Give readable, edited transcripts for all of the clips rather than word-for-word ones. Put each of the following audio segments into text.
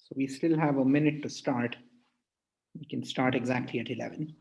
So we still have a minute to start. We can start exactly at 11.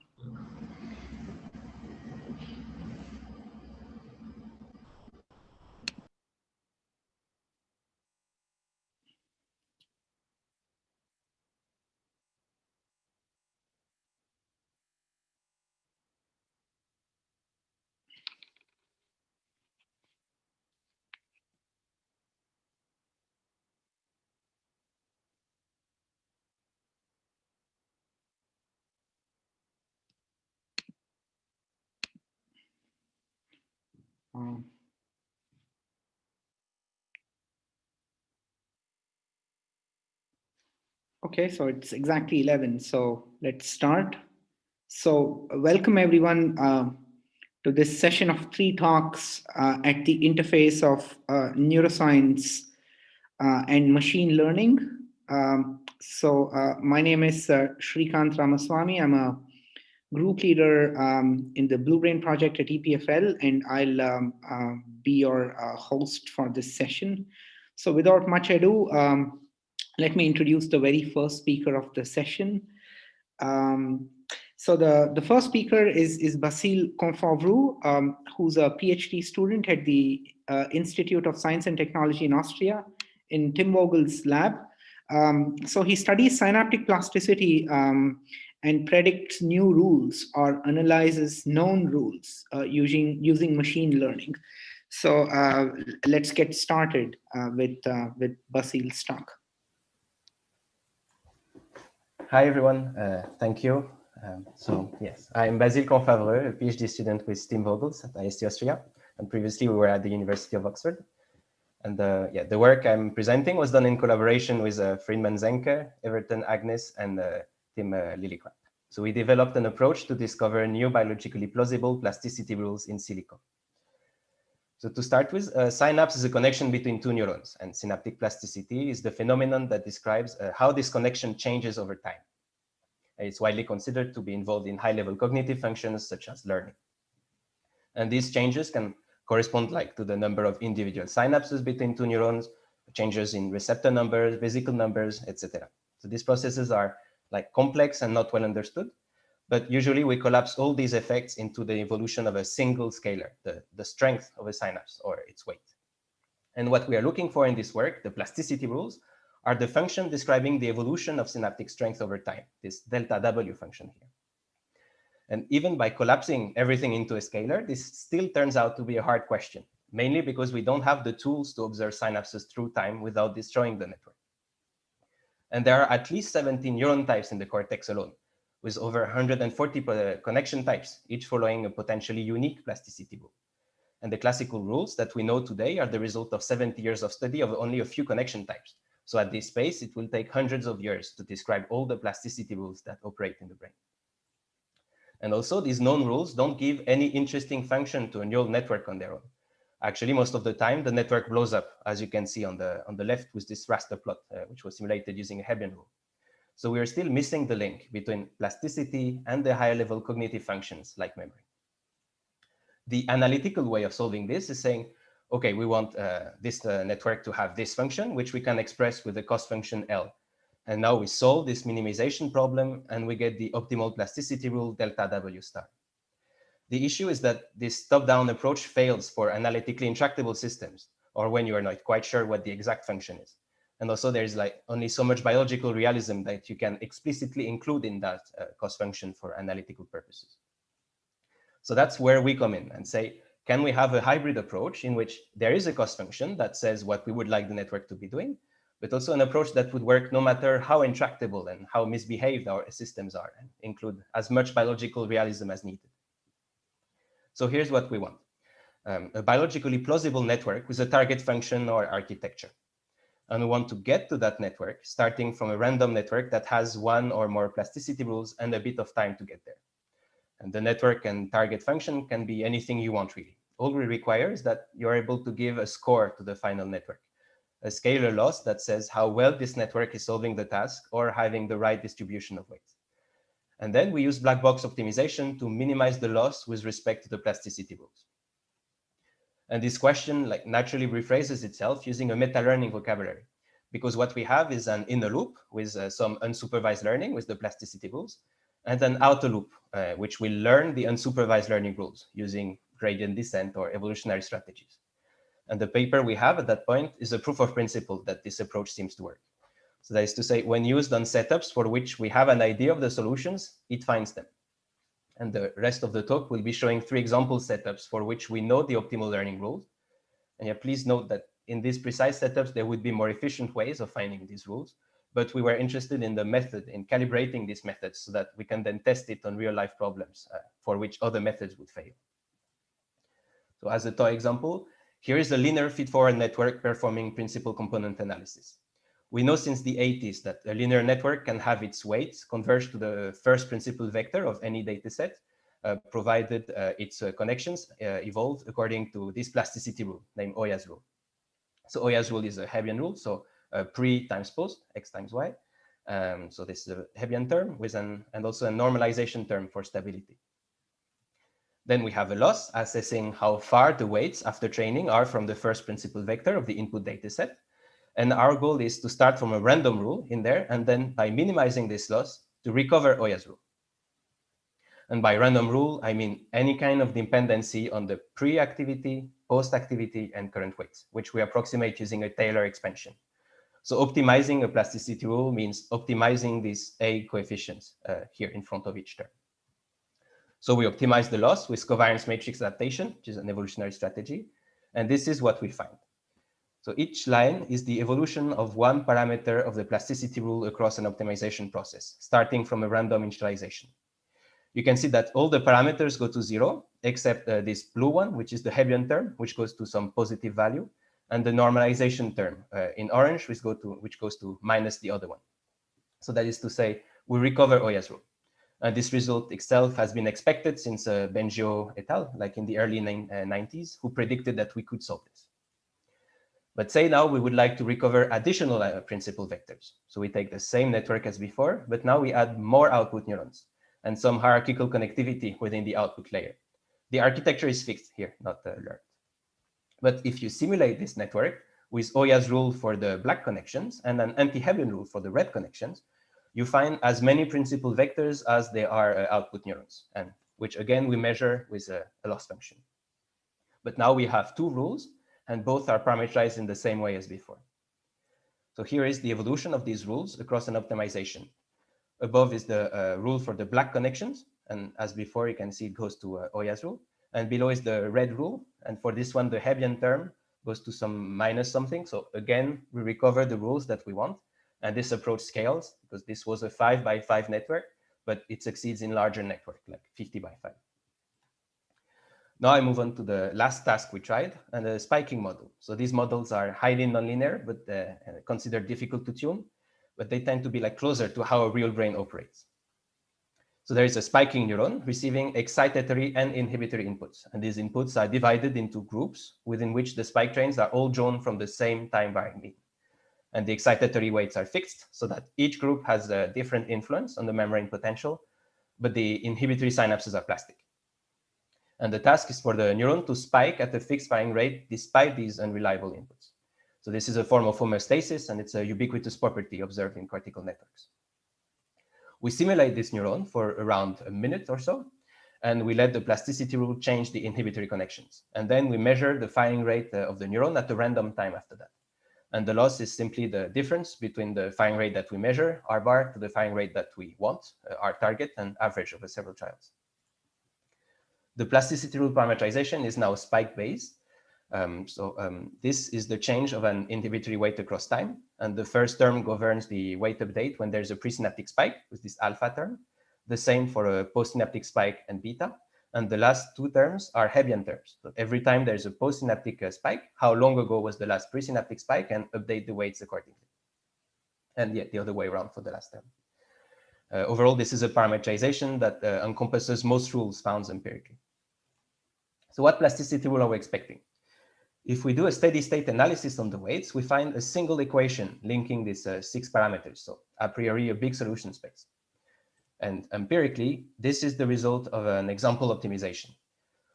Okay, so it's exactly 11. So let's start. So welcome everyone to this session of 3 talks at the interface of neuroscience and machine learning. My name is Shrikant Ramaswamy. I'm a group leader in the Blue Brain project at EPFL, and I'll be your host for this session. So without much ado, let me introduce the very first speaker of the session. So the first speaker is Basile Confavrou, who's a PhD student at the Institute of Science and Technology in Austria in Tim Vogel's lab. So he studies synaptic plasticity and predicts new rules or analyzes known rules using machine learning. So let's get started with Basile's talk. Hi, everyone. Thank you. Yes, I'm Basile Confavreux, a PhD student with Tim Vogels at IST Austria. And previously, we were at the University of Oxford. And the work I'm presenting was done in collaboration with Friedman Zenke, Everton Agnes, and Tim Lillicrap. So we developed an approach to discover new biologically plausible plasticity rules in silico. So to start with, synapse is a connection between two neurons, and synaptic plasticity is the phenomenon that describes how this connection changes over time. It's widely considered to be involved in high-level cognitive functions such as learning. And these changes can correspond to the number of individual synapses between two neurons, changes in receptor numbers, vesicle numbers, etc. So these processes are complex and not well understood, but usually we collapse all these effects into the evolution of a single scalar, the strength of a synapse or its weight. And what we are looking for in this work, the plasticity rules, are the function describing the evolution of synaptic strength over time, this delta W function here. And even by collapsing everything into a scalar, this still turns out to be a hard question, mainly because we don't have the tools to observe synapses through time without destroying the network. And there are at least 17 neuron types in the cortex alone, with over 140 connection types, each following a potentially unique plasticity rule. And the classical rules that we know today are the result of 70 years of study of only a few connection types. So at this pace, it will take hundreds of years to describe all the plasticity rules that operate in the brain. And also, these known rules don't give any interesting function to a neural network on their own. Actually, most of the time, the network blows up, as you can see on the left with this raster plot, which was simulated using a Hebbian rule. So we are still missing the link between plasticity and the higher level cognitive functions like memory. The analytical way of solving this is saying, okay, we want this network to have this function, which we can express with the cost function L. And now we solve this minimization problem and we get the optimal plasticity rule delta W star. The issue is that this top-down approach fails for analytically intractable systems, or when you are not quite sure what the exact function is. And also there's only so much biological realism that you can explicitly include in that cost function for analytical purposes. So that's where we come in and say, can we have a hybrid approach in which there is a cost function that says what we would like the network to be doing, but also an approach that would work no matter how intractable and how misbehaved our systems are, and include as much biological realism as needed. So here's what we want. A biologically plausible network with a target function or architecture. And we want to get to that network starting from a random network that has one or more plasticity rules and a bit of time to get there. And the network and target function can be anything you want, really. All we require is that you're able to give a score to the final network, a scalar loss that says how well this network is solving the task or having the right distribution of weights. And then we use black box optimization to minimize the loss with respect to the plasticity rules. And this question naturally rephrases itself using a meta-learning vocabulary. because what we have is an inner loop with some unsupervised learning with the plasticity rules, and an outer loop, which will learn the unsupervised learning rules using gradient descent or evolutionary strategies. And the paper we have at that point is a proof of principle that this approach seems to work. So that is to say, when used on setups for which we have an idea of the solutions, it finds them. And the rest of the talk will be showing 3 example setups for which we know the optimal learning rules. And yeah, please note that in these precise setups, there would be more efficient ways of finding these rules, but we were interested in the method, in calibrating these methods so that we can then test it on real life problems for which other methods would fail. So as a toy example, here is a linear feed-forward network performing principal component analysis. We know since the 80s that a linear network can have its weights converge to the first principal vector of any dataset, provided its connections evolve according to this plasticity rule named Oya's rule. So Oya's rule is a Hebbian rule, so pre times post, x times y. So this is a Hebbian term with and also a normalization term for stability. Then we have a loss assessing how far the weights after training are from the first principal vector of the input dataset. And our goal is to start from a random rule in there, and then by minimizing this loss, to recover Oya's rule. And by random rule, I mean any kind of dependency on the pre-activity, post-activity, and current weights, which we approximate using a Taylor expansion. So optimizing a plasticity rule means optimizing these A coefficients here in front of each term. So we optimize the loss with covariance matrix adaptation, which is an evolutionary strategy. And this is what we find. So each line is the evolution of one parameter of the plasticity rule across an optimization process, starting from a random initialization. You can see that all the parameters go to 0, except this blue one, which is the Hebbian term, which goes to some positive value, and the normalization term in orange, which goes to minus the other one. So that is to say, we recover Oya's rule. And this result itself has been expected since Bengio et al., like in the early 90s, who predicted that we could solve this. But say now we would like to recover additional principal vectors. So we take the same network as before, but now we add more output neurons and some hierarchical connectivity within the output layer. The architecture is fixed here, not learned. But if you simulate this network with Oya's rule for the black connections and an anti-Hebbian rule for the red connections, you find as many principal vectors as there are output neurons, and which again we measure with a loss function. But now we have 2 rules, and both are parameterized in the same way as before. So here is the evolution of these rules across an optimization. Above is the rule for the black connections, and as before, you can see it goes to Oya's rule. And below is the red rule, and for this one, the Hebbian term goes to some minus something. So again, we recover the rules that we want, and this approach scales because this was a 5 by 5 network, but it succeeds in larger network, like 50 by 5. Now I move on to the last task we tried, and the spiking model. So these models are highly nonlinear, but considered difficult to tune, but they tend to be like closer to how a real brain operates. So there is a spiking neuron receiving excitatory and inhibitory inputs, and these inputs are divided into groups within which the spike trains are all drawn from the same time-varying mean. And the excitatory weights are fixed so that each group has a different influence on the membrane potential, but the inhibitory synapses are plastic. And the task is for the neuron to spike at a fixed firing rate despite these unreliable inputs. So this is a form of homeostasis, and it's a ubiquitous property observed in cortical networks. We simulate this neuron for around a minute or so, and we let the plasticity rule change the inhibitory connections. And then we measure the firing rate of the neuron at a random time after that. And the loss is simply the difference between the firing rate that we measure, R bar, to the firing rate that we want, our target, and average over several trials. The plasticity rule parameterization is now spike-based. This is the change of an inhibitory weight across time. And the first term governs the weight update when there's a presynaptic spike with this alpha term. The same for a postsynaptic spike and beta. And the last 2 terms are Hebbian terms. So every time there's a postsynaptic spike, how long ago was the last presynaptic spike, and update the weights accordingly. And yet the other way around for the last term. Overall, this is a parameterization that encompasses most rules found empirically. So what plasticity rule are we expecting? If we do a steady state analysis on the weights, we find a single equation linking these 6 parameters. So a priori, a big solution space. And empirically, this is the result of an example optimization.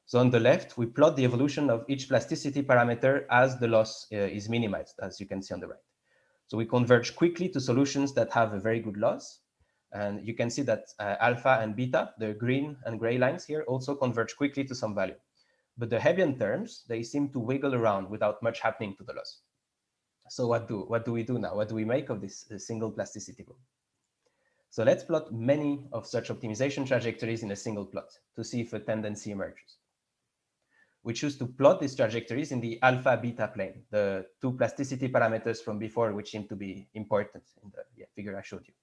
So on the left, we plot the evolution of each plasticity parameter as the loss is minimized, as you can see on the right. So we converge quickly to solutions that have a very good loss. And you can see that alpha and beta, the green and gray lines here, also converge quickly to some value. But the Hebbian terms, they seem to wiggle around without much happening to the loss. So what do we do now? What do we make of this single plasticity rule? So let's plot many of such optimization trajectories in a single plot to see if a tendency emerges. We choose to plot these trajectories in the alpha-beta plane, the two plasticity parameters from before, which seem to be important in the figure I showed you.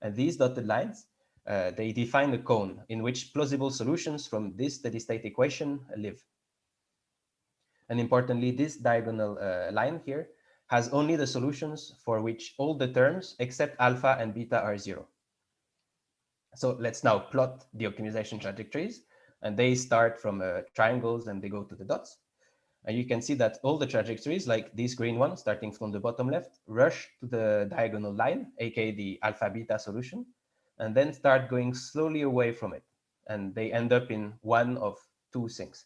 And these dotted lines, they define a cone in which plausible solutions from this steady-state equation live. And importantly, this diagonal line here has only the solutions for which all the terms except alpha and beta are 0. So let's now plot the optimization trajectories, and they start from triangles and they go to the dots. And you can see that all the trajectories, like this green one, starting from the bottom left, rush to the diagonal line, aka the alpha-beta solution, and then start going slowly away from it. And they end up in one of two sinks.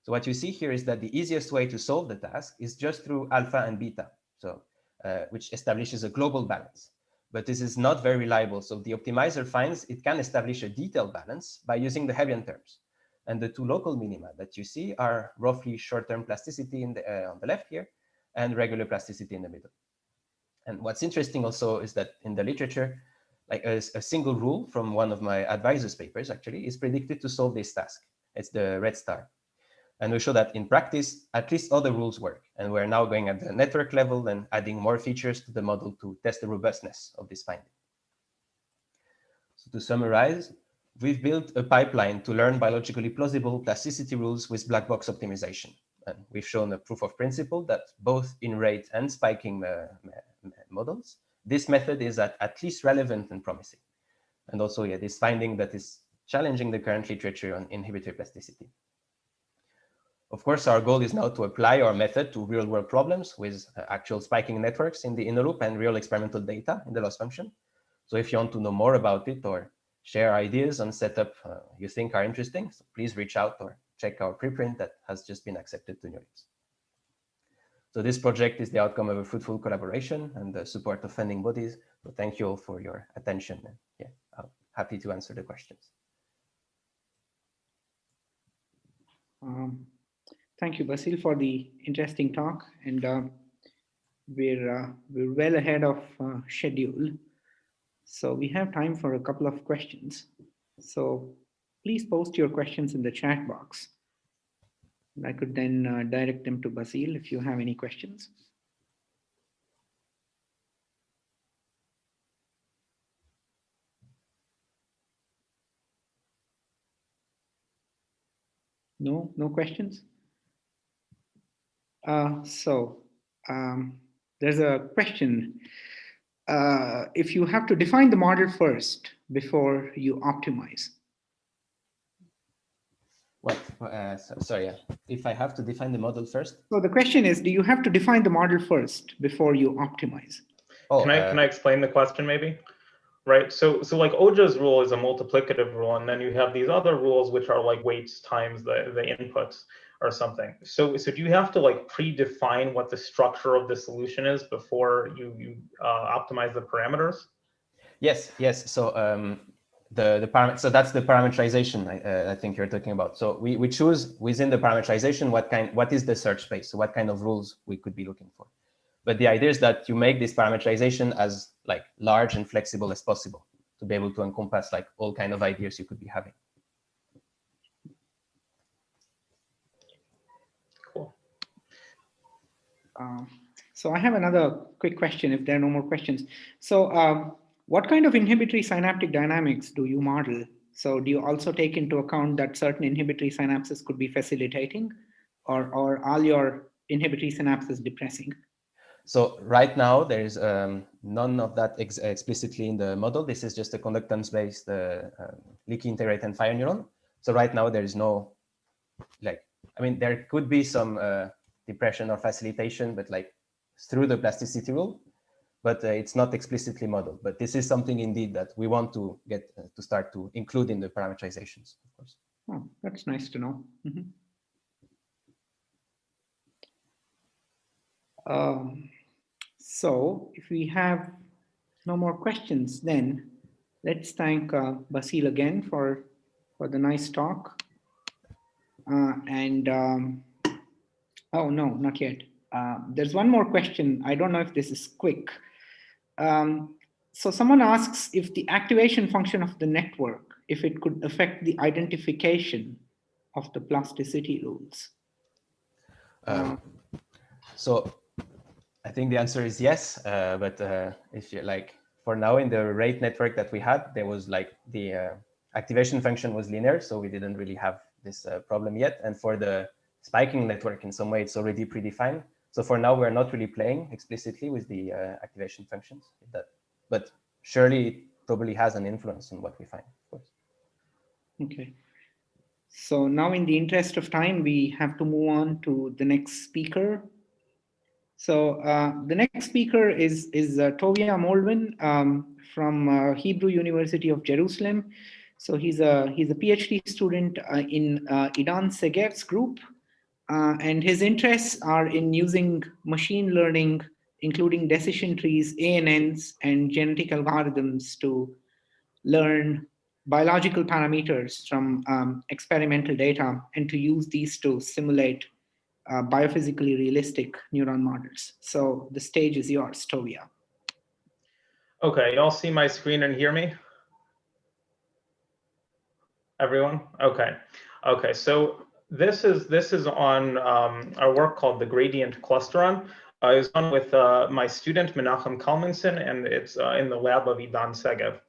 So what you see here is that the easiest way to solve the task is just through alpha and beta, so which establishes a global balance. But this is not very reliable. So the optimizer finds it can establish a detailed balance by using the Hebbian terms. And the two local minima that you see are roughly short-term plasticity in the, on the left here and regular plasticity in the middle. And what's interesting also is that in the literature, like a single rule from one of my advisor's papers actually is predicted to solve this task. It's the red star. And we show that in practice, at least other rules work. And we're now going at the network level and adding more features to the model to test the robustness of this finding. So to summarize, we've built a pipeline to learn biologically plausible plasticity rules with black box optimization. And we've shown a proof of principle that both in rate and spiking models, this method is at least relevant and promising. And also, this finding that is challenging the current literature on inhibitory plasticity. Of course, our goal is now to apply our method to real-world problems with actual spiking networks in the inner loop and real experimental data in the loss function. So if you want to know more about it or share ideas on setup you think are interesting, so please reach out or check our preprint that has just been accepted to NeurIPS. So this project is the outcome of a fruitful collaboration and the support of funding bodies. So thank you all for your attention. And yeah, I'm happy to answer the questions. Thank you, Basil, for the interesting talk. And we're well ahead of schedule. So we have time for a couple of questions. So please post your questions in the chat box. And I could then direct them to Basil if you have any questions. No questions? There's a question. If you have to define the model first before you optimize. What? Sorry, if I have to define the model first? So the question is, do you have to define the model first before you optimize? Oh, can I explain the question maybe? Right, so like Oja's rule is a multiplicative rule, and then you have these other rules which are like weights times the inputs or something. So do you have to like predefine what the structure of the solution is before you optimize the parameters? Yes. So so that's the parameterization I think you're talking about. So we choose within the parameterization what is the search space, so what kind of rules we could be looking for. But the idea is that you make this parameterization as like large and flexible as possible to be able to encompass like all kind of ideas you could be having. Cool. So I have another quick question if there are no more questions. So what kind of inhibitory synaptic dynamics do you model? So do you also take into account that certain inhibitory synapses could be facilitating, or all your inhibitory synapses depressing? So right now, there's none of that explicitly in the model. This is just a conductance-based leaky integrate and fire neuron. So right now, there is no, there could be some depression or facilitation, but like through the plasticity rule, but it's not explicitly modeled. But this is something indeed that we want to get to start to include in the parameterizations, of course. Oh, that's nice to know. So if we have no more questions, then let's thank Basil again for the nice talk. Oh, no, not yet. There's one more question. I don't know if this is quick. So someone asks if the activation function of the network, if it could affect the identification of the plasticity rules. So I think the answer is yes, but if you like, for now in the rate network that we had, there was like the activation function was linear, so we didn't really have this problem yet. And for the spiking network, in some way, it's already predefined. So for now, we're not really playing explicitly with the activation functions, but surely it probably has an influence on what we find, of course. Okay. So now in the interest of time, we have to move on to the next speaker. So the next speaker is Tovia Moldwin from Hebrew University of Jerusalem. So he's a PhD student in Idan Segev's group, and his interests are in using machine learning, including decision trees, ANNs, and genetic algorithms to learn biological parameters from experimental data, and to use these to simulate biophysically realistic neuron models. So the stage is yours, Tovia. Okay, y'all see my screen and hear me? Everyone? Okay. Okay, so this is on our work called the gradient clusteron. I was done with my student Menachem Kalmanson, and it's in the lab of Idan Segev.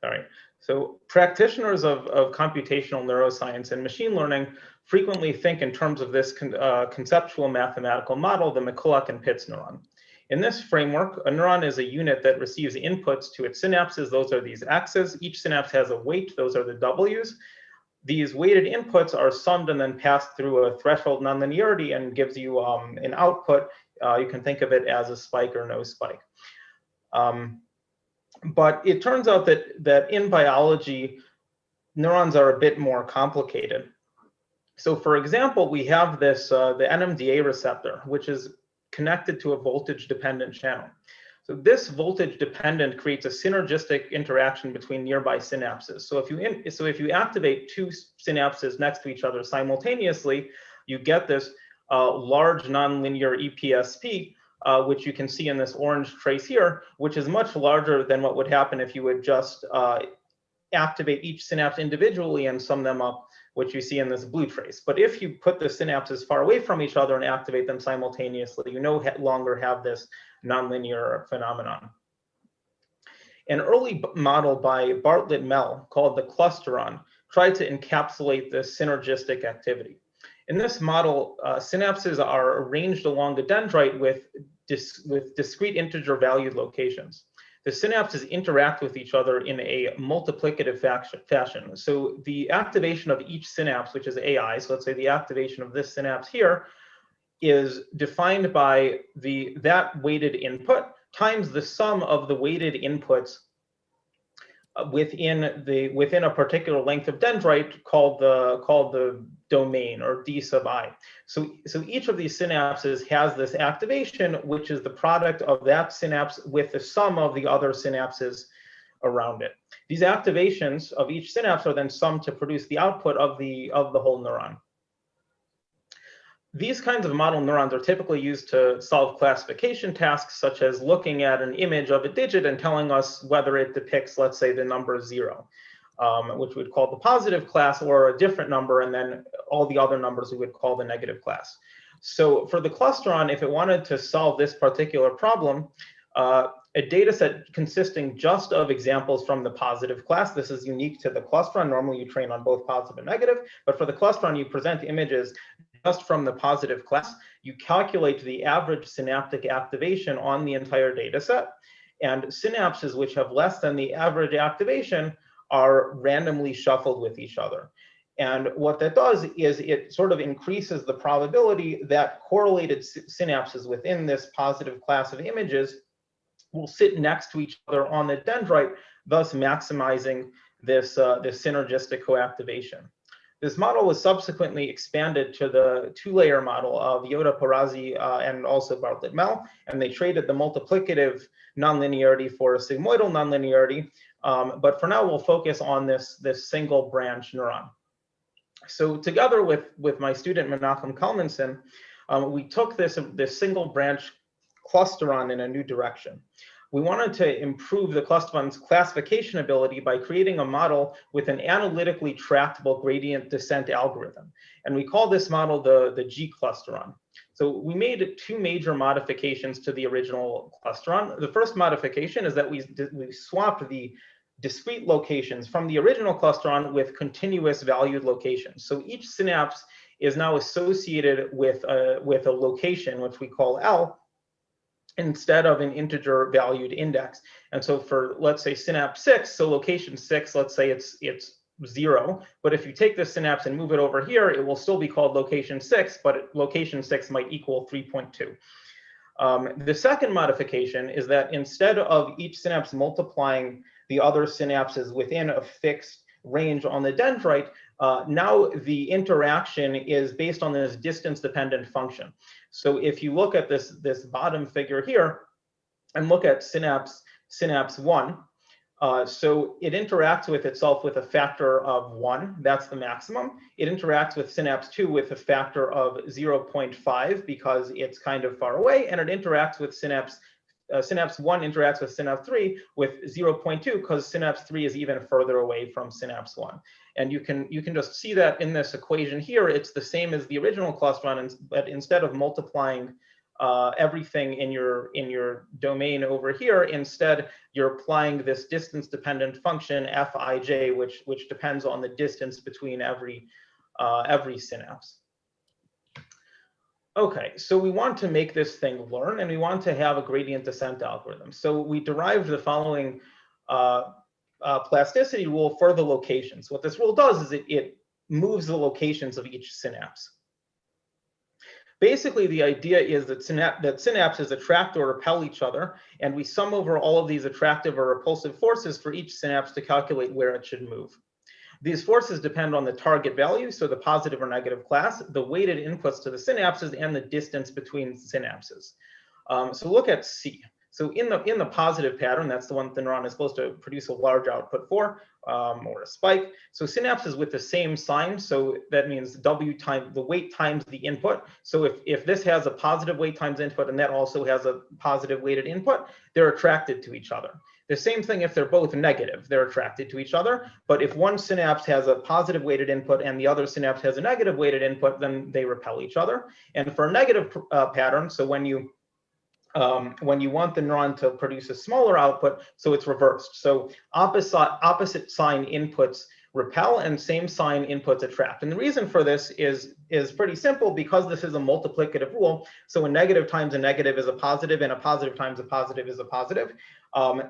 All right. So practitioners of computational neuroscience and machine learning frequently think in terms of this conceptual mathematical model, the McCulloch and Pitts neuron. In this framework, a neuron is a unit that receives inputs to its synapses. Those are these X's. Each synapse has a weight. Those are the W's. These weighted inputs are summed and then passed through a threshold nonlinearity and gives you an output. You can think of it as a spike or no spike. But it turns out that in biology, neurons are a bit more complicated. So for example, we have this, the NMDA receptor, which is connected to a voltage-dependent channel. So this voltage-dependent creates a synergistic interaction between nearby synapses. So if you activate two synapses next to each other simultaneously, you get this large nonlinear EPSP, which you can see in this orange trace here, which is much larger than what would happen if you would just activate each synapse individually and sum them up, which you see in this blue trace. But if you put the synapses far away from each other and activate them simultaneously, you no longer have this nonlinear phenomenon. An early model by Bartlett Mell called the clusteron tried to encapsulate this synergistic activity. In this model, synapses are arranged along the dendrite with discrete integer valued locations. The synapses interact with each other in a multiplicative fashion. So the activation of each synapse, which is AI, so let's say the activation of this synapse here, is defined by that weighted input times the sum of the weighted inputs within a particular length of dendrite called the domain, or d sub I. So each of these synapses has this activation, which is the product of that synapse with the sum of the other synapses around it. These activations of each synapse are then summed to produce the output of the whole neuron. These kinds of model neurons are typically used to solve classification tasks, such as looking at an image of a digit and telling us whether it depicts, let's say, the number 0, which we'd call the positive class, or a different number, and then all the other numbers we would call the negative class. So for the clusteron, if it wanted to solve this particular problem, a data set consisting just of examples from the positive class. This is unique to the clusteron. Normally you train on both positive and negative, but for the clusteron, you present images just from the positive class. You calculate the average synaptic activation on the entire data set, and synapses which have less than the average activation are randomly shuffled with each other. And what that does is it sort of increases the probability that correlated synapses within this positive class of images will sit next to each other on the dendrite, thus maximizing this synergistic coactivation. This model was subsequently expanded to the 2-layer model of Yoda, Perazzi, and also Bartlett-Mell, and they traded the multiplicative nonlinearity for a sigmoidal nonlinearity. But for now, we'll focus on this single branch neuron. So together with my student Menachem Kalmanson, we took this single branch clusteron in a new direction. We wanted to improve the clusteron's classification ability by creating a model with an analytically tractable gradient descent algorithm. And we call this model the G-clusteron. So we made 2 major modifications to the original clusteron. The first modification is that we swapped the discrete locations from the original clusteron with continuous valued locations. So each synapse is now associated with a location, which we call L, instead of an integer valued index. And so for, let's say, synapse 6, so location 6, let's say it's 0. But if you take this synapse and move it over here, it will still be called location 6, but location 6 might equal 3.2. The second modification is that instead of each synapse multiplying the other synapses within a fixed range on the dendrite, now the interaction is based on this distance-dependent function. So if you look at this bottom figure here and look at synapse 1, so it interacts with itself with a factor of 1. That's the maximum. It interacts with synapse 2 with a factor of 0.5 because it's kind of far away, and it interacts with synapse 1 interacts with synapse 3 with 0.2 because synapse 3 is even further away from synapse 1. And you can just see that in this equation here, it's the same as the original clusteron, but instead of multiplying everything in your domain over here, instead you're applying this distance-dependent function Fij, which depends on the distance between every synapse. Okay, so we want to make this thing learn, and we want to have a gradient descent algorithm. So we derived the following plasticity rule for the locations. What this rule does is it moves the locations of each synapse. Basically, the idea is that synapses attract or repel each other, and we sum over all of these attractive or repulsive forces for each synapse to calculate where it should move. These forces depend on the target value, so the positive or negative class, the weighted inputs to the synapses, and the distance between synapses. So look at C. So in the positive pattern, that's the one the neuron is supposed to produce a large output for, or a spike. So synapses with the same sign, so that means W times the weight times the input. So if this has a positive weight times input and that also has a positive weighted input, they're attracted to each other. The same thing if they're both negative, they're attracted to each other. But if one synapse has a positive weighted input and the other synapse has a negative weighted input, then they repel each other. And for a negative pattern, so when you want the neuron to produce a smaller output, so it's reversed. So opposite sign inputs repel and same sign inputs attract. And the reason for this is pretty simple, because this is a multiplicative rule. So a negative times a negative is a positive, and a positive times a positive is a positive.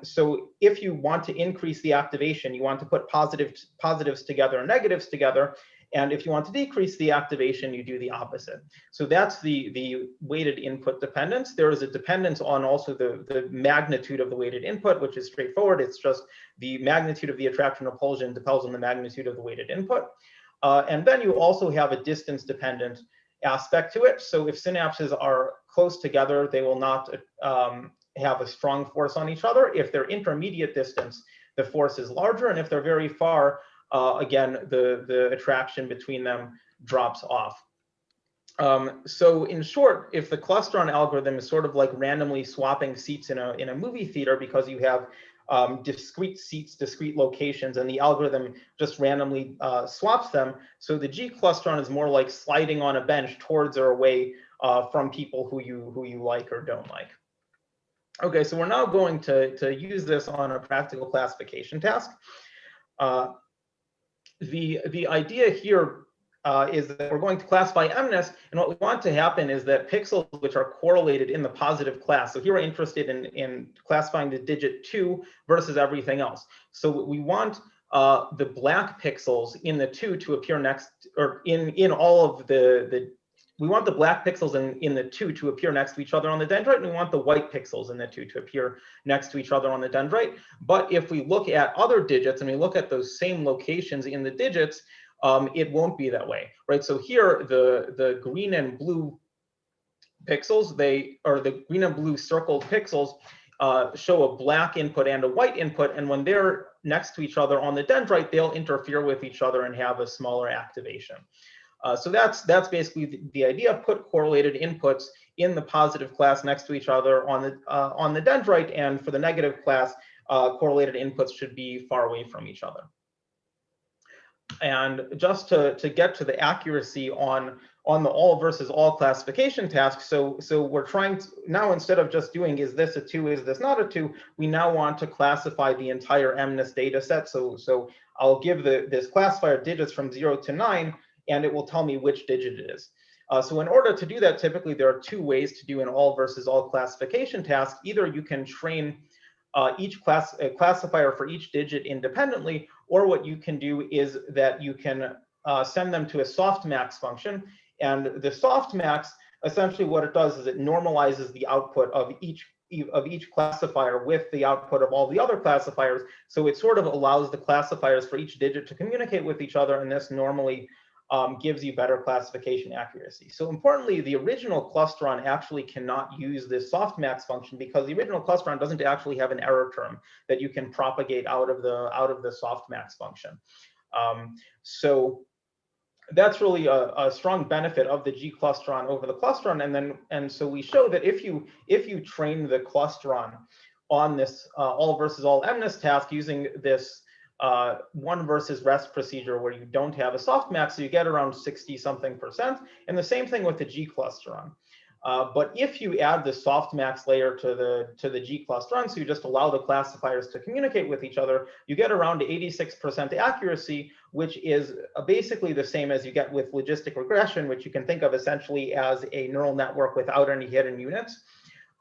So if you want to increase the activation, you want to put positives together and negatives together. And if you want to decrease the activation, you do the opposite. So that's the weighted input dependence. There is a dependence on also the magnitude of the weighted input, which is straightforward. It's just the magnitude of the attraction repulsion depends on the magnitude of the weighted input. And then you also have a distance dependent aspect to it. So if synapses are close together, they will not have a strong force on each other. If they're intermediate distance, the force is larger. And if they're very far, again, the attraction between them drops off. So in short, if the clusteron algorithm is sort of like randomly swapping seats in a movie theater, because you have discrete seats, discrete locations, and the algorithm just randomly swaps them. So the G-clusteron is more like sliding on a bench towards or away from people who you like or don't like. Okay, so we're now going to use this on a practical classification task. The idea here is that we're going to classify MNIST, and what we want to happen is that pixels which are correlated in the positive class. So here we're interested in classifying the digit 2 versus everything else. So we want the black pixels in the 2 to appear next, or in all of we want the black pixels in the 2 to appear next to each other on the dendrite, and we want the white pixels in the 2 to appear next to each other on the dendrite. But if we look at other digits and we look at those same locations in the digits, it won't be that way, right? So here, the green and blue pixels, the green and blue circled pixels show a black input and a white input, and when they're next to each other on the dendrite, they'll interfere with each other and have a smaller activation. So that's basically the idea. Put correlated inputs in the positive class next to each other on the dendrite, and for the negative class, correlated inputs should be far away from each other. And just to get to the accuracy on the all versus all classification task, so we're trying to now, instead of just doing is this a 2, is this not a 2, we now want to classify the entire MNIST data set. So I'll give this classifier digits from 0 to 9, and it will tell me which digit it is. So in order to do that, typically there are 2 ways to do an all versus all classification task. Either you can train each classifier for each digit independently, or what you can do is that you can send them to a softmax function. And the softmax, essentially what it does is it normalizes the output of each classifier with the output of all the other classifiers. So it sort of allows the classifiers for each digit to communicate with each other, and this normally gives you better classification accuracy. So importantly, the original clusteron actually cannot use this softmax function because the original clusteron doesn't actually have an error term that you can propagate out of the softmax function. So that's really a strong benefit of the G-clusteron over the clusteron. And so we show that if you train the clusteron on this all versus all MNIST task using this one versus rest procedure where you don't have a softmax, so you get around 60-something%. And the same thing with the G-clusteron. But if you add the softmax layer to the G-clusteron, so you just allow the classifiers to communicate with each other, you get around 86% accuracy, which is basically the same as you get with logistic regression, which you can think of essentially as a neural network without any hidden units.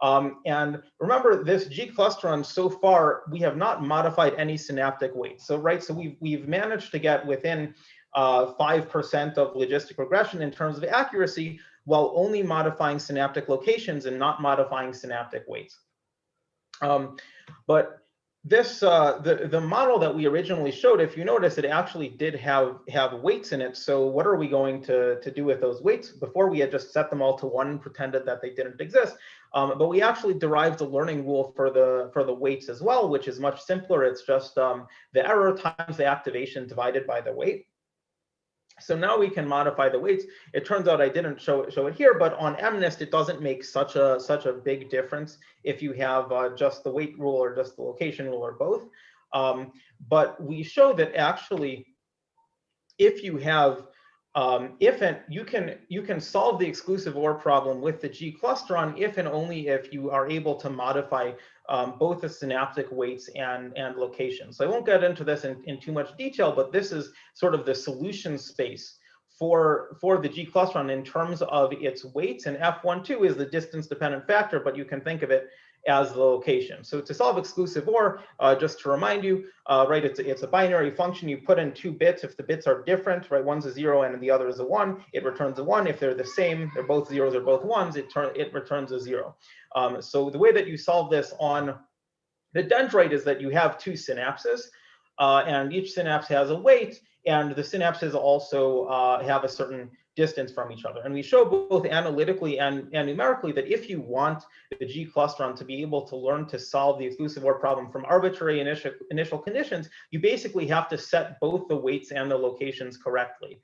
And remember, this G-clusteron, so far, we have not modified any synaptic weights. So, right, so we've managed to get within 5% of logistic regression in terms of accuracy, while only modifying synaptic locations and not modifying synaptic weights. But this the model that we originally showed, if you notice, it actually did have weights in it. So what are we going to do with those weights? Before, we had just set them all to 1 and pretended that they didn't exist. But we actually derived a learning rule for the weights as well, which is much simpler. It's just the error times the activation divided by the weight. So now we can modify the weights. It turns out I didn't show it here, but on MNIST, it doesn't make such a big difference if you have just the weight rule or just the location rule or both. But we show that actually, if you have you can solve the exclusive OR problem with the G-clusteron if and only if you are able to modify both the synaptic weights and location. So I won't get into this in too much detail, but this is sort of the solution space for the G-clusteron in terms of its weights, and F12 is the distance dependent factor, but you can think of it as the location. So to solve exclusive OR, just to remind you, right, it's a binary function. You put in 2 bits. If the bits are different, right, one's a 0 and the other is a 1, it returns a 1. If they're the same, they're both 0s or both 1s, it returns a 0. So the way that you solve this on the dendrite is that you have 2 synapses, and each synapse has a weight, and the synapses also have a certain distance from each other. And we show both analytically and numerically that if you want the G-clusteron to be able to learn to solve the exclusive OR problem from arbitrary initial conditions, you basically have to set both the weights and the locations correctly.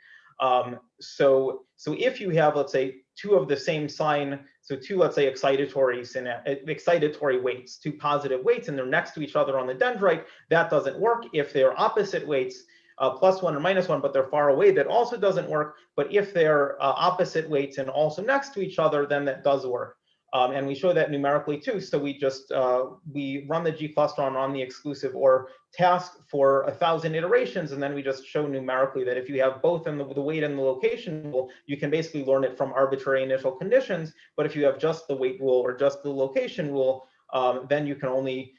So if you have, let's say, 2 of the same sign, so 2, let's say, excitatory weights, 2 positive weights, and they're next to each other on the dendrite, that doesn't work. If they're opposite weights, +1 or -1, but they're far away, that also doesn't work. But if they're opposite weights and also next to each other, then that does work. And we show that numerically too. So we just we run the G-clusteron on the exclusive OR task for 1,000 iterations, and then we just show numerically that if you have both in the weight and the location rule, you can basically learn it from arbitrary initial conditions. But if you have just the weight rule or just the location rule, then you can only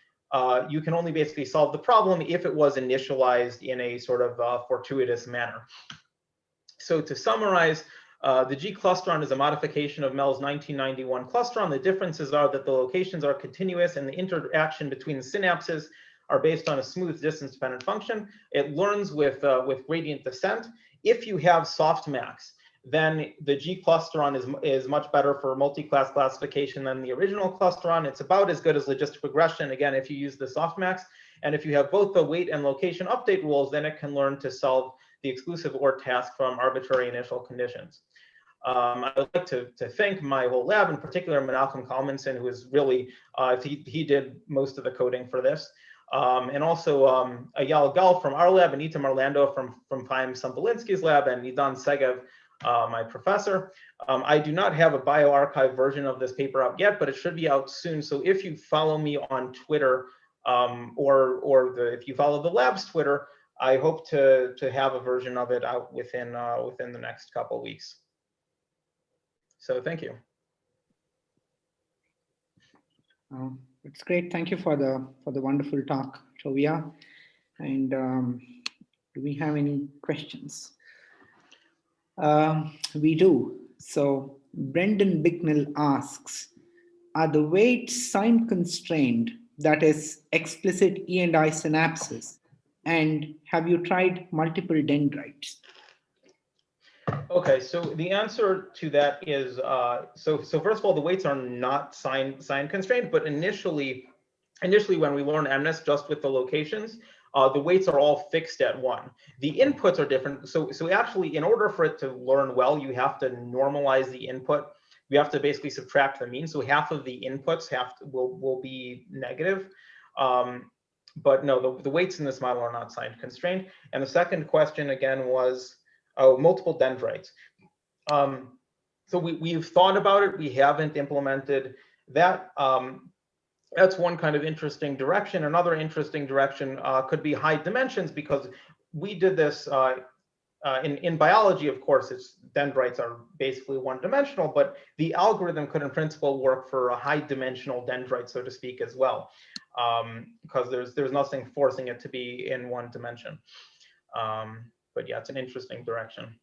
basically solve the problem if it was initialized in a sort of fortuitous manner. So to summarize, the G-clusteron is a modification of Mel's 1991 clusteron. The differences are that the locations are continuous and the interaction between the synapses are based on a smooth distance-dependent function. It learns with gradient descent. If you have softmax, then the G-clusteron is much better for multi-class classification than the original clusteron. It's about as good as logistic regression, again, if you use the softmax. And if you have both the weight and location update rules, then it can learn to solve the exclusive OR task from arbitrary initial conditions. I would like to thank my whole lab, in particular Malcolm Kalmanson, who is really, he did most of the coding for this. And also Ayal Gal from our lab, Anita Marlando from Chaim Sampolinsky's lab, and Nidan Segev, my professor. I do not have a bioarchive version of this paper out yet, but it should be out soon. So if you follow me on Twitter, if you follow the lab's Twitter, I hope to have a version of it out within the next couple of weeks. So thank you. It's great. Thank you for the wonderful talk, Chovia. And do we have any questions? We do. So Brendan Bicknell asks, are the weights sign constrained, that is explicit E&I synapses? And have you tried multiple dendrites? Okay, so the answer to that is, so first of all, the weights are not sign constrained, but initially when we learn MNIST just with the locations, the weights are all fixed at 1. The inputs are different. So actually, in order for it to learn well, you have to normalize the input. You have to basically subtract the mean. So half of the inputs will be negative. But no, the weights in this model are not sign constrained. And the second question again was, multiple dendrites. So we've thought about it. We haven't implemented that. That's one kind of interesting direction. Another interesting direction could be high dimensions, because we did this in biology. Of course, dendrites are basically one-dimensional, but the algorithm could in principle work for a high-dimensional dendrite, so to speak, as well, because there's nothing forcing it to be in one dimension. But yeah, it's an interesting direction.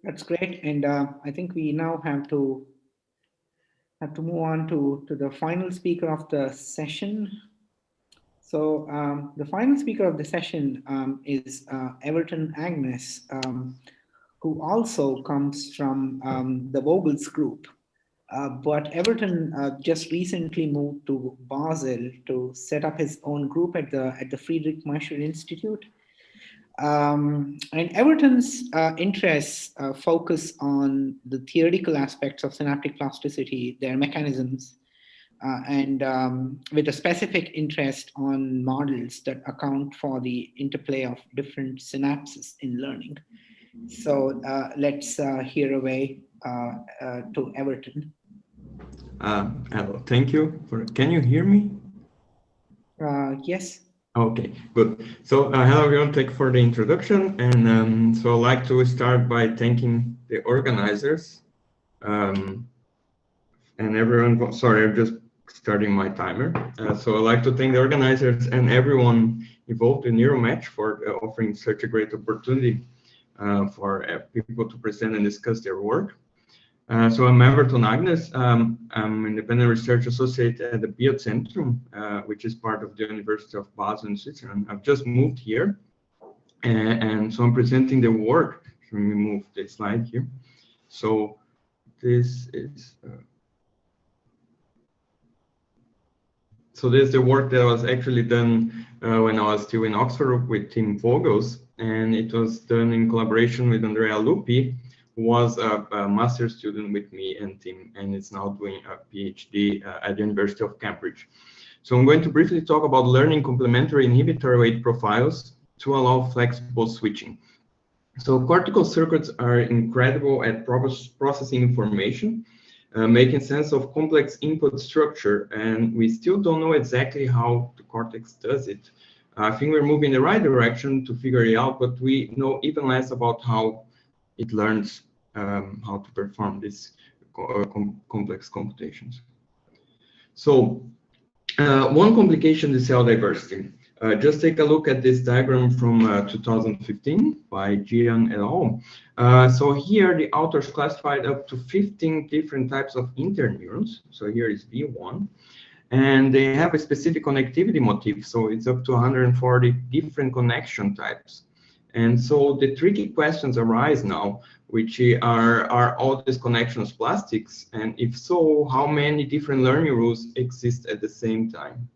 That's great, and I think we now have to move on to the final speaker of the session. So the final speaker of the session is Everton Agnes, who also comes from the Vogels group. But Everton just recently moved to Basel to set up his own group at the Friedrich Miescher Institute. And Everton's interests focus on the theoretical aspects of synaptic plasticity, their mechanisms, and with a specific interest on models that account for the interplay of different synapses in learning. So let's hear away to Everton. Hello, thank you. Can you hear me? Yes. Okay, good. So hello everyone, thank you for the introduction. And so I'd like to start by thanking the organizers and everyone. Sorry, I'm just starting my timer. So I'd like to thank the organizers and everyone involved in NeuroMatch for offering such a great opportunity for people to present and discuss their work. So I'm Everton Agnes. I'm independent research associate at the Biozentrum, which is part of the University of Basel in Switzerland. I've just moved here, and so I'm presenting the work. Let me move the slide here. So this is this is the work that was actually done when I was still in Oxford with Tim Vogels, and it was done in collaboration with Andrea Lupi, who was a master's student with me and Tim, and is now doing a PhD at the University of Cambridge. So I'm going to briefly talk about learning complementary inhibitory weight profiles to allow flexible switching. So cortical circuits are incredible at processing information, making sense of complex input structure, and we still don't know exactly how the cortex does it. I think we're moving in the right direction to figure it out, but we know even less about how it learns how to perform these complex computations. So one complication is cell diversity. Just take a look at this diagram from 2015 by Jian et al. So here the authors classified up to 15 different types of interneurons. So here is V1. and they have a specific connectivity motif, so it's up to 140 different connection types. And so the tricky questions arise now, which are all these connections plastics, and if so, how many different learning rules exist at the same time,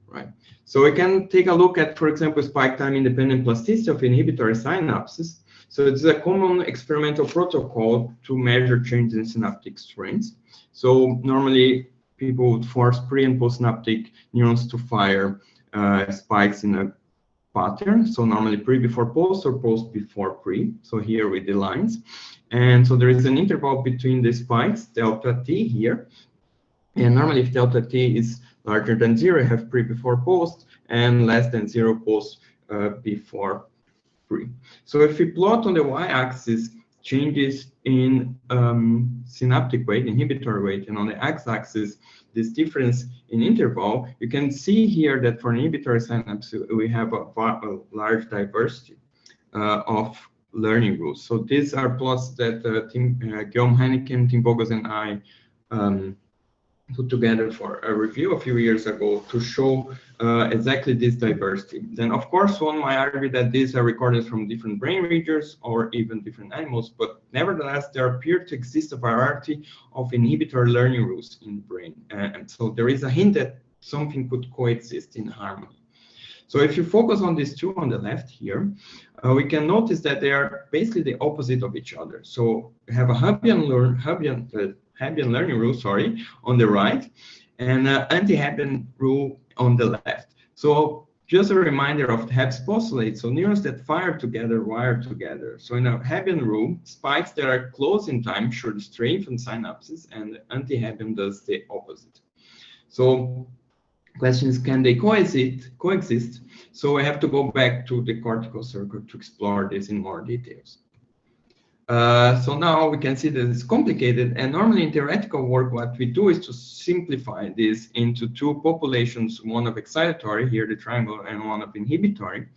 right? So we can take a look at, for example, spike time independent plasticity of inhibitory synapses. So it's a common experimental protocol to measure changes in synaptic strengths. So normally people would force pre and postsynaptic neurons to fire spikes in a pattern. So normally pre before post or post before pre. So here with the lines. And so there is an interval between the spikes, delta t here. And normally if delta t is larger than 0, you have pre before post, and less than 0 post before pre. So if we plot on the y-axis changes in synaptic weight, inhibitory weight, and on the x-axis this difference in interval, you can see here that for inhibitory synapse we have a large diversity of learning rules. So these are plots that Guillaume Heineken, Tim Vogels, and I put together for a review a few years ago to show exactly this diversity. Then, of course, one might argue that these are recorded from different brain regions or even different animals, but nevertheless, there appear to exist a variety of inhibitory learning rules in brain. And so there is a hint that something could coexist in harmony. So if you focus on these two on the left here, we can notice that they are basically the opposite of each other. So we have a Hebbian learning rule, on the right, and anti-Hebbian rule on the left. So just a reminder of the Hebb's postulate. So neurons that fire together wire together. So in a Hebbian rule, spikes that are close in time should strengthen synapses, and anti-Hebbian does the opposite. So question is, can they coexist? So I have to go back to the cortical circuit to explore this in more details. So now we can see that it's complicated, and normally in theoretical work, what we do is to simplify this into two populations, one of excitatory, here the triangle, and one of inhibitory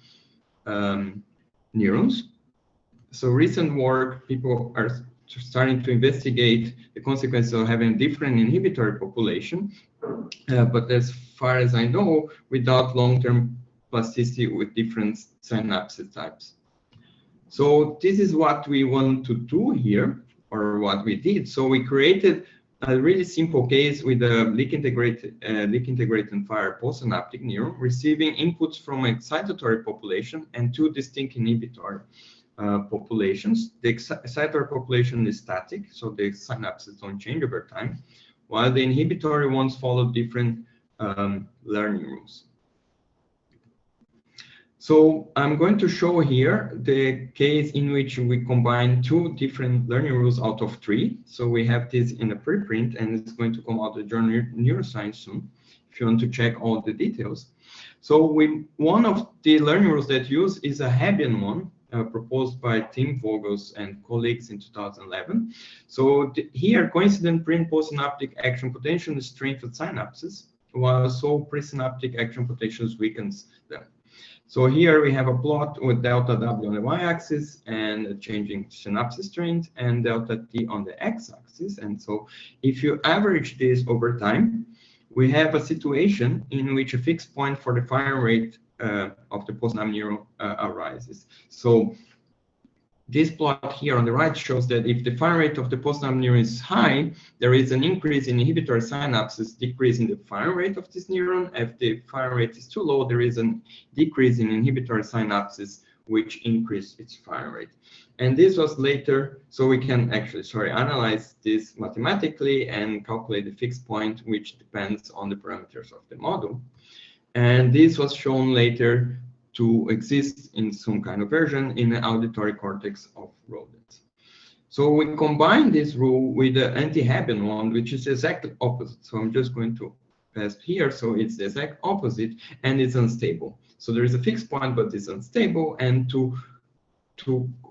neurons. So recent work, people are starting to investigate the consequences of having a different inhibitory population, but as far as I know, without long-term plasticity with different synapses types. So this is what we want to do here, or what we did. So we created a really simple case with a leak integrated and fire postsynaptic neuron receiving inputs from an excitatory population and two distinct inhibitory populations. The excitatory population is static, so the synapses don't change over time, while the inhibitory ones follow different learning rules. So I'm going to show here the case in which we combine two different learning rules out of 3. So we have this in a preprint, and it's going to come out of the journal Neuroscience soon, if you want to check all the details. So one of the learning rules that use is a Hebbian one, proposed by Tim Vogels and colleagues in 2011. So here, coincident pre and postsynaptic action potential strengthens synapses, while so presynaptic action potentials weakens them. So here we have a plot with delta W on the y-axis and changing synapse strength, and delta T on the x-axis. And so if you average this over time, we have a situation in which a fixed point for the fire rate of the postsynaptic neuron arises. So this plot here on the right shows that if the fire rate of the postsynaptic neuron is high, there is an increase in inhibitory synapses, decrease in the fire rate of this neuron. If the fire rate is too low, there is a decrease in inhibitory synapses, which increase its fire rate. And this was later, so we can actually, analyze this mathematically and calculate the fixed point, which depends on the parameters of the model. And this was shown later to exist in some kind of version in the auditory cortex of rodents. So we combine this rule with the anti-Hebbian one, which is exactly opposite. So I'm just going to pass here. So it's the exact opposite, and it's unstable. So there is a fixed point, but it's unstable. And to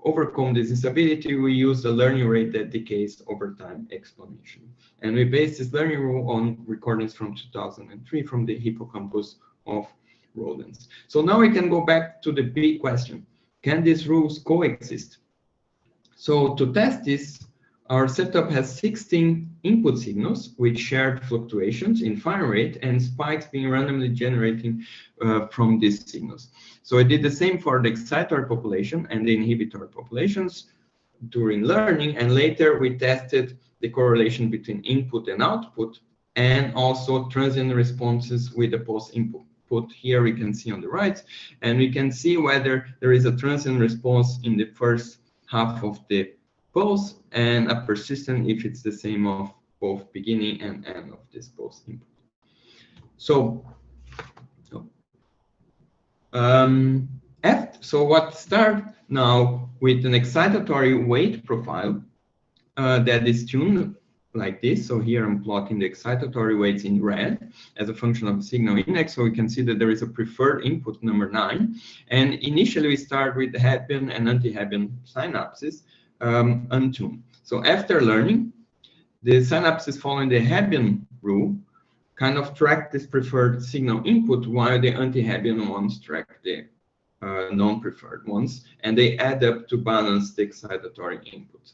overcome this instability, we use the learning rate that decays over time exponentially. And we base this learning rule on recordings from 2003 from the hippocampus of rodents. So now we can go back to the big question: can these rules coexist? So to test this, our setup has 16 input signals with shared fluctuations in fine rate and spikes being randomly generating from these signals. So I did the same for the excitatory population and the inhibitory populations during learning, and later we tested the correlation between input and output, and also transient responses with the pulse input. Here we can see on the right, and we can see whether there is a transient response in the first half of the pulse and a persistent if it's the same of both beginning and end of this pulse input. So, what start now with an excitatory weight profile that is tuned like this. So here I'm plotting the excitatory weights in red as a function of the signal index. So we can see that there is a preferred input, number 9. And initially we start with the Hebbian and anti-Hebbian synapses untuned. So after learning, the synapses following the Hebbian rule kind of track this preferred signal input, while the anti-Hebbian ones track the non-preferred ones, and they add up to balance the excitatory input.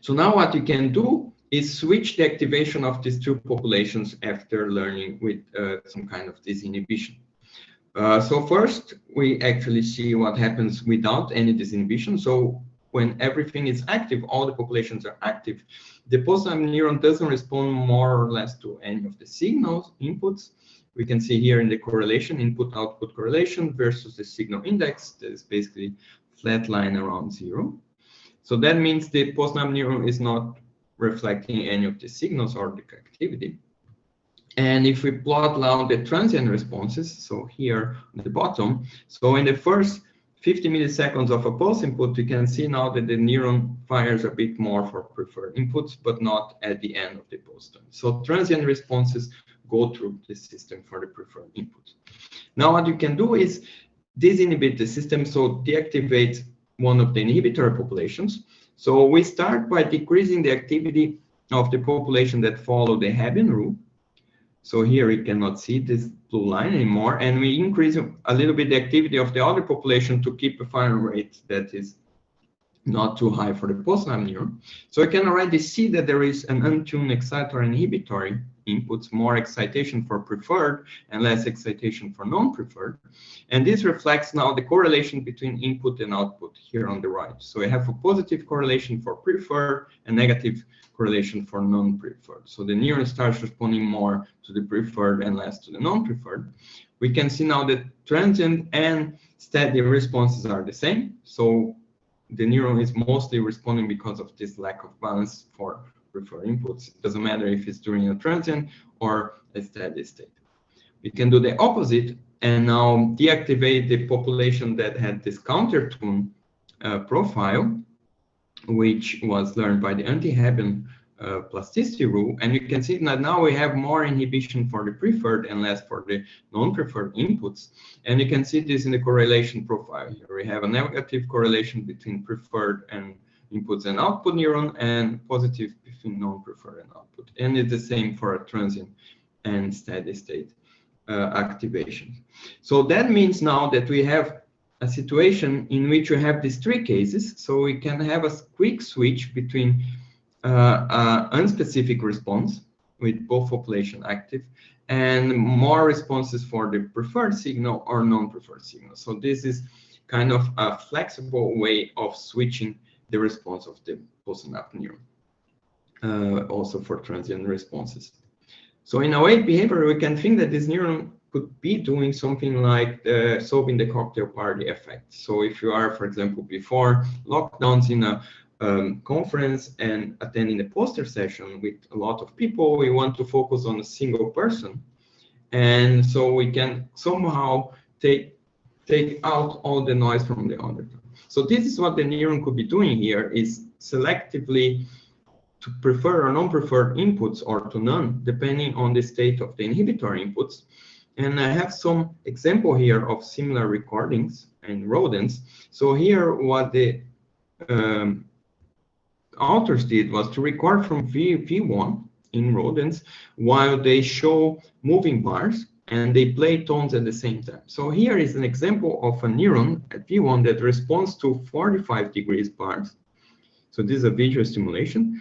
So now what you can do is switch the activation of these two populations after learning with some kind of disinhibition. So first, we actually see what happens without any disinhibition. So when everything is active, all the populations are active, the postnap neuron doesn't respond more or less to any of the signals inputs. We can see here in the correlation, input-output correlation versus the signal index, that is basically flat line around 0. So that means the postnap neuron is not reflecting any of the signals or the activity. And if we plot now the transient responses, so here on the bottom, so in the first 50 milliseconds of a pulse input, you can see now that the neuron fires a bit more for preferred inputs, but not at the end of the pulse time. So transient responses go through the system for the preferred input. Now what you can do is disinhibit the system, so deactivate one of the inhibitory populations. So we start by decreasing the activity of the population that follow the Hebbian rule. So here we cannot see this blue line anymore, and we increase a little bit the activity of the other population to keep a fire rate that is not too high for the postnap neuron. So I can already see that there is an untuned excitatory and inhibitory inputs, more excitation for preferred and less excitation for non-preferred. And this reflects now the correlation between input and output here on the right. So we have a positive correlation for preferred and negative correlation for non-preferred. So the neuron starts responding more to the preferred and less to the non-preferred. We can see now that transient and steady responses are the same. So the neuron is mostly responding because of this lack of balance for preferred inputs. It doesn't matter if it's during a transient or a steady state. We can do the opposite and now deactivate the population that had this counter-tune profile, which was learned by the anti-Hebbian plasticity rule. And you can see that now we have more inhibition for the preferred and less for the non-preferred inputs. And you can see this in the correlation profile here. We have a negative correlation between preferred and inputs and output neuron, and positive between non-preferred and output. And it's the same for a transient and steady state activation. So that means now that we have a situation in which we have these three cases. So we can have a quick switch between unspecific response with both population active and more responses for the preferred signal or non-preferred signal. So this is kind of a flexible way of switching the response of the postnap neuron, also for transient responses. So in awake behavior, we can think that this neuron could be doing something like solving the cocktail party effect. So if you are, for example, before lockdowns in a conference and attending a poster session with a lot of people, we want to focus on a single person. And so we can somehow take out all the noise from the other. So this is what the neuron could be doing here, is selectively to prefer or non-preferred inputs or to none, depending on the state of the inhibitory inputs. And I have some example here of similar recordings in rodents. So here what the authors did was to record from V1 in rodents while they show moving bars and they play tones at the same time. So here is an example of a neuron at V1 that responds to 45 degrees bars. So this is a visual stimulation.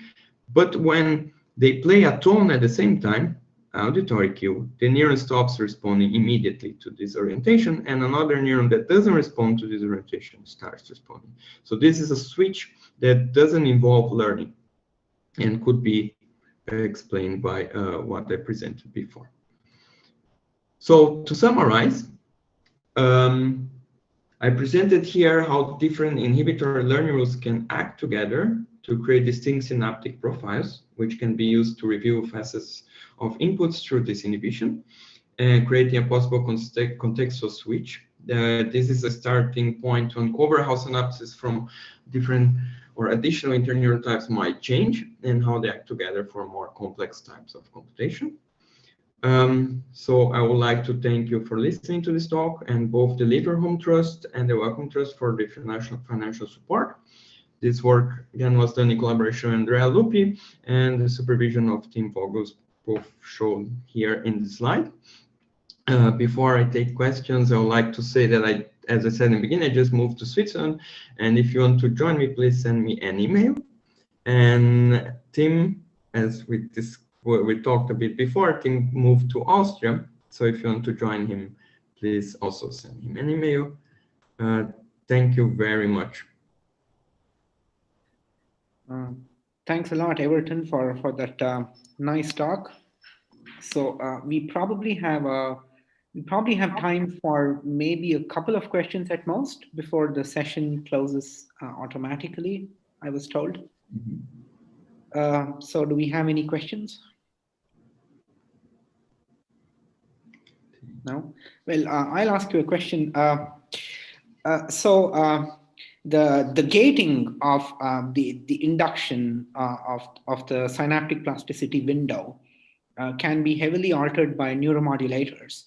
But when they play a tone at the same time, auditory cue, the neuron stops responding immediately to this orientation, and another neuron that doesn't respond to this orientation starts responding. So this is a switch that doesn't involve learning and could be explained by what I presented before. So to summarize, I presented here how different inhibitory learning rules can act together to create distinct synaptic profiles, which can be used to review facets of inputs through disinhibition, and creating a possible contextual switch. This is a starting point to uncover how synapses from different or additional interneural types might change and how they act together for more complex types of computation. So I would like to thank you for listening to this talk, and both the Leader Home Trust and the Wellcome Trust for the financial support. This work again was done in collaboration with Andrea Lupi and the supervision of Tim Vogels, both shown here in the slide. Before I take questions, I would like to say that as I said in the beginning, I just moved to Switzerland, and if you want to join me, please send me an email. And Tim, as we talked a bit before, Tim moved to Austria, so if you want to join him, please also send him an email. Thank you very much. Thanks a lot, Everton, for that nice talk. So we probably have time for maybe a couple of questions at most before the session closes automatically, I was told. So do we have any questions? No? Well, I'll ask you a question. The gating of the induction of the synaptic plasticity window can be heavily altered by neuromodulators.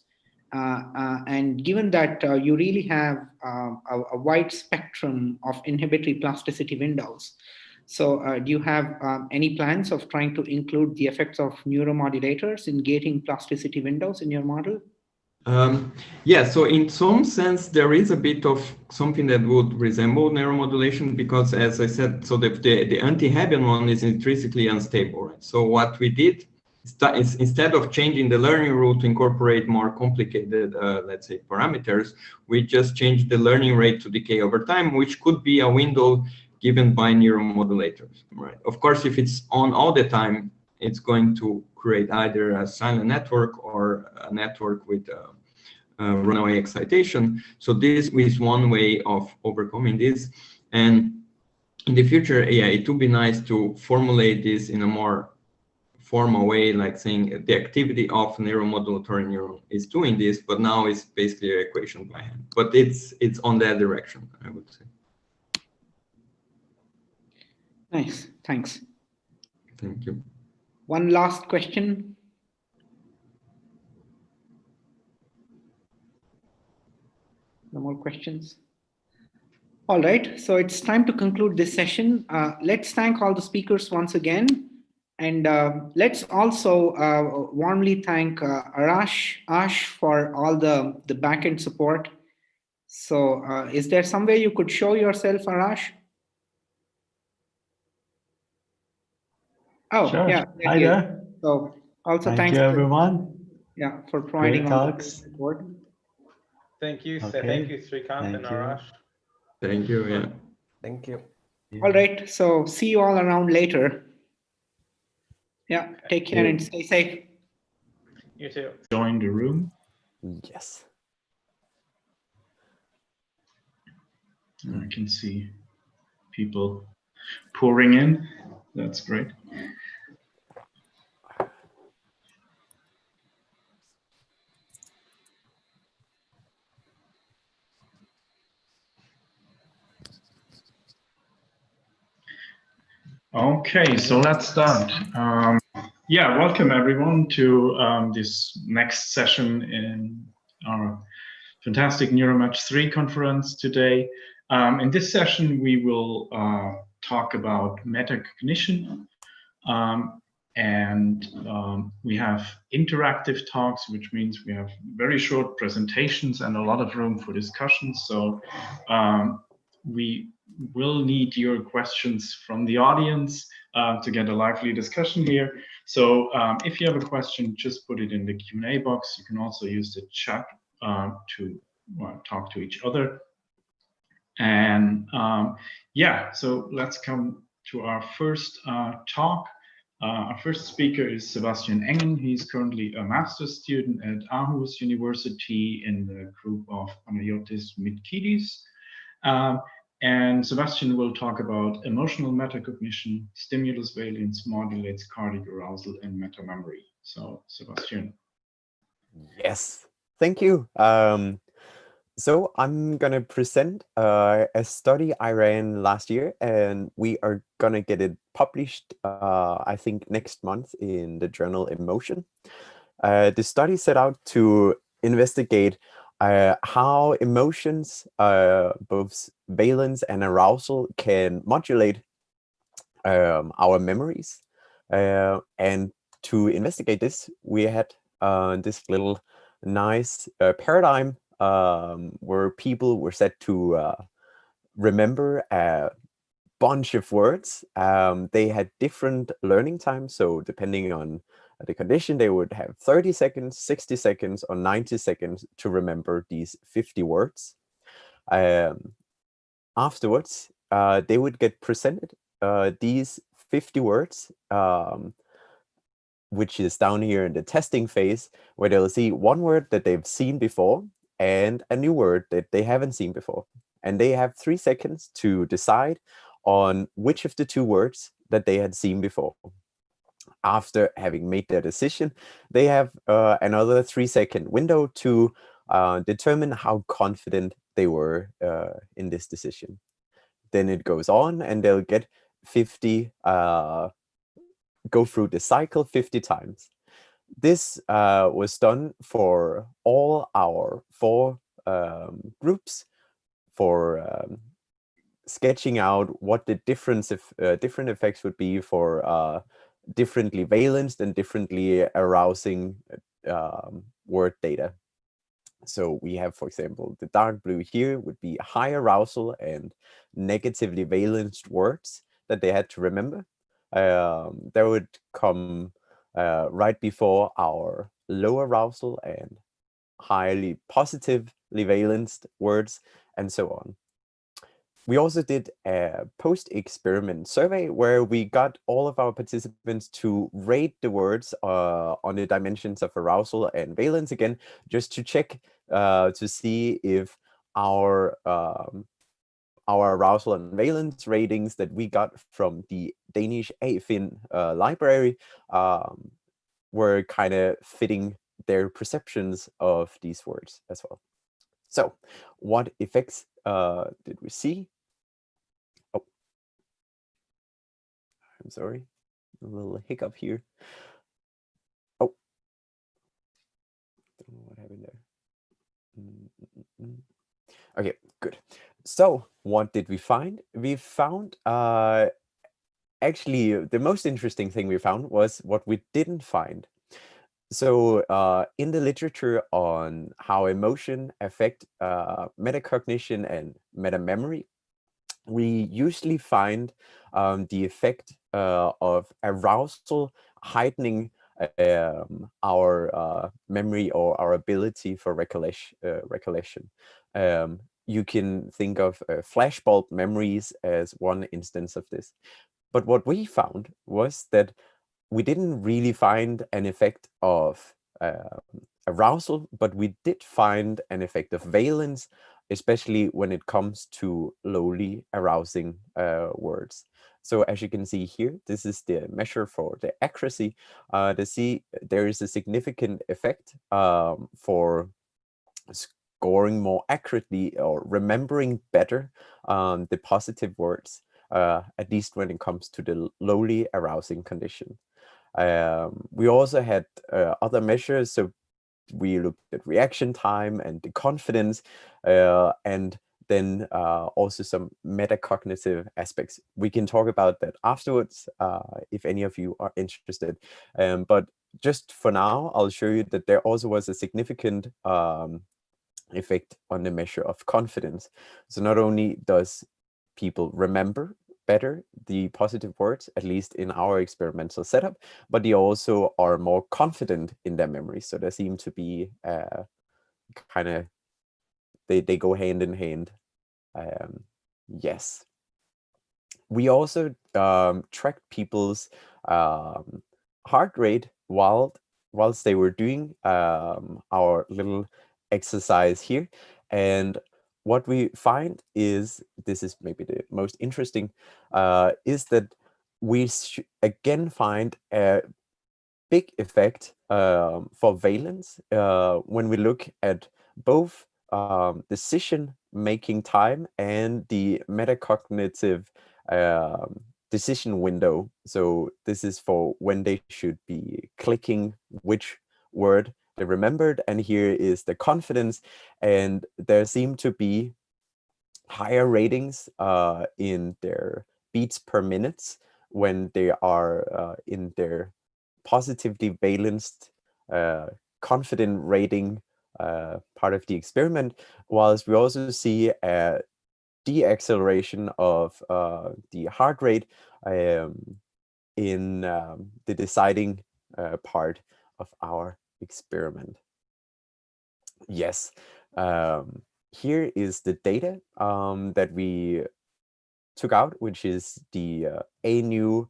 And given that you really have a wide spectrum of inhibitory plasticity windows, so do you have any plans of trying to include the effects of neuromodulators in gating plasticity windows in your model? Yeah, so in some sense, there is a bit of something that would resemble neuromodulation, because as I said, so the anti-Hebbian one is intrinsically unstable, right? So what we did is instead of changing the learning rule to incorporate more complicated, let's say, parameters, we just changed the learning rate to decay over time, which could be a window given by neuromodulators, right? Of course, if it's on all the time, it's going to create either a silent network or a network with runaway excitation. So this is one way of overcoming this. And in the future, yeah, it would be nice to formulate this in a more formal way, like saying the activity of neuromodulatory neuron is doing this, but now it's basically an equation by hand. But it's on that direction, I would say. Nice, thanks. Thank you. One last question. No more questions? All right, so it's time to conclude this session. Let's thank all the speakers once again. And let's also warmly thank Ash for all the backend support. So is there some way you could show yourself, Arash? Oh, sure. yeah. Hi there. So also thank you, everyone. Yeah, for providing all the support. Thank you. Okay. Thank you, Srikant and Arash. Thank you. Yeah. Thank you. All right. So see you all around later. Yeah. Take care and stay safe. You too. Join the room. Yes. I can see people pouring in. That's great. Okay, so let's start. Yeah, welcome everyone to this next session in our fantastic NeuroMatch 3 conference today. In this session, we will talk about metacognition, and we have interactive talks, which means we have very short presentations and a lot of room for discussions. So we will need your questions from the audience to get a lively discussion here. So if you have a question, just put it in the Q&A box. You can also use the chat to talk to each other. And yeah, so let's come to our first talk. Our first speaker is Sebastian Engen. He's currently a master's student at Aarhus University in the group of Anayotis Mitkidis. And Sebastian will talk about emotional metacognition, stimulus valence modulates cardiac arousal and metamemory. So, Sebastian. Yes, thank you. So I'm gonna present a study I ran last year, and we are gonna get it published, I think next month in the journal Emotion. The study set out to investigate how emotions, both valence and arousal, can modulate our memories. And to investigate this, we had this little nice paradigm where people were set to remember a bunch of words. They had different learning times, so depending on the condition, they would have 30 seconds, 60 seconds, or 90 seconds to remember these 50 words. Afterwards, they would get presented these 50 words, which is down here in the testing phase, where they'll see one word that they've seen before and a new word that they haven't seen before. And they have 3 seconds to decide on which of the two words that they had seen before. After having made their decision, they have another 3-second window to determine how confident they were in this decision. Then it goes on, and they'll get 50, go through the cycle 50 times. This was done for all our 4 groups for sketching out what the different effects would be for differently valenced and differently arousing word data. So we have, for example, the dark blue here would be high arousal and negatively valenced words that they had to remember. That would come right before our low arousal and highly positively valenced words, and so on. We also did a post-experiment survey where we got all of our participants to rate the words on the dimensions of arousal and valence again, just to check to see if our arousal and valence ratings that we got from the Danish AFIN library were kind of fitting their perceptions of these words as well. So what effects did we see? Oh, I'm sorry, a little hiccup here. Oh, don't know what happened there. Okay, good. So what did we find? We found actually the most interesting thing we found was what we didn't find. So in the literature on how emotion affect metacognition and metamemory, we usually find the effect of arousal heightening our memory or our ability for recollection. You can think of flashbulb memories as one instance of this. But what we found was that we didn't really find an effect of arousal, but we did find an effect of valence, especially when it comes to lowly arousing words. So as you can see here, this is the measure for the accuracy. There is a significant effect for scoring more accurately or remembering better the positive words, at least when it comes to the lowly arousing condition. We also had other measures. So we looked at reaction time and the confidence, and then also some metacognitive aspects. We can talk about that afterwards if any of you are interested. But just for now, I'll show you that there also was a significant effect on the measure of confidence. So not only does people remember better the positive words, at least in our experimental setup, but they also are more confident in their memory. So there seem to be kind of, they go hand in hand. Yes. We also tracked people's heart rate whilst they were doing our little exercise here. And what we find is, this is maybe the most interesting, is that we again find a big effect for valence when we look at both decision-making time and the metacognitive decision window. So this is for when they should be clicking which word they remembered, and here is the confidence, and there seem to be higher ratings in their beats per minute when they are in their positively valenced confident rating part of the experiment, whilst we also see a deacceleration of the heart rate in the deciding part of our experiment. Yes, here is the data that we took out, which is the ANU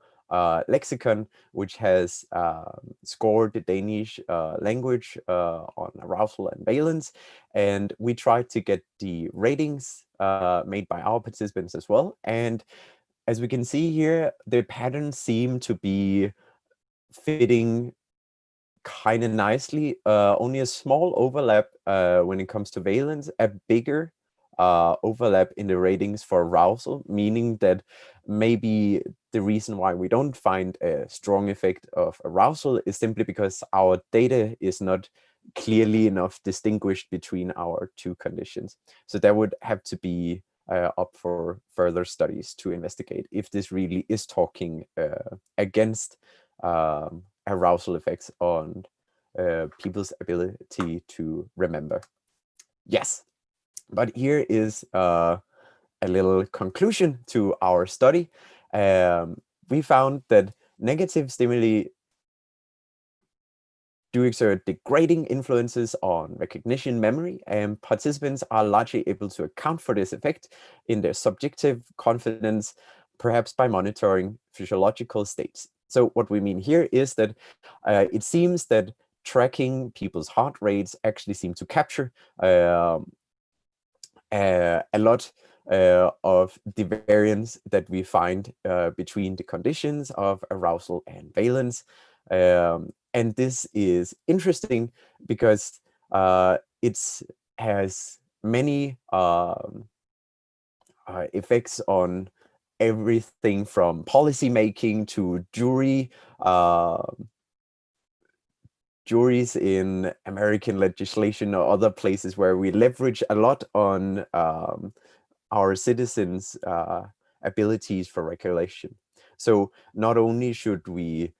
lexicon, which has scored the Danish language on arousal and valence. And we tried to get the ratings made by our participants as well. And as we can see here, the patterns seem to be fitting kind of nicely. Only a small overlap when it comes to valence, a bigger overlap in the ratings for arousal, meaning that maybe the reason why we don't find a strong effect of arousal is simply because our data is not clearly enough distinguished between our two conditions. So that would have to be up for further studies to investigate if this really is talking against arousal effects on people's ability to remember. Yes. But here is a little conclusion to our study. We found that negative stimuli do exert degrading influences on recognition memory, and participants are largely able to account for this effect in their subjective confidence, perhaps by monitoring physiological states. So what we mean here is that it seems that tracking people's heart rates actually seem to capture a lot of the variance that we find between the conditions of arousal and valence. And this is interesting because it has many effects on everything from policy making to juries in American legislation or other places where we leverage a lot on our citizens' abilities for regulation. So not only should we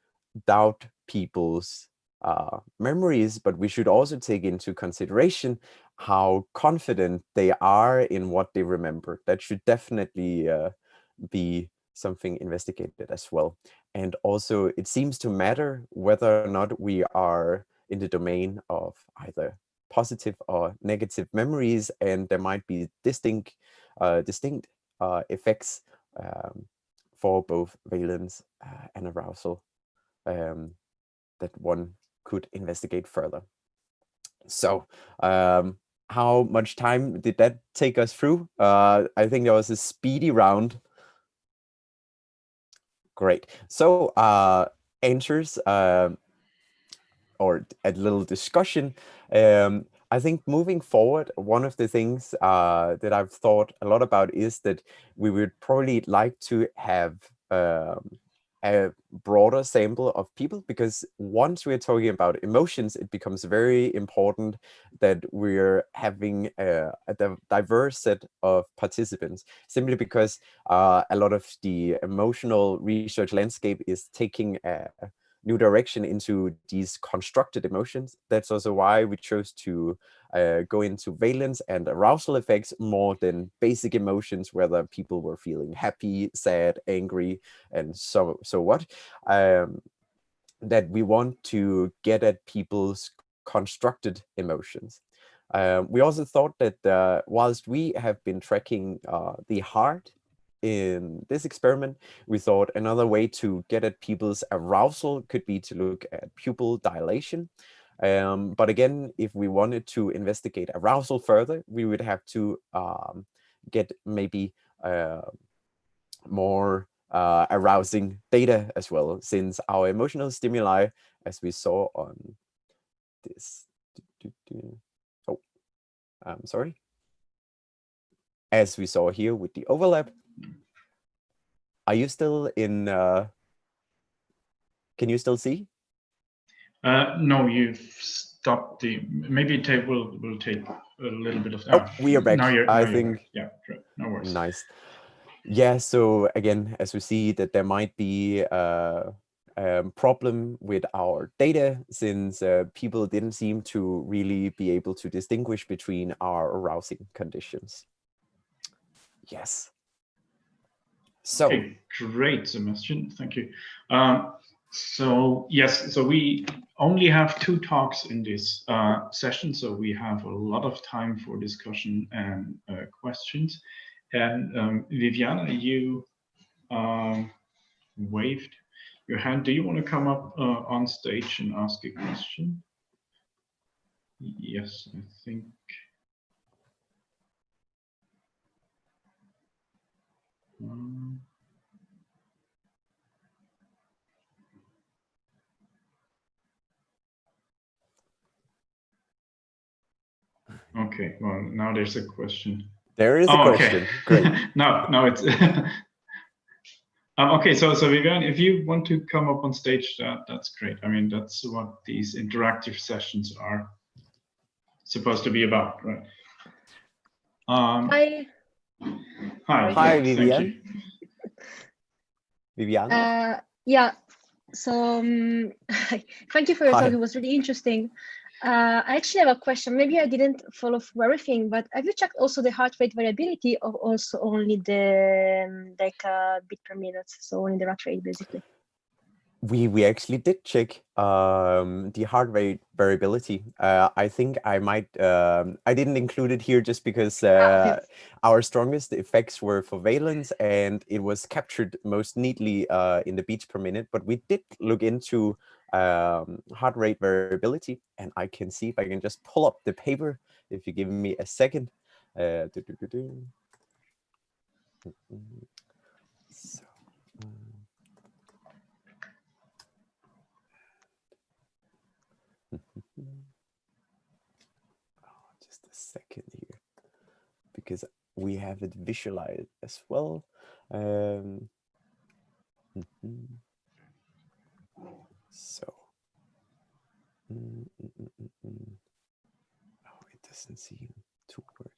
doubt people's memories, but we should also take into consideration how confident they are in what they remember. That should definitely be something investigated as well. And also, it seems to matter whether or not we are in the domain of either positive or negative memories, and there might be distinct effects for both valence and arousal that one could investigate further. So how much time did that take us through? I think there was a speedy round. Great. So answers or a little discussion. I think moving forward, one of the things that I've thought a lot about is that we would probably like to have a broader sample of people, because once we're talking about emotions, it becomes very important that we're having a diverse set of participants, simply because a lot of the emotional research landscape is taking a new direction into these constructed emotions. That's also why we chose to go into valence and arousal effects more than basic emotions, whether people were feeling happy, sad, angry, and so what. That we want to get at people's constructed emotions. We also thought that whilst we have been tracking the heart in this experiment, we thought another way to get at people's arousal could be to look at pupil dilation. But again, if we wanted to investigate arousal further, we would have to get maybe more arousing data as well, since our emotional stimuli, as we saw on this, oh, I'm sorry, as we saw here with the overlap. Are you still in, can you still see? No, you've stopped maybe it will take a little bit of time. Oh, we are back. I think. Back. Yeah, sure. No worries. Nice. Yeah, so again, as we see that there might be a problem with our data, since people didn't seem to really be able to distinguish between our arousing conditions. Yes. So. Okay, great, Sebastian. Thank you. So yes, so we only have 2 talks in this session, so we have a lot of time for discussion and questions. And Viviana, you waved your hand. Do you want to come up on stage and ask a question? Yes, I think. Okay, well, now there's a question. There is a question. Okay. Great. no, it's okay. So Vivian, if you want to come up on stage, that's great. I mean, that's what these interactive sessions are supposed to be about, right? Hi. Hi, Vivian. Vivian. Yeah. So thank you for your talk. It was really interesting. I actually have a question. Maybe I didn't follow through everything, but have you checked also the heart rate variability, or also only the beat per minute, so only the heart rate basically? We actually did check the heart rate variability. I think I might I didn't include it here just because our strongest effects were for valence, and it was captured most neatly in the beats per minute. But we did look into heart rate variability, and I can see if I can just pull up the paper if you give me a second. So, just a second here, because we have it visualized as well. So, oh, it doesn't seem to work.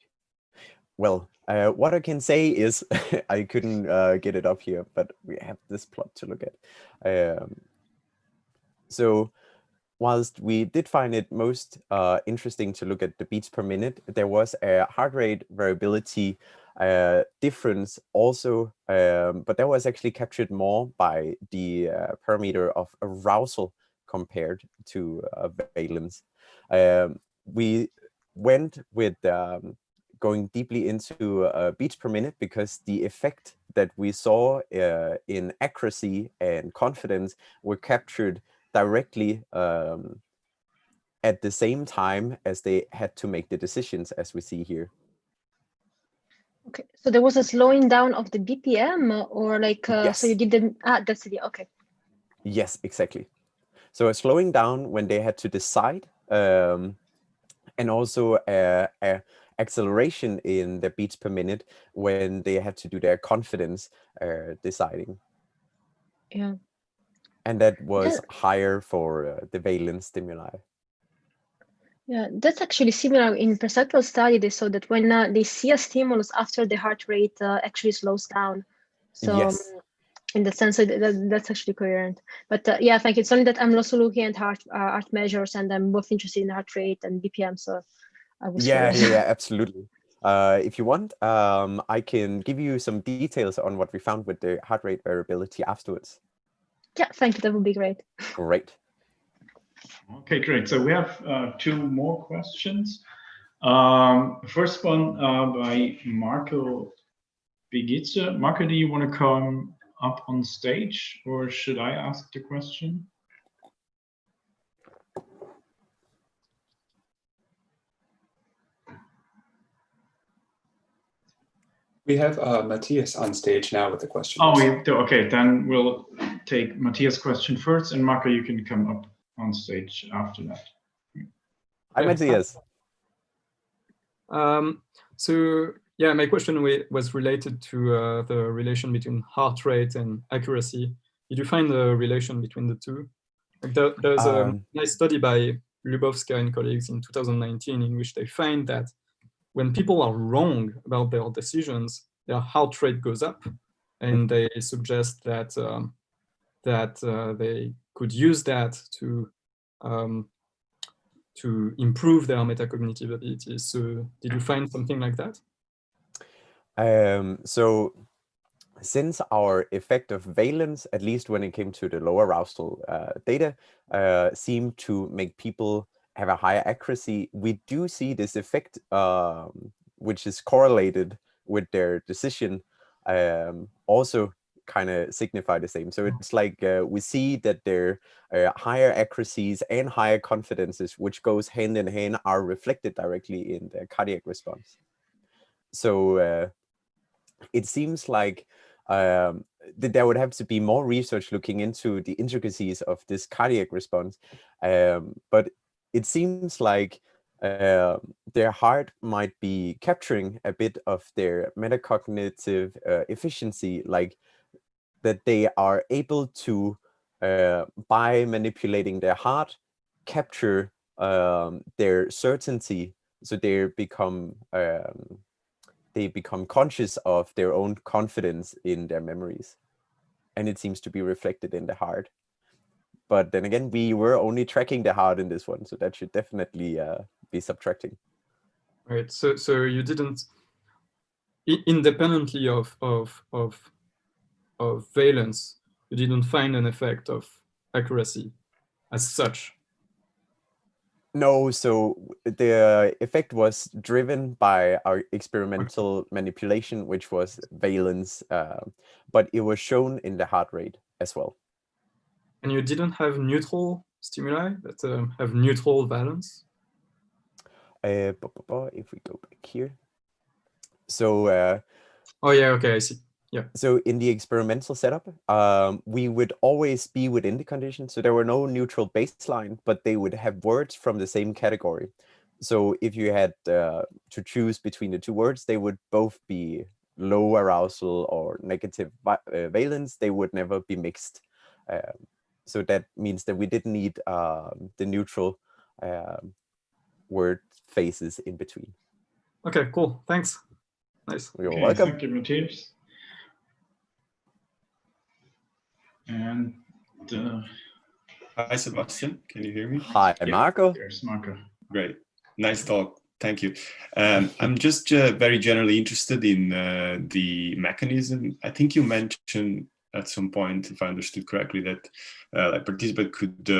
Well, what I can say is I couldn't get it up here, but we have this plot to look at. So whilst we did find it most interesting to look at the beats per minute, there was a heart rate variability difference also, but that was actually captured more by the parameter of arousal compared to valence. We went with going deeply into beats per minute because the effect that we saw in accuracy and confidence were captured directly at the same time as they had to make the decisions, as we see here. Okay, so there was a slowing down of the BPM, or like, yes. So you did the, that's the, okay. Yes, exactly. So a slowing down when they had to decide, and also a acceleration in the beats per minute when they had to do their confidence deciding. Yeah. And that was higher for the valence stimuli. Yeah, that's actually similar in perceptual study. They saw that when they see a stimulus after the heart rate actually slows down. So yes. in the sense that's actually coherent. But yeah, thank you. It's only that I'm also looking at heart measures, and I'm both interested in heart rate and BPM. So I was curious. Yeah, absolutely. If you want, I can give you some details on what we found with the heart rate variability afterwards. Yeah, thank you. That would be great. Great. Okay, great. So we have 2 more questions. First one by Marco Bigitze. Marco, do you want to come up on stage, or should I ask the question? We have Matthias on stage now with the question. Oh, okay. Then we'll take Matthias' question first, and Marco, you can come up on stage after that. Hi, Matthias. So yeah, my question was related to the relation between heart rate and accuracy. Did you find the relation between the two? Like there's a nice study by Lubowska and colleagues in 2019 in which they find that when people are wrong about their decisions, their heart rate goes up, and they suggest that they could use that to improve their metacognitive abilities. So did you find something like that? So since our effect of valence, at least when it came to the lower arousal data, seemed to make people have a higher accuracy, we do see this effect, which is correlated with their decision, also kind of signify the same. So it's like we see that their higher accuracies and higher confidences, which goes hand in hand, are reflected directly in the cardiac response. So it seems like that there would have to be more research looking into the intricacies of this cardiac response, but it seems like their heart might be capturing a bit of their metacognitive efficiency, like that they are able to, by manipulating their heart, capture their certainty. So they become conscious of their own confidence in their memories. And it seems to be reflected in the heart. But then again, we were only tracking the heart in this one, so that should definitely be subtracting. Right. So you didn't, independently of valence, you didn't find an effect of accuracy as such. No, so the effect was driven by our experimental manipulation, which was valence, but it was shown in the heart rate as well. And you didn't have neutral stimuli that have neutral valence? If we go back here. So oh yeah, okay, I see. Yeah. So in the experimental setup, we would always be within the condition. So there were no neutral baseline, but they would have words from the same category. So if you had to choose between the two words, they would both be low arousal or negative valence. They would never be mixed. So that means that we didn't need the neutral word phases in between. Okay, cool. Thanks. Nice. You're welcome. Thank you, Matthias. And hi, Sebastian. Can you hear me? Hi, Marco. There's Marco. Great. Nice talk. Thank you. I'm just very generally interested in the mechanism. I think you mentioned at some point, if I understood correctly, that a participant could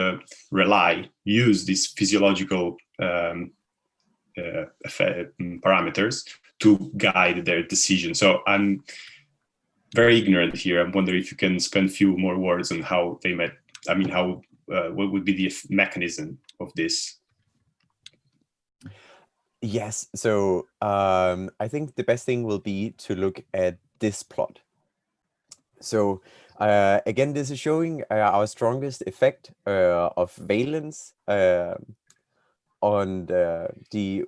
use these physiological parameters to guide their decision. So I'm very ignorant here. I'm wondering if you can spend a few more words on how they met. I mean, how what would be the mechanism of this? Yes. So I think the best thing will be to look at this plot. So again, this is showing our strongest effect of valence on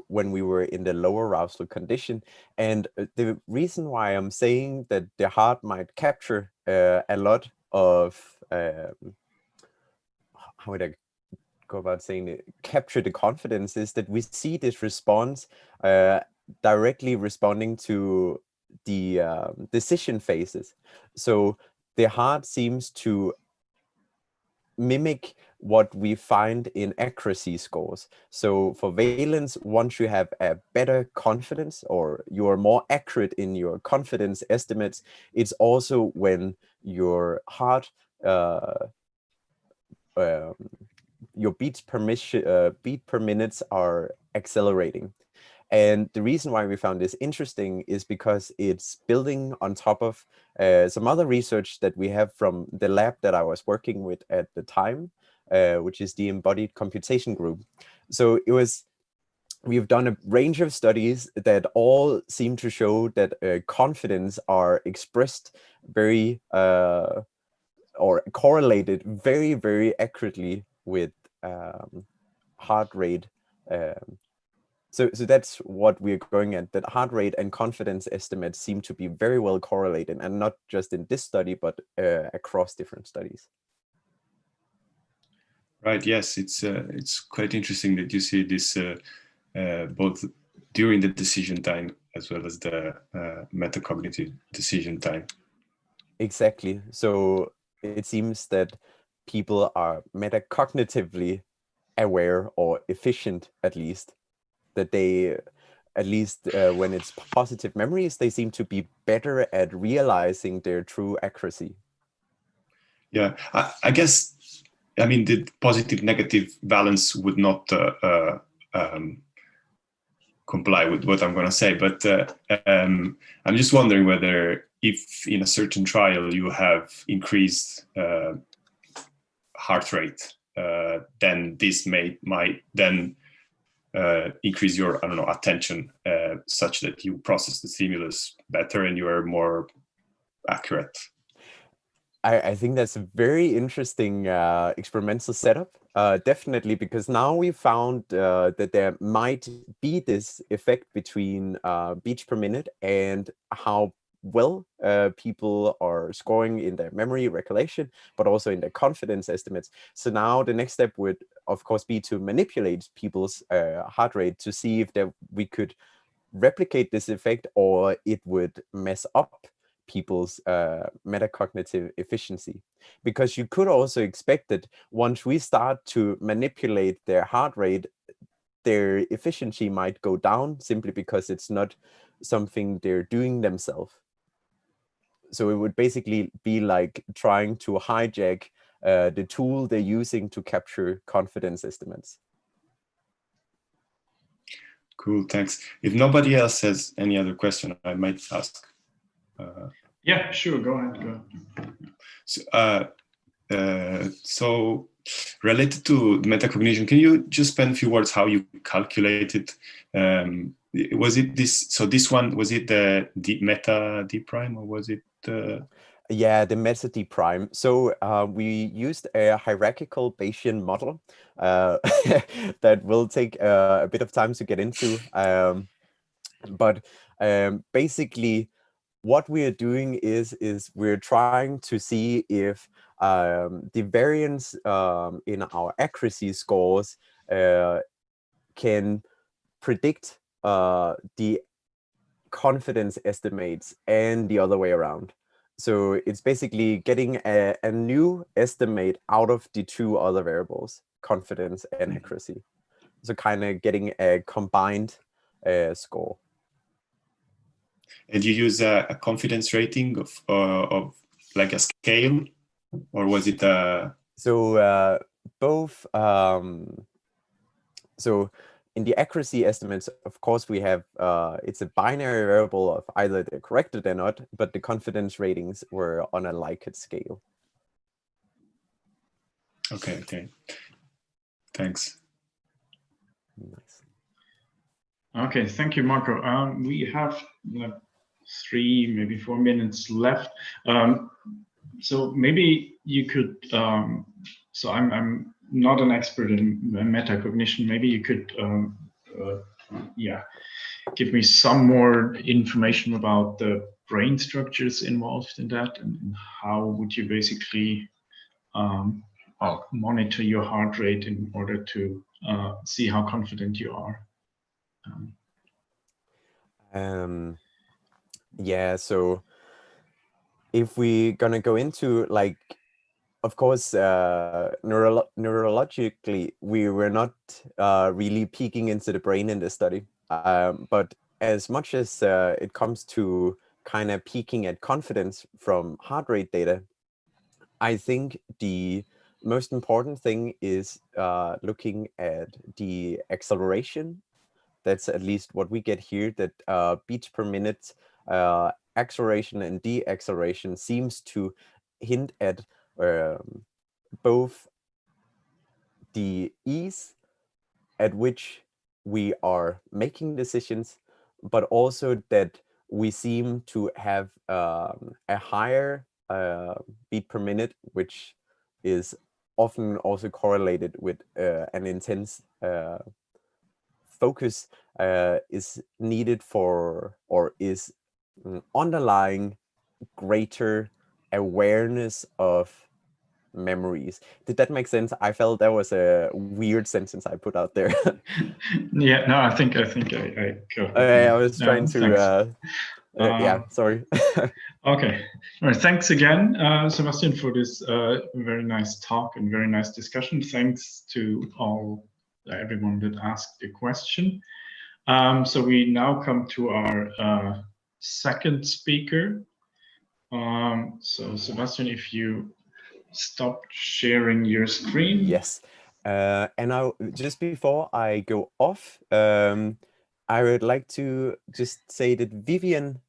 when we were in the lower arousal condition. And the reason why I'm saying that the heart might capture a lot of how would I go about saying it, capture the confidence, is that we see this response directly responding to the decision phases. So the heart seems to mimic what we find in accuracy scores. So for Valence, once you have a better confidence, or you are more accurate in your confidence estimates, it's also when your heart, your beats per minutes are accelerating. And the reason why we found this interesting is because it's building on top of some other research that we have from the lab that I was working with at the time, which is the embodied computation group. So we've done a range of studies that all seem to show that confidence are expressed very or correlated very, very accurately with heart rate. So that's what we're going at, that heart rate and confidence estimates seem to be very well correlated, and not just in this study, but across different studies. Right, yes, it's quite interesting that you see this both during the decision time as well as the metacognitive decision time. Exactly. So it seems that people are metacognitively aware, or efficient at least, that they, at least when it's positive memories, they seem to be better at realizing their true accuracy. Yeah, I guess, I mean, the positive negative balance would not comply with what I'm going to say, but I'm just wondering whether if in a certain trial you have increased heart rate, then this might then increase your, I don't know, attention such that you process the stimulus better and you are more accurate. I think that's a very interesting experimental setup, definitely, because now we found that there might be this effect between beats per minute and how well people are scoring in their memory recollection, but also in their confidence estimates. So now the next step would, of course, be to manipulate people's heart rate to see if we could replicate this effect, or it would mess up people's metacognitive efficiency. Because you could also expect that once we start to manipulate their heart rate, their efficiency might go down, simply because it's not something they're doing themselves. So it would basically be like trying to hijack the tool they're using to capture confidence estimates. Cool, thanks. If nobody else has any other question, I might ask. Yeah, sure, go ahead. So related to metacognition, can you just spend a few words how you calculated? Was it this? So this one, was it the meta D prime, or was it? Yeah, the meta D prime. So we used a hierarchical Bayesian model that will take a bit of time to get into. But basically, what we are doing is we're trying to see if the variance in our accuracy scores can predict the confidence estimates and the other way around. So it's basically getting a new estimate out of the two other variables, confidence and accuracy. So kind of getting a combined score. And you use a confidence rating of like a scale, or was it a? So both. So in the accuracy estimates, of course, we have it's a binary variable of either they're corrected or not, but the confidence ratings were on a Likert scale. Okay. Thanks. Nice. Okay, thank you, Marco. We have like 3, maybe 4 minutes left. So maybe you could, so I'm not an expert in metacognition. Maybe you could, give me some more information about the brain structures involved in that, and how would you basically monitor your heart rate in order to see how confident you are. Yeah, so if we're gonna go into like, of course, neurologically, we were not really peeking into the brain in this study. But as much as it comes to kind of peeking at confidence from heart rate data, I think the most important thing is looking at the acceleration. That's at least what we get here, that beats per minute acceleration and deceleration seems to hint at both the ease at which we are making decisions, but also that we seem to have a higher beat per minute, which is often also correlated with an intense focus is needed for, or is underlying greater awareness of memories. Did that make sense? I felt that was a weird sentence I put out there. Yeah, no, I think I I was trying to yeah, sorry. Okay. All right. Thanks again, Sebastian, for this very nice talk and very nice discussion. Thanks to everyone that asked a question. So we now come to our second speaker. So Sebastian, if you stop sharing your screen. Yes. And now, just before I go off, I would like to just say that Vivian,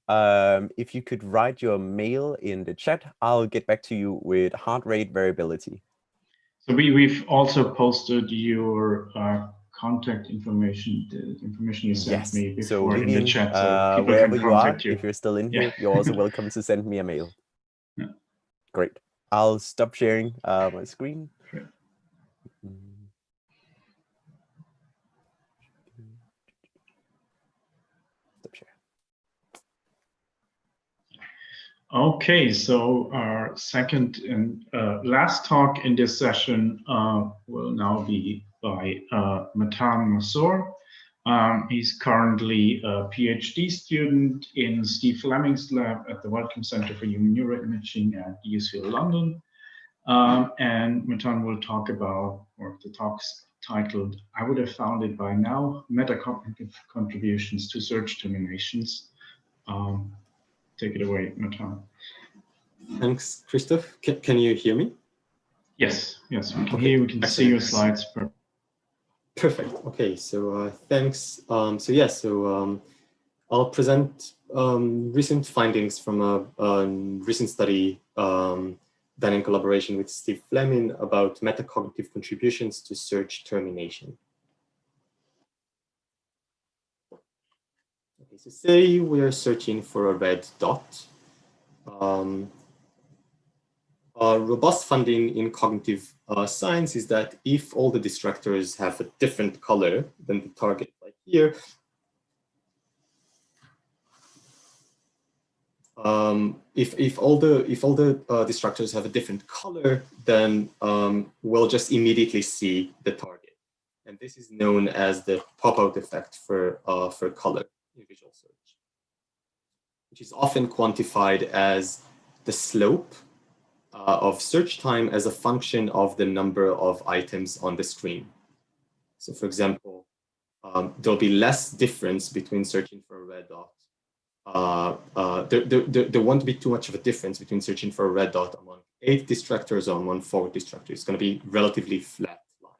if you could write your mail in the chat, I'll get back to you with heart rate variability. So we've also posted your contact information, the information you sent me before, so Vivian, in the chat, so people wherever can you are, contact you. if you're still in here, you're also welcome to send me a mail. Yeah. Great. I'll stop sharing my screen. Great. Stop sharing. Okay, so our second and last talk in this session will now be by Matan Massour. He's currently a PhD student in Steve Fleming's lab at the Wellcome Center for Human Neuroimaging at UCL London. And Matan will talk about, or the talk's titled, I Would Have Found It By Now, Metacognitive Contributions to Search Terminations. Take it away, Matan. Thanks, Christoph. Can you hear me? Yes, yes, we can hear you. We can see your slides. Perfect. Okay, so thanks. I'll present recent findings from a recent study done in collaboration with Steve Fleming about metacognitive contributions to search termination. Okay, so say we are searching for a red dot. Robust finding in cognitive science is that if all the distractors have a different color than the target, like here, if all the distractors have a different color, then we'll just immediately see the target, and this is known as the pop-out effect for color in visual search, which is often quantified as the slope of search time as a function of the number of items on the screen. So for example, there'll be less difference between searching for a red dot. There won't be too much of a difference between searching for a red dot among 8 distractors or among 4 distractors. It's going to be relatively flat line.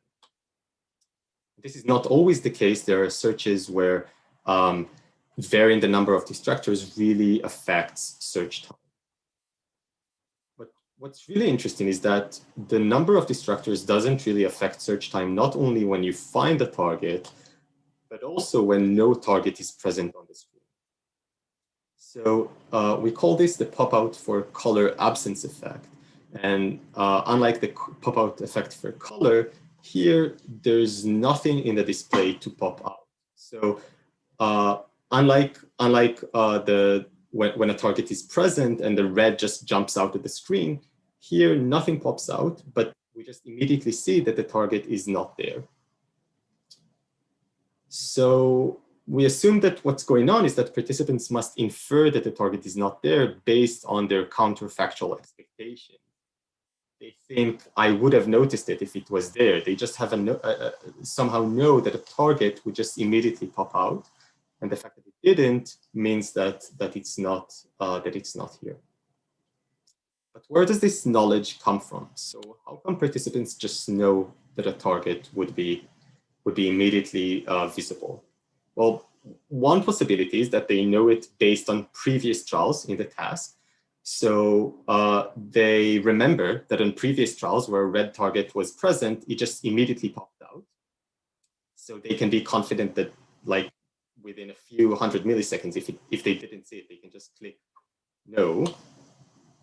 This is not always the case. There are searches where varying the number of distractors really affects search time. What's really interesting is that the number of distractors doesn't really affect search time, not only when you find a target, but also when no target is present on the screen. So we call this the pop-out for color absence effect. And unlike the pop-out effect for color, here there's nothing in the display to pop out. So unlike when a target is present and the red just jumps out of the screen, here nothing pops out, but we just immediately see that the target is not there. So we assume that what's going on is that participants must infer that the target is not there based on their counterfactual expectation. They think, I would have noticed it if it was there. They just have somehow know that a target would just immediately pop out, and the fact that it didn't means that it's not here. But where does this knowledge come from? So how come participants just know that a target would be immediately visible? Well, one possibility is that they know it based on previous trials in the task. So they remember that in previous trials where a red target was present, it just immediately popped out. So they can be confident that, like, within a few hundred milliseconds, if they didn't see it, they can just click no.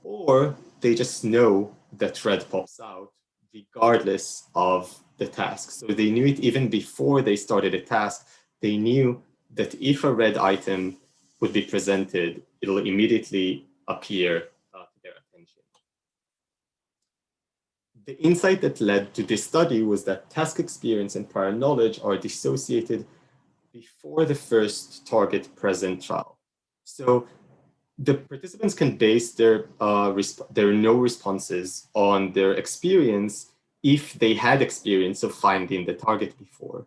Or they just know that red pops out regardless of the task. So they knew it even before they started a task. They knew that if a red item would be presented, it'll immediately appear to their attention. The insight that led to this study was that task experience and prior knowledge are dissociated before the first target present trial. So the participants can base their no responses on their experience if they had experience of finding the target before.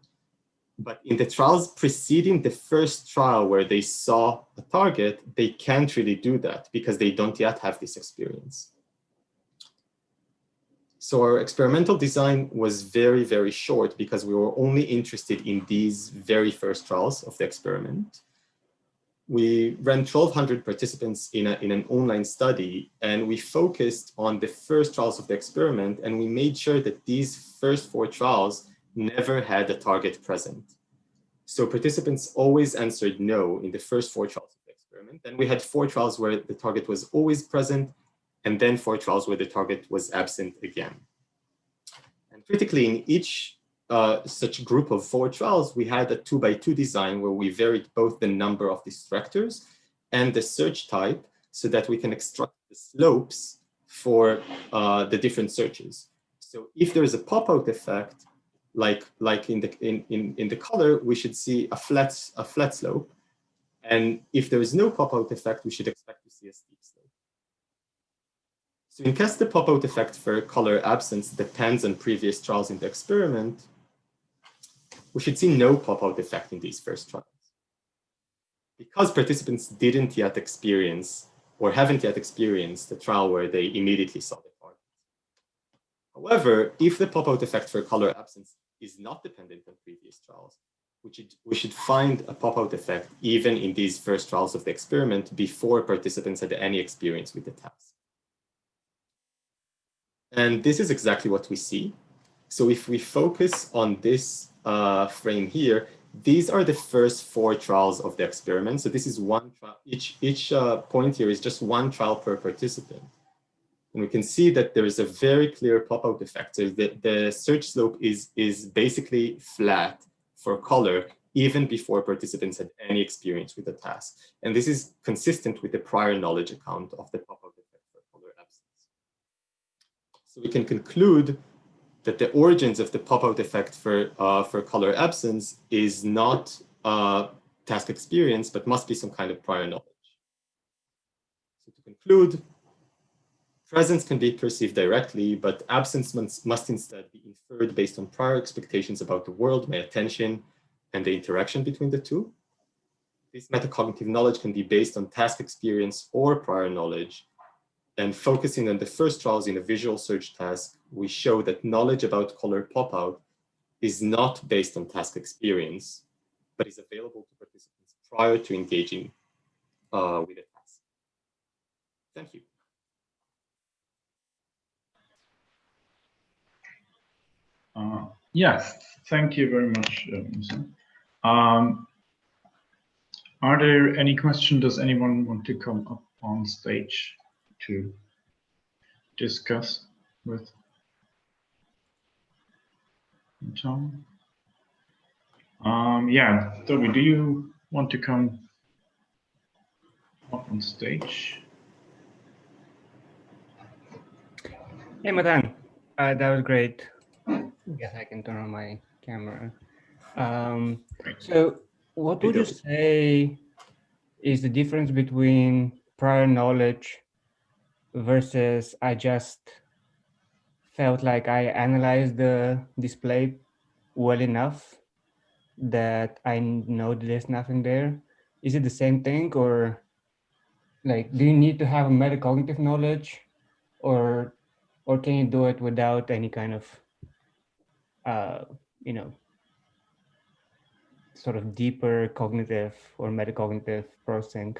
But in the trials preceding the first trial where they saw a target, they can't really do that because they don't yet have this experience. So our experimental design was very, very short because we were only interested in these very first trials of the experiment. We ran 1,200 participants in an online study, and we focused on the first trials of the experiment, and we made sure that these first 4 trials never had a target present. So participants always answered no in the first 4 trials of the experiment. Then we had 4 trials where the target was always present, and then 4 trials where the target was absent again. And critically, in each such group of 4 trials, we had a 2x2 design where we varied both the number of distractors and the search type so that we can extract the slopes for the different searches. So if there is a pop-out effect, like in the color, we should see a flat slope. And if there is no pop-out effect, we should expect to see a steep slope. So in case the pop-out effect for color absence depends on previous trials in the experiment, we should see no pop-out effect in these first trials. Because participants didn't yet experience or haven't yet experienced the trial where they immediately saw the target. However, if the pop-out effect for color absence is not dependent on previous trials, we should find a pop-out effect even in these first trials of the experiment before participants had any experience with the task. And this is exactly what we see. So if we focus on this frame here, these are the first 4 trials of the experiment. So this is one trial. Each point here is just 1 trial per participant. And we can see that there is a very clear pop-out effect. So the search slope is basically flat for color, even before participants had any experience with the task. And this is consistent with the prior knowledge account of the pop-out effect for color absence. So we can conclude that the origins of the pop-out effect for color absence is not task experience, but must be some kind of prior knowledge. So to conclude, presence can be perceived directly, but absence must instead be inferred based on prior expectations about the world, my attention, and the interaction between the two. This metacognitive knowledge can be based on task experience or prior knowledge. And focusing on the first trials in a visual search task, we show that knowledge about color pop-out is not based on task experience, but is available to participants prior to engaging with the task. Thank you. Yes, thank you very much, Musa. Are there any questions? Does anyone want to come up on stage to discuss with Tom? Yeah, Toby, do you want to come up on stage? Hey, Matan, that was great. Yes, I can turn on my camera. So what would you say is the difference between prior knowledge versus I just felt like I analyzed the display well enough that I know there's nothing there? Is it the same thing, or like, do you need to have a metacognitive knowledge, or can you do it without any kind of, you know, sort of deeper cognitive or metacognitive processing?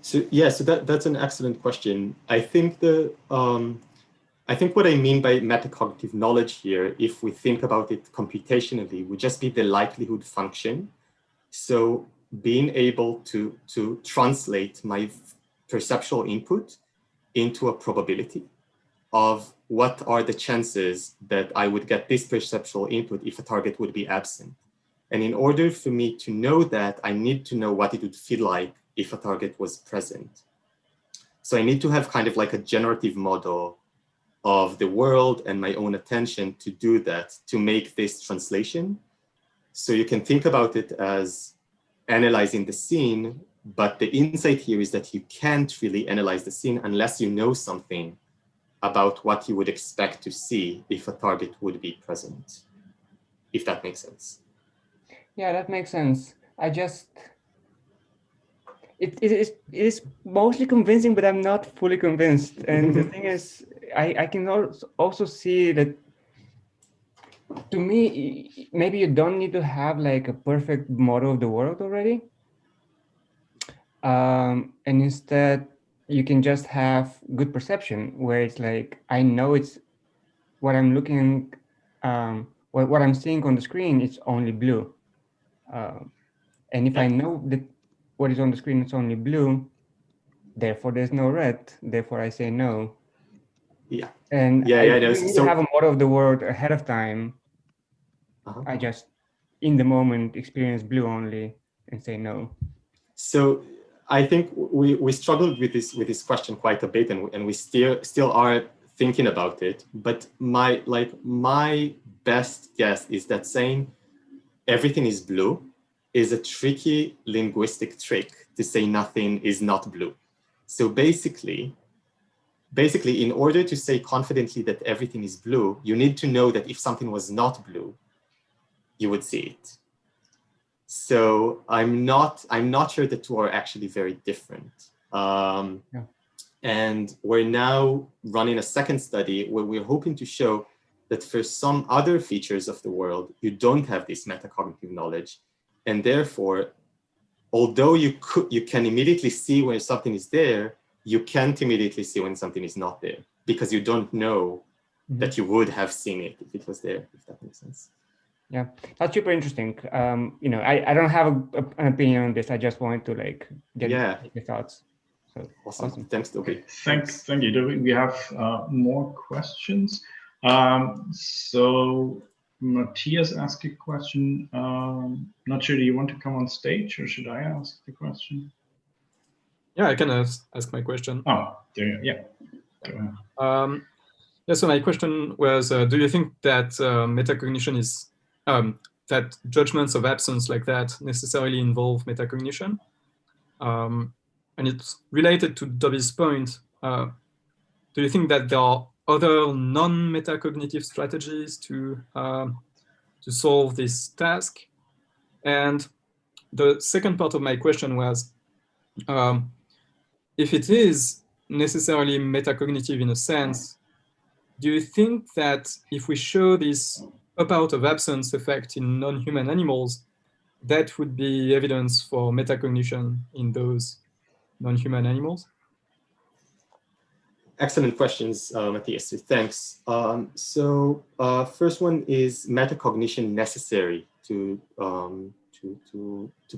So yeah, so that's an excellent question. I think what I mean by metacognitive knowledge here, if we think about it computationally, would just be the likelihood function. So being able to translate my perceptual input into a probability of what are the chances that I would get this perceptual input if a target would be absent. And in order for me to know that, I need to know what it would feel like if a target was present. So I need to have kind of like a generative model of the world and my own attention to do that, to make this translation. So you can think about it as analyzing the scene, but the insight here is that you can't really analyze the scene unless you know something about what you would expect to see if a target would be present, if that makes sense. Yeah, that makes sense. I just, it is mostly convincing, but I'm not fully convinced. And the thing is, I can also see that, to me, maybe you don't need to have like a perfect model of the world already. And instead, you can just have good perception, where it's like, I know it's what I'm looking, what I'm seeing on the screen, it's only blue. And if I know that what is on the screen is only blue, therefore there's no red, therefore I say no. Yeah. And yeah, I yeah, don't need to have a model of the world ahead of time. I just, in the moment, experience blue only and say no. So I think we struggled with this question quite a bit, and we still are thinking about it. But my best guess is that saying everything is blue is a tricky linguistic trick to say nothing is not blue. So basically, in order to say confidently that everything is blue, you need to know that if something was not blue, you would see it. So I'm not sure the two are actually very different. And we're now running a second study where we're hoping to show that for some other features of the world, you don't have this metacognitive knowledge. And therefore, although you can immediately see when something is there, you can't immediately see when something is not there, because you don't know that you would have seen it if it was there, if that makes sense. Yeah, that's super interesting. You know, I don't have an opinion on this. I just wanted to like get your thoughts. So awesome. Thanks, Toby. Thank you, Toby. We have more questions. So Matthias asked a question. Not sure, do you want to come on stage, or should I ask the question? Yeah, I can ask my question. Oh, there you go. Yeah. Go ahead. Yeah, so my question was, do you think that metacognition is, that judgments of absence like that necessarily involve metacognition? And it's related to Dobby's point. Do you think that there are other non-metacognitive strategies to solve this task? And the second part of my question was, if it is necessarily metacognitive in a sense, do you think that if we show this up-out of absence effect in non-human animals, that would be evidence for metacognition in those non-human animals? Excellent questions, Matthias. Thanks. So first one, is metacognition necessary to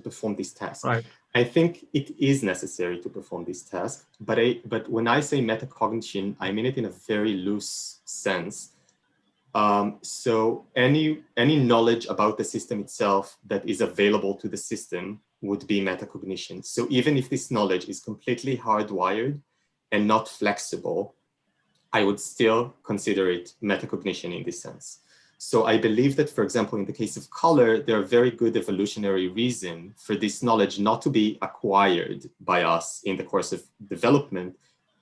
perform this task? Right. I think it is necessary to perform this task, but when I say metacognition, I mean it in a very loose sense. So any knowledge about the system itself that is available to the system would be metacognition. So even if this knowledge is completely hardwired and not flexible, I would still consider it metacognition in this sense. So I believe that, for example, in the case of color, there are very good evolutionary reason for this knowledge not to be acquired by us in the course of development,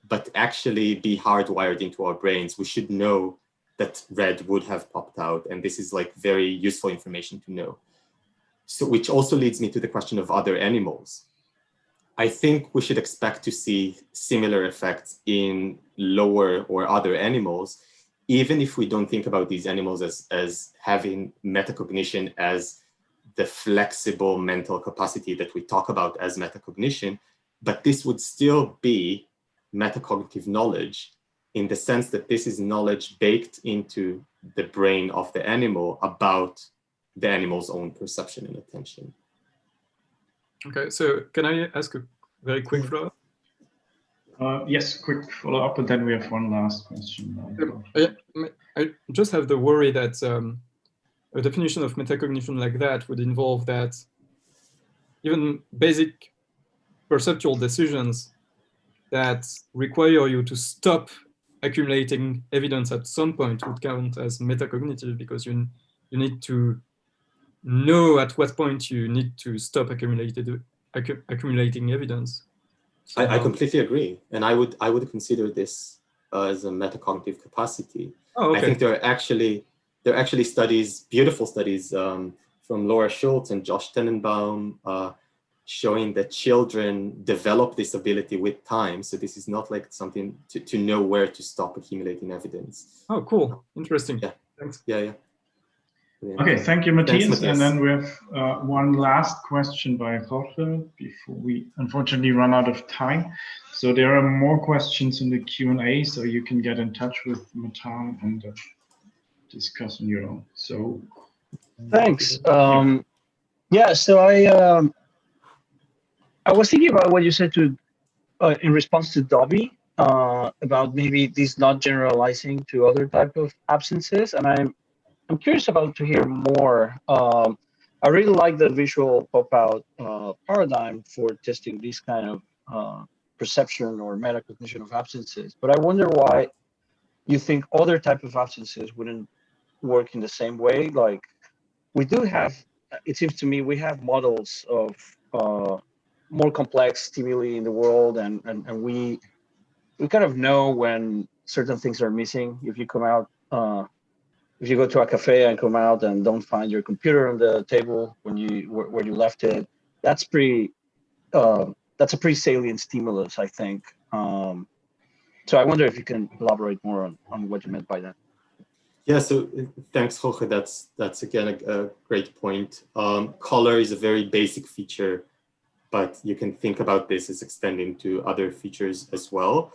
but actually be hardwired into our brains. We should know that red would have popped out. And this is like very useful information to know. So which also leads me to the question of other animals. I think we should expect to see similar effects in lower or other animals, even if we don't think about these animals as having metacognition as the flexible mental capacity that we talk about as metacognition, but this would still be metacognitive knowledge in the sense that this is knowledge baked into the brain of the animal about the animal's own perception and attention. Okay, so can I ask a very quick follow-up? Yes, quick follow-up, and then we have one last question. I just have the worry that a definition of metacognition like that would involve that even basic perceptual decisions that require you to stop accumulating evidence at some point would count as metacognitive, because you need to know at what point you need to stop accumulating evidence. So, I completely agree, and I would consider this as a metacognitive capacity. Oh, okay. I think there are actually studies, beautiful studies from Laura Schultz and Josh Tenenbaum, showing that children develop this ability with time. So this is not like something to know where to stop accumulating evidence. Oh, cool, interesting. Yeah, thanks. Yeah. Okay, thank you, Matthias. Thanks, And then we have one last question by Jorge before we unfortunately run out of time. So there are more questions in the Q&A, so you can get in touch with Matan and discuss on your own. So thanks. Yeah, so I was thinking about what you said to in response to Dobby about maybe this not generalizing to other type of absences, and I'm curious about to hear more. I really like the visual pop-out paradigm for testing this kind of perception or metacognition of absences, but I wonder why you think other type of absences wouldn't work in the same way. Like we do have, it seems to me, we have models of more complex stimuli in the world, and we kind of know when certain things are missing. If you come out, if you go to a cafe and come out and don't find your computer on the table when where you left it, that's a pretty salient stimulus, I think. So I wonder if you can elaborate more on what you meant by that. Yeah, so thanks, Jorge. That's again a great point. Color is a very basic feature, but you can think about this as extending to other features as well.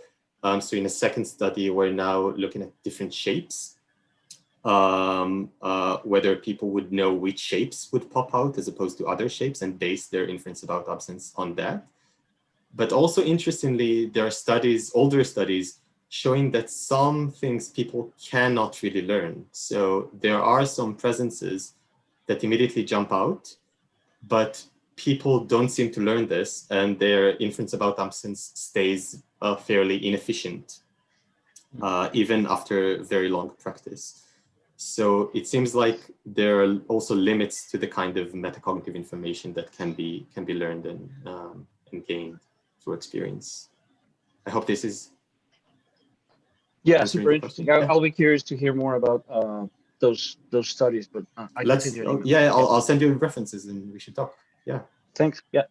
So in a second study, we're now looking at different shapes, whether people would know which shapes would pop out as opposed to other shapes and base their inference about absence on that. But also interestingly, there are studies, older studies, showing that some things people cannot really learn. So there are some presences that immediately jump out, but people don't seem to learn this, and their inference about absence stays fairly inefficient, even after very long practice. So it seems like there are also limits to the kind of metacognitive information that can be learned and gained through experience. I hope this is super interesting. I'll be curious to hear more about those studies, but I'll send you references and we should talk. Yeah. Thanks. Yeah.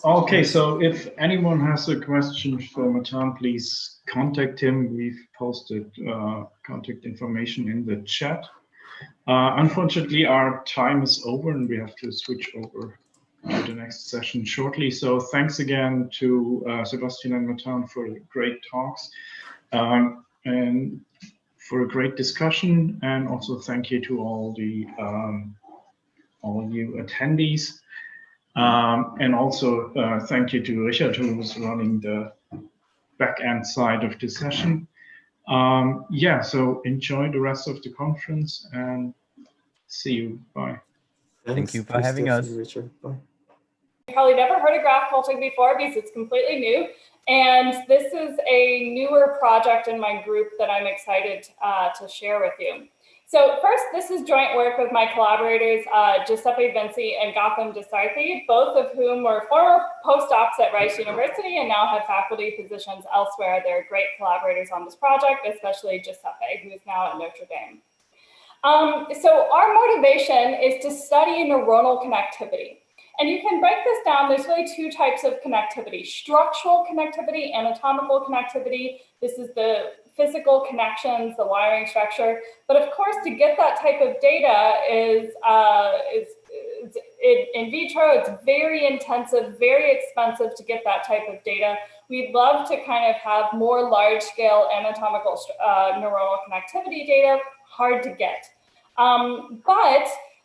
Okay, so if anyone has a question for Matan, please contact him. We've posted contact information in the chat. Unfortunately, our time is over and we have to switch over to the next session shortly. So thanks again to Sebastian and Matan for great talks and for a great discussion. And also thank you to all you attendees. And also thank you to Richard, who was running the back-end side of the session. Yeah, so enjoy the rest of the conference and see you. Bye. Thank you for having us. Richard. Bye. You've probably never heard of graph culture before because it's completely new. And this is a newer project in my group that I'm excited to share with you. So first, this is joint work with my collaborators, Giuseppe Vinci and Gautam Desarthi, both of whom were former postdocs at Rice University and now have faculty positions elsewhere. They're great collaborators on this project, especially Giuseppe, who is now at Notre Dame. So our motivation is to study neuronal connectivity. And you can break this down. There's really two types of connectivity: structural connectivity, anatomical connectivity. This is the physical connections, the wiring structure. But of course, to get that type of data is in vitro. It's very intensive, very expensive to get that type of data. We'd love to kind of have more large-scale anatomical neuronal connectivity data. Hard to get.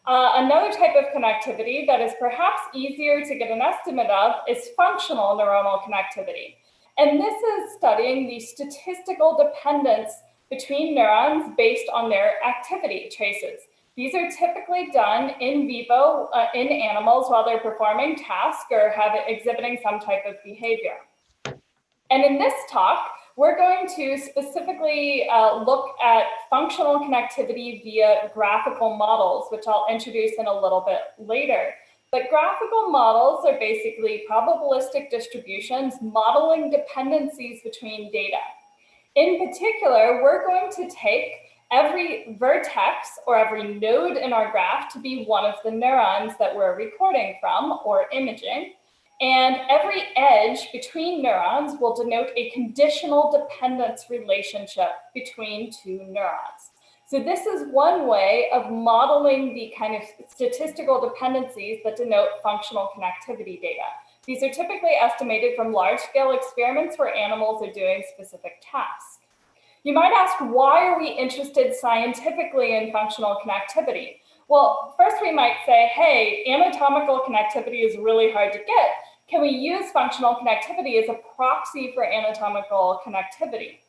Another type of connectivity that is perhaps easier to get an estimate of is functional neuronal connectivity. And this is studying the statistical dependence between neurons based on their activity traces. These are typically done in vivo in animals while they're performing tasks or exhibiting some type of behavior. And in this talk, we're going to specifically look at functional connectivity via graphical models, which I'll introduce in a little bit later. But graphical models are basically probabilistic distributions modeling dependencies between data. In particular, we're going to take every vertex or every node in our graph to be one of the neurons that we're recording from or imaging. And every edge between neurons will denote a conditional dependence relationship between two neurons. So this is one way of modeling the kind of statistical dependencies that denote functional connectivity data. These are typically estimated from large-scale experiments where animals are doing specific tasks. You might ask, why are we interested scientifically in functional connectivity? Well, first we might say, hey, anatomical connectivity is really hard to get. Can we use functional connectivity as a proxy for anatomical connectivity?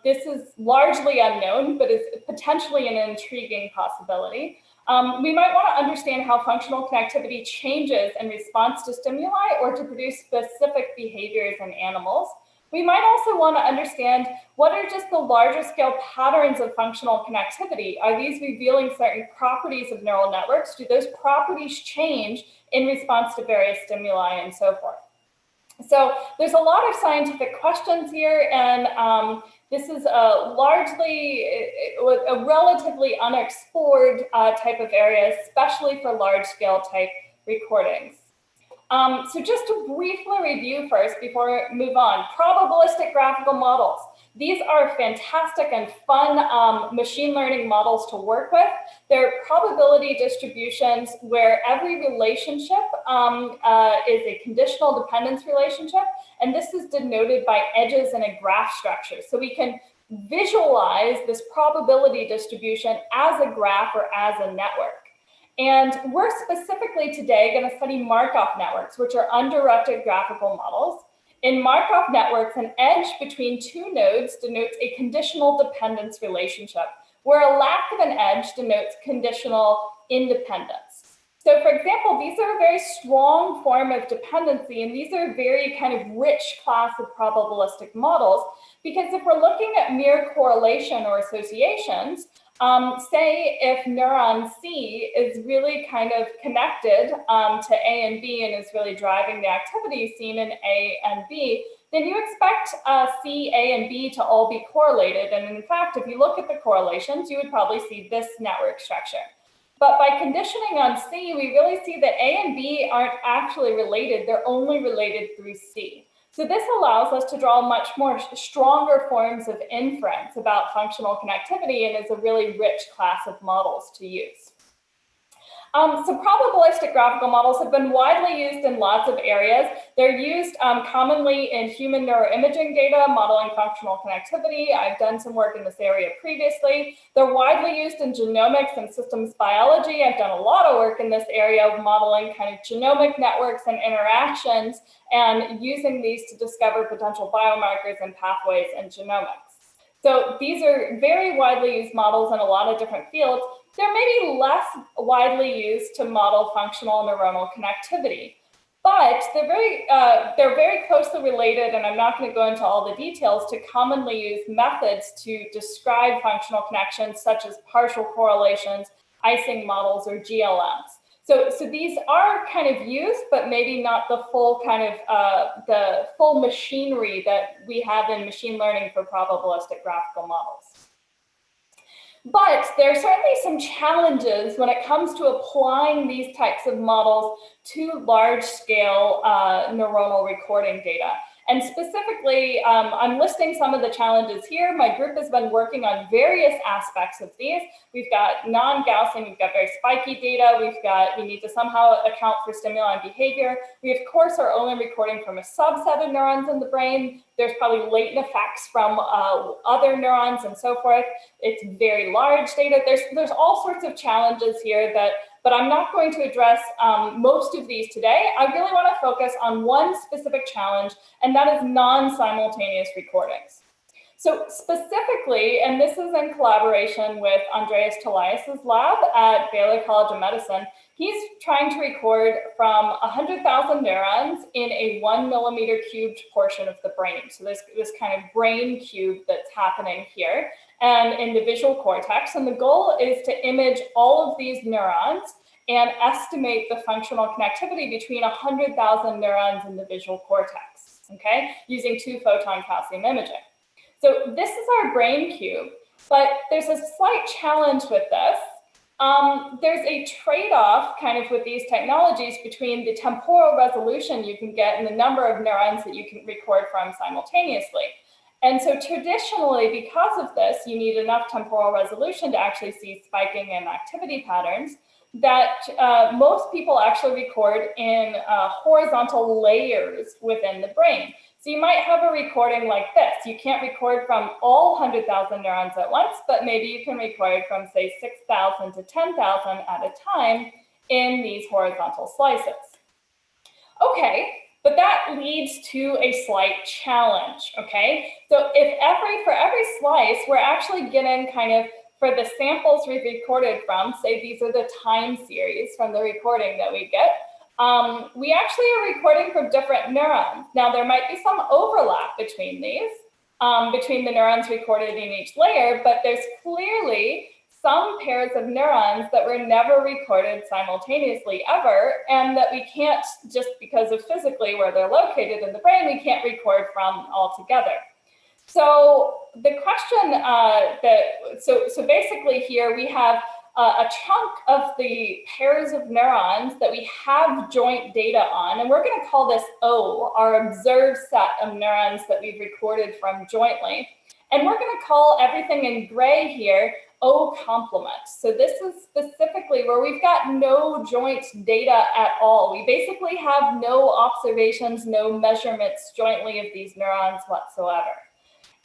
This is largely unknown, but is potentially an intriguing possibility. We might want to understand how functional connectivity changes in response to stimuli or to produce specific behaviors in animals. We might also want to understand what are just the larger scale patterns of functional connectivity. Are these revealing certain properties of neural networks? Do those properties change in response to various stimuli and so forth? So there's a lot of scientific questions here, and this is a relatively unexplored type of area, especially for large-scale type recordings. So just to briefly review first before we move on, probabilistic graphical models. These are fantastic and fun machine learning models to work with. They're probability distributions where every relationship is a conditional dependence relationship, and this is denoted by edges in a graph structure. So we can visualize this probability distribution as a graph or as a network. And we're specifically today going to study Markov networks, which are undirected graphical models. In Markov networks, an edge between two nodes denotes a conditional dependence relationship, where a lack of an edge denotes conditional independence. So for example, these are a very strong form of dependency, and these are very kind of rich class of probabilistic models, because if we're looking at mere correlation or associations, say if neuron C is really kind of connected to A and B and is really driving the activity seen in A and B, then you expect C, A, and B to all be correlated. And in fact, if you look at the correlations, you would probably see this network structure. But by conditioning on C, we really see that A and B aren't actually related. They're only related through C. So this allows us to draw much more stronger forms of inference about functional connectivity and is a really rich class of models to use. So probabilistic graphical models have been widely used in lots of areas. They're used commonly in human neuroimaging data, modeling functional connectivity. I've done some work in this area previously. They're widely used in genomics and systems biology. I've done a lot of work in this area of modeling kind of genomic networks and interactions and using these to discover potential biomarkers and pathways in genomics. So these are very widely used models in a lot of different fields. They're maybe less widely used to model functional neuronal connectivity. But they're very closely related, and I'm not going to go into all the details, to commonly used methods to describe functional connections, such as partial correlations, Ising models, or GLMs. So these are kind of used, but maybe not the full kind of the full machinery that we have in machine learning for probabilistic graphical models. But there are certainly some challenges when it comes to applying these types of models to large-scale neuronal recording data. And specifically, I'm listing some of the challenges here. My group has been working on various aspects of these. We've got non-Gaussian, we've got very spiky data, we need to somehow account for stimuli and behavior. We, of course, are only recording from a subset of neurons in the brain. There's probably latent effects from other neurons and so forth. It's very large data. There's all sorts of challenges here but I'm not going to address most of these today. I really want to focus on one specific challenge, and that is non-simultaneous recordings. So specifically, and this is in collaboration with Andreas Tolias's lab at Baylor College of Medicine, he's trying to record from 100,000 neurons in a 1 millimeter cubed portion of the brain. So there's this kind of brain cube that's happening here, and in the visual cortex. And the goal is to image all of these neurons and estimate the functional connectivity between 100,000 neurons in the visual cortex, okay, using 2-photon calcium imaging. So this is our brain cube, but there's a slight challenge with this. There's a trade-off kind of with these technologies between the temporal resolution you can get and the number of neurons that you can record from simultaneously. And so traditionally, because of this, you need enough temporal resolution to actually see spiking and activity patterns that most people actually record in horizontal layers within the brain. So you might have a recording like this. You can't record from all 100,000 neurons at once, but maybe you can record from, say, 6,000 to 10,000 at a time in these horizontal slices. Okay, but that leads to a slight challenge, okay? So for every slice, we're actually getting kind of, for the samples we've recorded from, say these are the time series from the recording that we get, we actually are recording from different neurons. Now, there might be some overlap between these, between the neurons recorded in each layer, but there's clearly some pairs of neurons that were never recorded simultaneously ever, and that we can't, just because of physically where they're located in the brain, we can't record from altogether. So the question so basically here we have a chunk of the pairs of neurons that we have joint data on, and we're going to call this O, our observed set of neurons that we've recorded from jointly. And we're going to call everything in gray here O complement. So this is specifically where we've got no joint data at all. We basically have no observations, no measurements jointly of these neurons whatsoever.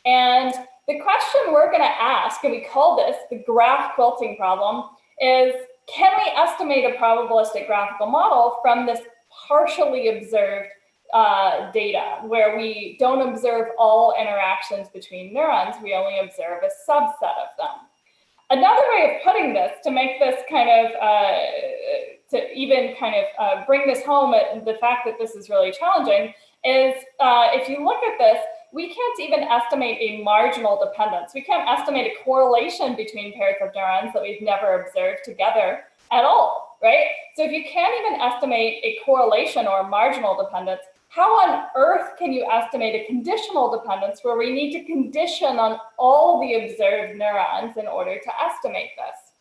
And the question we're going to ask, and we call this the graph quilting problem, is can we estimate a probabilistic graphical model from this partially observed data, where we don't observe all interactions between neurons, we only observe a subset of them. Another way of putting this, to make this kind of, to even kind of bring this home at the fact that this is really challenging, is if you look at this, we can't even estimate a marginal dependence. We can't estimate a correlation between pairs of neurons that we've never observed together at all, right? So if you can't even estimate a correlation or a marginal dependence, how on earth can you estimate a conditional dependence where we need to condition on all the observed neurons in order to estimate this?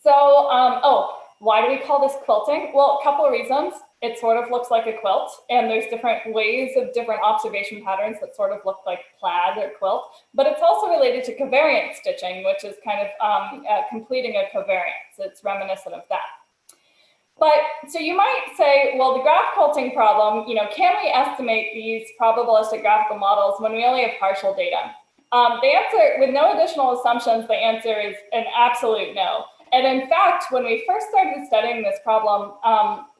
So, why do we call this quilting? Well, a couple of reasons. It sort of looks like a quilt, and there's different ways of different observation patterns that sort of look like plaid or quilt, but it's also related to covariant stitching, which is kind of completing a covariance. It's reminiscent of that. But so you might say, well, the graph quilting problem, can we estimate these probabilistic graphical models when we only have partial data? The answer, with no additional assumptions, the answer is an absolute no. And in fact, when we first started studying this problem,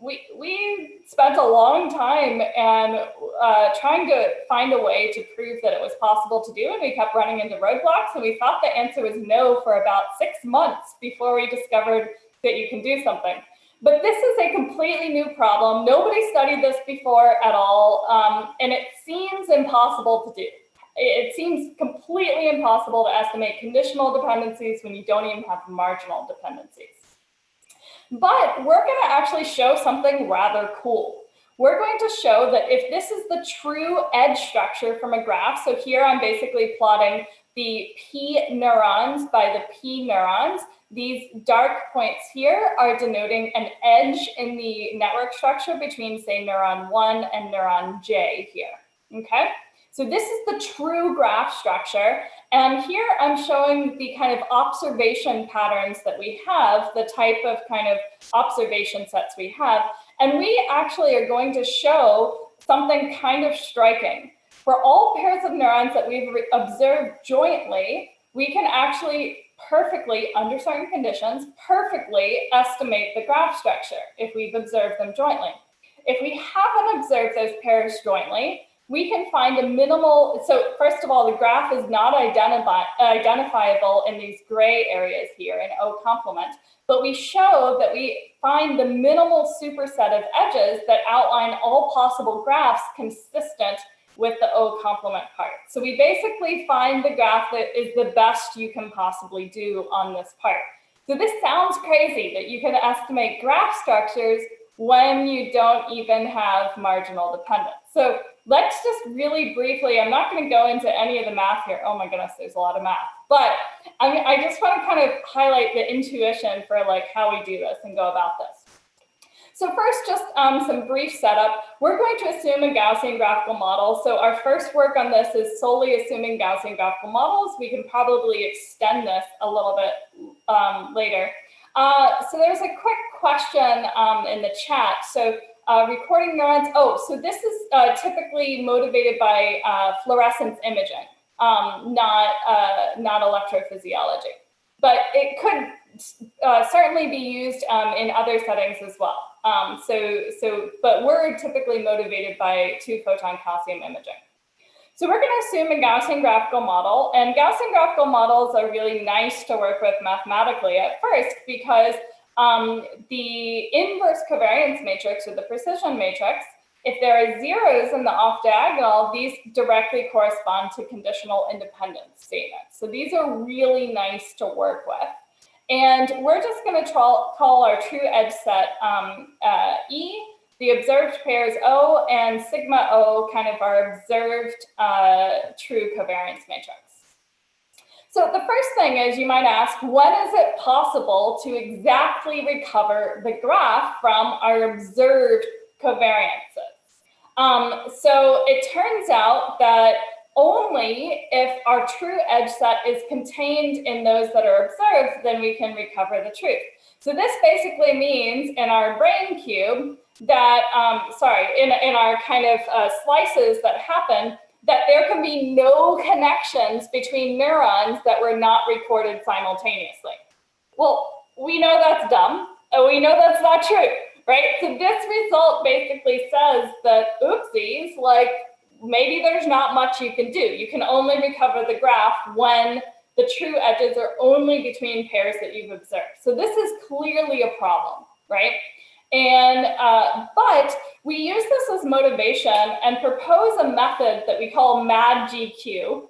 we spent a long time and trying to find a way to prove that it was possible to do, and we kept running into roadblocks, and we thought the answer was no for about 6 months before we discovered that you can do something. But this is a completely new problem. Nobody studied this before at all, and it seems impossible to do. It seems completely impossible to estimate conditional dependencies when you don't even have marginal dependencies. But we're going to actually show something rather cool. We're going to show that if this is the true edge structure from a graph, so here I'm basically plotting the P neurons by the P neurons. These dark points here are denoting an edge in the network structure between, say, neuron 1 and neuron J here, okay? So this is the true graph structure. And here I'm showing the kind of observation patterns that we have, the type of kind of observation sets we have. And we actually are going to show something kind of striking. For all pairs of neurons that we've observed jointly, we can actually perfectly, under certain conditions, perfectly estimate the graph structure if we've observed them jointly. If we haven't observed those pairs jointly, we can find a minimal, so first of all, the graph is not identifiable in these gray areas here in O complement, but we show that we find the minimal superset of edges that outline all possible graphs consistent with the O complement part. So we basically find the graph that is the best you can possibly do on this part. So this sounds crazy that you can estimate graph structures when you don't even have marginal dependence. So let's just really briefly, I'm not going to go into any of the math here. Oh my goodness, there's a lot of math. But I just want to kind of highlight the intuition for like how we do this and go about this. So first, just some brief setup. We're going to assume a Gaussian graphical model. So our first work on this is solely assuming Gaussian graphical models. We can probably extend this a little bit later. So there's a quick question in the chat. So recording neurons, so this is typically motivated by fluorescence imaging, not electrophysiology. But it could certainly be used in other settings as well. But we're typically motivated by 2-photon calcium imaging. So we're going to assume a Gaussian graphical model, and Gaussian graphical models are really nice to work with mathematically at first because the inverse covariance matrix or the precision matrix, if there are zeros in the off diagonal, these directly correspond to conditional independence statements. So these are really nice to work with. And we're just going to call our true edge set E, the observed pairs O, and sigma O kind of our observed true covariance matrix. So the first thing is you might ask, when is it possible to exactly recover the graph from our observed covariances? So it turns out that only if our true edge set is contained in those that are observed, then we can recover the truth. So this basically means in our brain cube that, in our kind of slices that happen, that there can be no connections between neurons that were not recorded simultaneously. Well, we know that's dumb, and we know that's not true, right? So this result basically says that, oopsies, like, maybe there's not much you can do. You can only recover the graph when the true edges are only between pairs that you've observed. So this is clearly a problem, right? And, but we use this as motivation and propose a method that we call MAD-GQ,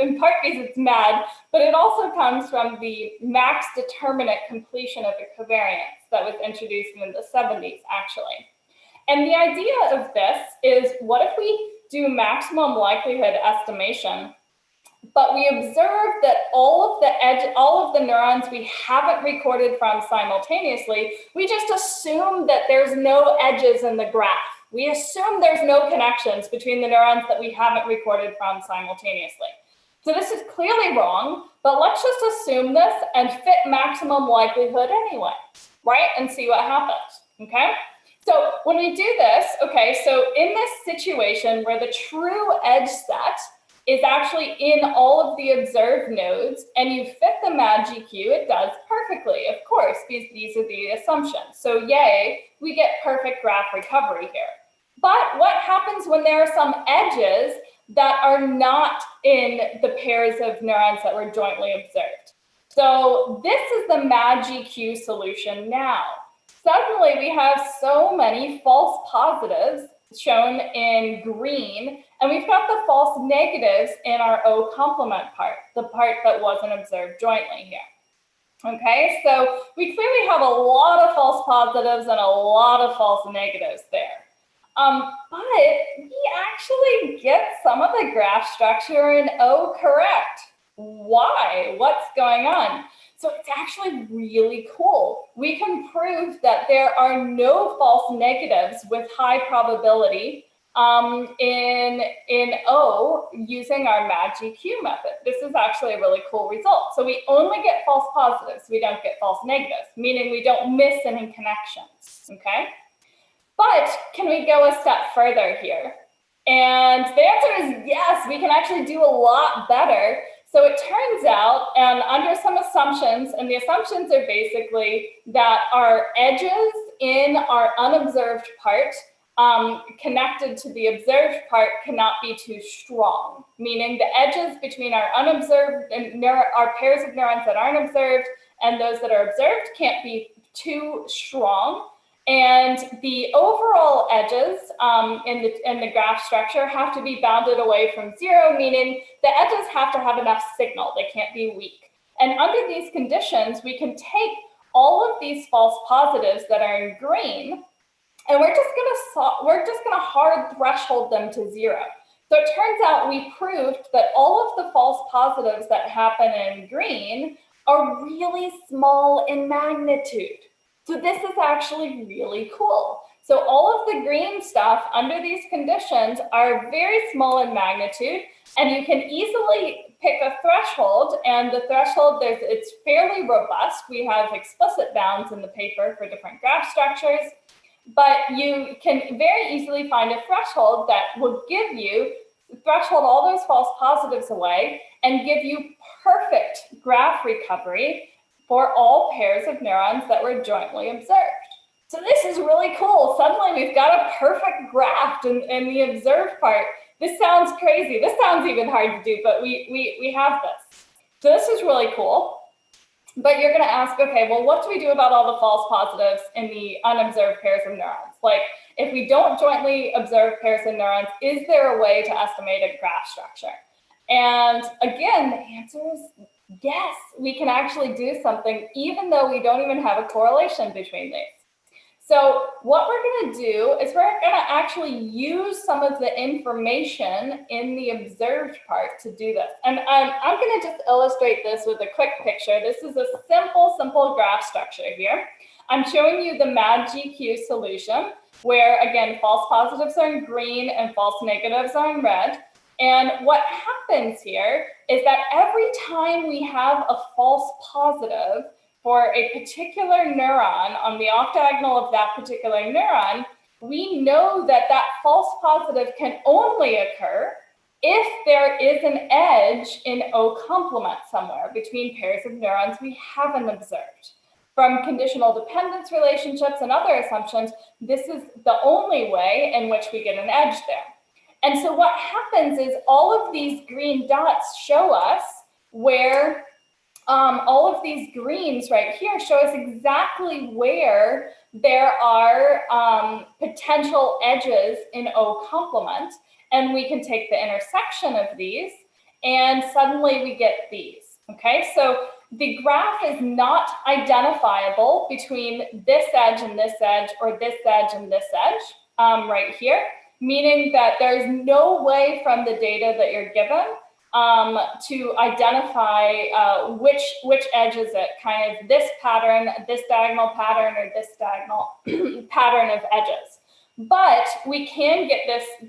in part because it's MAD, but it also comes from the max determinate completion of a covariance that was introduced in the 70s, actually. And the idea of this is, what if we do maximum likelihood estimation, but we observe that all of the neurons we haven't recorded from simultaneously, we just assume that there's no edges in the graph. We assume there's no connections between the neurons that we haven't recorded from simultaneously. So this is clearly wrong, but let's just assume this and fit maximum likelihood anyway, right? And see what happens, okay? So when we do this, okay, so in this situation where the true edge set is actually in all of the observed nodes and you fit the MAD-GQ, it does perfectly, of course, because these are the assumptions. So yay, we get perfect graph recovery here. But what happens when there are some edges that are not in the pairs of neurons that were jointly observed? So this is the MAD-GQ solution now. Suddenly we have so many false positives shown in green, and we've got the false negatives in our O complement part, the part that wasn't observed jointly here. Okay, so we clearly have a lot of false positives and a lot of false negatives there. But we actually get some of the graph structure in O correct. Why? What's going on? So it's actually really cool. We can prove that there are no false negatives with high probability in O using our MAGIQ method. This is actually a really cool result. So we only get false positives, we don't get false negatives, meaning we don't miss any connections, okay? But can we go a step further here? And the answer is yes, we can actually do a lot better. So it turns out, and under some assumptions, and the assumptions are basically that our edges in our unobserved part connected to the observed part cannot be too strong, meaning the edges between our unobserved and our pairs of neurons that aren't observed and those that are observed can't be too strong. And the overall edges in the graph structure have to be bounded away from zero, meaning the edges have to have enough signal. They can't be weak. And under these conditions, we can take all of these false positives that are in green, and we're just gonna hard threshold them to zero. So it turns out we proved that all of the false positives that happen in green are really small in magnitude. So this is actually really cool. So all of the green stuff under these conditions are very small in magnitude, and you can easily pick a threshold, and the threshold, it's fairly robust. We have explicit bounds in the paper for different graph structures, but you can very easily find a threshold that will give you, threshold all those false positives away and give you perfect graph recovery for all pairs of neurons that were jointly observed. So this is really cool. Suddenly we've got a perfect graph in the observed part. This sounds crazy. This sounds even hard to do, but we have this. So this is really cool. But you're gonna ask, okay, well, what do we do about all the false positives in the unobserved pairs of neurons? Like, if we don't jointly observe pairs of neurons, is there a way to estimate a graph structure? And again, the answer is yes, we can actually do something even though we don't even have a correlation between these. So what we're going to do is we're going to actually use some of the information in the observed part to do this. And I'm going to just illustrate this with a quick picture. This is a simple graph structure here. I'm showing you the MAGIQ solution where, again, false positives are in green and false negatives are in red. And what happens here is that every time we have a false positive for a particular neuron on the off diagonal of that particular neuron, we know that that false positive can only occur if there is an edge in O complement somewhere between pairs of neurons we haven't observed. From conditional dependence relationships and other assumptions, this is the only way in which we get an edge there. And so what happens is all of these green dots show us where, all of these greens right here show us exactly where there are potential edges in O complement. And we can take the intersection of these and suddenly we get these, okay? So the graph is not identifiable between this edge and this edge or this edge and this edge right here, meaning that there's no way from the data that you're given to identify which edge is it, kind of this pattern, this diagonal pattern, or this diagonal pattern of edges. But we can get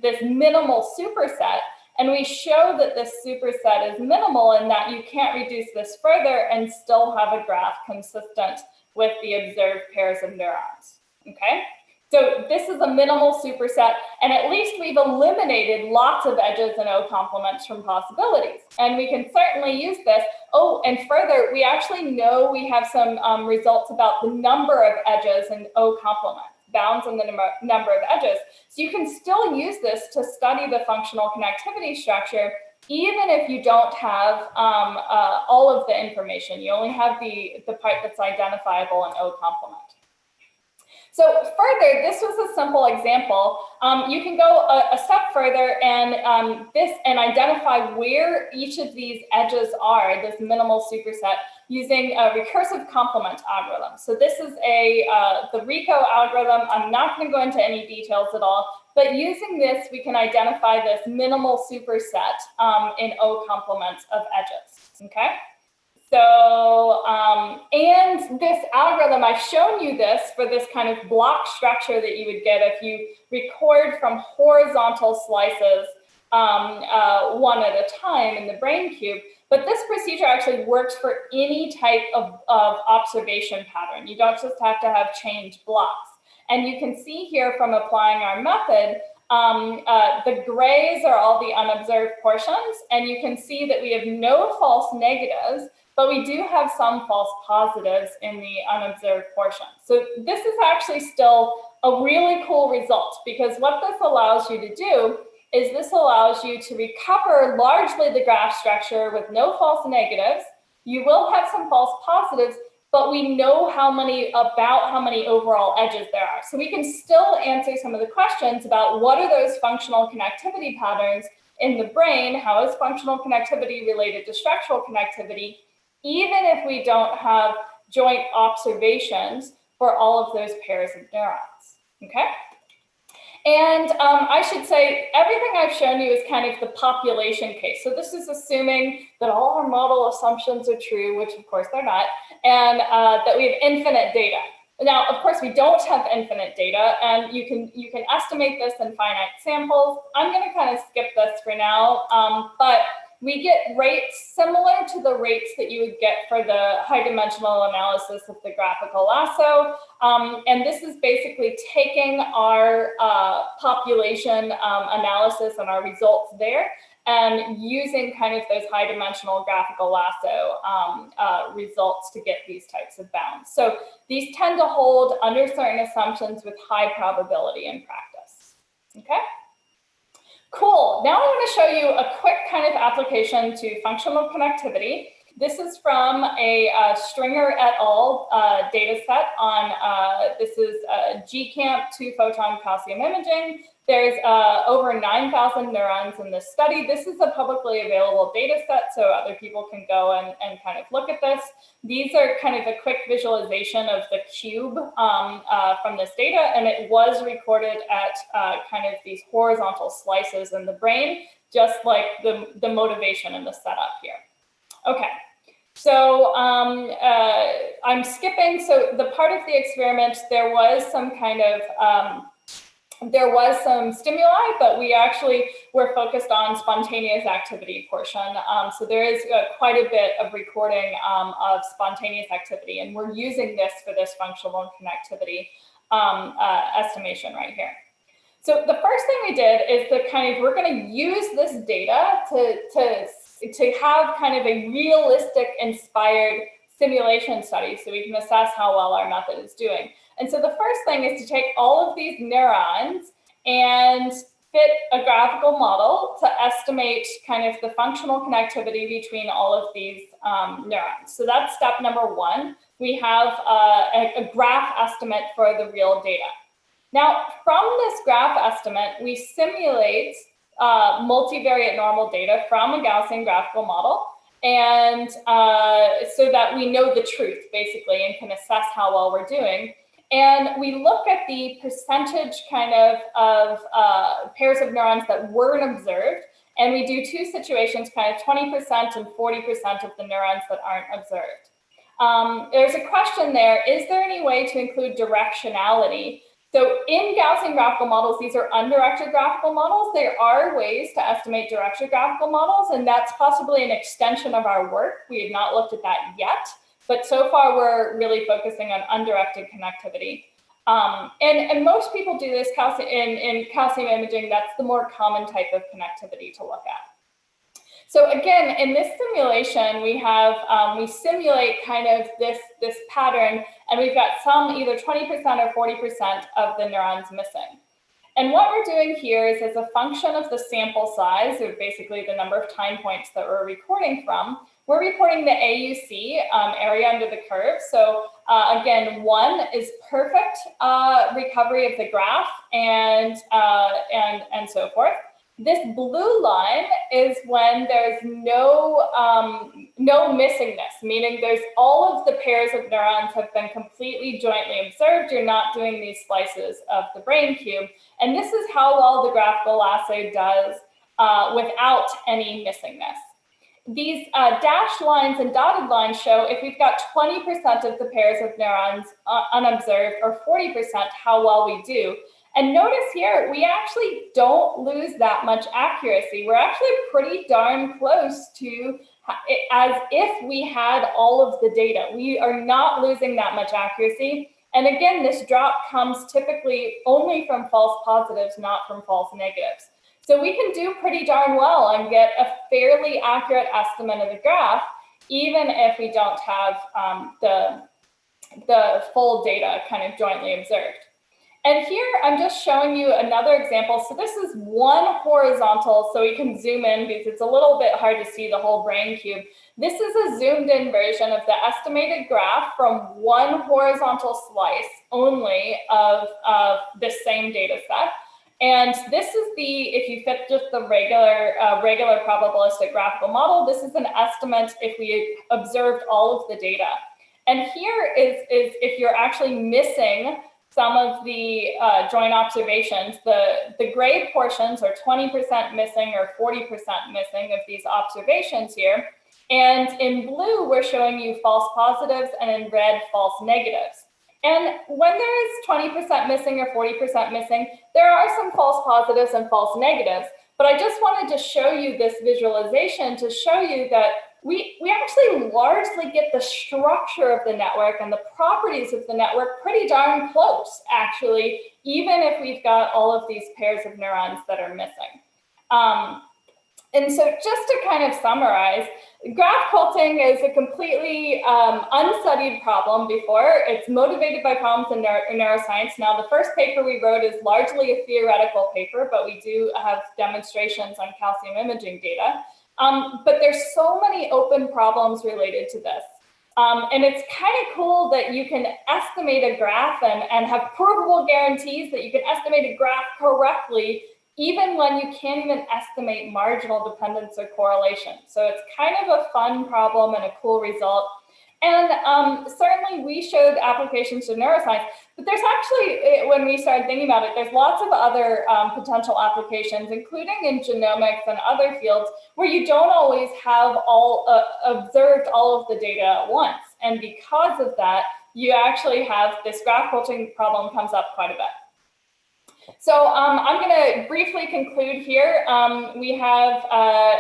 this minimal superset, and we show that this superset is minimal and that you can't reduce this further and still have a graph consistent with the observed pairs of neurons, okay? So this is a minimal superset, and at least we've eliminated lots of edges and O complements from possibilities. And we can certainly use this. Oh, and further, we actually know we have some results about the number of edges and O complements, bounds in the number of edges. So you can still use this to study the functional connectivity structure, even if you don't have all of the information. You only have the part that's identifiable in O complement. So further, this was a simple example. You can go a step further and identify where each of these edges are, this minimal superset, using a recursive complement algorithm. So this is the RICO algorithm. I'm not going to go into any details at all, but using this, we can identify this minimal superset in O complements of edges, okay? So, and this algorithm, I've shown you this for this kind of block structure that you would get if you record from horizontal slices one at a time in the brain cube. But this procedure actually works for any type of observation pattern. You don't just have to have changed blocks. And you can see here from applying our method, the grays are all the unobserved portions. And you can see that we have no false negatives, but we do have some false positives in the unobserved portion. So this is actually still a really cool result, because what this allows you to do is this allows you to recover largely the graph structure with no false negatives. You will have some false positives, but we know about how many overall edges there are. So we can still answer some of the questions about what are those functional connectivity patterns in the brain, how is functional connectivity related to structural connectivity, even if we don't have joint observations for all of those pairs of neurons, okay? And I should say, everything I've shown you is kind of the population case. So this is assuming that all our model assumptions are true, which of course they're not, and that we have infinite data. Now, of course, we don't have infinite data, and you can estimate this in finite samples. I'm going to kind of skip this for now, but we get rates similar to the rates that you would get for the high dimensional analysis of the graphical lasso. And this is basically taking our population analysis and our results there and using kind of those high dimensional graphical lasso results to get these types of bounds. So these tend to hold under certain assumptions with high probability in practice, okay? Cool. Now I want to show you a quick kind of application to functional connectivity. This is from a Stringer et al. Data set on, this is GCamp 2-photon calcium imaging. There's over 9,000 neurons in this study. This is a publicly available data set, so other people can go and kind of look at this. These are kind of a quick visualization of the cube from this data, and it was recorded at kind of these horizontal slices in the brain, just like the motivation in the setup here. Okay, so I'm skipping. So the part of the experiment, there was some kind of, there was some stimuli, but we actually were focused on spontaneous activity portion. So there is quite a bit of recording of spontaneous activity, and we're using this for this functional connectivity estimation right here. So the first thing we did is we're going to use this data to have kind of a realistic inspired simulation study so we can assess how well our method is doing. And so the first thing is to take all of these neurons and fit a graphical model to estimate kind of the functional connectivity between all of these neurons. So that's step number one. We have a graph estimate for the real data. Now, from this graph estimate, we simulate multivariate normal data from a Gaussian graphical model, and so that we know the truth, basically, and can assess how well we're doing. And we look at the percentage kind of pairs of neurons that weren't observed, and we do two situations, kind of 20% and 40% of the neurons that aren't observed. There's a question there, is there any way to include directionality? So in Gaussian graphical models, these are undirected graphical models. There are ways to estimate directed graphical models, and that's possibly an extension of our work. We have not looked at that yet, but so far we're really focusing on undirected connectivity. And most people do this in calcium imaging. That's the more common type of connectivity to look at. So again, in this simulation, we have, we simulate kind of this pattern, and we've got some either 20% or 40% of the neurons missing. And what we're doing here is, as a function of the sample size, or basically the number of time points that we're recording from, we're reporting the AUC, area under the curve. So again, 1 is perfect recovery of the graph, and so forth. This blue line is when there's no missingness, meaning there's all of the pairs of neurons have been completely jointly observed. You're not doing these slices of the brain cube. And this is how well the graphical assay does without any missingness. These dashed lines and dotted lines show if we've got 20% of the pairs of neurons unobserved, or 40%, how well we do. And notice here, we actually don't lose that much accuracy. We're actually pretty darn close to as if we had all of the data. We are not losing that much accuracy. And again, this drop comes typically only from false positives, not from false negatives. So we can do pretty darn well and get a fairly accurate estimate of the graph, even if we don't have the full data kind of jointly observed. And here I'm just showing you another example. So this is one horizontal, so we can zoom in because it's a little bit hard to see the whole brain cube. This is a zoomed in version of the estimated graph from one horizontal slice only of the same data set. And this is if you fit just the regular probabilistic graphical model, this is an estimate if we observed all of the data. And here is if you're actually missing some of the joint observations, the gray portions are 20% missing or 40% missing of these observations here. And in blue, we're showing you false positives, and in red, false negatives. And when there is 20% missing or 40% missing, there are some false positives and false negatives. But I just wanted to show you this visualization to show you that we actually largely get the structure of the network and the properties of the network pretty darn close, actually, even if we've got all of these pairs of neurons that are missing. And so just to kind of summarize, graph culting is a completely unstudied problem before. It's motivated by problems in neuroscience. Now, the first paper we wrote is largely a theoretical paper, but we do have demonstrations on calcium imaging data. But there's so many open problems related to this. And it's kind of cool that you can estimate a graph and have provable guarantees that you can estimate a graph correctly, even when you can't even estimate marginal dependence or correlation. So it's kind of a fun problem and a cool result. And certainly we showed applications to neuroscience, but there's actually, when we started thinking about it, there's lots of other potential applications, including in genomics and other fields, where you don't always have observed all of the data at once. And because of that, you actually have this graph culting problem comes up quite a bit. So I'm going to briefly conclude here. We have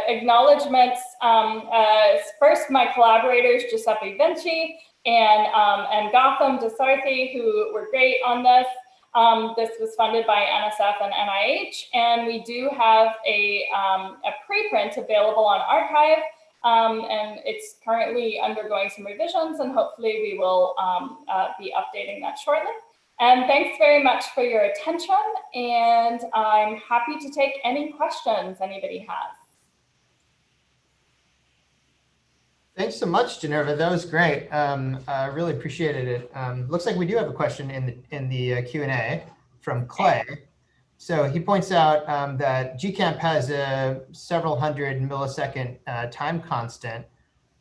acknowledgements. First, my collaborators, Giuseppe Vinci and Gotham Desarthi, who were great on this. This was funded by NSF and NIH, and we do have a preprint available on arXiv, and it's currently undergoing some revisions, and hopefully we will be updating that shortly. And thanks very much for your attention, and I'm happy to take any questions anybody has. Thanks so much, Generva. That was great. I really appreciated it. Looks like we do have a question in the Q&A from Clay. So he points out that GCamp has a several hundred millisecond time constant,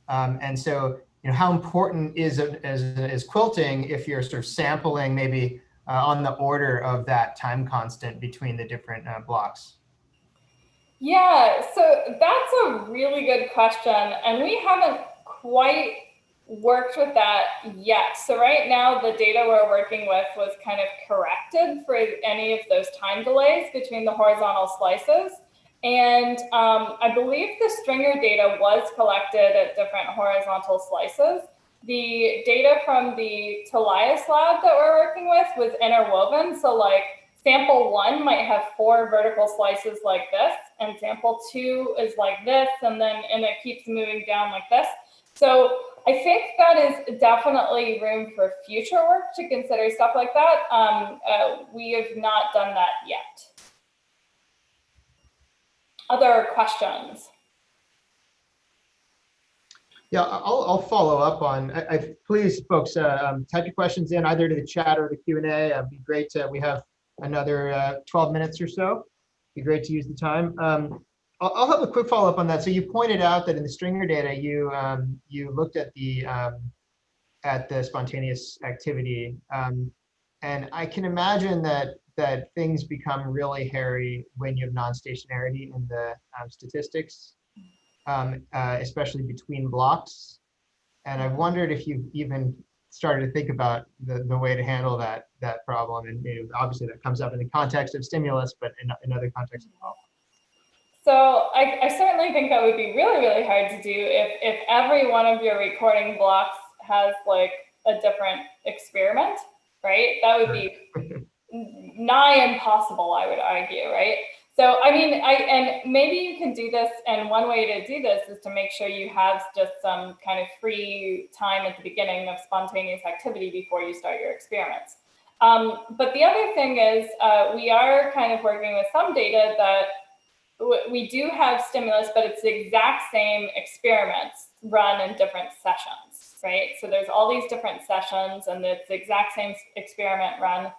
and so how important is quilting if you're sort of sampling maybe on the order of that time constant between the different blocks? Yeah, so that's a really good question, and we haven't quite worked with that yet. So right now, the data we're working with was kind of corrected for any of those time delays between the horizontal slices. And I believe the stringer data was collected at different horizontal slices. The data from the Tolias lab that we're working with was interwoven. So like sample 1 might have 4 vertical slices like this, and sample 2 is like this, and it keeps moving down like this. So I think that is definitely room for future work to consider stuff like that. We have not done that yet. Other questions? Yeah, I'll follow up on. Please, folks, type your questions in either to the chat or the Q&A. It'd be great to. We have another 12 minutes or so. It'd be great to use the time. I'll have a quick follow up on that. So you pointed out that in the stringer data, you looked at the spontaneous activity, and I can imagine that things become really hairy when you have non-stationarity in the statistics. Especially between blocks. And I wondered if you've even started to think about the way to handle that problem. And obviously that comes up in the context of stimulus, but in other contexts as well. So I certainly think that would be really, really hard to do if every one of your recording blocks has like a different experiment, right? That would be nigh impossible, I would argue, right? So, I mean, and maybe you can do this, and one way to do this is to make sure you have just some kind of free time at the beginning of spontaneous activity before you start your experiments. But the other thing is we are kind of working with some data that we do have stimulus, but it's the exact same experiments run in different sessions, right? So there's all these different sessions, and it's the exact same experiment run.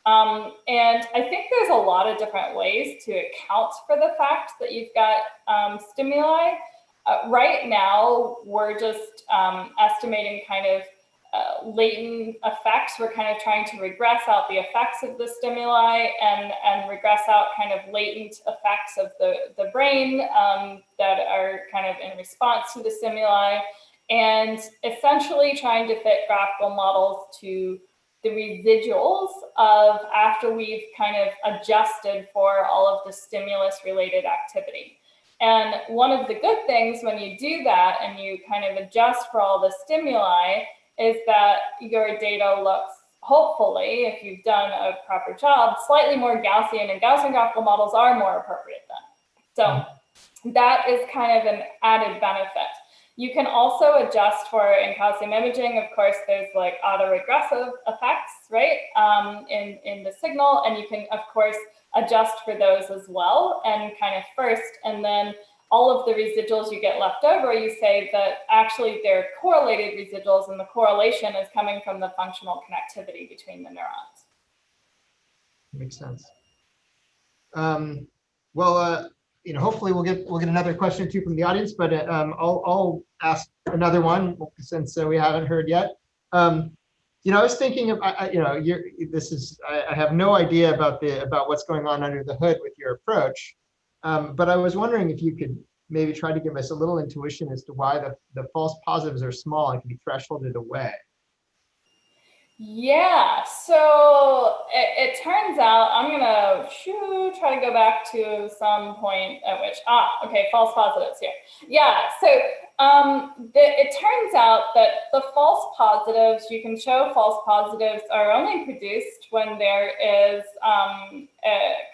And I think there's a lot of different ways to account for the fact that you've got stimuli. Right now, we're just estimating kind of latent effects. We're kind of trying to regress out the effects of the stimuli and regress out kind of latent effects of the brain that are kind of in response to the stimuli, and essentially trying to fit graphical models to the residuals of after we've kind of adjusted for all of the stimulus related activity. And one of the good things when you do that and you kind of adjust for all the stimuli is that your data looks, hopefully, if you've done a proper job, slightly more Gaussian, and Gaussian graphical models are more appropriate then. So that is kind of an added benefit. You can also adjust for, in calcium imaging, of course, there's like autoregressive effects, right, in the signal, and you can, of course, adjust for those as well, and kind of first, and then all of the residuals you get left over, you say that actually they're correlated residuals, and the correlation is coming from the functional connectivity between the neurons. Makes sense. You know, hopefully we'll get another question or two from the audience, but I'll ask another one since we haven't heard yet. You know, I was thinking of, you know, I have no idea about what's going on under the hood with your approach, but I was wondering if you could maybe try to give us a little intuition as to why the false positives are small and can be thresholded away. Yeah, so it turns out, I'm gonna try to go back to some point at which, okay, false positives here. Yeah, so it turns out that the false positives, you can show false positives are only produced when there is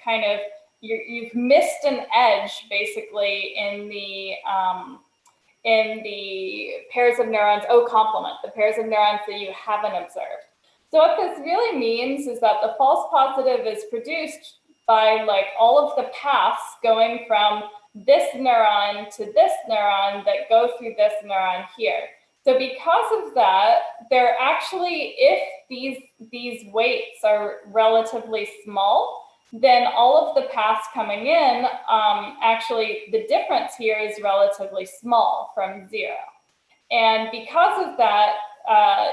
kind of, you've missed an edge basically in the pairs of neurons, O complement, the pairs of neurons that you haven't observed. So what this really means is that the false positive is produced by like all of the paths going from this neuron to this neuron that go through this neuron here. So because of that, they're actually, if these weights are relatively small, then all of the paths coming in, actually the difference here is relatively small from 0. And because of that,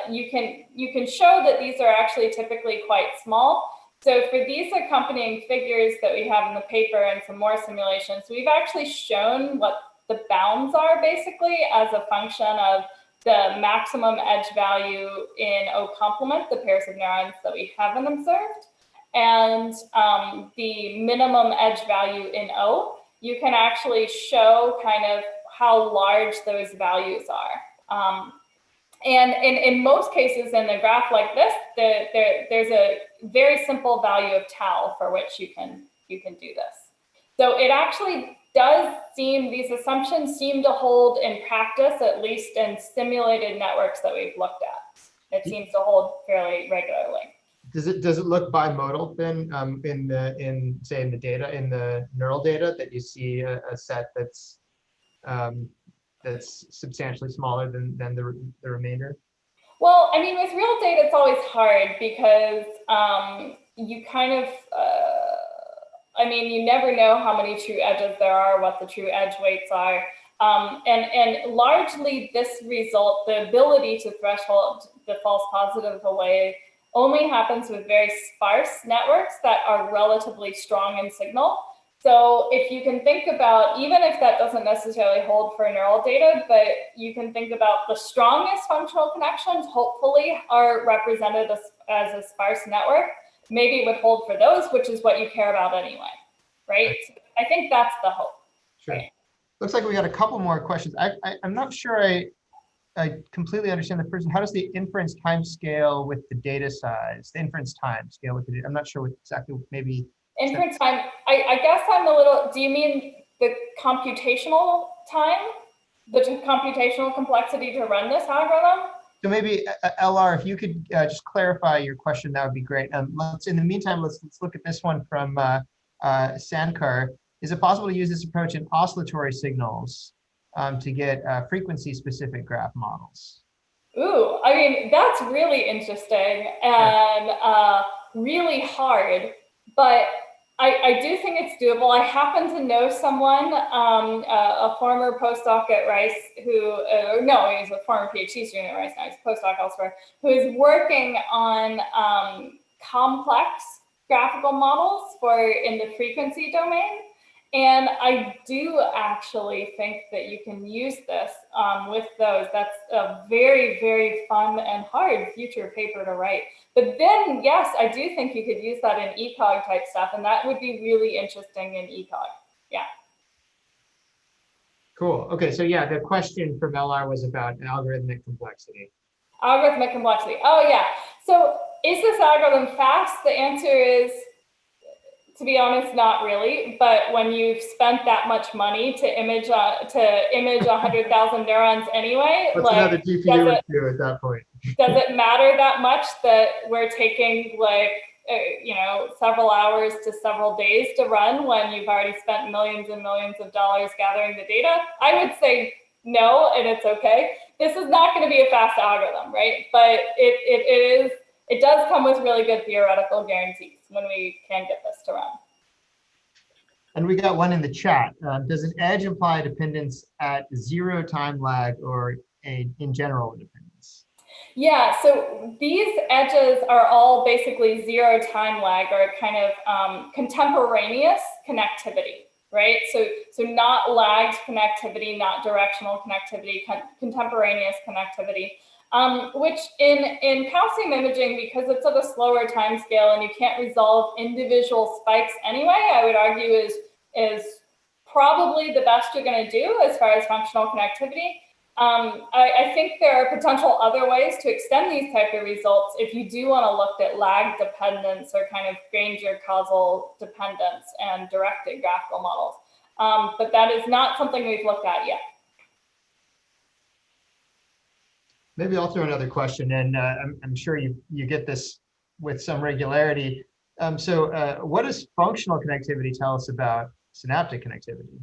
you can show that these are actually typically quite small. So for these accompanying figures that we have in the paper and some more simulations, we've actually shown what the bounds are basically as a function of the maximum edge value in O complement, the pairs of neurons that we haven't observed, and the minimum edge value in O. You can actually show kind of how large those values are. And in most cases in a graph like this, there's a very simple value of tau for which you can do this. So it actually these assumptions seem to hold in practice, at least in simulated networks that we've looked at. It seems to hold fairly regularly. Does it look bimodal then in the neural data that you see a set that's substantially smaller than the remainder? Well, I mean, with real data, it's always hard because you kind of, I mean, you never know how many true edges there are, what the true edge weights are. And largely this result, the ability to threshold the false positive away only happens with very sparse networks that are relatively strong in signal. So if you can think about, even if that doesn't necessarily hold for neural data, but you can think about the strongest functional connections, hopefully are represented as a sparse network. Maybe it would hold for those, which is what you care about anyway, right? I think that's the hope. Sure. Right? Looks like we got a couple more questions. I'm not sure I completely understand the first one. How does the inference time scale with the data size? The inference time scale with the data? I'm not sure what exactly, maybe. Inference time, I guess I'm a little, do you mean the computational time? The computational complexity to run this algorithm? So maybe LR, if you could just clarify your question, that would be great. In the meantime, let's look at this one from Sankar. Is it possible to use this approach in oscillatory signals to get frequency-specific graph models? Ooh, I mean, that's really interesting and really hard, but I do think it's doable. I happen to know someone, a former postdoc at Rice who, no, he's a former PhD student at Rice now, he's a postdoc elsewhere, who is working on complex graphical models in the frequency domain. And I do actually think that you can use this with those. That's a very, very fun and hard future paper to write. But then, yes, I do think you could use that in ECOG type stuff, and that would be really interesting in ECOG. Yeah. Cool. Okay, so yeah, the question from LR was about algorithmic complexity. Algorithmic complexity. Oh, yeah. So is this algorithm fast? The answer is, to be honest, not really. But when you've spent that much money to image 100,000 neurons anyway, what's another GPU would do at that point? Does it matter that much that we're taking several hours to several days to run when you've already spent millions and millions of dollars gathering the data? I would say no, and it's okay. This is not going to be a fast algorithm, right? But it does come with really good theoretical guarantees when we can get this to run. And we got one in the chat. Does an edge imply dependence at 0 time lag or in general dependence? Yeah, so these edges are all basically 0 time lag or kind of contemporaneous connectivity, right? So not lagged connectivity, not directional connectivity, contemporaneous connectivity. Which in calcium imaging, because it's at a slower time scale and you can't resolve individual spikes anyway, I would argue is probably the best you're going to do as far as functional connectivity. I think there are potential other ways to extend these type of results if you do want to look at lag dependence or kind of Granger causal dependence and directed graphical models. But that is not something we've looked at yet. Maybe I'll throw another question in. I'm sure you get this with some regularity. What does functional connectivity tell us about synaptic connectivity?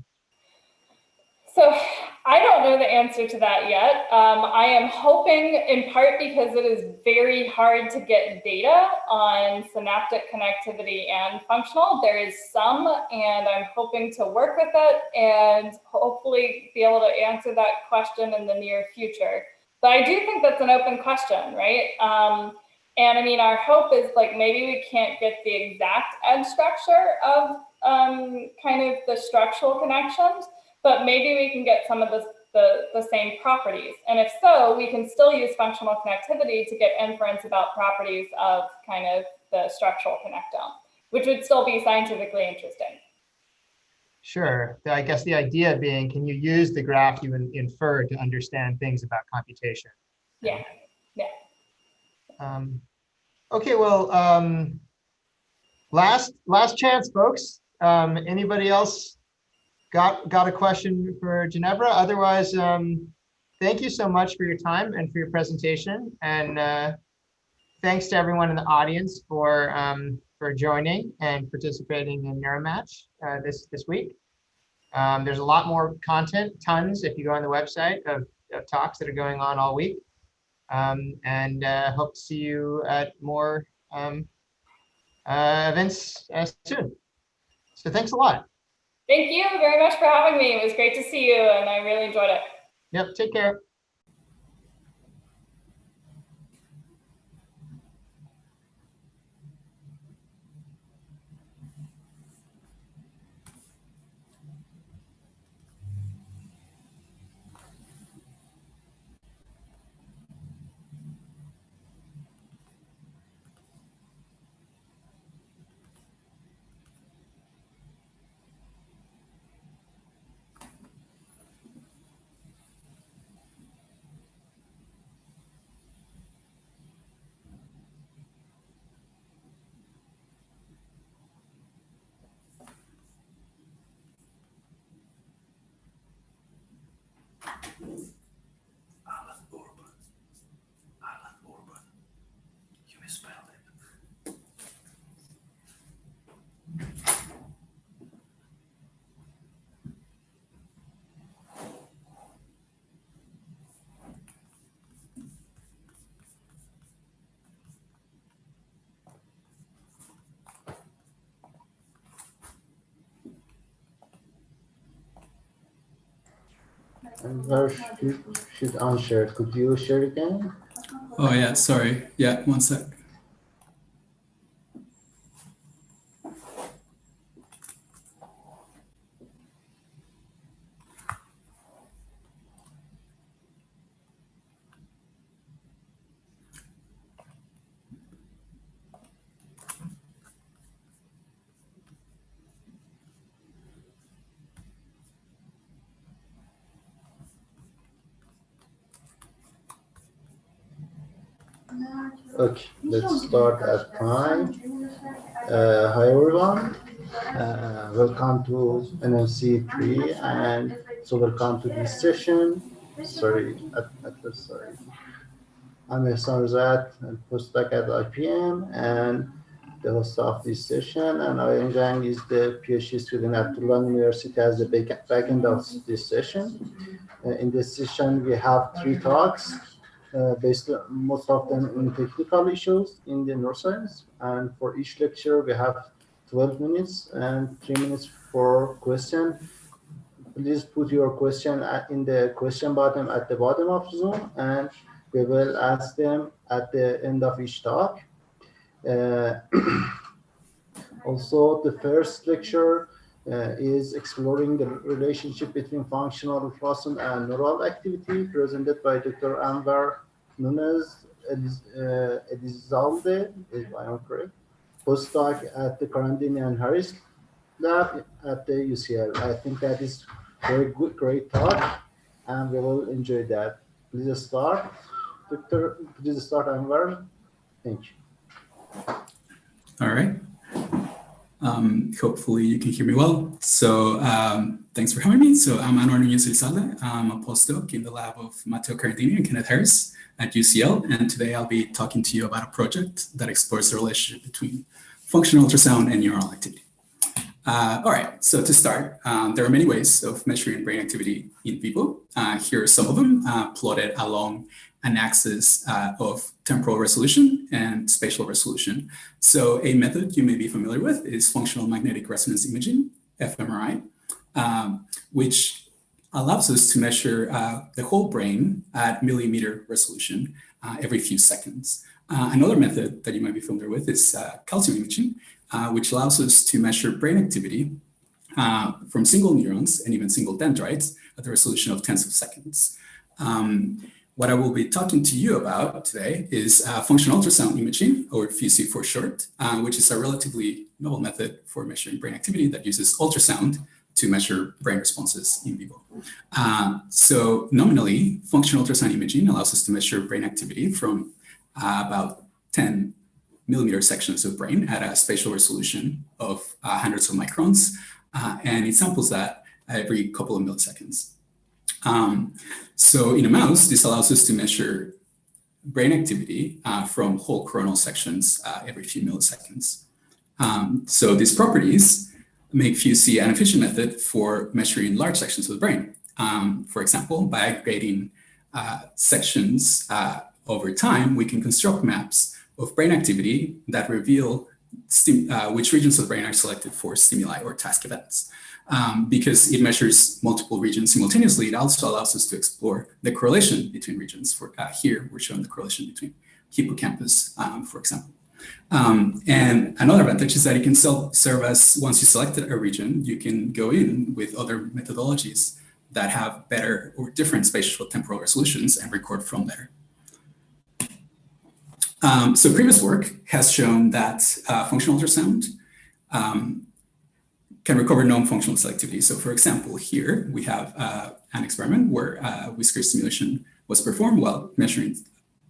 So I don't know the answer to that yet. I am hoping, in part because it is very hard to get data on synaptic connectivity and functional. There is some, and I'm hoping to work with it and hopefully be able to answer that question in the near future. But I do think that's an open question, right? And I mean, our hope is like maybe we can't get the exact edge structure of kind of the structural connections, but maybe we can get some of the same properties. And if so, we can still use functional connectivity to get inference about properties of kind of the structural connectome, which would still be scientifically interesting. Sure. I guess the idea being, can you use the graph you infer to understand things about computation? Yeah, yeah. Okay, well, last chance, folks. Anybody else got a question for Ginevra. Otherwise, thank you so much for your time and for your presentation. And thanks to everyone in the audience for joining and participating in NeuroMatch this week. There's a lot more content, tons, if you go on the website of talks that are going on all week. And hope to see you at more events soon. So thanks a lot. Thank you very much for having me. It was great to see you, and I really enjoyed it. Yep, take care. And where should unshare? Could you share again? Oh yeah, sorry. Yeah, one sec. Okay, let's start at time. Hi everyone, welcome to NMC3, and so welcome to this session. Sorry, sorry. I'm Ehsan Razat, postdoc at IPM and the host of this session, and Ayan Zhang is the PhD student at Tulane University as the backend of this session. In this session, we have 3 talks. Based most of them in technical issues in the neuroscience, and for each lecture we have 12 minutes and 3 minutes for question. Please put your question in the question button at the bottom of Zoom, and we will ask them at the end of each talk. Also, the first lecture is exploring the relationship between functional fluorescence and neural activity, presented by Dr. Anwar Nunez Elizalde, if I am correct, postdoc at the Karandini and Harris lab at the UCL. I think that is very good, great talk, and we will enjoy that. Please start, Dr. Please start, Anwar. Thank you. All right. Hopefully you can hear me well. So thanks for having me. So I'm Anwar Nunez Elizalde. I'm a postdoc in the lab of Matteo Cardini and Kenneth Harris at UCL. And today I'll be talking to you about a project that explores the relationship between functional ultrasound and neural activity. All right, so to start, there are many ways of measuring brain activity in vivo. Here are some of them plotted along an axis of temporal resolution and spatial resolution. So a method you may be familiar with is functional magnetic resonance imaging, fMRI, which allows us to measure the whole brain at millimeter resolution every few seconds. Another method that you might be familiar with is calcium imaging, which allows us to measure brain activity from single neurons and even single dendrites at the resolution of tens of seconds. What I will be talking to you about today is functional ultrasound imaging, or FUSI for short, which is a relatively novel method for measuring brain activity that uses ultrasound to measure brain responses in vivo. So nominally, functional ultrasound imaging allows us to measure brain activity from about 10 millimeter sections of brain at a spatial resolution of hundreds of microns. And it samples that every couple of milliseconds. So in a mouse, this allows us to measure brain activity from whole coronal sections every few milliseconds. So these properties make FUSI an efficient method for measuring large sections of the brain. For example, by aggregating sections over time, we can construct maps of brain activity that reveal which regions of the brain are selected for stimuli or task events. Because it measures multiple regions simultaneously, it also allows us to explore the correlation between regions. For here, we're showing the correlation between hippocampus, for example. And another advantage is that it can serve as, once you selected a region, you can go in with other methodologies that have better or different spatial temporal resolutions and record from there. So previous work has shown that functional ultrasound can recover known functional selectivity. So for example, here we have an experiment where whisker stimulation was performed while measuring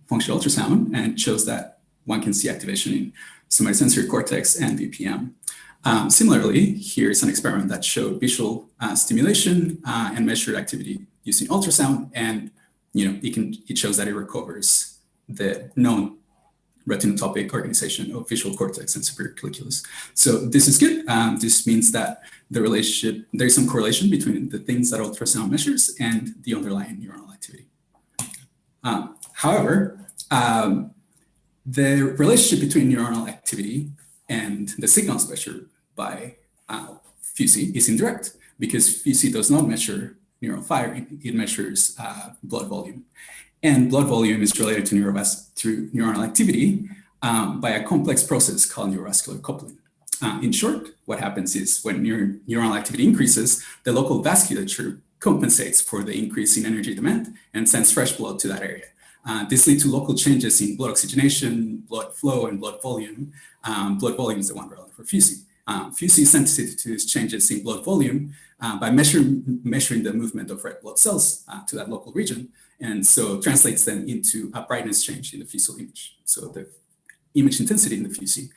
functional ultrasound, and it shows that one can see activation in somatosensory cortex and VPM. Similarly, here's an experiment that showed visual stimulation and measured activity using ultrasound, and it shows that it recovers the known retinotopic organization of visual cortex and superior colliculus. So this is good. This means that there's some correlation between the things that ultrasound measures and the underlying neuronal activity. However, the relationship between neuronal activity and the signals measured by FUSI is indirect, because FUSI does not measure neural firing, it measures blood volume. And blood volume is related to neuronal activity by a complex process called neurovascular coupling. In short, what happens is when neuronal activity increases, the local vasculature compensates for the increase in energy demand and sends fresh blood to that area. This leads to local changes in blood oxygenation, blood flow, and blood volume. Blood volume is the one relevant for FUSI. FUSI is sensitive to these changes in blood volume by measuring the movement of red blood cells to that local region, and so translates them into a brightness change in the FUSI image. So the image intensity in the FUSI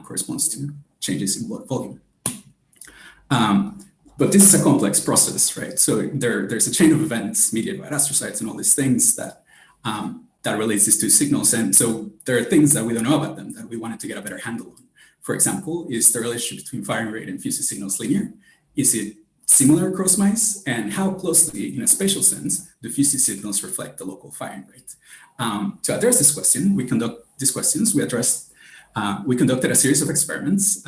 corresponds to changes in blood volume. But this is a complex process, right? So there's a chain of events mediated by astrocytes and all these things that relates these two signals. And so there are things that we don't know about them that we wanted to get a better handle on. For example, is the relationship between firing rate and FUSI signals linear? Is it similar across mice? And how closely, in a spatial sense, do FUSI signals reflect the local firing rate? To address this question, we conducted a series of experiments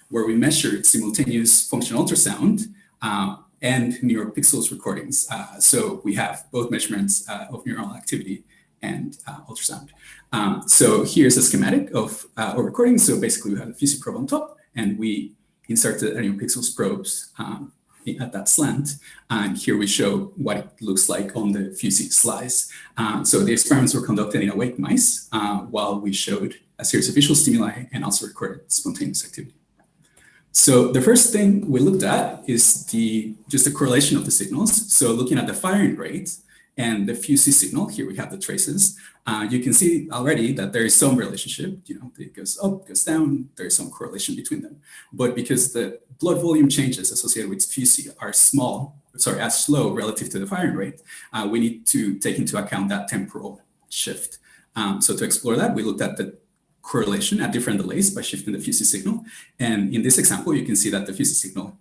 where we measured simultaneous functional ultrasound and neuropixels recordings. So we have both measurements of neuronal activity and ultrasound. So here's a schematic of our recording. So basically we have the FUSI probe on top, and we inserted a neuropixels probes at that slant. And here we show what it looks like on the FUSI slice. So the experiments were conducted in awake mice while we showed a series of visual stimuli and also recorded spontaneous activity. So the first thing we looked at is just the correlation of the signals. So looking at the firing rate and the FUSI signal, here we have the traces. You can see already that there is some relationship, it goes up, goes down, there's some correlation between them. But because the blood volume changes associated with FUSI are as slow relative to the firing rate, we need to take into account that temporal shift. So to explore that, we looked at the correlation at different delays by shifting the FUSI signal. And in this example, you can see that the FUSI signal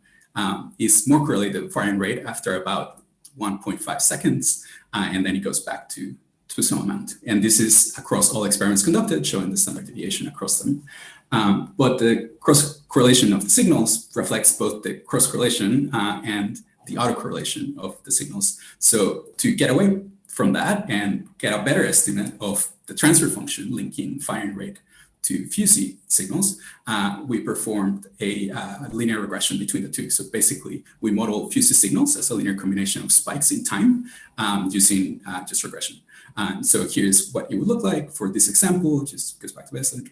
is more correlated to the firing rate after about 1.5 seconds, and then it goes back to some amount. And this is across all experiments conducted, showing the standard deviation across them. But the cross-correlation of the signals reflects both the cross-correlation and the autocorrelation of the signals. So to get away from that and get a better estimate of the transfer function linking firing rate to FUSI signals, we performed a linear regression between the two. So basically, we model FUSI signals as a linear combination of spikes in time using just regression. So here's what it would look like for this example. Just goes back to baseline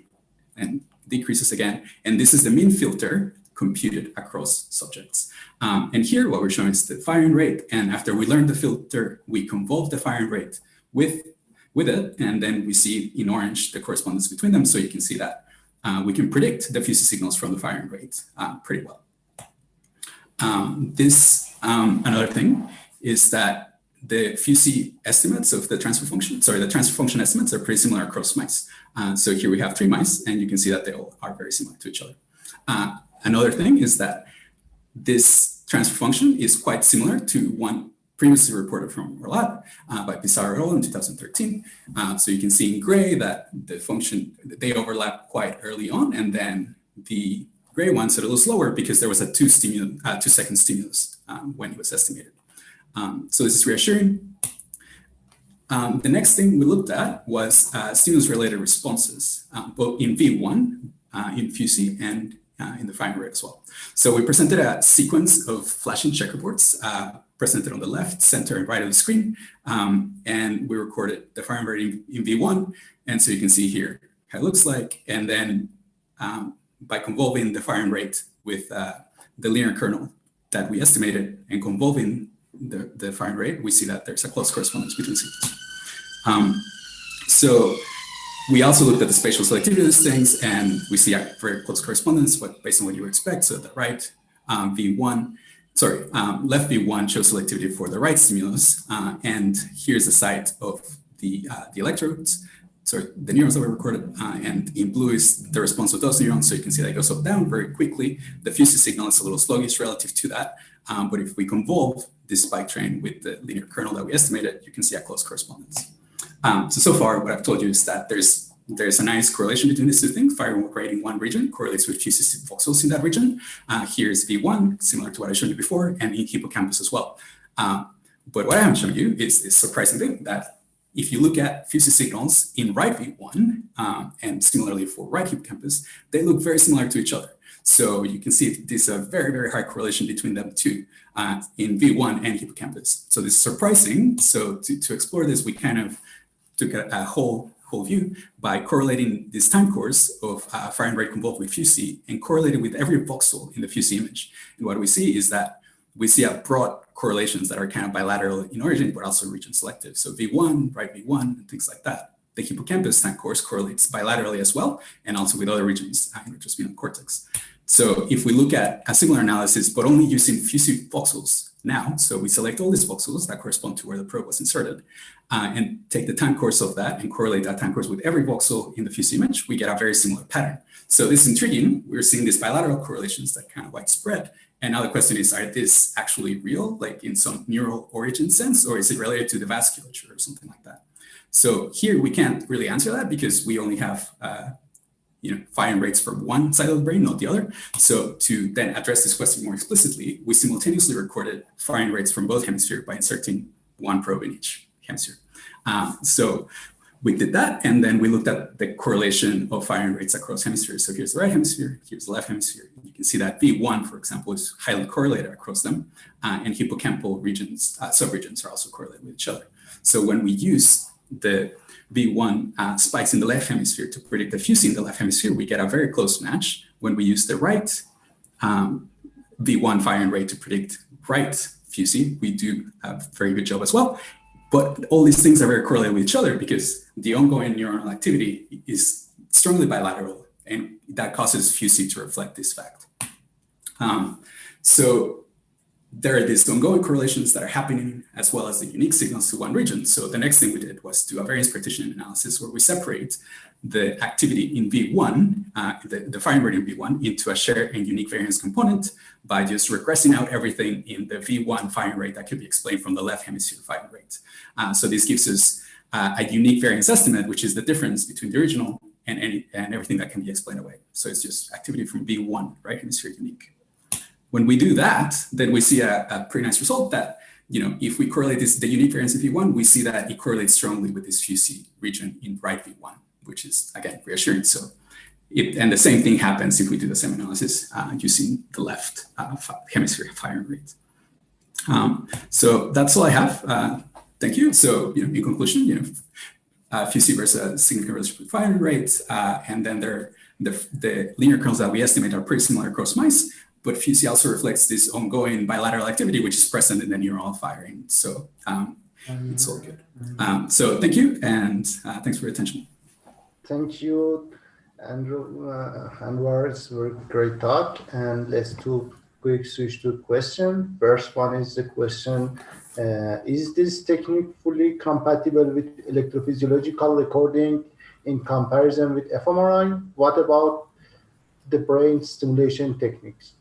and decreases again. And this is the mean filter computed across subjects. And here, what we're showing is the firing rate. And after we learned the filter, we convolve the firing rate with it, and then we see in orange the correspondence between them. So you can see that we can predict the FUSI signals from the firing rate pretty well. This Another thing is that the FUSI estimates of the transfer function, the transfer function estimates are pretty similar across mice. So here we have 3 mice, and you can see that they all are very similar to each other. Another thing is that this transfer function is quite similar to one previously reported from our lab by Pizarro et al. In 2013. So you can see in gray that the function, they overlap quite early on, and then the gray one's a little slower because there was a 2-second stimulus when it was estimated. So this is reassuring. The next thing we looked at was stimulus-related responses, both in V1, in FUSI, and in the firing rate as well. So we presented a sequence of flashing checkerboards presented on the left, center, and right of the screen. And we recorded the firing rate in V1. And so you can see here how it looks like. And then by convolving the firing rate with the linear kernel that we estimated and convolving the firing rate, we see that there's a close correspondence between signals. So we also looked at the spatial selectivity of these things, and we see a very close correspondence, but based on what you expect. So the right left V1 shows selectivity for the right stimulus, and here's the site of the electrodes, the neurons that were recorded, and in blue is the response of those neurons. So you can see that it goes up down very quickly. The FUSI signal is a little sluggish relative to that, but if we convolve this spike train with the linear kernel that we estimated, you can see a close correspondence. So far, what I've told you is that there's a nice correlation between these two things. Firing rate in one region correlates with FUSI voxels in that region. Here's V1, similar to what I showed you before, and in hippocampus as well. But what I haven't shown you is this surprising thing that if you look at FUSI signals in right V1, and similarly for right hippocampus, they look very similar to each other. So you can see there's a very, very high correlation between them two in V1 and hippocampus. So this is surprising. So to explore this, we kind of took a whole view by correlating this time course of firing rate convolved with FUSI and correlated with every voxel in the FUSI image. And what we see is that we see a broad correlations that are kind of bilateral in origin, but also region selective. So V1, right V1, and things like that. The hippocampus time course correlates bilaterally as well, and also with other regions in the spinal cortex. So if we look at a similar analysis, but only using FUSI voxels now, so we select all these voxels that correspond to where the probe was inserted, and take the time course of that and correlate that time course with every voxel in the FUSI image, we get a very similar pattern. So this is intriguing. We're seeing these bilateral correlations that are kind of widespread. And now the question is, are these actually real, like in some neural origin sense, or is it related to the vasculature or something like that? So here we can't really answer that because we only have firing rates from one side of the brain, not the other. So to then address this question more explicitly, we simultaneously recorded firing rates from both hemispheres by inserting one probe in each hemisphere. So we did that, and then we looked at the correlation of firing rates across hemispheres. So here's the right hemisphere, here's the left hemisphere. You can see that V1, for example, is highly correlated across them, and hippocampal regions, subregions are also correlated with each other. So when we use the V1 spikes in the left hemisphere to predict the FUSI in the left hemisphere, we get a very close match. When we use the right V1 firing rate to predict right FUSI, we do a very good job as well. But all these things are very correlated with each other because the ongoing neuronal activity is strongly bilateral, and that causes FUSI to reflect this fact. So there are these ongoing correlations that are happening as well as the unique signals to one region. So the next thing we did was do a variance partitioning analysis where we separate the activity in V1, the firing rate in V1, into a shared and unique variance component by just regressing out everything in the V1 firing rate that could be explained from the left hemisphere firing rate. So this gives us a unique variance estimate, which is the difference between the original and everything that can be explained away. So it's just activity from V1, right hemisphere unique. When we do that, then we see a pretty nice result that, if we correlate the unique variance in V1, we see that it correlates strongly with this FUSI region in right V1, which is, again, reassuring. So and the same thing happens if we do the same analysis using the left hemisphere firing rate. So that's all I have. Thank you. So, in conclusion, FUSI versus significant relationship with firing rate, and then the linear kernels that we estimate are pretty similar across mice. But FUSI also reflects this ongoing bilateral activity, which is present in the neural firing. So it's all good. So thank you, and thanks for your attention. Thank you, Andrew. Anwar, it's a very great talk. And let's do quick switch to question. First one is the question, is this technique fully compatible with electrophysiological recording in comparison with fMRI? What about the brain stimulation techniques?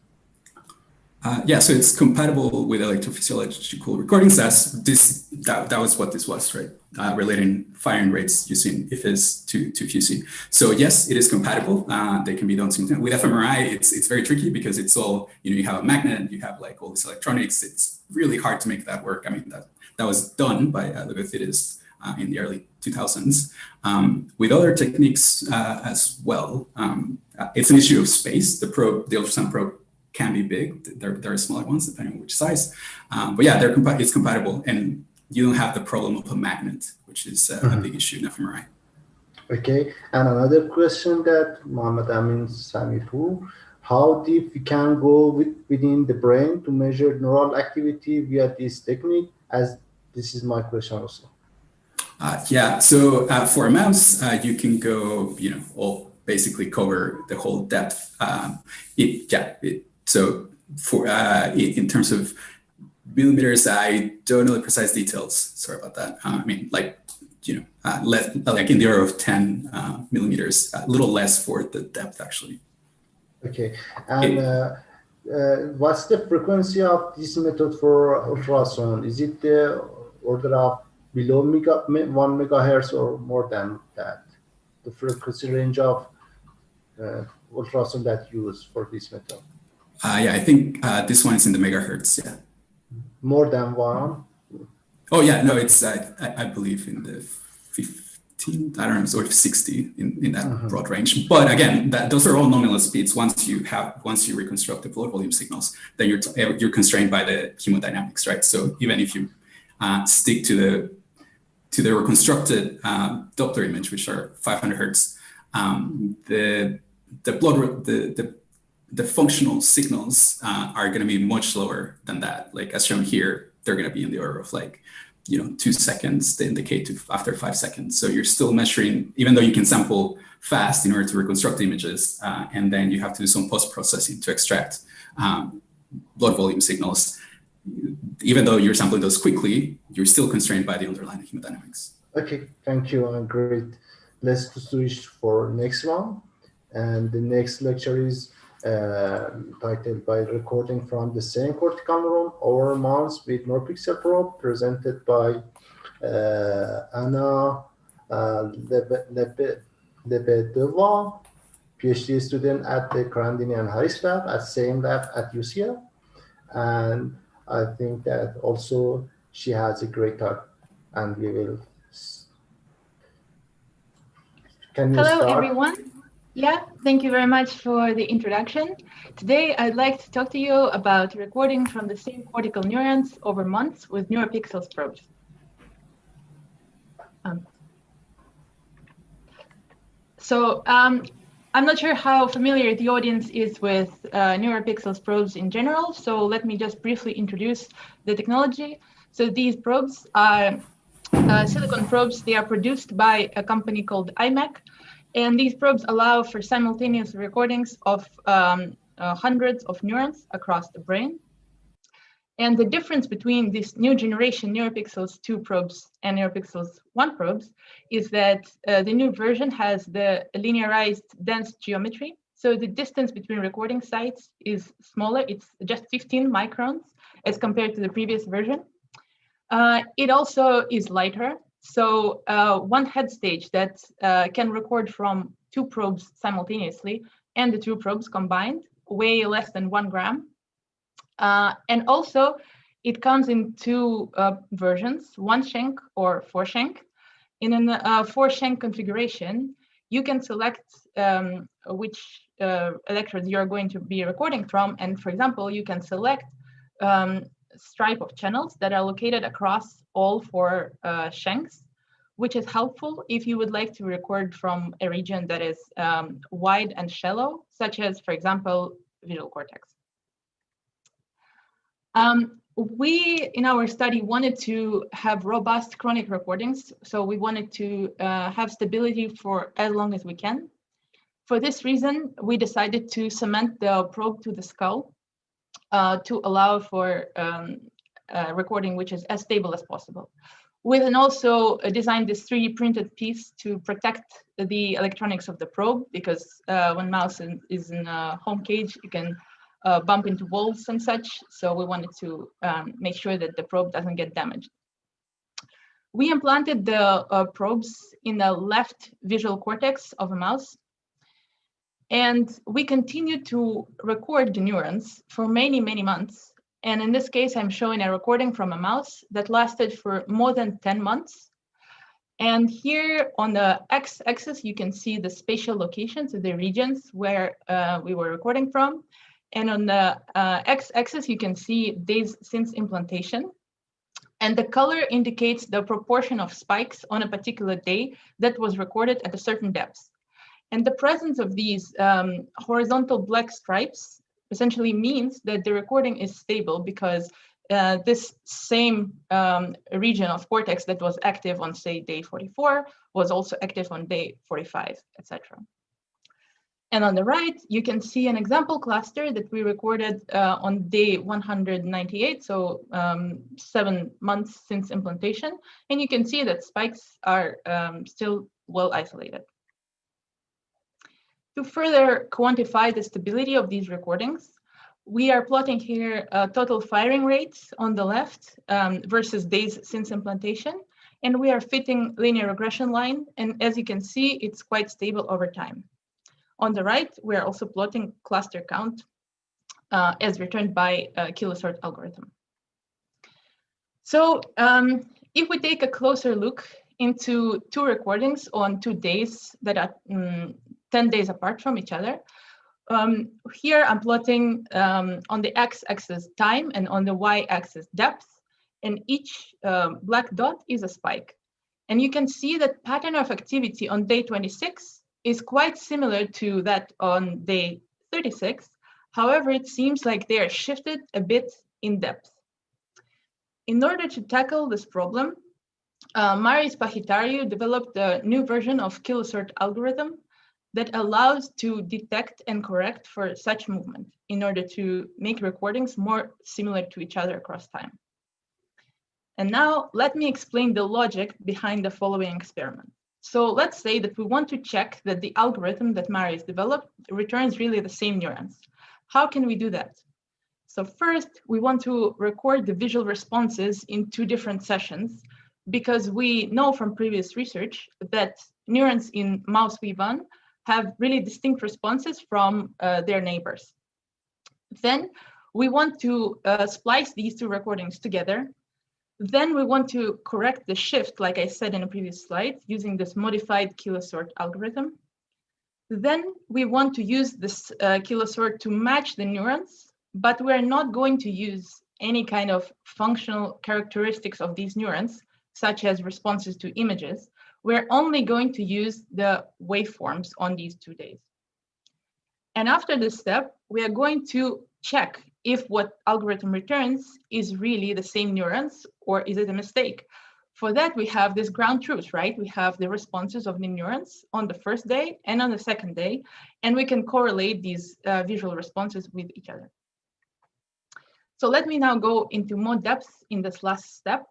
Yeah, so it's compatible with electrophysiological recordings. That was what this was, right? Relating firing rates using IFIS to FUSI. So yes, it is compatible. They can be done simultaneously. With fMRI, it's very tricky because it's all, you have a magnet, you have like all this electronics. It's really hard to make that work. I mean, that was done by Levitidis in the early 2000s. With other techniques as well, it's an issue of space. The ultrasound probe can be big. There are smaller ones depending on which size. But yeah, it's compatible, and you don't have the problem of a magnet, which is a big issue in fMRI. Okay, and another question that Mohammed Amin Samipu, how deep we can go within the brain to measure neural activity via this technique, as this is my question also. Yeah, so for a mouse, you can go, basically cover the whole depth. So for in terms of millimeters, I don't know the precise details. Sorry about that. I mean, like in the order of 10 millimeters, a little less for the depth actually. Okay, and what's the frequency of this method for ultrasound? Is it the order of below 1 megahertz or more than that? The frequency range of ultrasound that you use for this method? Yeah, I think this one is in the megahertz. Yeah. More than 1? Oh yeah, no, it's I believe in the 15. I don't know, sort of 60 in that broad range. But again, those are all nominal speeds. Once you reconstruct the blood volume signals, then you're constrained by the hemodynamics, right? So even if you stick to the reconstructed Doppler image, which are 500 hertz, the functional signals are going to be much slower than that. Like as shown here, they're going to be in the order of 2 seconds. They indicate after 5 seconds. So you're still measuring, even though you can sample fast in order to reconstruct images, and then you have to do some post-processing to extract blood volume signals. Even though you're sampling those quickly, you're still constrained by the underlying hemodynamics. Okay, thank you. Great. Let's switch for next one. And the next lecture is titled by recording from the same cortical neuron over months with neuropixel probe, presented by Anna Lebedeva, PhD student at the Karandini and Harris lab, at same lab at UCL. And I think that also she has a great talk, and we will. Can you Hello, start? everyone. Yeah, thank you very much for the introduction. Today, I'd like to talk to you about recording from the same cortical neurons over months with NeuroPixels probes. I'm not sure how familiar the audience is with NeuroPixels probes in general, so let me just briefly introduce the technology. So these probes are silicon probes. They are produced by a company called IMEC, and these probes allow for simultaneous recordings of hundreds of neurons across the brain. And the difference between this new generation NeuroPixels 2 probes and NeuroPixels 1 probes is that the new version has the linearized dense geometry. So the distance between recording sites is smaller. It's just 15 microns as compared to the previous version. It also is lighter. So one head stage that can record from 2 probes simultaneously and the 2 probes combined weigh less than 1 gram. And also it comes in 2 versions, 1 shank or 4 shank. In a 4 shank configuration, you can select which electrodes you're going to be recording from. And for example, you can select stripe of channels that are located across all 4 shanks, which is helpful if you would like to record from a region that is wide and shallow, such as, for example, visual cortex. We, in our study, wanted to have robust chronic recordings. So we wanted to have stability for as long as we can. For this reason, we decided to cement the probe to the skull. to allow for recording which is as stable as possible. We then also designed this 3D printed piece to protect the electronics of the probe, because when mouse is in a home cage, you can bump into walls and such. So we wanted to make sure that the probe doesn't get damaged. We implanted the probes in the left visual cortex of a mouse. And we continued to record the neurons for many, many months. And in this case, I'm showing a recording from a mouse that lasted for more than 10 months. And here on the x-axis, you can see the spatial locations of the regions where we were recording from. And on the x-axis, you can see days since implantation. And the color indicates the proportion of spikes on a particular day that was recorded at a certain depth. And the presence of these horizontal black stripes essentially means that the recording is stable, because this same region of cortex that was active on, say, day 44 was also active on day 45, etc. And on the right, you can see an example cluster that we recorded on day 198, so 7 months since implantation. And you can see that spikes are still well isolated. To further quantify the stability of these recordings, we are plotting here total firing rates on the left versus days since implantation. And we are fitting linear regression line. And as you can see, it's quite stable over time. On the right, we are also plotting cluster count as returned by a kilosort algorithm. So if we take a closer look into 2 recordings on 2 days that are 10 days apart from each other, here I'm plotting on the x-axis time and on the y-axis depth, and each black dot is a spike. And you can see that pattern of activity on day 26 is quite similar to that on day 36. However, it seems like they are shifted a bit in depth. In order to tackle this problem, Marius Pahitariu developed a new version of kilosort algorithm that allows to detect and correct for such movement in order to make recordings more similar to each other across time. And now let me explain the logic behind the following experiment. So let's say that we want to check that the algorithm that Marius developed returns really the same neurons. How can we do that? So first, we want to record the visual responses in 2 different sessions, because we know from previous research that neurons in mouse V1 have really distinct responses from their neighbors. Then we want to splice these 2 recordings together. Then we want to correct the shift, like I said in a previous slide, using this modified kilosort algorithm. Then we want to use this kilosort to match the neurons, but we're not going to use any kind of functional characteristics of these neurons, such as responses to images. We're only going to use the waveforms on these 2 days. And after this step, we are going to check if what algorithm returns is really the same neurons, or is it a mistake? For that, we have this ground truth, right? We have the responses of the neurons on the first day and on the second day, and we can correlate these visual responses with each other. So let me now go into more depth in this last step.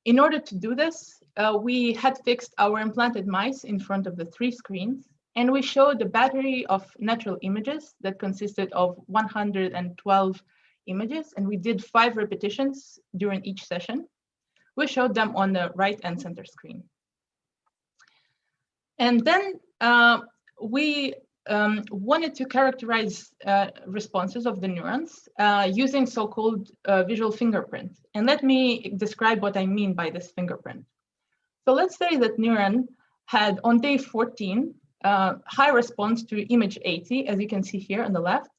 In order to do this, we had fixed our implanted mice in front of the 3 screens, and we showed a battery of natural images that consisted of 112 images, and we did 5 repetitions during each session. We showed them on the right and center screen. And then we wanted to characterize responses of the neurons using so-called visual fingerprint. And let me describe what I mean by this fingerprint. So let's say that neuron had on day 14 high response to image 80, as you can see here on the left.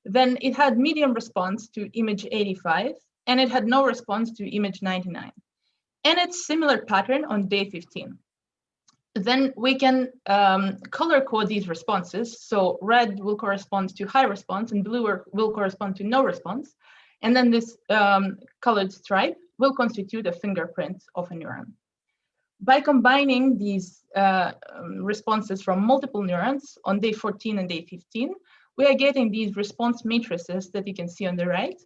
Then it had medium response to image 85, and it had no response to image 99. And it's similar pattern on day 15. Then we can color code these responses. So red will correspond to high response and blue will correspond to no response. And then this colored stripe will constitute a fingerprint of a neuron. By combining these responses from multiple neurons on day 14 and day 15, we are getting these response matrices that you can see on the right.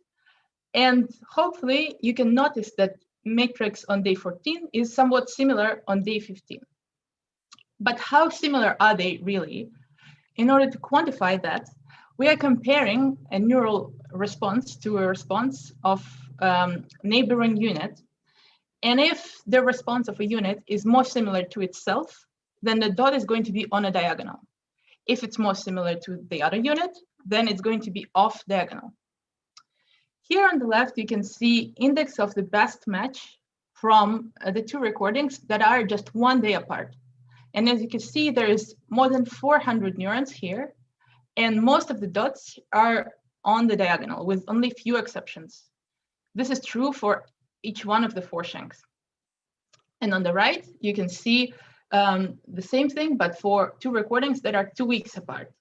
And hopefully you can notice that matrix on day 14 is somewhat similar on day 15. But how similar are they really? In order to quantify that, we are comparing a neural response to a response of neighboring unit. And if the response of a unit is more similar to itself, then the dot is going to be on a diagonal. If it's more similar to the other unit, then it's going to be off diagonal. Here on the left, you can see index of the best match from the two recordings that are just 1 day apart. And as you can see, there is more than 400 neurons here, and most of the dots are on the diagonal with only few exceptions. This is true for each one of the 4 shanks. And on the right, you can see the same thing, but for 2 recordings that are 2 weeks apart.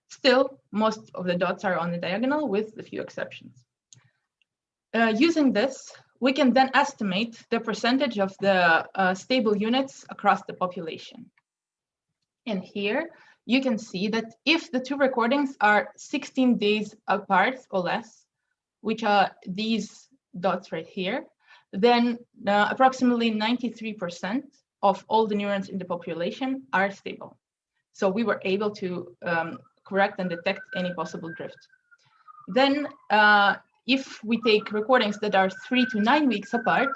Still, most of the dots are on the diagonal with a few exceptions. Using this, we can then estimate the percentage of the stable units across the population. And here you can see that if the 2 recordings are 16 days apart or less, which are these dots right here, then approximately 93% of all the neurons in the population are stable. So we were able to correct and detect any possible drift. Then if we take recordings that are 3 to 9 weeks apart,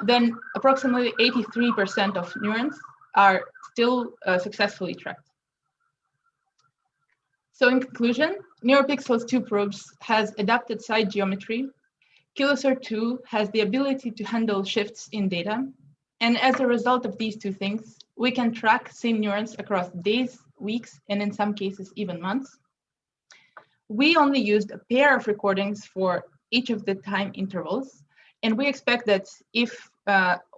then approximately 83% of neurons are still successfully tracked. So in conclusion, NeuroPixels 2 probes has adapted site geometry. Kilosur 2 has the ability to handle shifts in data. And as a result of these 2 things, we can track same neurons across days, weeks, and in some cases even months. We only used a pair of recordings for each of the time intervals. And we expect that if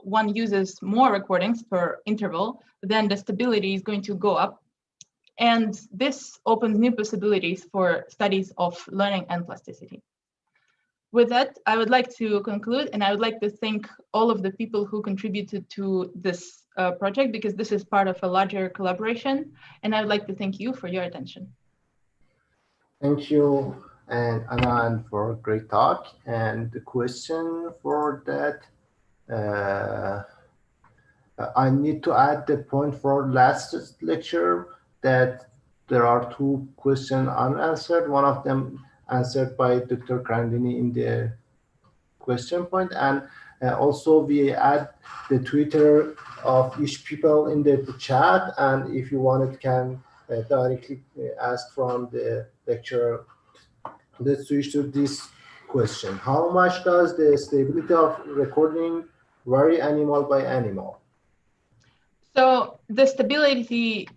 one uses more recordings per interval, then the stability is going to go up. And this opens new possibilities for studies of learning and plasticity. With that, I would like to conclude, and I would like to thank all of the people who contributed to this project, because this is part of a larger collaboration. And I would like to thank you for your attention. Thank you, and Anand, for a great talk. And the question for that, I need to add the point for last lecture that there are 2 questions unanswered. One of them answered by Dr. Grandini in the question point, and also we add the Twitter of each people in the chat, and if you wanted, can directly ask from the lecturer. Let's switch to this question. How much does the stability of recording vary animal by animal? So the stability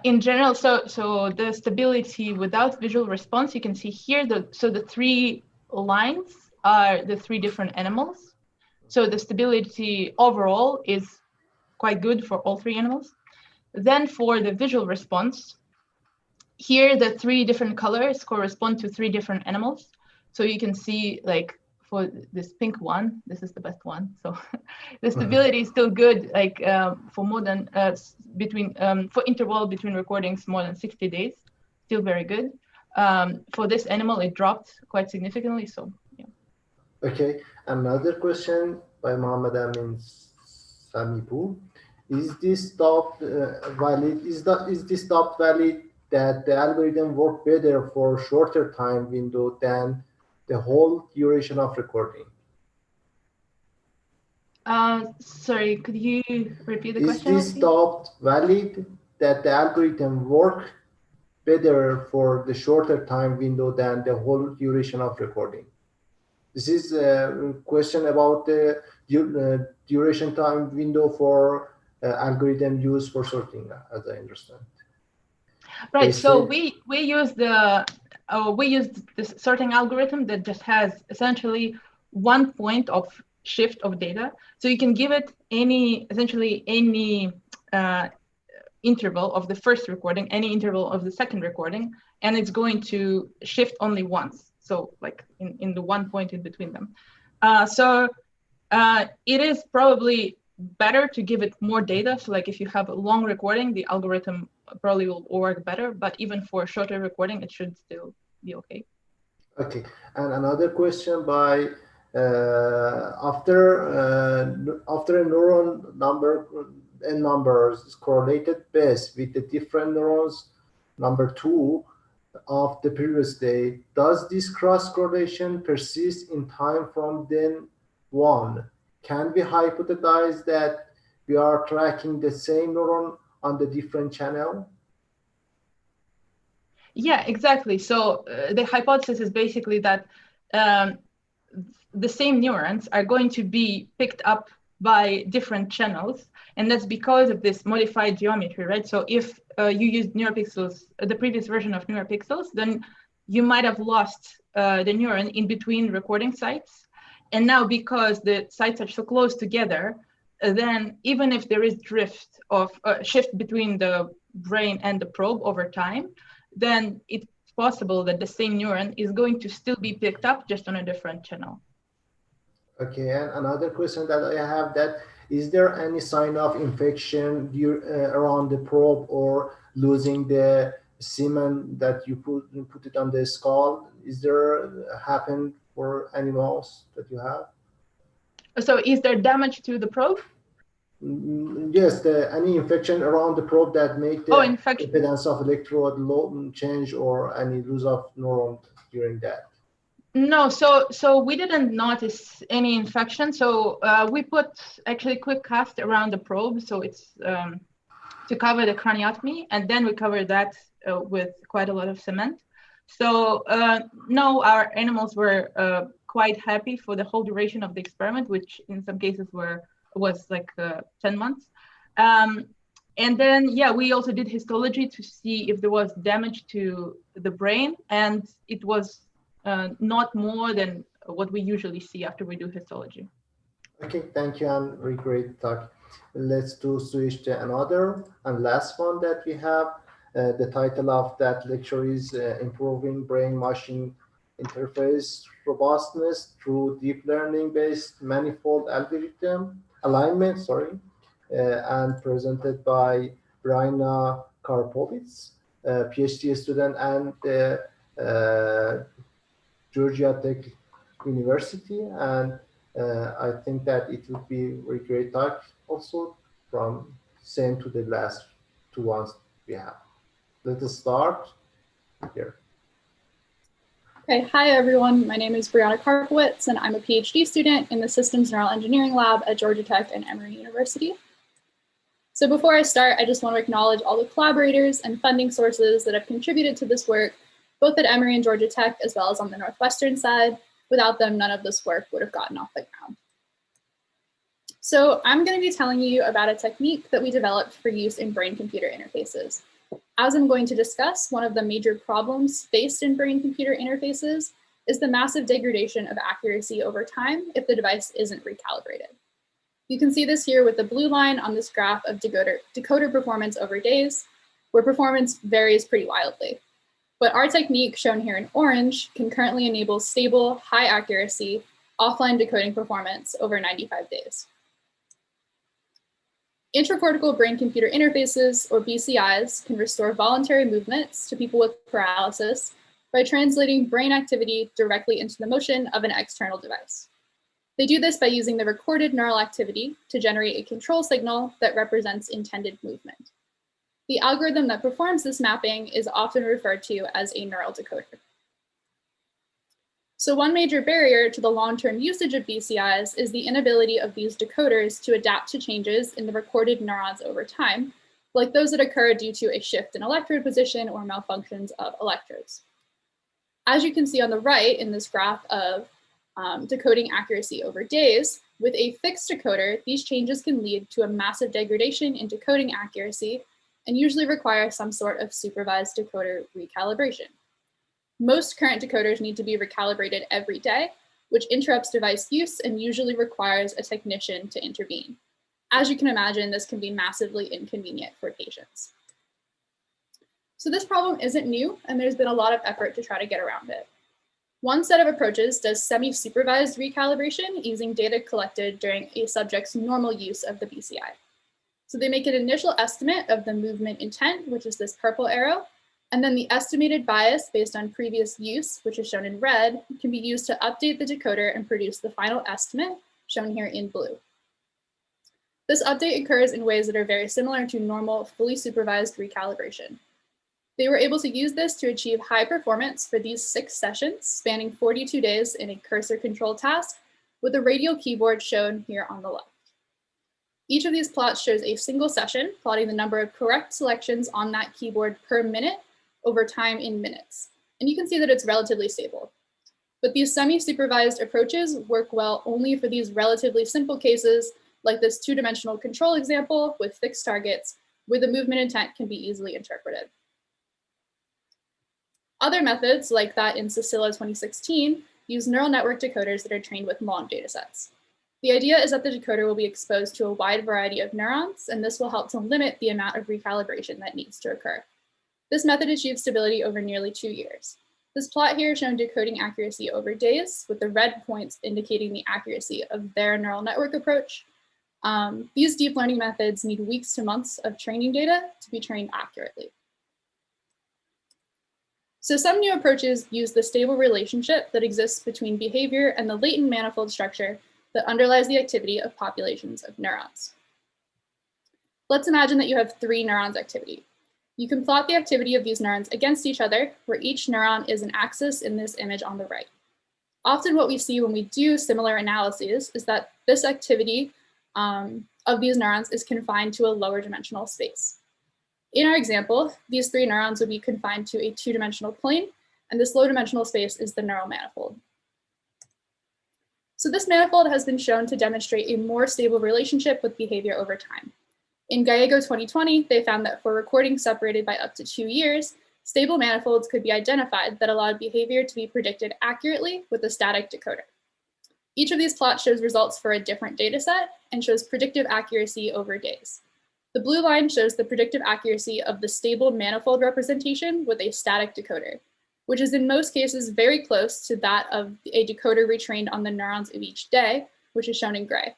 in general, so the stability without visual response, you can see here, so the 3 lines are the 3 different animals. So the stability overall is quite good for all 3 animals. Then for the visual response, here the 3 different colors correspond to 3 different animals. So you can see, like, for this pink one, this is the best one. So the stability is still good, like for more than for interval between recordings more than 60 days, still very good. For this animal, it dropped quite significantly. So yeah. Okay, another question by Mohammed Amin Samipu. Is this thought valid? Is this thought valid that the algorithm work better for shorter time window than the whole duration of recording? Sorry, could you repeat the question? Is this thought valid that the algorithm work better for the shorter time window than the whole duration of recording? This is a question about the duration time window for algorithm used for sorting, as I understand. Right. So we use this sorting algorithm that just has essentially 1 point of shift of data. So you can give it essentially any interval of the first recording, any interval of the second recording, and it's going to shift only once. So like in the 1 point in between them. So it is probably better to give it more data. So like if you have a long recording, the algorithm probably will work better, but even for a shorter recording, it should still be okay. Okay, and another question by after a neuron number n numbers is correlated best with the different neurons number 2 of the previous day, does this cross correlation persist in time from then 1? Can we hypothesize that we are tracking the same neuron on the different channel? Yeah, exactly. So the hypothesis is basically that the same neurons are going to be picked up by different channels, and that's because of this modified geometry, right? So if you used NeuroPixels, the previous version of NeuroPixels, then you might have lost the neuron in between recording sites. And now because the sites are so close together, then even if there is drift of shift between the brain and the probe over time, then it's possible that the same neuron is going to still be picked up just on a different channel. Okay, and another question that I have, that is there any sign of infection around the probe or losing the semen that you put it on the skull? Is there happen for animals that you have? So is there damage to the probe? Yes, any infection around the probe that make the impedance of electrode change or any loss of neuron during that? No, so we didn't notice any infection. So we put actually quick cast around the probe, so it's to cover the craniotomy, and then we cover that with quite a lot of cement. So no, our animals were quite happy for the whole duration of the experiment, which in some cases was like 10 months. And then, yeah, we also did histology to see if there was damage to the brain, and it was not more than what we usually see after we do histology. Okay, thank you, and very great talk. Let's switch to another and last one that we have. The title of that lecture is Improving Brain-Machine Interface Robustness Through Deep Learning-Based Manifold Algorithm Alignment, and presented by Brina Karpovitz, PhD student and Georgia Tech University, and I think that it would be a very great talk also from same to the last two ones we have. Let us start here. Okay, hi everyone. My name is Brianna Karpowitz, and I'm a PhD student in the Systems Neural Engineering Lab at Georgia Tech and Emory University. So before I start, I just want to acknowledge all the collaborators and funding sources that have contributed to this work, both at Emory and Georgia Tech, as well as on the Northwestern side. Without them, none of this work would have gotten off the ground. So I'm going to be telling you about a technique that we developed for use in brain-computer interfaces. As I'm going to discuss, one of the major problems faced in brain-computer interfaces is the massive degradation of accuracy over time if the device isn't recalibrated. You can see this here with the blue line on this graph of decoder performance over days, where performance varies pretty wildly. But our technique, shown here in orange, can currently enable stable, high accuracy, offline decoding performance over 95 days. Intracortical brain-computer interfaces, or BCIs, can restore voluntary movements to people with paralysis by translating brain activity directly into the motion of an external device. They do this by using the recorded neural activity to generate a control signal that represents intended movement. The algorithm that performs this mapping is often referred to as a neural decoder. So one major barrier to the long-term usage of BCIs is the inability of these decoders to adapt to changes in the recorded neurons over time, like those that occur due to a shift in electrode position or malfunctions of electrodes. As you can see on the right in this graph of decoding accuracy over days, with a fixed decoder, these changes can lead to a massive degradation in decoding accuracy and usually require some sort of supervised decoder recalibration. Most current decoders need to be recalibrated every day, which interrupts device use and usually requires a technician to intervene. As you can imagine, this can be massively inconvenient for patients. So this problem isn't new, and there's been a lot of effort to try to get around it. One set of approaches does semi-supervised recalibration using data collected during a subject's normal use of the BCI. So they make an initial estimate of the movement intent, which is this purple arrow, and then the estimated bias based on previous use, which is shown in red, can be used to update the decoder and produce the final estimate, shown here in blue. This update occurs in ways that are very similar to normal, fully supervised recalibration. They were able to use this to achieve high performance for these 6 sessions, spanning 42 days in a cursor control task, with a radial keyboard shown here on the left. Each of these plots shows a single session, plotting the number of correct selections on that keyboard per minute over time in minutes. And you can see that it's relatively stable. But these semi-supervised approaches work well only for these relatively simple cases, like this 2-dimensional control example with fixed targets, where the movement intent can be easily interpreted. Other methods, like that in Cecilia 2016, use neural network decoders that are trained with long datasets. The idea is that the decoder will be exposed to a wide variety of neurons, and this will help to limit the amount of recalibration that needs to occur. This method achieves stability over nearly 2 years. This plot here is showing decoding accuracy over days, with the red points indicating the accuracy of their neural network approach. These deep learning methods need weeks to months of training data to be trained accurately. So some new approaches use the stable relationship that exists between behavior and the latent manifold structure that underlies the activity of populations of neurons. Let's imagine that you have 3 neurons activity. You can plot the activity of these neurons against each other, where each neuron is an axis in this image on the right. Often what we see when we do similar analyses is that this activity of these neurons is confined to a lower dimensional space. In our example, these 3 neurons would be confined to a 2-dimensional plane, and this low dimensional space is the neural manifold. So this manifold has been shown to demonstrate a more stable relationship with behavior over time. In Gallego 2020, they found that for recordings separated by up to 2 years, stable manifolds could be identified that allowed behavior to be predicted accurately with a static decoder. Each of these plots shows results for a different data set and shows predictive accuracy over days. The blue line shows the predictive accuracy of the stable manifold representation with a static decoder, which is in most cases very close to that of a decoder retrained on the neurons of each day, which is shown in gray.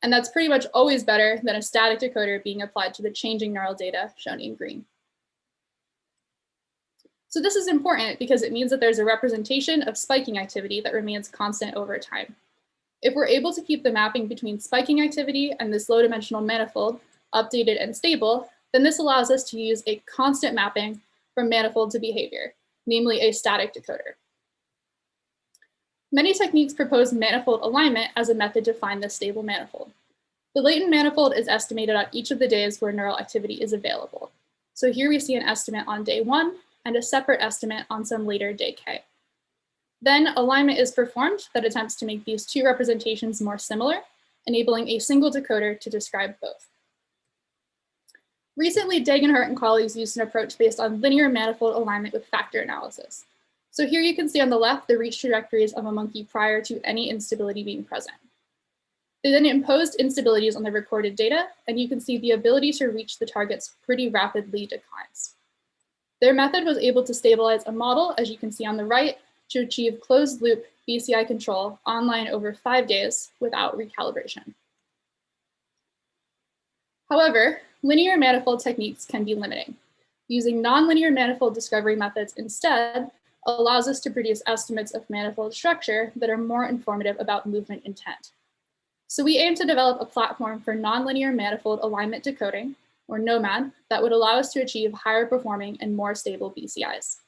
And that's pretty much always better than a static decoder being applied to the changing neural data shown in green. So this is important because it means that there's a representation of spiking activity that remains constant over time. If we're able to keep the mapping between spiking activity and this low dimensional manifold updated and stable, then this allows us to use a constant mapping from manifold to behavior, namely a static decoder. Many techniques propose manifold alignment as a method to find this stable manifold. The latent manifold is estimated on each of the days where neural activity is available. So here we see an estimate on day 1 and a separate estimate on some later day k. Then alignment is performed that attempts to make these 2 representations more similar, enabling a single decoder to describe both. Recently, Degenhardt and colleagues used an approach based on linear manifold alignment with factor analysis. So here you can see on the left the reach trajectories of a monkey prior to any instability being present. They then imposed instabilities on the recorded data, and you can see the ability to reach the targets pretty rapidly declines. Their method was able to stabilize a model, as you can see on the right, to achieve closed loop BCI control online over 5 days without recalibration. However, linear manifold techniques can be limiting. Using nonlinear manifold discovery methods instead allows us to produce estimates of manifold structure that are more informative about movement intent. So we aim to develop a platform for nonlinear manifold alignment decoding, or NOMAD, that would allow us to achieve higher performing and more stable BCIs.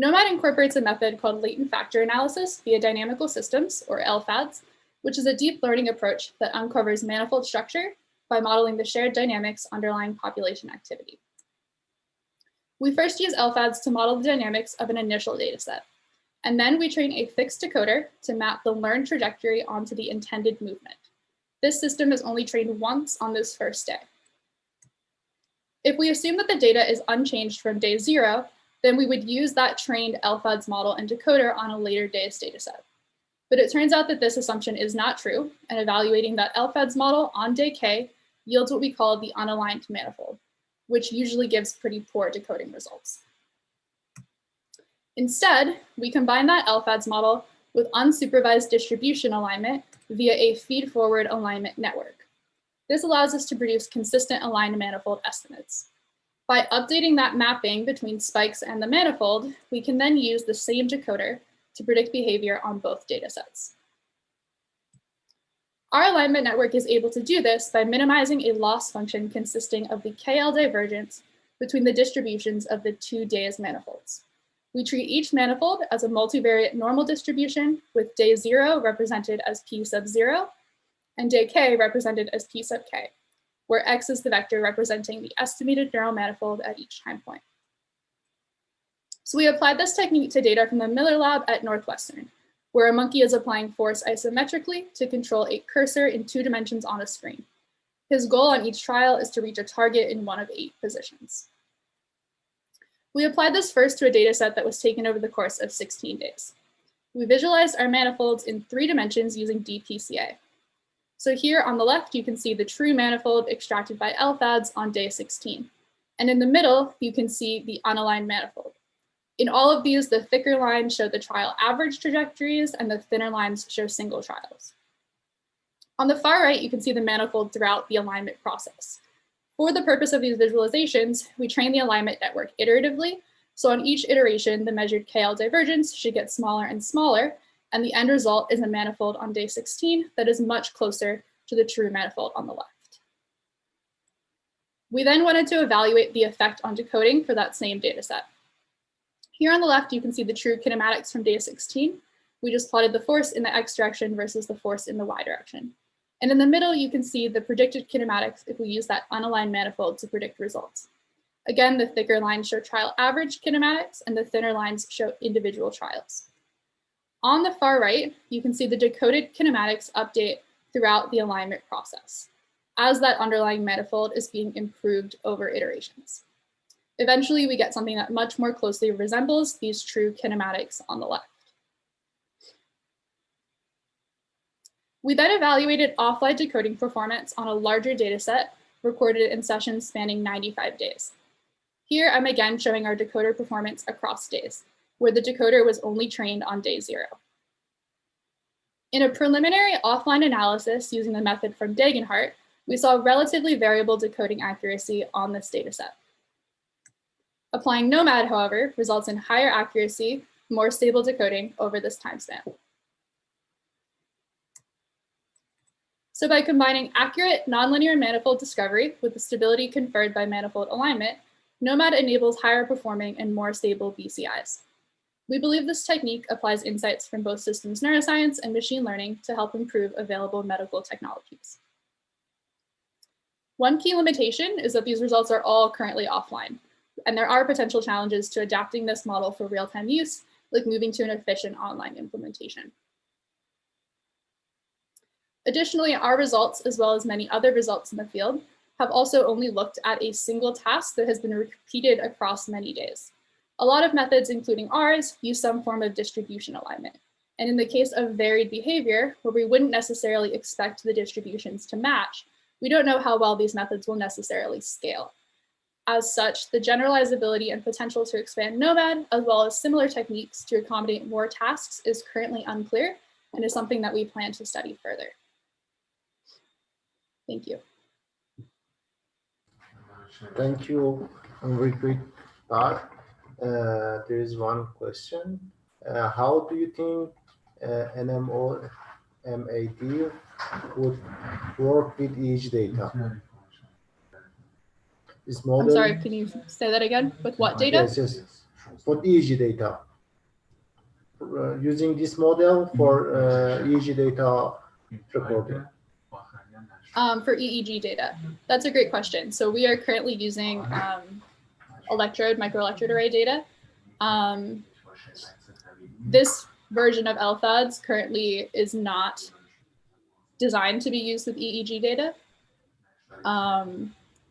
NOMAD incorporates a method called latent factor analysis via dynamical systems, or LFADS, which is a deep learning approach that uncovers manifold structure by modeling the shared dynamics underlying population activity. We first use LFADS to model the dynamics of an initial dataset, and then we train a fixed decoder to map the learned trajectory onto the intended movement. This system is only trained once on this first day. If we assume that the data is unchanged from day 0, then we would use that trained LFADS model and decoder on a later day's dataset. But it turns out that this assumption is not true, and evaluating that LFADS model on day k yields what we call the unaligned manifold, which usually gives pretty poor decoding results. Instead, we combine that LFADS model with unsupervised distribution alignment via a feed-forward alignment network. This allows us to produce consistent aligned manifold estimates. By updating that mapping between spikes and the manifold, we can then use the same decoder to predict behavior on both datasets. Our alignment network is able to do this by minimizing a loss function consisting of the KL divergence between the distributions of the 2 days manifolds. We treat each manifold as a multivariate normal distribution, with day 0 represented as P sub 0 and day k represented as P sub k, where x is the vector representing the estimated neural manifold at each time point. So we applied this technique to data from the Miller lab at Northwestern, where a monkey is applying force isometrically to control a cursor in 2 dimensions on a screen. His goal on each trial is to reach a target in 1 of 8 positions. We applied this first to a data set that was taken over the course of 16 days. We visualized our manifolds in 3 dimensions using DPCA. So here on the left, you can see the true manifold extracted by LFADS on day 16. And in the middle, you can see the unaligned manifold. In all of these, the thicker lines show the trial average trajectories and the thinner lines show single trials. On the far right, you can see the manifold throughout the alignment process. For the purpose of these visualizations, we train the alignment network iteratively. So on each iteration, the measured KL divergence should get smaller and smaller, and the end result is a manifold on day 16 that is much closer to the true manifold on the left. We then wanted to evaluate the effect on decoding for that same data set. Here on the left, you can see the true kinematics from day 16. We just plotted the force in the x direction versus the force in the y direction. And in the middle, you can see the predicted kinematics if we use that unaligned manifold to predict results. Again, the thicker lines show trial average kinematics and the thinner lines show individual trials. On the far right, you can see the decoded kinematics update throughout the alignment process, as that underlying manifold is being improved over iterations. Eventually, we get something that much more closely resembles these true kinematics on the left. We then evaluated offline decoding performance on a larger data set recorded in sessions spanning 95 days. Here, I'm again showing our decoder performance across days, where the decoder was only trained on day 0. In a preliminary offline analysis using the method from Degenhardt, we saw relatively variable decoding accuracy on this data set. Applying Nomad, however, results in higher accuracy, more stable decoding over this time span. So by combining accurate nonlinear manifold discovery with the stability conferred by manifold alignment, Nomad enables higher performing and more stable BCIs. We believe this technique applies insights from both systems neuroscience and machine learning to help improve available medical technologies. One key limitation is that these results are all currently offline, and there are potential challenges to adapting this model for real-time use, like moving to an efficient online implementation. Additionally, our results, as well as many other results in the field, have also only looked at a single task that has been repeated across many days. A lot of methods, including ours, use some form of distribution alignment. And in the case of varied behavior, where we wouldn't necessarily expect the distributions to match, we don't know how well these methods will necessarily scale. As such, the generalizability and potential to expand Nomad, as well as similar techniques to accommodate more tasks, is currently unclear and is something that we plan to study further. Thank you. Thank you. Very quick part. There is one question. How do you think NMO MAD would work with EEG data? This model, I'm sorry, can you say that again? With what data? Yes, yes. For EEG data. Using this model for EEG data recording. For EEG data? That's a great question. So we are currently using microelectrode array data. This version of LFADS currently is not designed to be used with EEG data.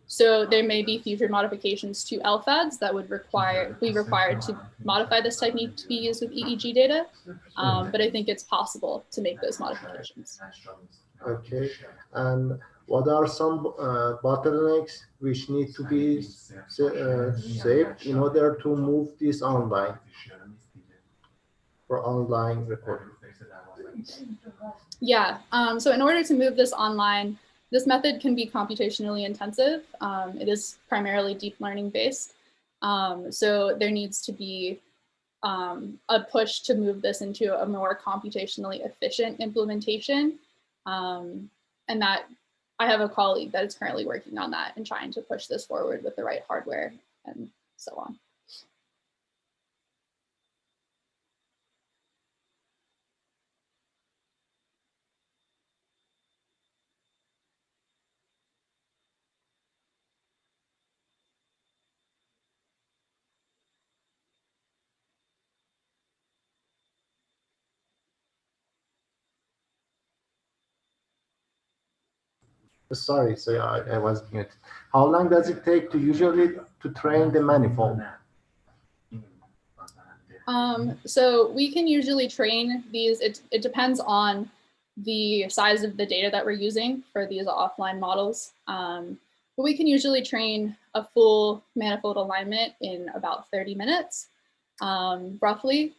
So there may be future modifications to LFADS that would be required to modify this technique to be used with EEG data. But I think it's possible to make those modifications. Okay, and what are some bottlenecks which need to be saved in order to move this online? for online recording? Yeah, so in order to move this online, this method can be computationally intensive. It is primarily deep learning based. So there needs to be a push to move this into a more computationally efficient implementation. And that I have a colleague that is currently working on that and trying to push this forward with the right hardware and so on. Sorry, so I was mute. How long does it take to usually to train the manifold? So we can usually train these, it depends on the size of the data that we're using for these offline models. But we can usually train a full manifold alignment in about 30 minutes, roughly.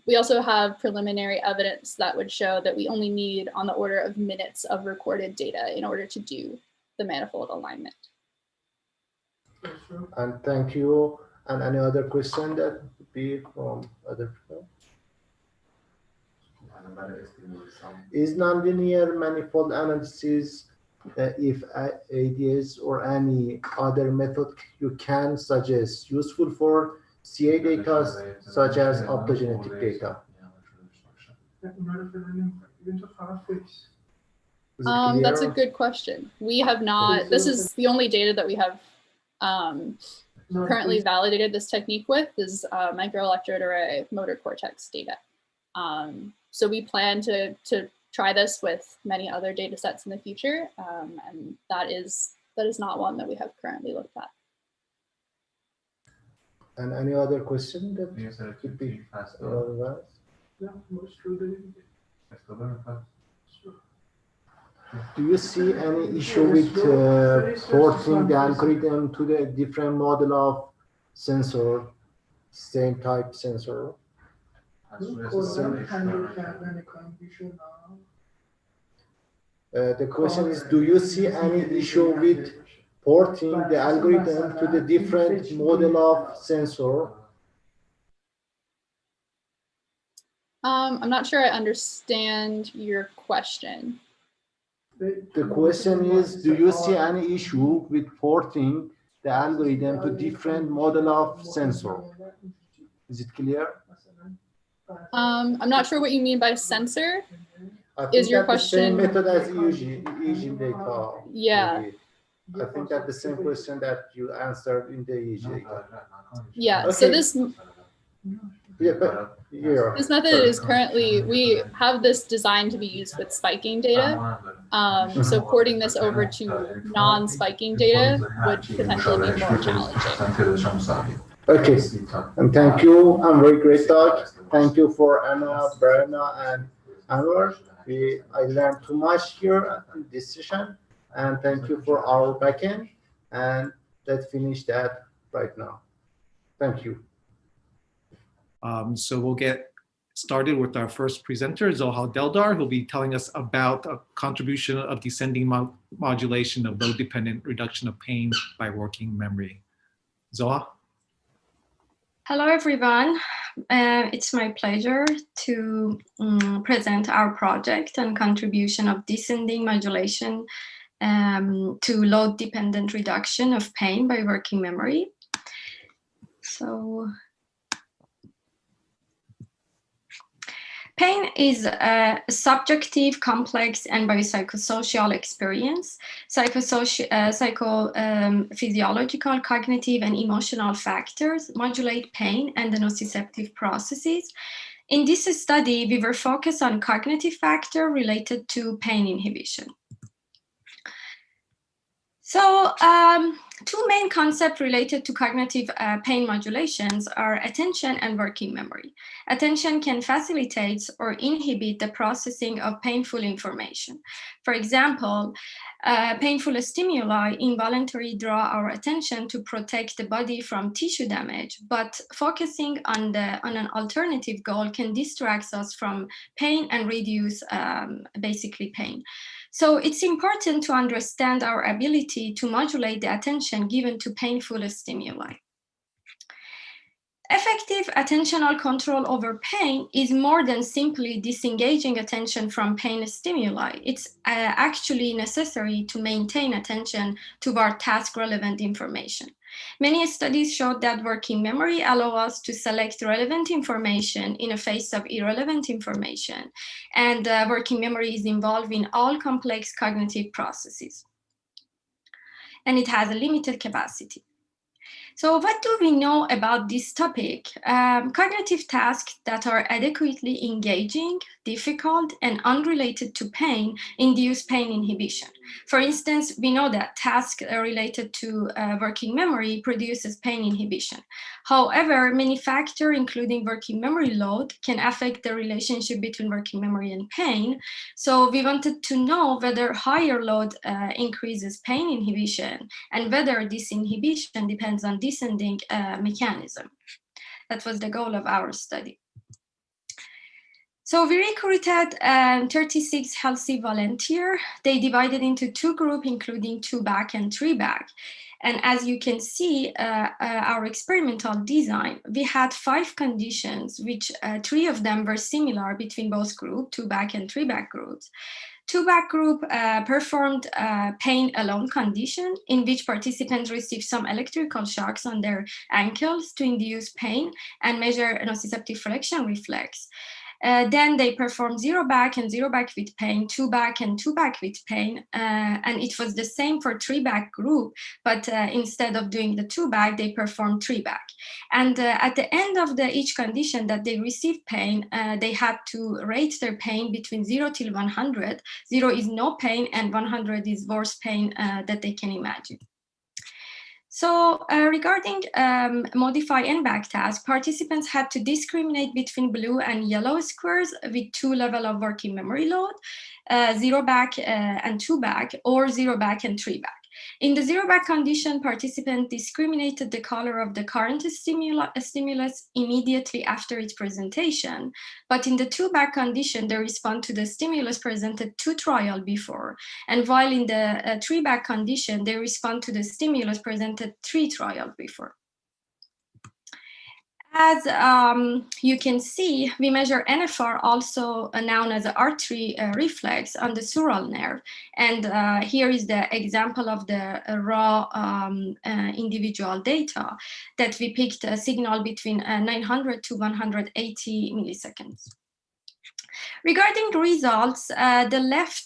We also have preliminary evidence that would show that we only need on the order of minutes of recorded data in order to do the manifold alignment. And thank you. And any other question that would be from other people? Is nonlinear manifold analysis, if ADS or any other method you can suggest, useful for CA data such as optogenetic data? That's a good question. We have not, this is the only data that we have currently validated this technique with is microelectrode array motor cortex data. So we plan to try this with many other data sets in the future, and that is not one that we have currently looked at. And any other question that could be asked? Do you see any issue with porting the algorithm to the different model of sensor, same type sensor? The question is, do you see any issue with porting the algorithm to the different model of sensor? I'm not sure I understand your question. The question is, do you see any issue with porting the algorithm to different model of sensor? Is it clear? I'm not sure what you mean by sensor. Is your question the same method as EEG data? Yeah. Maybe. I think that's the same question that you answered in the EEG. Yeah. Okay. So this. Yeah, but yeah. This method is currently, we have this designed to be used with spiking data. So porting this over to non-spiking data would potentially be more challenging. Okay, and thank you. I'm very great talk. Thank you for Anna, Berna, and Anwar. I learned too much here in this session, and thank you for our backend. And let's finish that right now. Thank you. So we'll get started with our first presenter, Zohar Deldar, who'll be telling us about a contribution of descending modulation of load-dependent reduction of pain by working memory. Zohar? Hello, everyone. It's my pleasure to present our project and contribution of descending modulation to load-dependent reduction of pain by working memory. So, pain is a subjective, complex, and biopsychosocial experience. Psychophysiological, cognitive, and emotional factors modulate pain and the nociceptive processes. In this study, we were focused on cognitive factor related to pain inhibition. So two main concepts related to cognitive pain modulations are attention and working memory. Attention can facilitate or inhibit the processing of painful information. For example, painful stimuli involuntarily draw our attention to protect the body from tissue damage, but focusing on an alternative goal can distract us from pain and reduce basically pain. So it's important to understand our ability to modulate the attention given to painful stimuli. Effective attentional control over pain is more than simply disengaging attention from pain stimuli. It's actually necessary to maintain attention toward task-relevant information. Many studies showed that working memory allows us to select relevant information in a face of irrelevant information, and working memory is involved in all complex cognitive processes, and it has a limited capacity. So what do we know about this topic? Cognitive tasks that are adequately engaging, difficult, and unrelated to pain induce pain inhibition. For instance, we know that tasks related to working memory produces pain inhibition. However, many factors, including working memory load, can affect the relationship between working memory and pain. So we wanted to know whether higher load increases pain inhibition and whether this inhibition depends on descending mechanism. That was the goal of our study. So we recruited 36 healthy volunteers. They divided into two groups, including 2 back and 3 back. And as you can see, our experimental design, we had 5 conditions, which 3 of them were similar between both groups, 2 back and 3 back groups. 2 back group performed pain alone condition, in which participants received some electrical shocks on their ankles to induce pain and measure nociceptive flexion reflex. Then they performed 0 back and 0 back with pain, 2 back and 2 back with pain. And it was the same for 3 back group, but instead of doing the 2 back, they performed 3 back. And at the end of each condition that they received pain, they had to rate their pain between 0 till 100. 0 is no pain and 100 is worst pain that they can imagine. So regarding modify and back task, participants had to discriminate between blue and yellow squares with 2 levels of working memory load, 0 back and 2 back, or 0 back and 3 back. In the 0 back condition, participants discriminated the color of the current stimulus immediately after its presentation. But in the 2 back condition, they respond to the stimulus presented 2 trials before. And while in the 3 back condition, they respond to the stimulus presented 3 trials before. As you can see, we measure NFR, also known as the artery reflex, on the sural nerve. And here is the example of the raw individual data that we picked a signal between 900 to 180 milliseconds. Regarding the results, the left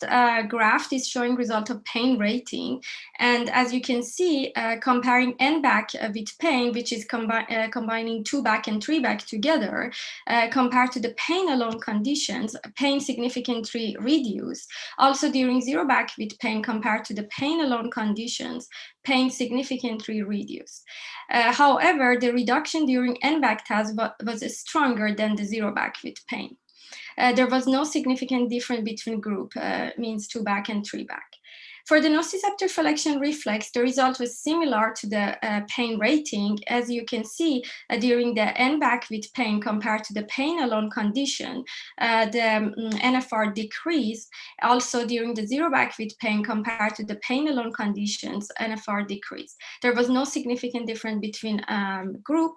graph is showing result of pain rating. And as you can see, comparing N back with pain, which is combining 2 back and 3 back together, compared to the pain alone conditions, pain significantly reduced. Also during 0 back with pain compared to the pain alone conditions, pain significantly reduced. However, the reduction during N back task was stronger than the 0 back with pain. There was no significant difference between group, means 2 back and 3 back. For the nociceptive flexion reflex, the result was similar to the pain rating. As you can see, during the N back with pain compared to the pain alone condition, the NFR decreased. Also during the 0 back with pain compared to the pain alone conditions, NFR decreased. There was no significant difference between group.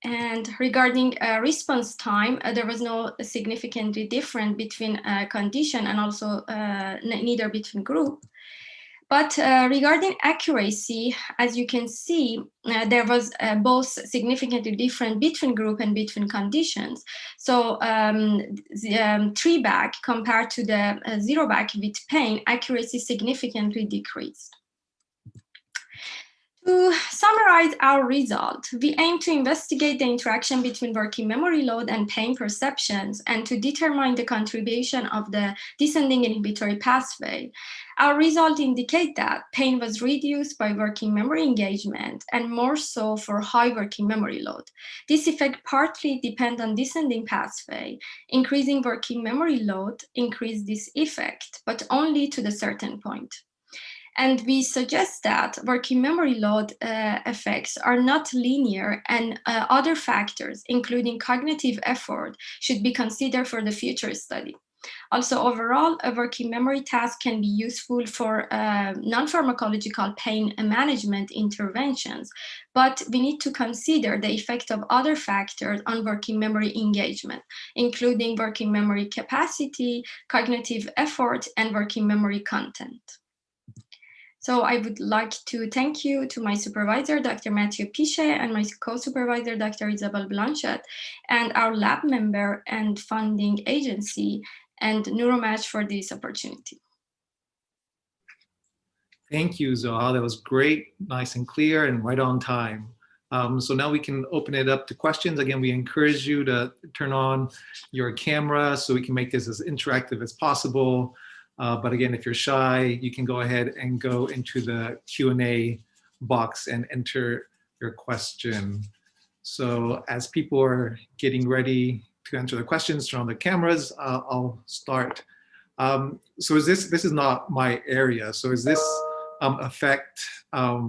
And regarding response time, there was no significantly different between condition and also neither between group. But regarding accuracy, as you can see, there was both significantly different between group and between conditions. So 3 back compared to the 0 back with pain, accuracy significantly decreased. To summarize our result, we aim to investigate the interaction between working memory load and pain perceptions and to determine the contribution of the descending inhibitory pathway. Our results indicate that pain was reduced by working memory engagement and more so for high working memory load. This effect partly depends on descending pathway. Increasing working memory load increased this effect, but only to the certain point. And we suggest that working memory load effects are not linear and other factors, including cognitive effort, should be considered for the future study. Also, overall, a working memory task can be useful for non-pharmacological pain management interventions, but we need to consider the effect of other factors on working memory engagement, including working memory capacity, cognitive effort, and working memory content. So I would like to thank you to my supervisor, Dr. Mathieu Pichet, and my co-supervisor, Dr. Isabelle Blanchette, and our lab member and funding agency, and Neuromatch for this opportunity. Thank you, Zoha. That was great, nice and clear, and right on time. So now we can open it up to questions. Again, we encourage you to turn on your camera so we can make this as interactive as possible. But again, if you're shy, you can go ahead and go into the Q&A box and enter your question. So as people are getting ready to answer the questions, turn on the cameras, I'll start. So is this is not my area. So is this effect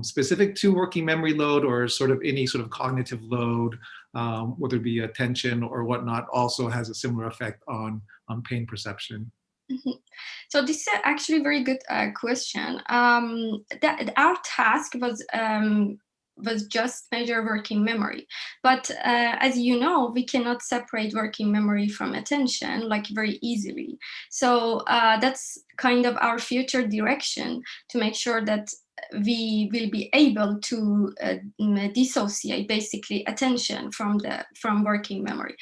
specific to working memory load or sort of any sort of cognitive load, whether it be attention or whatnot, also has a similar effect on pain perception? Mm-hmm. So this is actually a very good question. Our task was just measure working memory, but as you know, we cannot separate working memory from attention like very easily. So that's kind of our future direction, to make sure that we will be able to dissociate basically attention from working memory.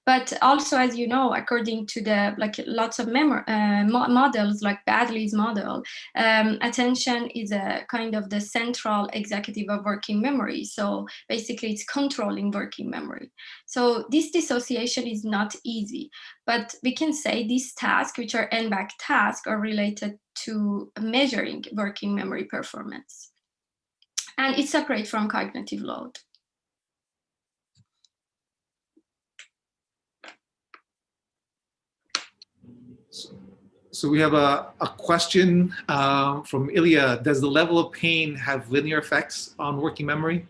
But also, as you know, according to the lots of models like Baddeley's model, attention is a kind of the central executive of working memory. So basically it's controlling working memory. So this dissociation is not easy, but we can say these tasks, which are NBAC tasks, are related to measuring working memory performance. And it's separate from cognitive load. So we have a question from Ilya. Does the level of pain have linear effects on working memory?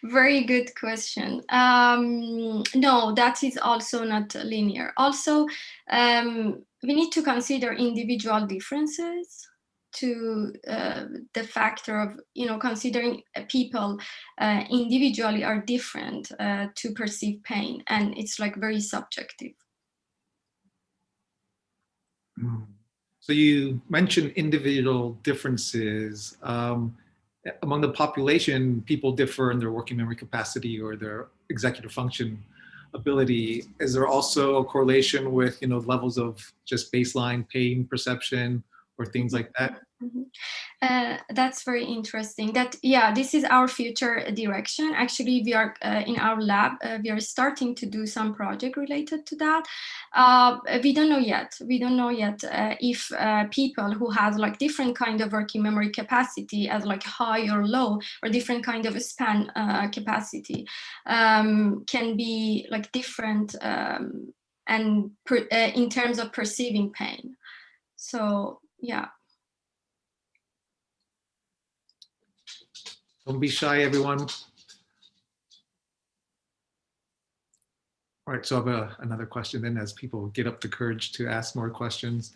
Very good question. No, that is also not linear. Also, we need to consider individual differences to the factor of, considering people individually are different to perceive pain, and it's like very subjective. So you mentioned individual differences. Among the population, people differ in their working memory capacity or their executive function ability. Is there also a correlation with, levels of just baseline pain perception or things like that? Mm-hmm. That's very interesting. This is our future direction. Actually, we are in our lab, we are starting to do some project related to that. We don't know yet. We don't know yet if people who have like different kind of working memory capacity as like high or low, or different kind of span capacity can be like different and in terms of perceiving pain. So yeah. Don't be shy, everyone. All right, so I have another question then as people get up the courage to ask more questions.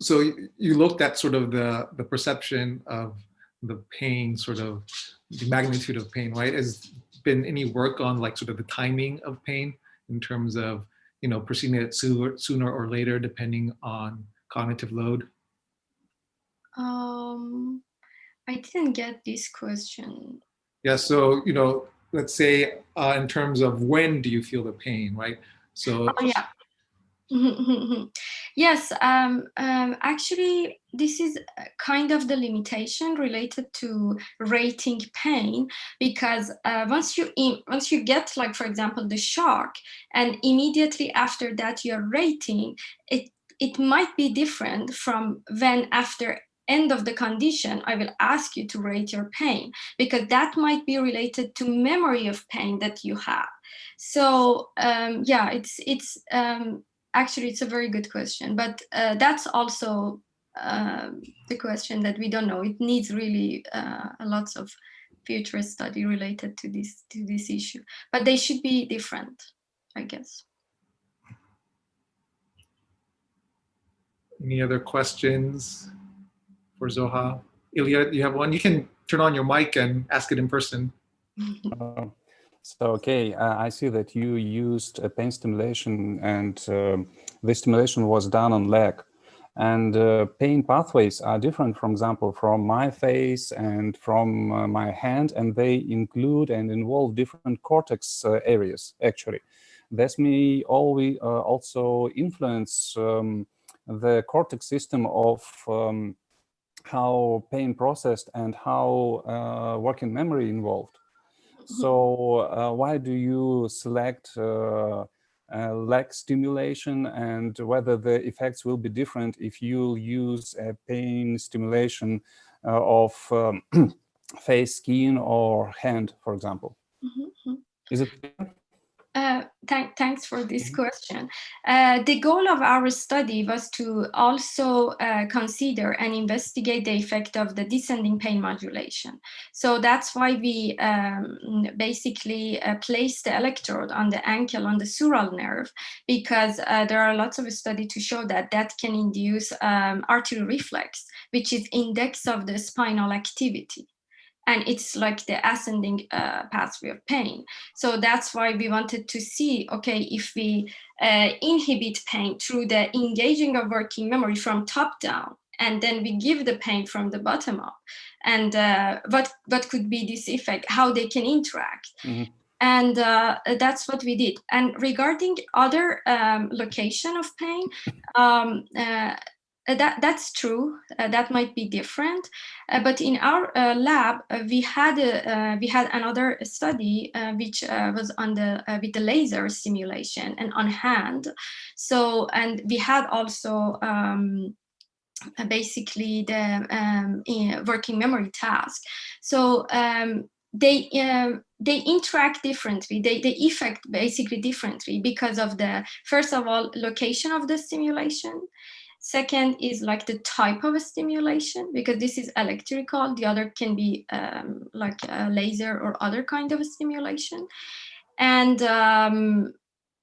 So you looked at sort of the perception of the pain, sort of the magnitude of pain, right? Has been any work on like sort of the timing of pain in terms of, perceiving it sooner or later, depending on cognitive load? I didn't get this question. Yeah, so, let's say in terms of when do you feel the pain, right? So, yeah. Yes, actually, this is kind of the limitation related to rating pain, because once you get, like, for example, the shock, and immediately after that you're rating, it might be different from when after end of the condition I will ask you to rate your pain, because that might be related to memory of pain that you have. So yeah, it's actually, it's a very good question, but that's also the question that we don't know. It needs really lots of future study related to this issue, but they should be different, I guess. Any other questions for Zoha? Ilya, you have one? You can turn on your mic and ask it in person. So, okay, I see that you used a pain stimulation, and the stimulation was done on leg. And pain pathways are different, for example, from my face and from my hand, and they include and involve different cortex areas, actually. This may also influence the cortex system of how pain processed and how working memory involved. So why do you select leg stimulation, and whether the effects will be different if you use a pain stimulation of face, skin, or hand, for example? Is it clear? Thanks for this question. The goal of our study was to also consider and investigate the effect of the descending pain modulation. So that's why we basically placed the electrode on the ankle, on the sural nerve, because there are lots of studies to show that that can induce arterial reflex, which is index of the spinal activity. And it's like the ascending pathway of pain. So that's why we wanted to see, okay, if we inhibit pain through the engaging of working memory from top down, and then we give the pain from the bottom up, and what could be this effect, how they can interact. And that's what we did. And regarding other location of pain, that's true. That might be different, but in our lab we had another study which was on with the laser stimulation and on hand. So, and we had also basically the working memory task. So they interact differently. They affect basically differently because of the, first of all, location of the stimulation. Second is like the type of a stimulation, because this is electrical. The other can be like a laser or other kind of a stimulation. And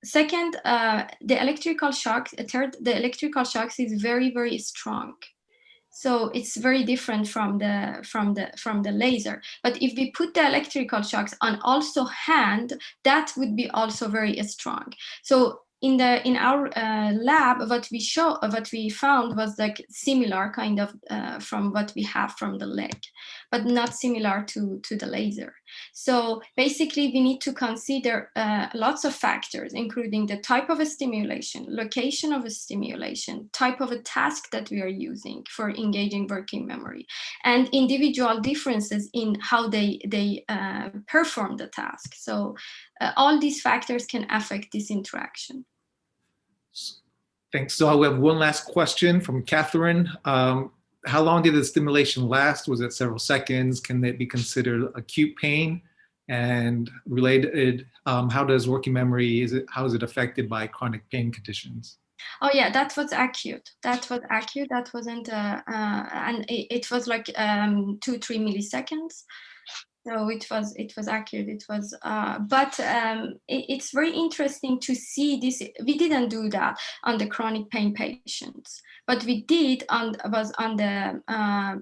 second, the electrical shocks. Third, the electrical shocks is very, very strong. So it's very different from the laser. But if we put the electrical shocks on also hand, that would be also very strong. So in our lab, what we found was like similar kind of from what we have from the leg, but not similar to the laser. So basically we need to consider lots of factors, including the type of a stimulation, location of a stimulation, type of a task that we are using for engaging working memory, and individual differences in how they perform the task. So all these factors can affect this interaction. Thanks. So we have one last question from Catherine. How long did the stimulation last? Was it several seconds? Can it be considered acute pain? And related, how does working memory, how is it affected by chronic pain conditions? Oh yeah, that was acute. That was acute. That wasn't, and it was like 2-3 milliseconds. So it was accurate. It was, but it's very interesting to see this. We didn't do that on the chronic pain patients, but we did on the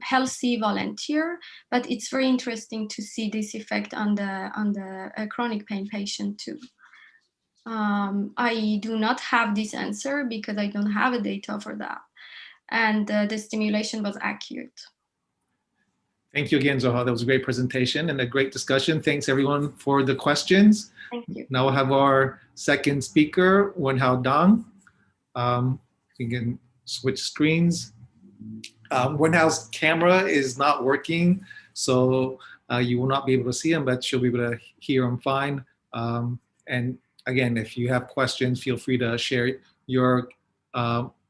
healthy volunteer. But it's very interesting to see this effect on the chronic pain patient too. I do not have this answer because I don't have a data for that, and the stimulation was accurate. Thank you again, Zoha. That was a great presentation and a great discussion. Thanks everyone for the questions. Thank you. Now we'll have our second speaker, Wenhao Dang. You can switch screens. Wenhow's camera is not working, so you will not be able to see him, but she'll be able to hear him fine. And again, if you have questions, feel free to share your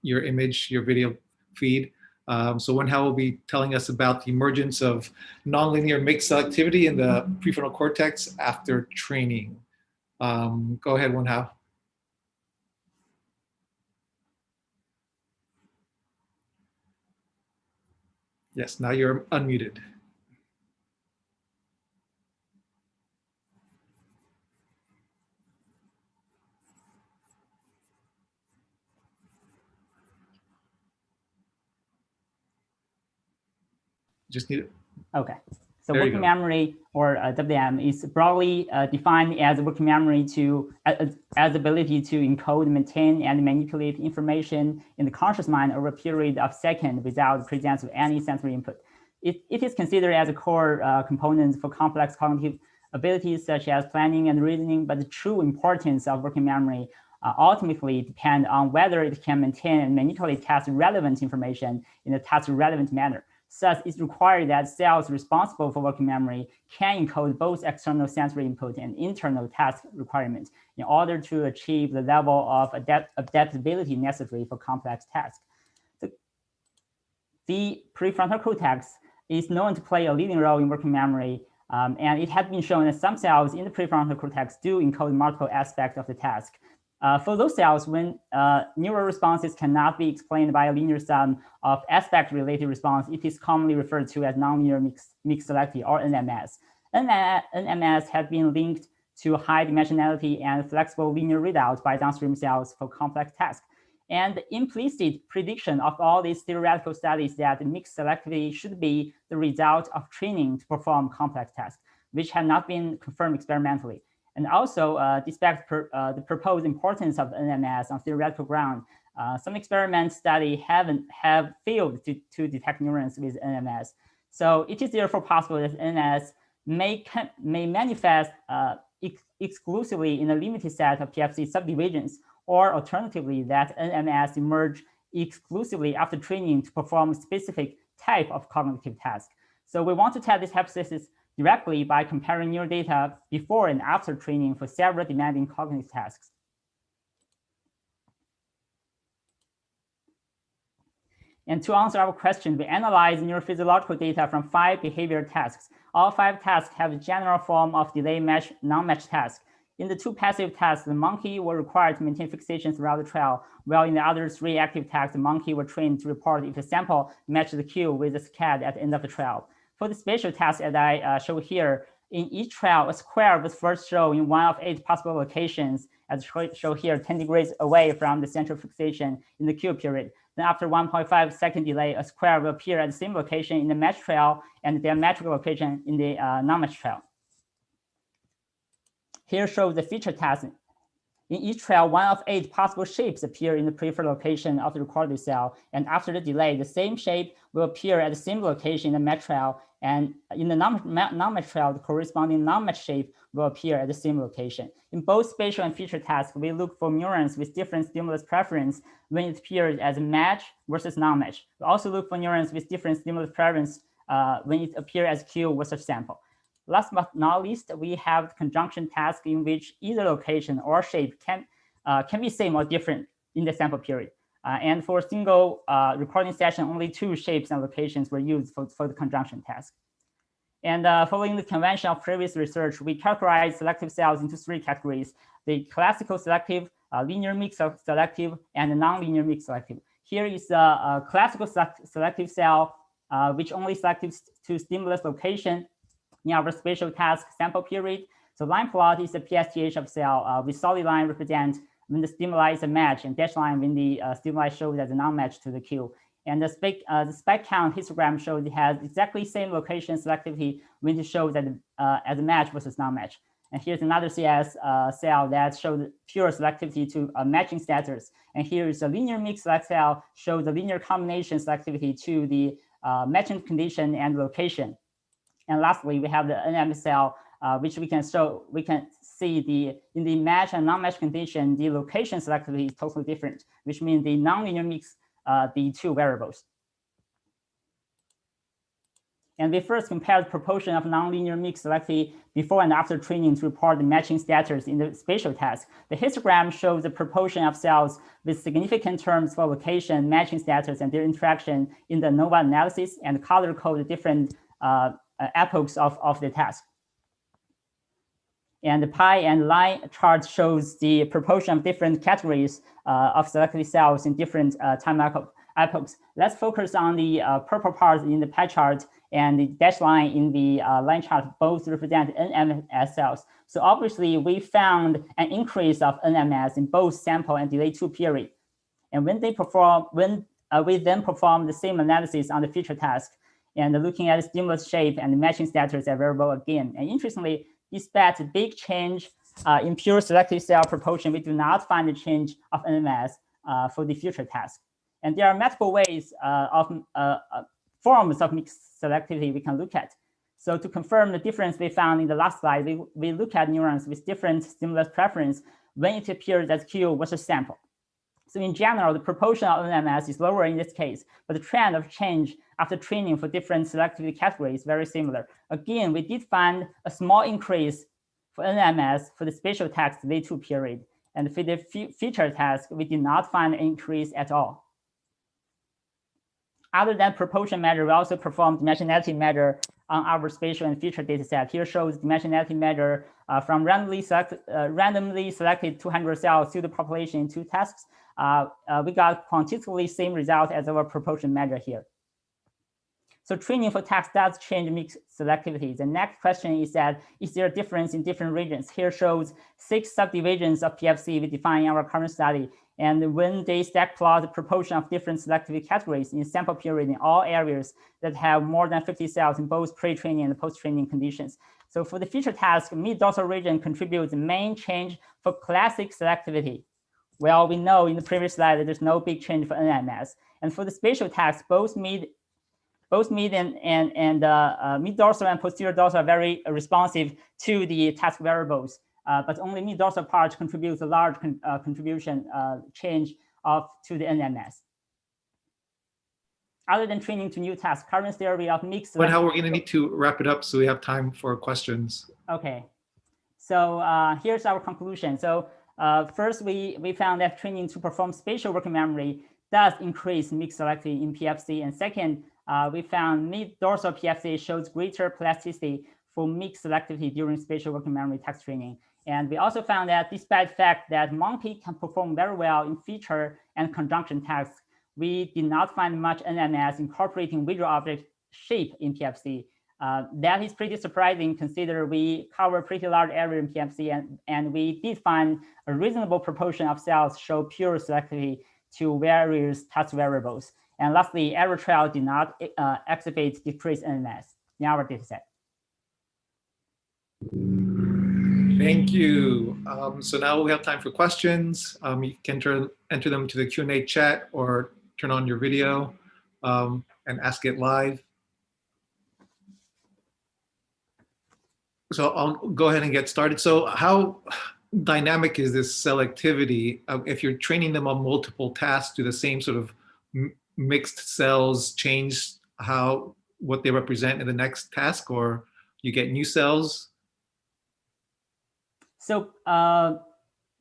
image, your video feed. So Wenhao will be telling us about the emergence of nonlinear mixed selectivity in the prefrontal cortex after training. Go ahead, Wenhao. Yes, now you're unmuted. Just need it. Okay. So There you working go. memory, or WM, is broadly defined as working memory as the ability to encode, maintain, and manipulate information in the conscious mind over a period of seconds without the presence of any sensory input. It is considered as a core component for complex cognitive abilities such as planning and reasoning, but the true importance of working memory ultimately depend on whether it can maintain and manipulate task-relevant information in a task-relevant manner. Thus, it's required that cells responsible for working memory can encode both external sensory input and internal task requirements in order to achieve the level of adaptability necessary for complex tasks. The prefrontal cortex is known to play a leading role in working memory, and it has been shown that some cells in the prefrontal cortex do encode multiple aspects of the task. For those cells, when neural responses cannot be explained by a linear sum of aspect-related response, it is commonly referred to as nonlinear mixed selectivity, or NMS. NMS has been linked to high dimensionality and flexible linear readouts by downstream cells for complex tasks. And the implicit prediction of all these theoretical studies that mixed selectivity should be the result of training to perform complex tasks, which have not been confirmed experimentally. And also, despite the proposed importance of NMS on theoretical ground, some experiments study have failed to detect neurons with NMS. So it is therefore possible that NMS may manifest exclusively in a limited set of PFC subdivisions, or alternatively, that NMS emerge exclusively after training to perform a specific type of cognitive task. So we want to test this hypothesis directly by comparing neural data before and after training for several demanding cognitive tasks. And to answer our question, we analyzed neurophysiological data from 5 behavioral tasks. All 5 tasks have a general form of delay match, non-match task. In the 2 passive tasks, the monkey were required to maintain fixation throughout the trial, while in the other 3 active tasks, the monkey were trained to report if the sample matched the cue with the SCAD at the end of the trial. For the spatial task, as I show here, in each trial, a square was first shown in one of 8 possible locations, as shown here, 10 degrees away from the central fixation in the cue period. Then after 1.5 second delay, a square will appear at the same location in the match trial and the diametric location in the non-match trial. Here shows the feature task. In each trial, one of 8 possible shapes appear in the preferred location of the recorded cell. And after the delay, the same shape will appear at the same location in the match trial. And in the non-match trial, the corresponding non-match shape will appear at the same location. In both spatial and feature tasks, we look for neurons with different stimulus preference when it appears as a match versus non-match. We also look for neurons with different stimulus preference when it appears as cue versus sample. Last but not least, we have the conjunction task in which either location or shape can be same or different in the sample period. And for a single recording session, only 2 shapes and locations were used for the conjunction task. And following the convention of previous research, we characterize selective cells into 3 categories: the classical selective, linear mixed selective, and the nonlinear mixed selective. Here is a classical selective cell, which only selective to stimulus location in our spatial task sample period. So line plot is a PSTH of cell with solid line represent when the stimuli is a match, and dashed line when the stimuli shows as a non-match to the cue. And the spike count histogram shows it has exactly same location selectivity when it shows that as a match versus non-match. And here's another CS cell that shows pure selectivity to matching status. And here is a linear mixed select cell shows the linear combination selectivity to the matching condition and location. And lastly, we have the NM cell which we can see in the match and non-match condition, the location selectivity is totally different, which means they nonlinear mix the two variables. And we first compared proportion of nonlinear mix selectivity before and after training to report the matching status in the spatial task. The histogram shows the proportion of cells with significant terms for location, matching status, and their interaction in the ANOVA analysis, and color code the different epochs of the task. And the pie and line chart shows the proportion of different categories of selected cells in different time epochs. Let's focus on the purple part in the pie chart and the dashed line in the line chart. Both represent NMS cells. So obviously, we found an increase of NMS in both sample and delay 2 period. And when we then perform the same analysis on the feature task and looking at the stimulus shape and the matching status are variable again. And interestingly, despite a big change in pure selected cell proportion, we do not find a change of NMS for the future task. And there are multiple ways of forms of mixed selectivity we can look at. So to confirm the difference we found in the last slide, we look at neurons with different stimulus preference when it appears as Q versus sample. So in general, the proportion of NMS is lower in this case, but the trend of change after training for different selectivity categories is very similar. Again, we did find a small increase for NMS for the spatial task delay 2 period. And for the feature task, we did not find an increase at all. Other than proportion measure, we also performed dimensionality measure on our spatial and feature data set. Here shows dimensionality measure from randomly selected 200 cell pseudopopulation in 2 tasks. We got quantitatively same result as our proportion measure here. So training for task does change mixed selectivity. The next question is that, is there a difference in different regions? Here shows 6 subdivisions of PFC we define in our current study. And when they stack plot the proportion of different selectivity categories in sample period in all areas that have more than 50 cells in both pre-training and post-training conditions. So for the feature task, mid-dorsal region contributes the main change for classic selectivity. Well, we know in the previous slide that there's no big change for NMS. And for the spatial task, both mid and mid-dorsal and posterior dorsal are very responsive to the task variables. But only mid-dorsal part contributes a large contribution change to the NMS. Other than training to new tasks, current theory of mixed. But how we're going to need to wrap it up so we have time for questions. Okay, so here's our conclusion. So first, we found that training to perform spatial working memory does increase mixed selectivity in PFC. And second, we found mid-dorsal PFC shows greater plasticity for mixed selectivity during spatial working memory task training. And we also found that despite the fact that monkey can perform very well in feature and conjunction tasks, we did not find much NMS incorporating visual object shape in PFC. That is pretty surprising considering we cover a pretty large area in PFC, and we did find a reasonable proportion of cells show pure selectivity to various task variables. And lastly, error trial did not exhibit decreased NMS in our dataset. Thank you. So now we have time for questions. You can enter them to the Q&A chat or turn on your video and ask it live. So I'll go ahead and get started. So how dynamic is this selectivity? If you're training them on multiple tasks, do the same sort of mixed cells change what they represent in the next task, or you get new cells? So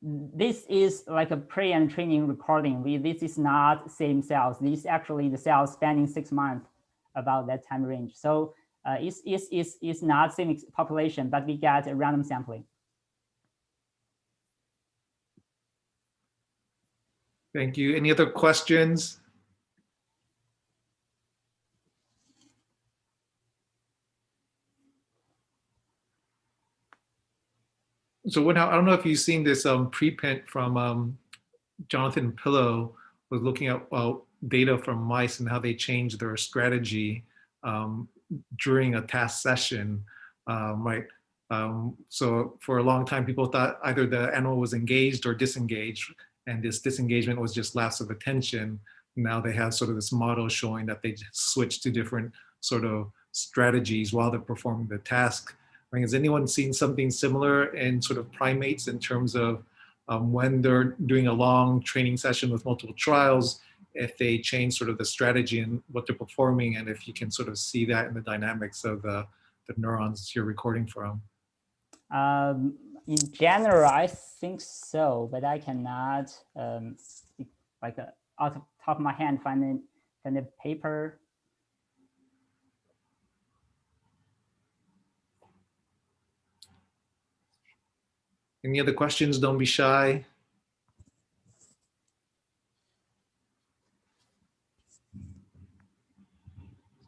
this is like a pre and training recording. This is not same cells. This is actually the cells spanning 6 months, about that time range. So it's not same population, but we get a random sampling. Thank you. Any other questions? So I don't know if you've seen this preprint from Jonathan Pillow, was looking at data from mice and how they changed their strategy during a task session, right? So for a long time, people thought either the animal was engaged or disengaged, and this disengagement was just lapse of attention. Now they have sort of this model showing that they switch to different sort of strategies while they're performing the task. I mean, has anyone seen something similar in sort of primates in terms of when they're doing a long training session with multiple trials, if they change sort of the strategy and what they're performing, and if you can sort of see that in the dynamics of the neurons you're recording from? In general, I think so, but I cannot, like out of top of my hand, find the paper. Any other questions? Don't be shy.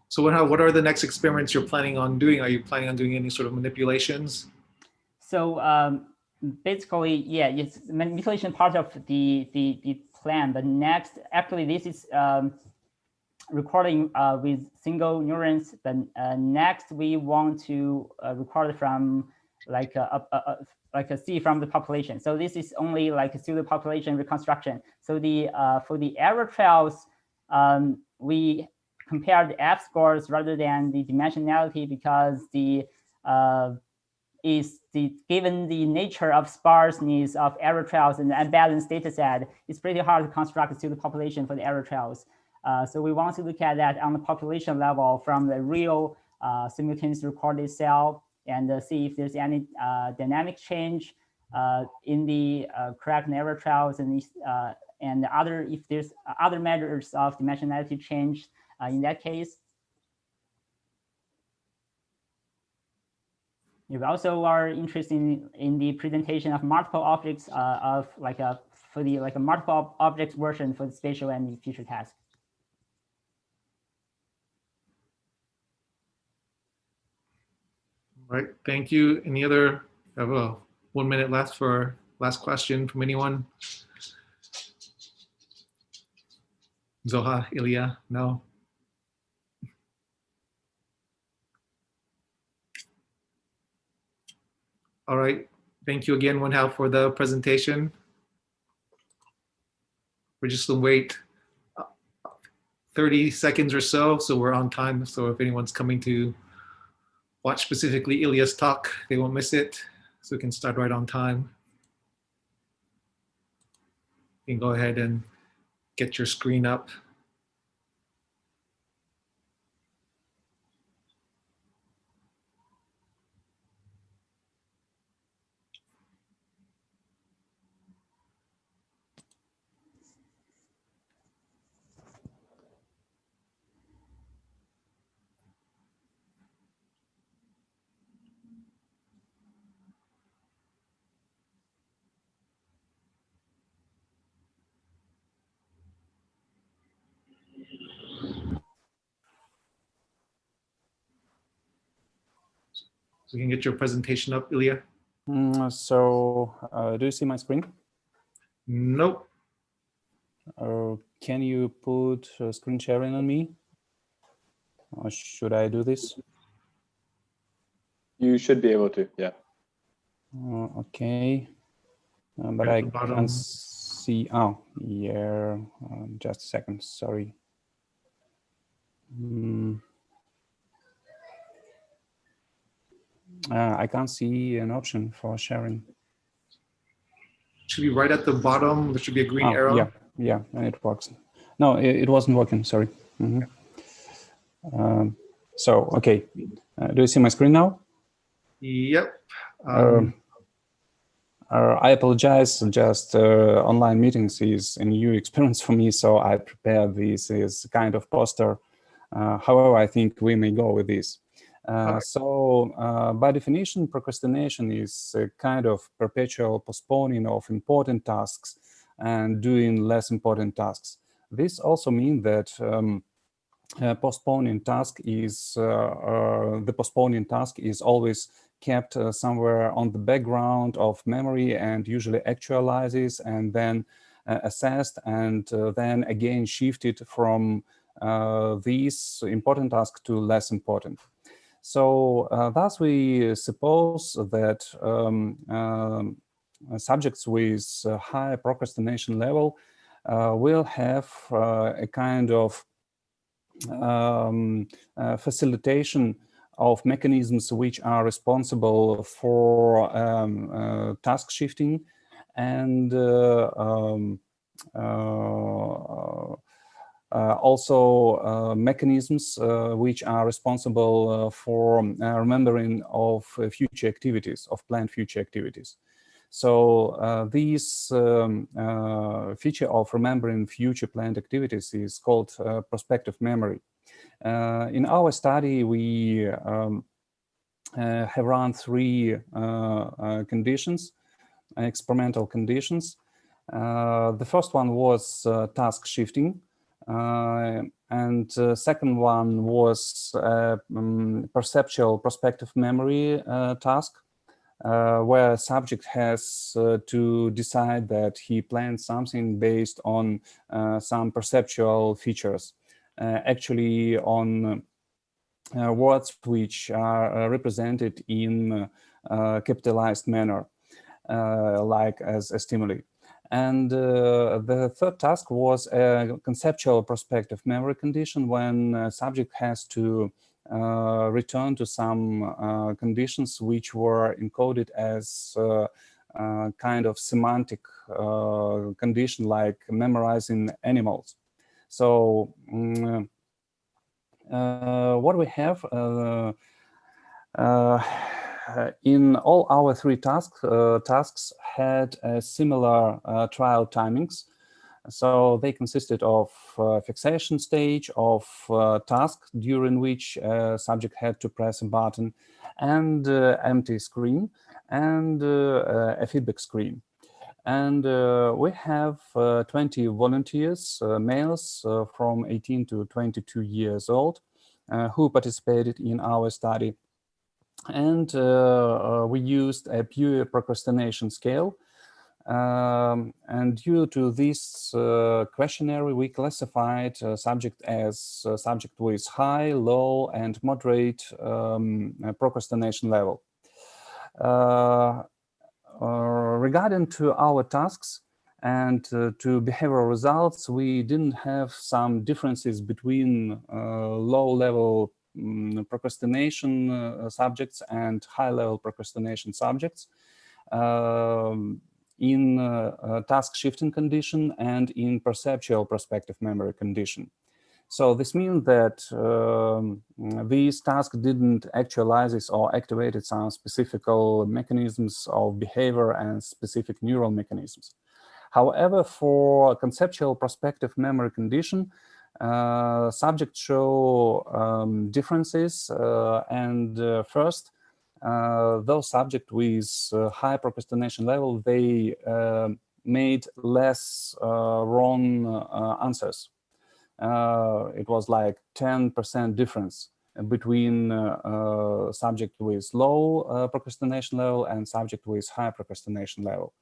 So what are the next experiments you're planning on doing? Are you planning on doing any sort of manipulations? So basically, yeah, it's manipulation part of the plan. But next, actually, this is recording with single neurons. But next, we want to record from like a C from the population. So this is only like a pseudo population reconstruction. So the for the error trials, we compared F scores rather than the dimensionality, because given the nature of sparseness of error trials and the unbalanced data set, it's pretty hard to construct a pseudo population for the error trials. So we want to look at that on the population level from the real simultaneous recorded cell, and see if there's any dynamic change in the correct and error trials, and if there's other measures of dimensionality change in that case. We also are interested in the presentation of multiple objects of a multiple objects version for the spatial and the future task. All right, thank you. Any other? I have 1 minute left for last question from anyone. Zoha, Ilya, no? All right, thank you again, Wenhao, for the presentation. We're just gonna wait 30 seconds or so we're on time. So if anyone's coming to watch specifically Ilya's talk, they won't miss it. So we can start right on time. You can go ahead and get your screen up. So you can get your presentation up, Ilya. So do you see my screen? Nope. Can you put screen sharing on me? Or should I do this? You should be able to, yeah. Okay. But I can't see. Oh, yeah. Just a second. Sorry. I can't see an option for sharing. Should be right at the bottom. There should be a green arrow. Yeah, and it works. No, it wasn't working. Sorry. So, okay. Do you see my screen now? Yep. I apologize. Just online meetings is a new experience for me, so I prepared this as kind of poster. However, I think we may go with this. So by definition, procrastination is a kind of perpetual postponing of important tasks and doing less important tasks. This also means that postponing task is the postponing task is always kept somewhere on the background of memory and usually actualizes and then assessed and then again shifted from these important tasks to less important. So thus we suppose that subjects with high procrastination level will have a kind of facilitation of mechanisms which are responsible for task shifting and also mechanisms which are responsible for remembering of future activities, of planned future activities. So this feature of remembering future planned activities is called prospective memory. In our study, we have run 3 conditions, experimental conditions. The first one was task shifting, and second one was perceptual prospective memory task, where subject has to decide that he planned something based on some perceptual features, actually on words which are represented in capitalized manner, like as a stimuli. And the third task was a conceptual prospective memory condition, when subject has to return to some conditions which were encoded as kind of semantic condition, like memorizing animals. So what we have in all our 3 tasks had similar trial timings. So they consisted of fixation stage, of task during which subject had to press a button, and empty screen, and a feedback screen. And we have 20 volunteers, males from 18 to 22 years old, who participated in our study. And we used a pure procrastination scale. And due to this questionnaire, we classified subject as subject with high, low, and moderate procrastination level. Regarding to our tasks and to behavioral results, we didn't have some differences between low-level procrastination subjects and high-level procrastination subjects in task shifting condition and in perceptual prospective memory condition. So this means that these tasks didn't actualize or activate some specific mechanisms of behavior and specific neural mechanisms. However, for conceptual prospective memory condition, subjects show differences, and first, those subjects with high procrastination level, they made less wrong answers. It was like 10% difference between subject with low procrastination level and subject with high procrastination level.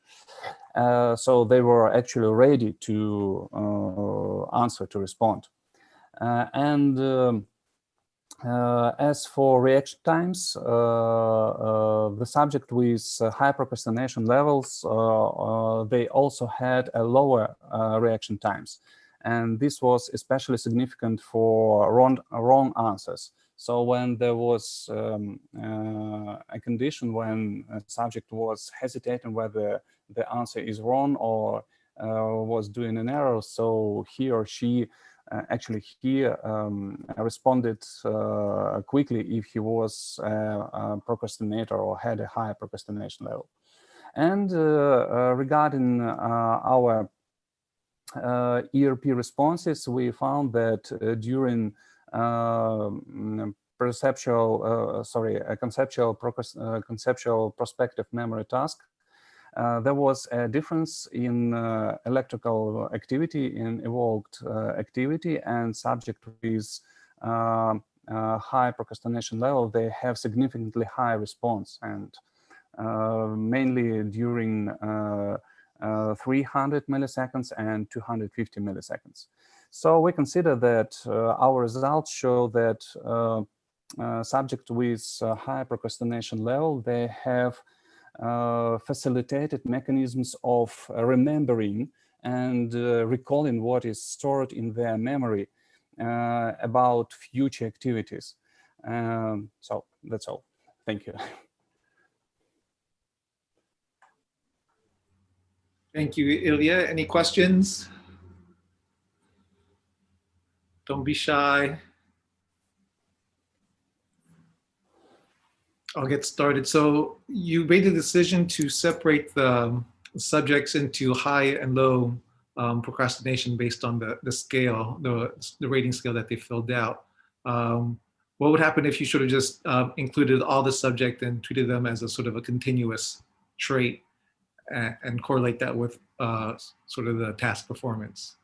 So they were actually ready to answer, to respond. As for reaction times, the subject with high procrastination levels, they also had a lower reaction times. And this was especially significant for wrong answers. So when there was a condition when a subject was hesitating whether the answer is wrong or was doing an error, so he or she responded quickly if he was a procrastinator or had a high procrastination level. And regarding our ERP responses, we found that during conceptual prospective memory task, there was a difference in electrical activity, in evoked activity, and subject with high procrastination level, they have significantly high response, and mainly during 300 milliseconds and 250 milliseconds. So we consider that our results show that subjects with high procrastination level, they have facilitated mechanisms of remembering and recalling what is stored in their memory about future activities. So that's all. Thank you. Thank you, Ilya. Any questions? Don't be shy. I'll get started. So you made the decision to separate the subjects into high and low procrastination based on the scale, the rating scale that they filled out. What would happen if you should have just included all the subject and treated them as a sort of a continuous trait and correlate that with sort of the task performance?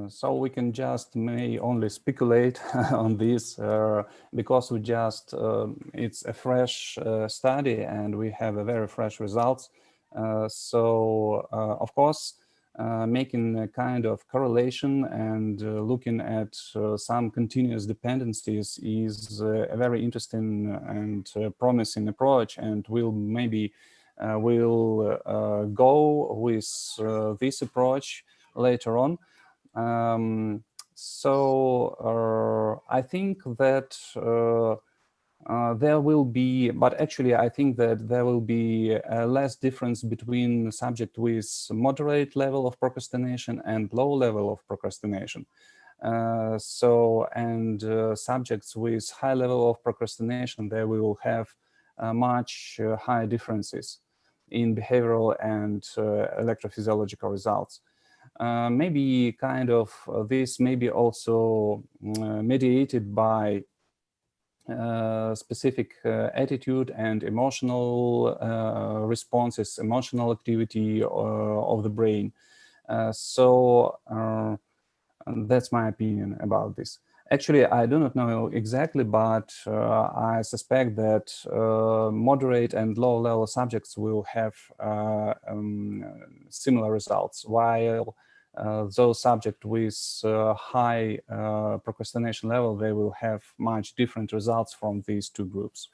So we can just may only speculate on this because we just it's a fresh study and we have a very fresh results. So of course, making a kind of correlation and looking at some continuous dependencies is a very interesting and promising approach, and we'll maybe go with this approach later on. I think that there will be, but actually I think that there will be a less difference between subject with moderate level of procrastination and low level of procrastination. Subjects with high level of procrastination, they will have much higher differences in behavioral and electrophysiological results. Maybe kind of this may be also mediated by specific attitude and emotional responses, emotional activity of the brain. That's my opinion about this. Actually, I do not know exactly, but I suspect that moderate and low-level subjects will have similar results, while those subjects with high procrastination level, they will have much different results from these two groups.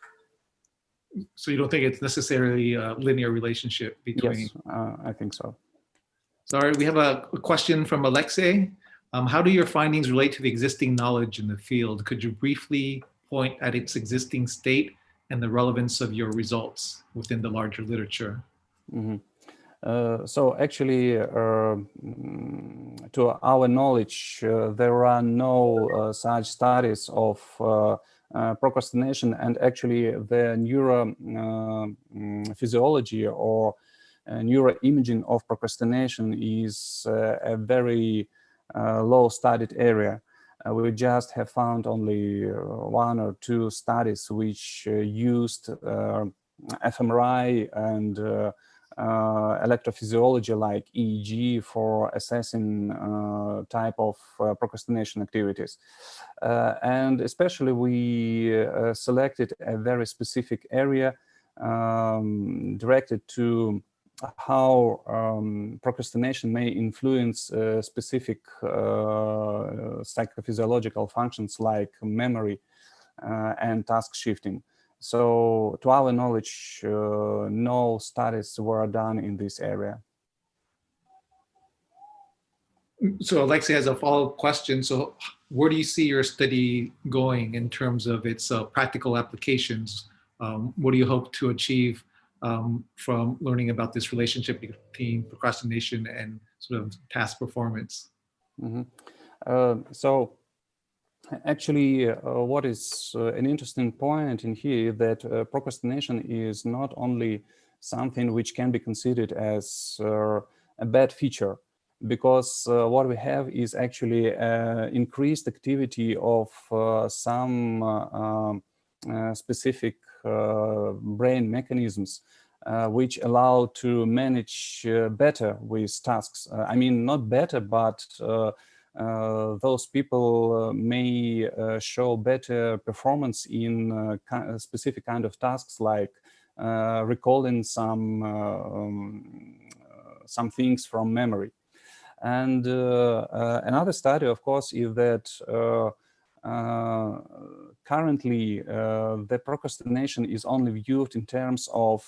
So you don't think it's necessarily a linear relationship between? Yes, I think so. Sorry, we have a question from Alexei. How do your findings relate to the existing knowledge in the field? Could you briefly point at its existing state and the relevance of your results within the larger literature? Mm-hmm. So actually, to our knowledge, there are no such studies of procrastination, and actually the neurophysiology or neuroimaging of procrastination is a very low studied area. We just have found only 1 or 2 studies which used fMRI and electrophysiology like EEG for assessing type of procrastination activities. And especially we selected a very specific area directed to how procrastination may influence specific psychophysiological functions like memory and task shifting. So to our knowledge, no studies were done in this area. So Alexei has a follow-up question. So where do you see your study going in terms of its practical applications? What do you hope to achieve from learning about this relationship between procrastination and sort of task performance? Mm-hmm. Actually, what is an interesting point in here that procrastination is not only something which can be considered as a bad feature, because what we have is actually increased activity of some specific brain mechanisms which allow to manage better with tasks. I mean, not better, but those people may show better performance in specific kind of tasks, like recalling some things from memory. And another study, of course, is that currently the procrastination is only viewed in terms of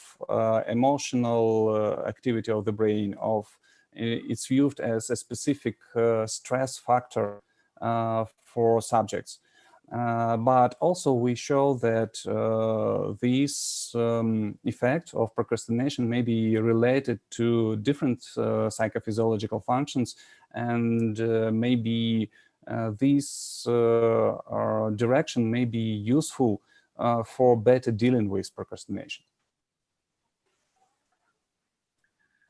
emotional activity of the brain, it's viewed as a specific stress factor for subjects. But also we show that this effect of procrastination may be related to different psychophysiological functions, and maybe this direction may be useful for better dealing with procrastination.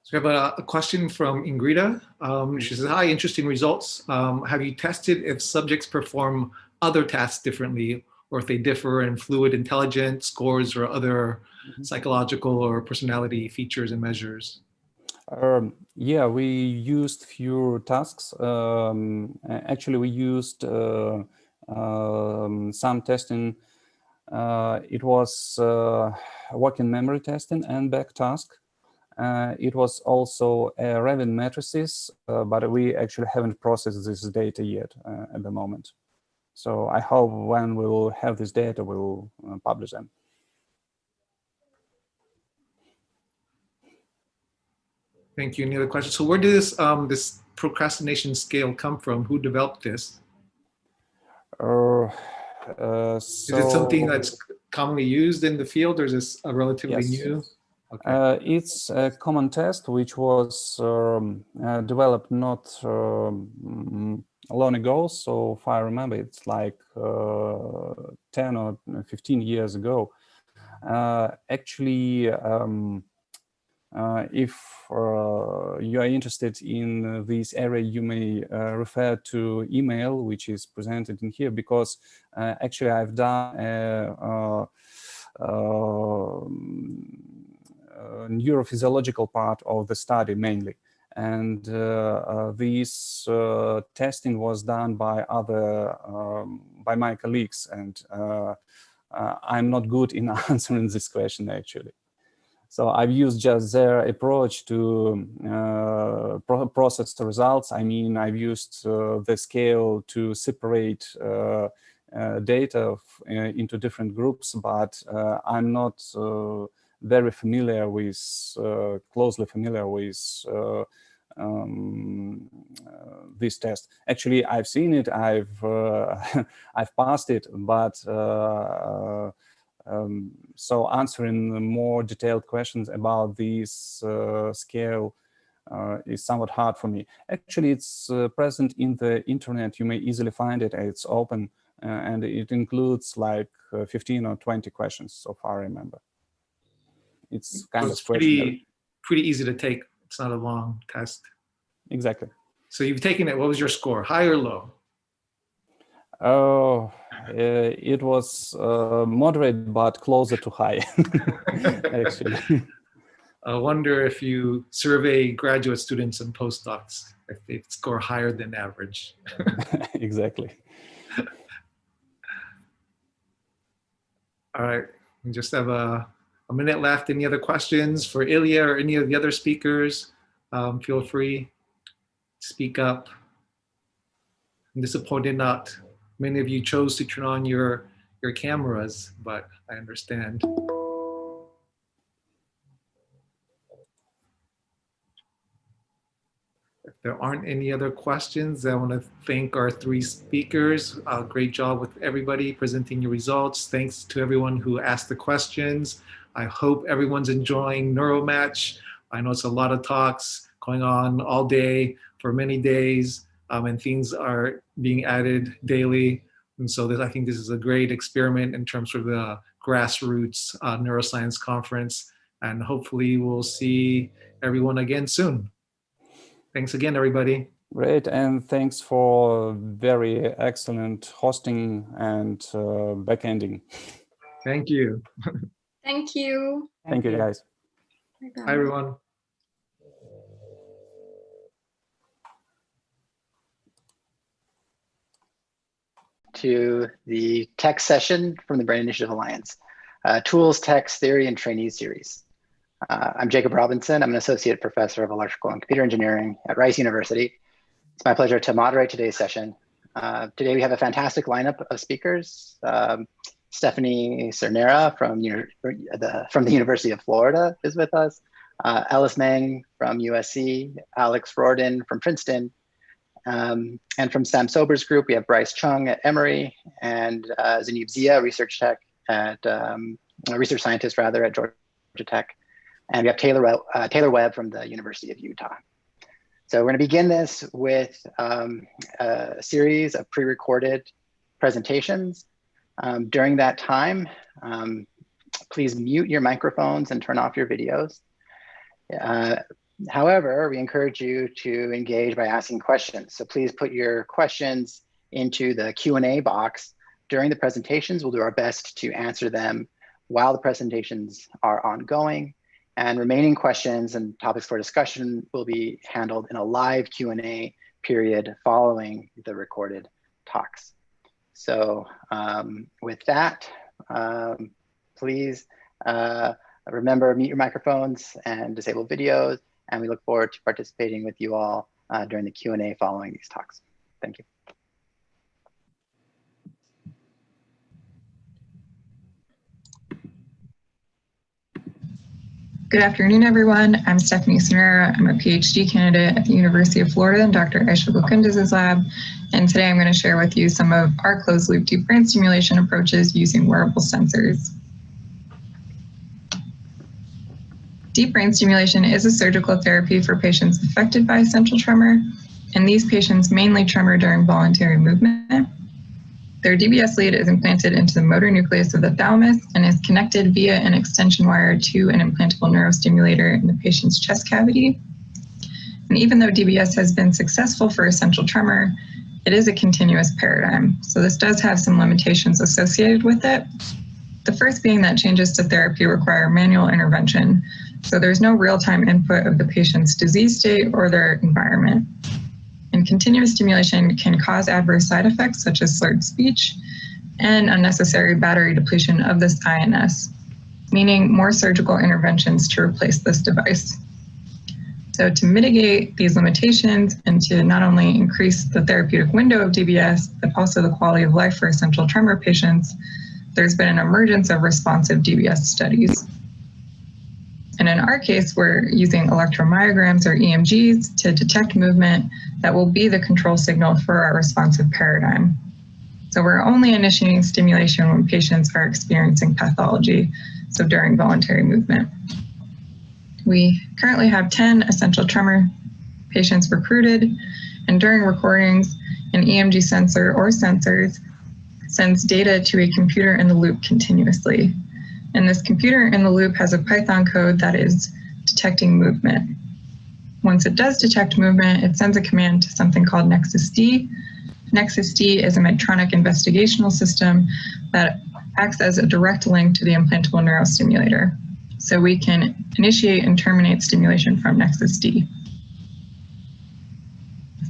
So we have a question from Ingrida. She says, hi, interesting results. Have you tested if subjects perform other tasks differently, or if they differ in fluid intelligence, scores, or other psychological or personality features and measures? Yeah, we used few tasks. Actually, we used some testing. It was working memory testing and back task. It was also Raven matrices, but we actually haven't processed this data yet at the moment. So I hope when we will have this data, we will publish them. Thank you. Any other questions? So where did this procrastination scale come from? Who developed this? Is it something that's commonly used in the field, or is this a relatively new? Okay. It's a common test which was developed not long ago. So if I remember, it's like 10 or 15 years ago. Actually, if you are interested in this area, you may refer to email, which is presented in here, because actually I've done a neurophysiological part of the study mainly. And this testing was done by by my colleagues, and I'm not good in answering this question actually. So I've used just their approach to process the results. I mean, I've used the scale to separate data into different groups, but I'm not very familiar with, closely familiar with this test. Actually, I've seen it, I've passed it, but so answering more detailed questions about this scale is somewhat hard for me. Actually, it's present in the internet. You may easily find it. It's open, and it includes like 15 or 20 questions, so far I remember. It's kind of pretty easy to take. It's not a long test. Exactly. So you've taken it. What was your score? High or low? Oh, it was moderate, but closer to high, actually. I wonder if you survey graduate students and postdocs, if they score higher than average. Exactly. All right, we just have a minute left. Any other questions for Ilya or any of the other speakers? Feel free, speak up. I'm disappointed not many of you chose to turn on your cameras, but I understand. If there aren't any other questions, I want to thank our three speakers. Great job with everybody presenting your results. Thanks to everyone who asked the questions. I hope everyone's enjoying NeuroMatch. I know it's a lot of talks going on all day for many days, and things are being added daily. And so I think this is a great experiment in terms of the grassroots neuroscience conference. And hopefully we'll see everyone again soon. Thanks again, everybody. Great, and thanks for very excellent hosting and backending. Thank you. Thank you. Thank you, guys. Bye-bye. Hi, everyone. To the tech session from the Brain Initiative Alliance, Tools, Text, Theory, and Trainee Series. I'm Jacob Robinson. I'm an associate professor of electrical and computer engineering at Rice University. It's my pleasure to moderate today's session. Today we have a fantastic lineup of speakers. Stephanie Cernera from the University of Florida is with us. Alice Meng from USC, Alex Rorden from Princeton, And from Sam Sober's group, we have Bryce Chung at Emory and Zanib Zia, research scientist rather at Georgia Tech. And we have Taylor Webb from the University of Utah. So we're going to begin this with a series of pre-recorded presentations. During that time, please mute your microphones and turn off your videos. However, we encourage you to engage by asking questions. So please put your questions into the Q&A box during the presentations. We'll do our best to answer them while the presentations are ongoing. And remaining questions and topics for discussion will be handled in a live Q&A period following the recorded talks. So with that, please remember, mute your microphones and disable videos. And we look forward to participating with you all during the Q&A following these talks. Thank you. Good afternoon, everyone. I'm Stephanie Sonera. I'm a PhD candidate at the University of Florida in Dr. Aisha Bukunduz's lab. And today I'm going to share with you some of our closed loop deep brain stimulation approaches using wearable sensors. Deep brain stimulation is a surgical therapy for patients affected by essential tremor, and these patients mainly tremor during voluntary movement. Their DBS lead is implanted into the motor nucleus of the thalamus and is connected via an extension wire to an implantable neurostimulator in the patient's chest cavity. And even though DBS has been successful for essential tremor, it is a continuous paradigm. So this does have some limitations associated with it. The first being that changes to therapy require manual intervention. So there's no real-time input of the patient's disease state or their environment. And continuous stimulation can cause adverse side effects such as slurred speech and unnecessary battery depletion of this INS, meaning more surgical interventions to replace this device. So to mitigate these limitations and to not only increase the therapeutic window of DBS, but also the quality of life for essential tremor patients, there's been an emergence of responsive DBS studies. And in our case, we're using electromyograms or EMGs to detect movement that will be the control signal for our responsive paradigm. So we're only initiating stimulation when patients are experiencing pathology, so during voluntary movement. We currently have 10 essential tremor patients recruited, and during recordings, an EMG sensor or sensors sends data to a computer in the loop continuously. And this computer in the loop has a Python code that is detecting movement. Once it does detect movement, it sends a command to something called Nexus D. Nexus D is a Medtronic investigational system that acts as a direct link to the implantable neurostimulator. So we can initiate and terminate stimulation from Nexus D.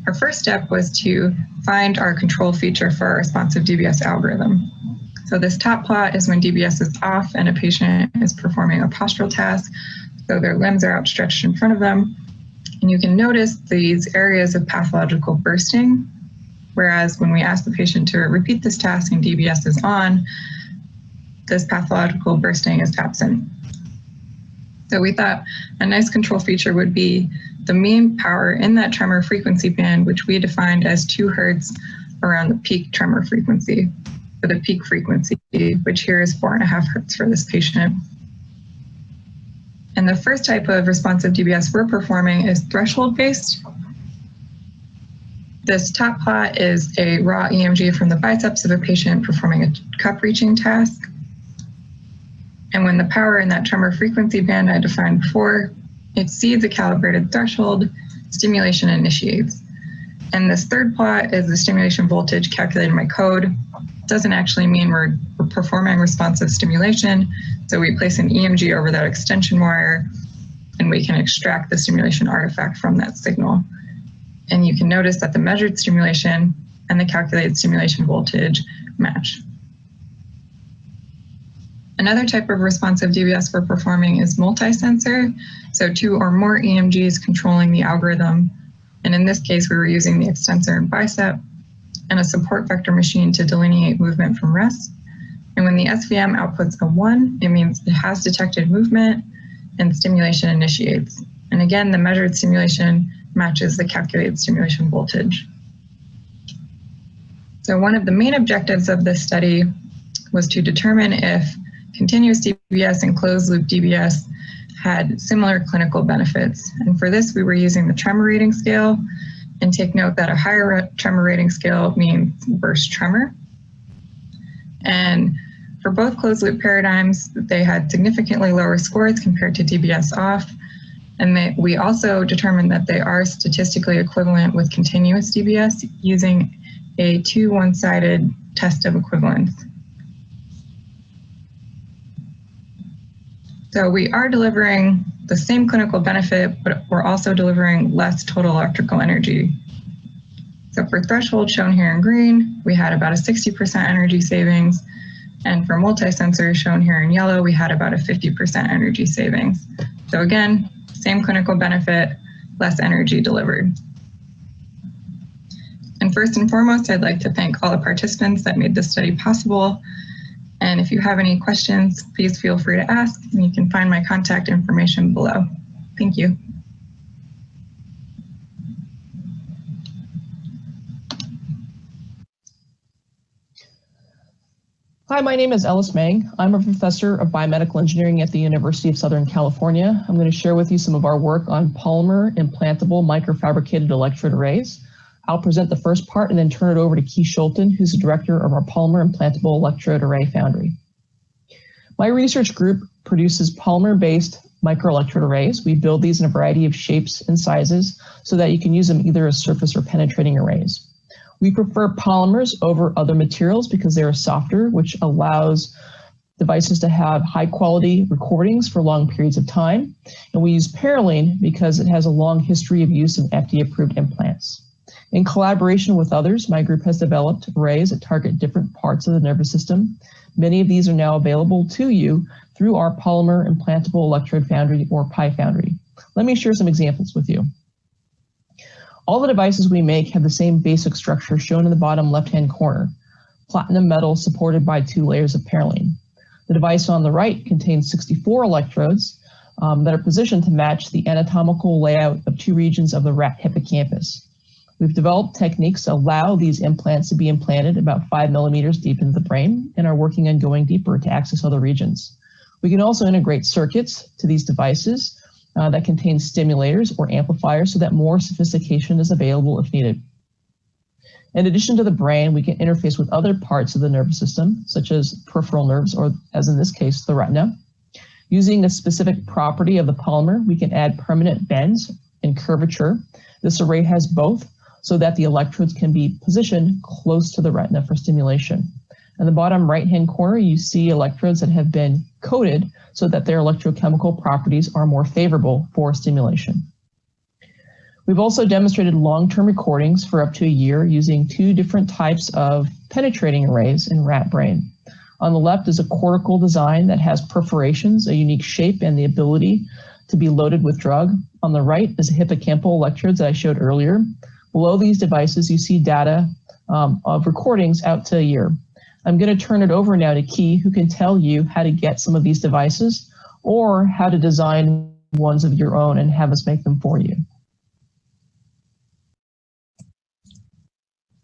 Our first step was to find our control feature for our responsive DBS algorithm. So this top plot is when DBS is off and a patient is performing a postural task, so their limbs are outstretched in front of them. And you can notice these areas of pathological bursting, whereas when we ask the patient to repeat this task and DBS is on, this pathological bursting is absent. So we thought a nice control feature would be the mean power in that tremor frequency band, which we defined as 2 Hertz around the peak tremor frequency, for the peak frequency, which here is 4.5 Hertz for this patient. And the first type of responsive DBS we're performing is threshold-based. This top plot is a raw EMG from the biceps of a patient performing a cup reaching task. And when the power in that tremor frequency band I defined before exceeds a calibrated threshold, stimulation initiates. And this third plot is the stimulation voltage calculated by code. Doesn't actually mean we're performing responsive stimulation. So we place an EMG over that extension wire and we can extract the stimulation artifact from that signal. And you can notice that the measured stimulation and the calculated stimulation voltage match. Another type of responsive DBS we're performing is multi-sensor. So 2 or more EMGs controlling the algorithm. And in this case, we were using the extensor and bicep and a support vector machine to delineate movement from rest. And when the SVM outputs a 1, it means it has detected movement and stimulation initiates. And again, the measured stimulation matches the calculated stimulation voltage. So one of the main objectives of this study was to determine if continuous DBS and closed loop DBS had similar clinical benefits. And for this, we were using the tremor rating scale. And take note that a higher tremor rating scale means worse tremor. And for both closed loop paradigms, they had significantly lower scores compared to DBS off. And we also determined that they are statistically equivalent with continuous DBS using a 2 one-sided test of equivalence. So we are delivering the same clinical benefit, but we're also delivering less total electrical energy. So for threshold shown here in green, we had about a 60% energy savings. And for multi-sensor shown here in yellow, we had about a 50% energy savings. So again, same clinical benefit, less energy delivered. And first and foremost, I'd like to thank all the participants that made this study possible. And if you have any questions, please feel free to ask, and you can find my contact information below. Thank you. Hi, my name is Ellis Mang. I'm a professor of biomedical engineering at the University of Southern California. I'm going to share with you some of our work on polymer implantable microfabricated electrode arrays. I'll present the first part and then turn it over to Keith Schulten, who's the director of our polymer implantable electrode array foundry. My research group produces polymer-based microelectrode arrays. We build these in a variety of shapes and sizes so that you can use them either as surface or penetrating arrays. We prefer polymers over other materials because they are softer, which allows devices to have high quality recordings for long periods of time. And we use Parylene because it has a long history of use in FDA-approved implants. In collaboration with others, my group has developed arrays that target different parts of the nervous system. Many of these are now available to you through our Polymer Implantable Electrode Foundry, or PI Foundry. Let me share some examples with you. All the devices we make have the same basic structure shown in the bottom left-hand corner, platinum metal supported by 2 layers of Parylene. The device on the right contains 64 electrodes that are positioned to match the anatomical layout of 2 regions of the rat hippocampus. We've developed techniques to allow these implants to be implanted about 5 millimeters deep into the brain and are working on going deeper to access other regions. We can also integrate circuits to these devices that contain stimulators or amplifiers so that more sophistication is available if needed. In addition to the brain, we can interface with other parts of the nervous system, such as peripheral nerves, or as in this case, the retina. Using a specific property of the polymer, we can add permanent bends and curvature. This array has both, so that the electrodes can be positioned close to the retina for stimulation. In the bottom right-hand corner, you see electrodes that have been coated so that their electrochemical properties are more favorable for stimulation. We've also demonstrated long-term recordings for up to a year using 2 different types of penetrating arrays in rat brain. On the left is a cortical design that has perforations, a unique shape, and the ability to be loaded with drug. On the right is hippocampal electrodes that I showed earlier. Below these devices, you see data of recordings out to a year. I'm going to turn it over now to Key, who can tell you how to get some of these devices or how to design ones of your own and have us make them for you.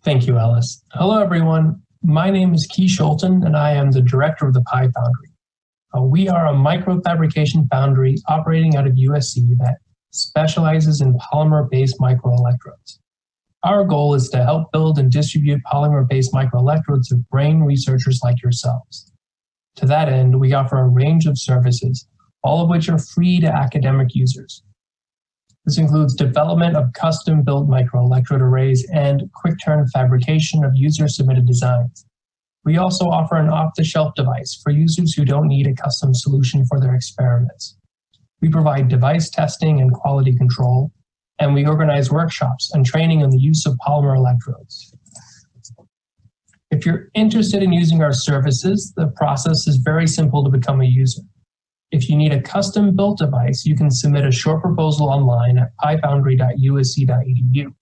Thank you, Alice. Hello, everyone. My name is Keith Schulten, and I am the director of the PI Foundry. We are a microfabrication foundry operating out of USC that specializes in polymer-based microelectrodes. Our goal is to help build and distribute polymer-based microelectrodes to brain researchers like yourselves. To that end, we offer a range of services, all of which are free to academic users. This includes development of custom-built microelectrode arrays and quick-turn fabrication of user-submitted designs. We also offer an off-the-shelf device for users who don't need a custom solution for their experiments. We provide device testing and quality control, and we organize workshops and training on the use of polymer electrodes. If you're interested in using our services, the process is very simple to become a user. If you need a custom-built device, you can submit a short proposal online at pifoundry.usc.edu.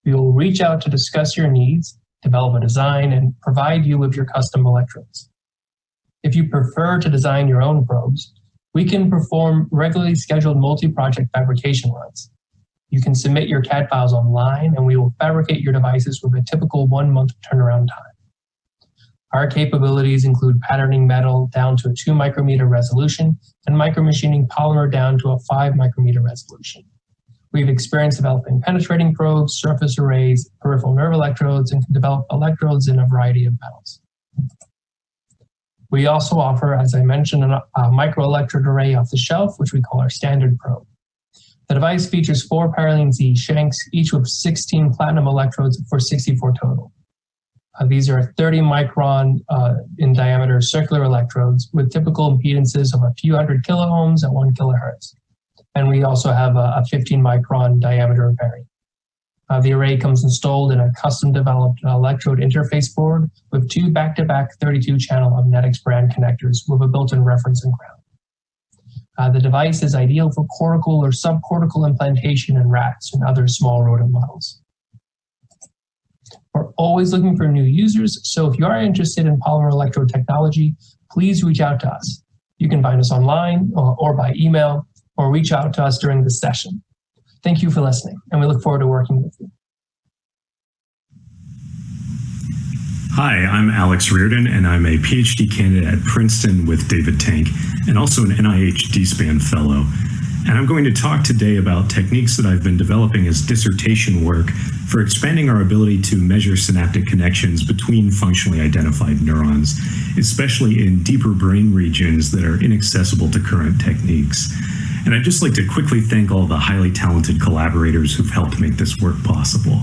We will reach out to discuss your needs, develop a design, and provide you with your custom electrodes. If you prefer to design your own probes, we can perform regularly scheduled multi-project fabrication runs. You can submit your CAD files online, and we will fabricate your devices with a typical 1-month turnaround time. Our capabilities include patterning metal down to a 2 micrometer resolution and micromachining polymer down to a 5 micrometer resolution. We have experience developing penetrating probes, surface arrays, peripheral nerve electrodes, and can develop electrodes in a variety of metals. We also offer, as I mentioned, a microelectrode array off the shelf, which we call our standard probe. The device features 4 Parylene Z shanks, each with 16 platinum electrodes for 64 total. These are 30 micron in diameter circular electrodes with typical impedances of a few hundred kiloohms at 1 kilohertz. And we also have a 15 micron diameter variant. The array comes installed in a custom developed electrode interface board with 2 back-to-back 32-channel Magnetics brand connectors with a built-in reference and ground. The device is ideal for cortical or subcortical implantation in rats and other small rodent models. We're always looking for new users, so if you are interested in polymer electrode technology, please reach out to us. You can find us online or by email, or reach out to us during this session. Thank you for listening, and we look forward to working with you. Hi, I'm Alex Reardon, and I'm a PhD candidate at Princeton with David Tank, and also an NIH D-SPAN fellow. And I'm going to talk today about techniques that I've been developing as dissertation work for expanding our ability to measure synaptic connections between functionally identified neurons, especially in deeper brain regions that are inaccessible to current techniques. And I'd just like to quickly thank all the highly talented collaborators who've helped make this work possible.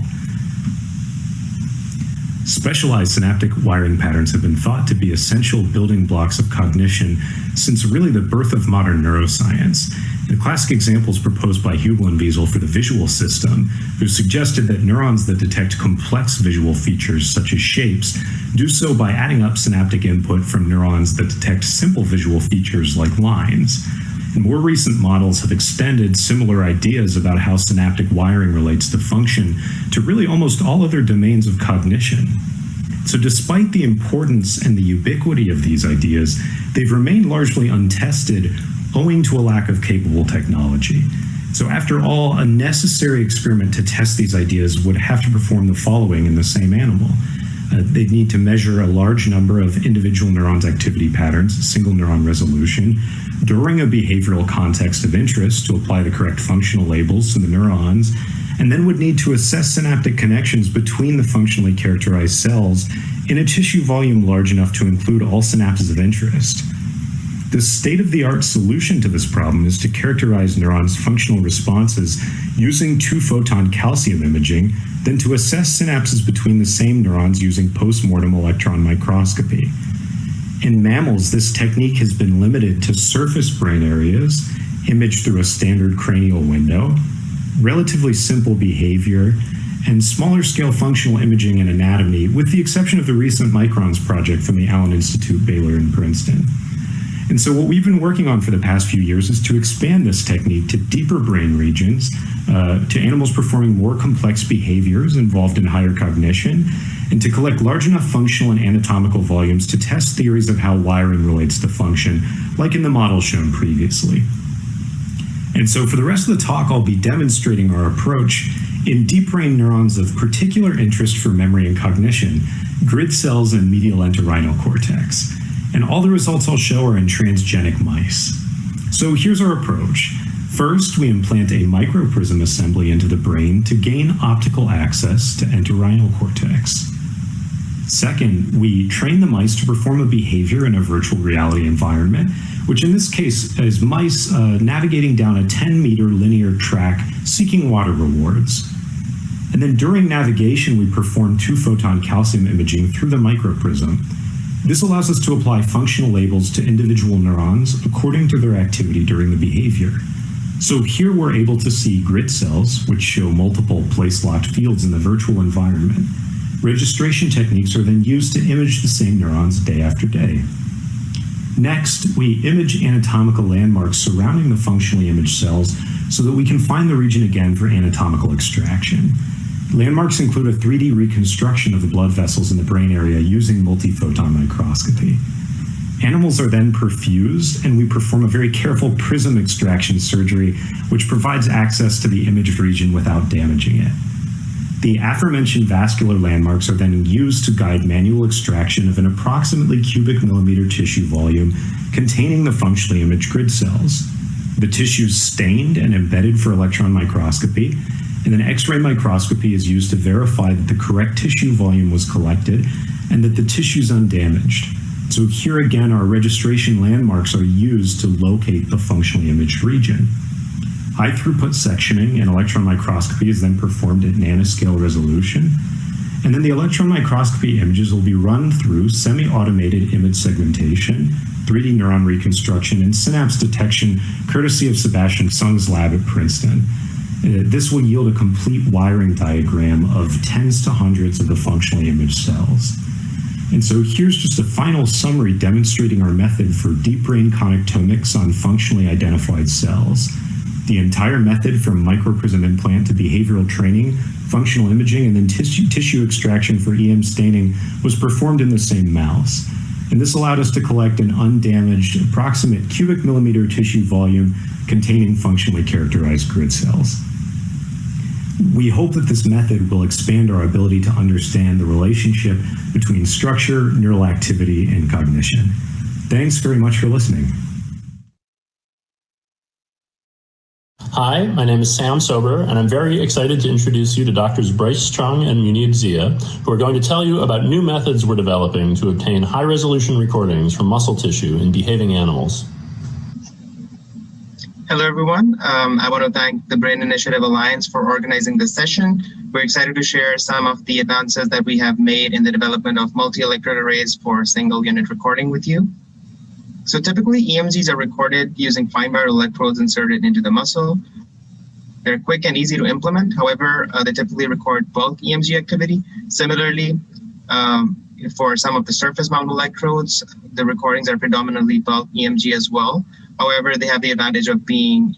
Specialized synaptic wiring patterns have been thought to be essential building blocks of cognition since really the birth of modern neuroscience. The classic example is proposed by Hubel and Wiesel for the visual system, who suggested that neurons that detect complex visual features such as shapes do so by adding up synaptic input from neurons that detect simple visual features like lines. And more recent models have extended similar ideas about how synaptic wiring relates to function to really almost all other domains of cognition. So despite the importance and the ubiquity of these ideas, they've remained largely untested owing to a lack of capable technology. So after all, a necessary experiment to test these ideas would have to perform the following in the same animal. They'd need to measure a large number of individual neurons' activity patterns, single neuron resolution, during a behavioral context of interest to apply the correct functional labels to the neurons, and then would need to assess synaptic connections between the functionally characterized cells in a tissue volume large enough to include all synapses of interest. The state-of-the-art solution to this problem is to characterize neurons' functional responses using 2-photon calcium imaging, then to assess synapses between the same neurons using post-mortem electron microscopy. In mammals, this technique has been limited to surface brain areas, imaged through a standard cranial window, relatively simple behavior, and smaller scale functional imaging and anatomy, with the exception of the recent Microns project from the Allen Institute, Baylor, and Princeton. And so what we've been working on for the past few years is to expand this technique to deeper brain regions, to animals performing more complex behaviors involved in higher cognition, and to collect large enough functional and anatomical volumes to test theories of how wiring relates to function, like in the model shown previously. And so for the rest of the talk, I'll be demonstrating our approach in deep brain neurons of particular interest for memory and cognition, grid cells and medial entorhinal cortex. And all the results I'll show are in transgenic mice. So here's our approach. First, we implant a microprism assembly into the brain to gain optical access to entorhinal cortex. Second, we train the mice to perform a behavior in a virtual reality environment, which in this case is mice navigating down a 10-meter linear track seeking water rewards. And then during navigation, we perform 2-photon calcium imaging through the microprism. This allows us to apply functional labels to individual neurons according to their activity during the behavior. So here we're able to see grid cells, which show multiple place-locked fields in the virtual environment. Registration techniques are then used to image the same neurons day after day. Next, we image anatomical landmarks surrounding the functionally imaged cells so that we can find the region again for anatomical extraction. Landmarks include a 3D reconstruction of the blood vessels in the brain area using multi-photon microscopy. Animals are then perfused, and we perform a very careful prism extraction surgery, which provides access to the imaged region without damaging it. The aforementioned vascular landmarks are then used to guide manual extraction of an approximately cubic millimeter tissue volume containing the functionally imaged grid cells. The tissue is stained and embedded for electron microscopy, and then X-ray microscopy is used to verify that the correct tissue volume was collected and that the tissue is undamaged. So here again, our registration landmarks are used to locate the functionally imaged region. High throughput sectioning and electron microscopy is then performed at nanoscale resolution. And then the electron microscopy images will be run through semi-automated image segmentation, 3D neuron reconstruction, and synapse detection, courtesy of Sebastian Sung's lab at Princeton. This will yield a complete wiring diagram of tens to hundreds of the functionally imaged cells. And so here's just a final summary demonstrating our method for deep brain connectomics on functionally identified cells. The entire method from microprism implant to behavioral training, functional imaging, and then tissue extraction for EM staining was performed in the same mouse. And this allowed us to collect an undamaged approximate cubic millimeter tissue volume containing functionally characterized grid cells. We hope that this method will expand our ability to understand the relationship between structure, neural activity, and cognition. Thanks very much for listening. Hi, my name is Sam Sober, and I'm very excited to introduce you to Drs. Bryce Chung and Munib Zia, who are going to tell you about new methods we're developing to obtain high-resolution recordings from muscle tissue in behaving animals. Hello, everyone. I want to thank the Brain Initiative Alliance for organizing this session. We're excited to share some of the advances that we have made in the development of multi-electrode arrays for single-unit recording with you. So typically, EMGs are recorded using fine wire electrodes inserted into the muscle. They're quick and easy to implement. However, they typically record bulk EMG activity. Similarly, for some of the surface mount electrodes, the recordings are predominantly bulk EMG as well. However, they have the advantage of being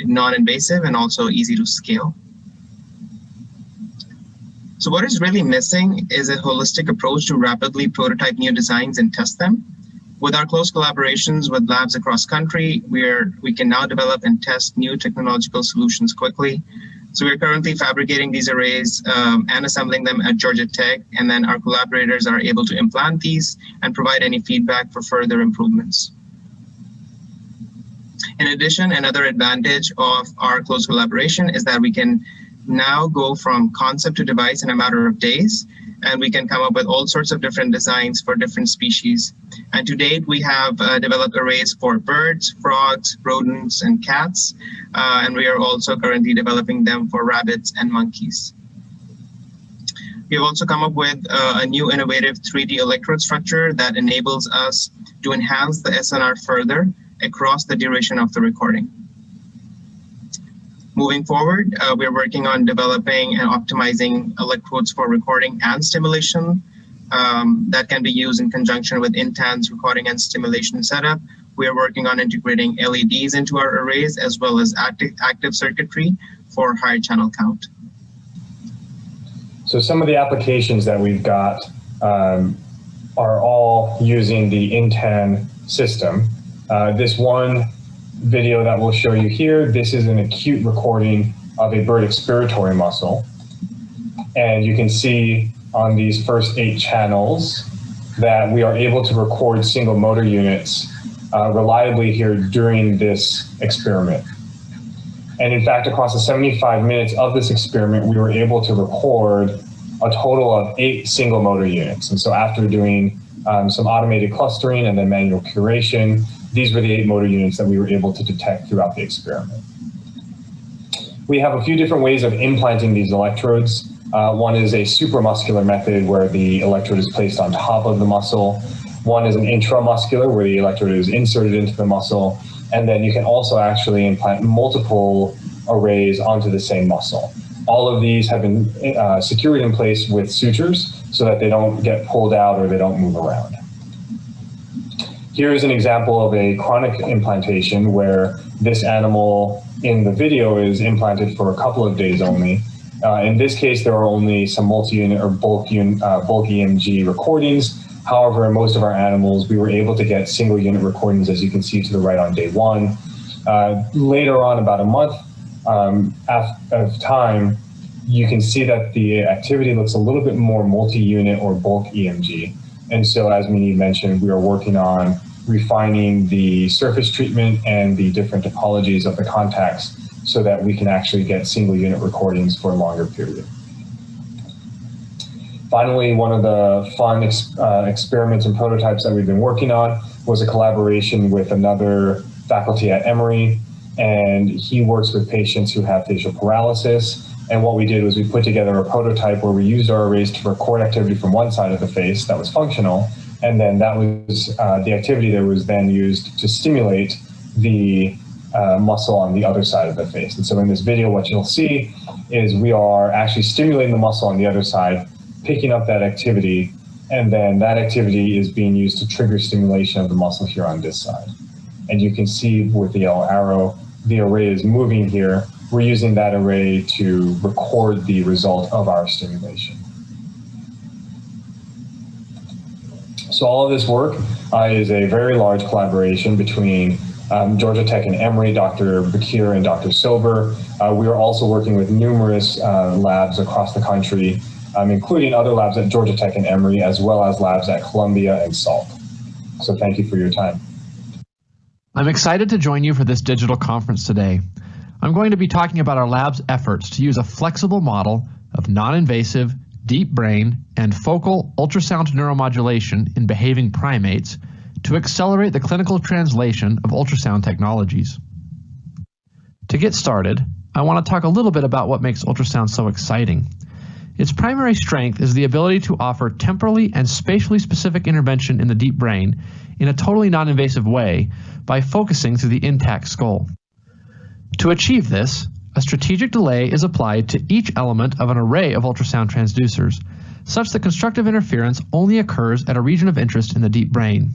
non-invasive and also easy to scale. So what is really missing is a holistic approach to rapidly prototype new designs and test them. With our close collaborations with labs across country, we can now develop and test new technological solutions quickly. So we're currently fabricating these arrays and assembling them at Georgia Tech, and then our collaborators are able to implant these and provide any feedback for further improvements. In addition, another advantage of our close collaboration is that we can now go from concept to device in a matter of days, and we can come up with all sorts of different designs for different species. And to date, we have developed arrays for birds, frogs, rodents, and cats, and we are also currently developing them for rabbits and monkeys. We have also come up with a new innovative 3D electrode structure that enables us to enhance the SNR further across the duration of the recording. Moving forward, we're working on developing and optimizing electrodes for recording and stimulation that can be used in conjunction with intense recording and stimulation setup. We are working on integrating LEDs into our arrays as well as active circuitry for higher channel count. So some of the applications that we've got are all using the INTAN system. This one video that we'll show you here, this is an acute recording of a bird expiratory muscle. And you can see on these first 8 channels that we are able to record single motor units reliably here during this experiment. And in fact, across the 75 minutes of this experiment, we were able to record a total of 8 single motor units. And so after doing some automated clustering and then manual curation, these were the 8 motor units that we were able to detect throughout the experiment. We have a few different ways of implanting these electrodes. One is a supramuscular method where the electrode is placed on top of the muscle. One is an intramuscular where the electrode is inserted into the muscle. And then you can also actually implant multiple arrays onto the same muscle. All of these have been secured in place with sutures so that they don't get pulled out or they don't move around. Here is an example of a chronic implantation where this animal in the video is implanted for a couple of days only. In this case, there are only some multi-unit or bulk EMG recordings, However, in most of our animals, we were able to get single unit recordings, as you can see to the right on day 1. Later on, about a month of time, you can see that the activity looks a little bit more multi-unit or bulk EMG. And so, as Minnie mentioned, we are working on refining the surface treatment and the different topologies of the contacts so that we can actually get single unit recordings for a longer period. Finally, one of the fun experiments and prototypes that we've been working on was a collaboration with another faculty at Emory, and he works with patients who have facial paralysis. And what we did was we put together a prototype where we used our arrays to record activity from one side of the face that was functional, and then that was the activity that was then used to stimulate the muscle on the other side of the face. And so in this video, what you'll see is we are actually stimulating the muscle on the other side, picking up that activity, and then that activity is being used to trigger stimulation of the muscle here on this side. And you can see with the yellow arrow, the array is moving here. We're using that array to record the result of our stimulation. So all of this work is a very large collaboration between Georgia Tech and Emory, Dr. Bakir and Dr. Sober. We are also working with numerous labs across the country, including other labs at Georgia Tech and Emory, as well as labs at Columbia and SALT. So thank you for your time. I'm excited to join you for this digital conference today. I'm going to be talking about our lab's efforts to use a flexible model of non-invasive, deep brain, and focal ultrasound neuromodulation in behaving primates to accelerate the clinical translation of ultrasound technologies. To get started, I want to talk a little bit about what makes ultrasound so exciting. Its primary strength is the ability to offer temporally and spatially specific intervention in the deep brain in a totally non-invasive way by focusing through the intact skull. To achieve this, a strategic delay is applied to each element of an array of ultrasound transducers, such that constructive interference only occurs at a region of interest in the deep brain.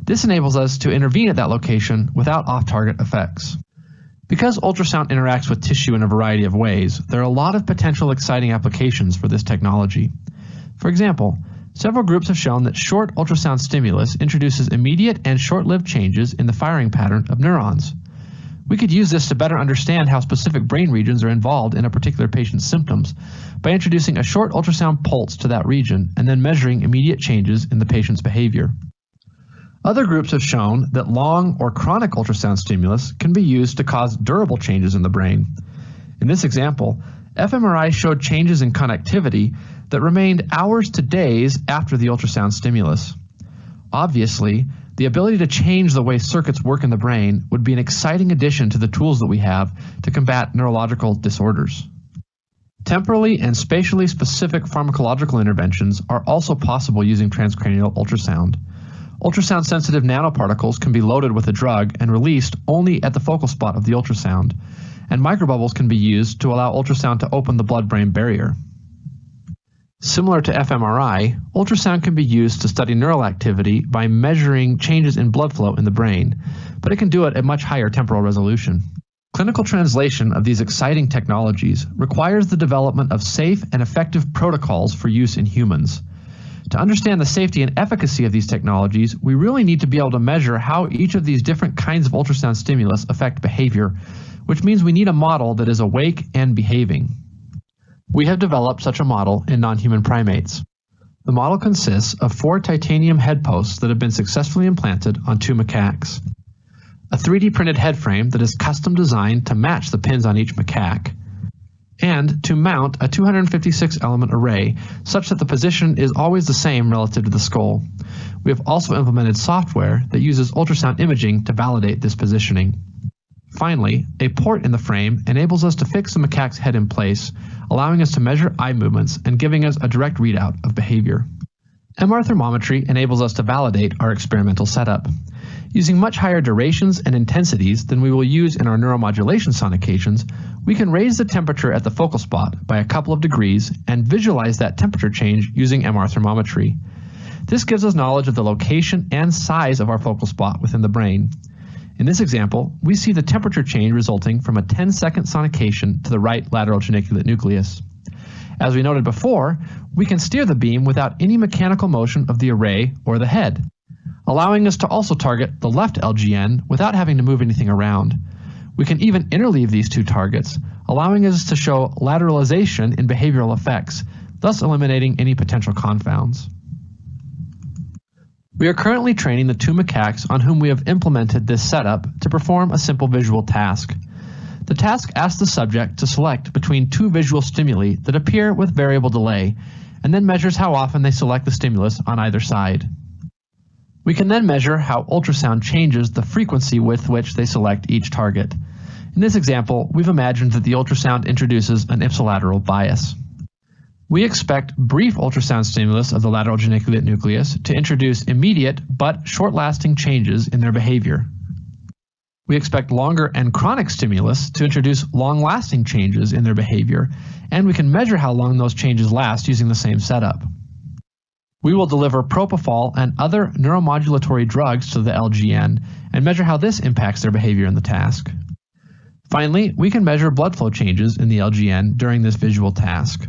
This enables us to intervene at that location without off-target effects. Because ultrasound interacts with tissue in a variety of ways, there are a lot of potential exciting applications for this technology. For example, several groups have shown that short ultrasound stimulus introduces immediate and short-lived changes in the firing pattern of neurons. We could use this to better understand how specific brain regions are involved in a particular patient's symptoms by introducing a short ultrasound pulse to that region and then measuring immediate changes in the patient's behavior. Other groups have shown that long or chronic ultrasound stimulus can be used to cause durable changes in the brain. In this example, fMRI showed changes in connectivity that remained hours to days after the ultrasound stimulus. Obviously, the ability to change the way circuits work in the brain would be an exciting addition to the tools that we have to combat neurological disorders. Temporally and spatially specific pharmacological interventions are also possible using transcranial ultrasound. Ultrasound-sensitive nanoparticles can be loaded with a drug and released only at the focal spot of the ultrasound, and microbubbles can be used to allow ultrasound to open the blood-brain barrier. Similar to fMRI, ultrasound can be used to study neural activity by measuring changes in blood flow in the brain, but it can do it at much higher temporal resolution. Clinical translation of these exciting technologies requires the development of safe and effective protocols for use in humans. To understand the safety and efficacy of these technologies, we really need to be able to measure how each of these different kinds of ultrasound stimulus affect behavior, which means we need a model that is awake and behaving. We have developed such a model in non-human primates. The model consists of 4 titanium head posts that have been successfully implanted on 2 macaques, a 3D printed head frame that is custom designed to match the pins on each macaque, and to mount a 256 element array such that the position is always the same relative to the skull. We have also implemented software that uses ultrasound imaging to validate this positioning. Finally, a port in the frame enables us to fix the macaque's head in place, allowing us to measure eye movements and giving us a direct readout of behavior. MR thermometry enables us to validate our experimental setup. Using much higher durations and intensities than we will use in our neuromodulation sonications, we can raise the temperature at the focal spot by a couple of degrees and visualize that temperature change using MR thermometry. This gives us knowledge of the location and size of our focal spot within the brain. In this example, we see the temperature change resulting from a 10-second sonication to the right lateral geniculate nucleus. As we noted before, we can steer the beam without any mechanical motion of the array or the head, allowing us to also target the left LGN without having to move anything around. We can even interleave these two targets, allowing us to show lateralization in behavioral effects, thus eliminating any potential confounds. We are currently training the two macaques on whom we have implemented this setup to perform a simple visual task. The task asks the subject to select between two visual stimuli that appear with variable delay, and then measures how often they select the stimulus on either side. We can then measure how ultrasound changes the frequency with which they select each target. In this example, we've imagined that the ultrasound introduces an ipsilateral bias. We expect brief ultrasound stimulus of the lateral geniculate nucleus to introduce immediate but short-lasting changes in their behavior. We expect longer and chronic stimulus to introduce long-lasting changes in their behavior, and we can measure how long those changes last using the same setup. We will deliver propofol and other neuromodulatory drugs to the LGN and measure how this impacts their behavior in the task. Finally, we can measure blood flow changes in the LGN during this visual task.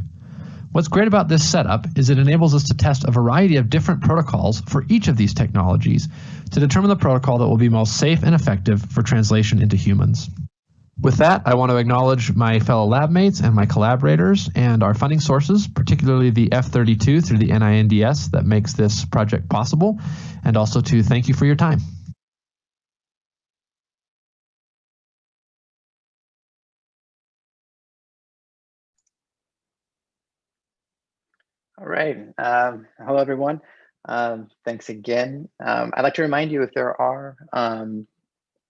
What's great about this setup is it enables us to test a variety of different protocols for each of these technologies to determine the protocol that will be most safe and effective for translation into humans. With that, I want to acknowledge my fellow lab mates and my collaborators and our funding sources, particularly the F32 through the NINDS that makes this project possible, and also to thank you for your time. All right. Hello, everyone. Thanks again. I'd like to remind you if there are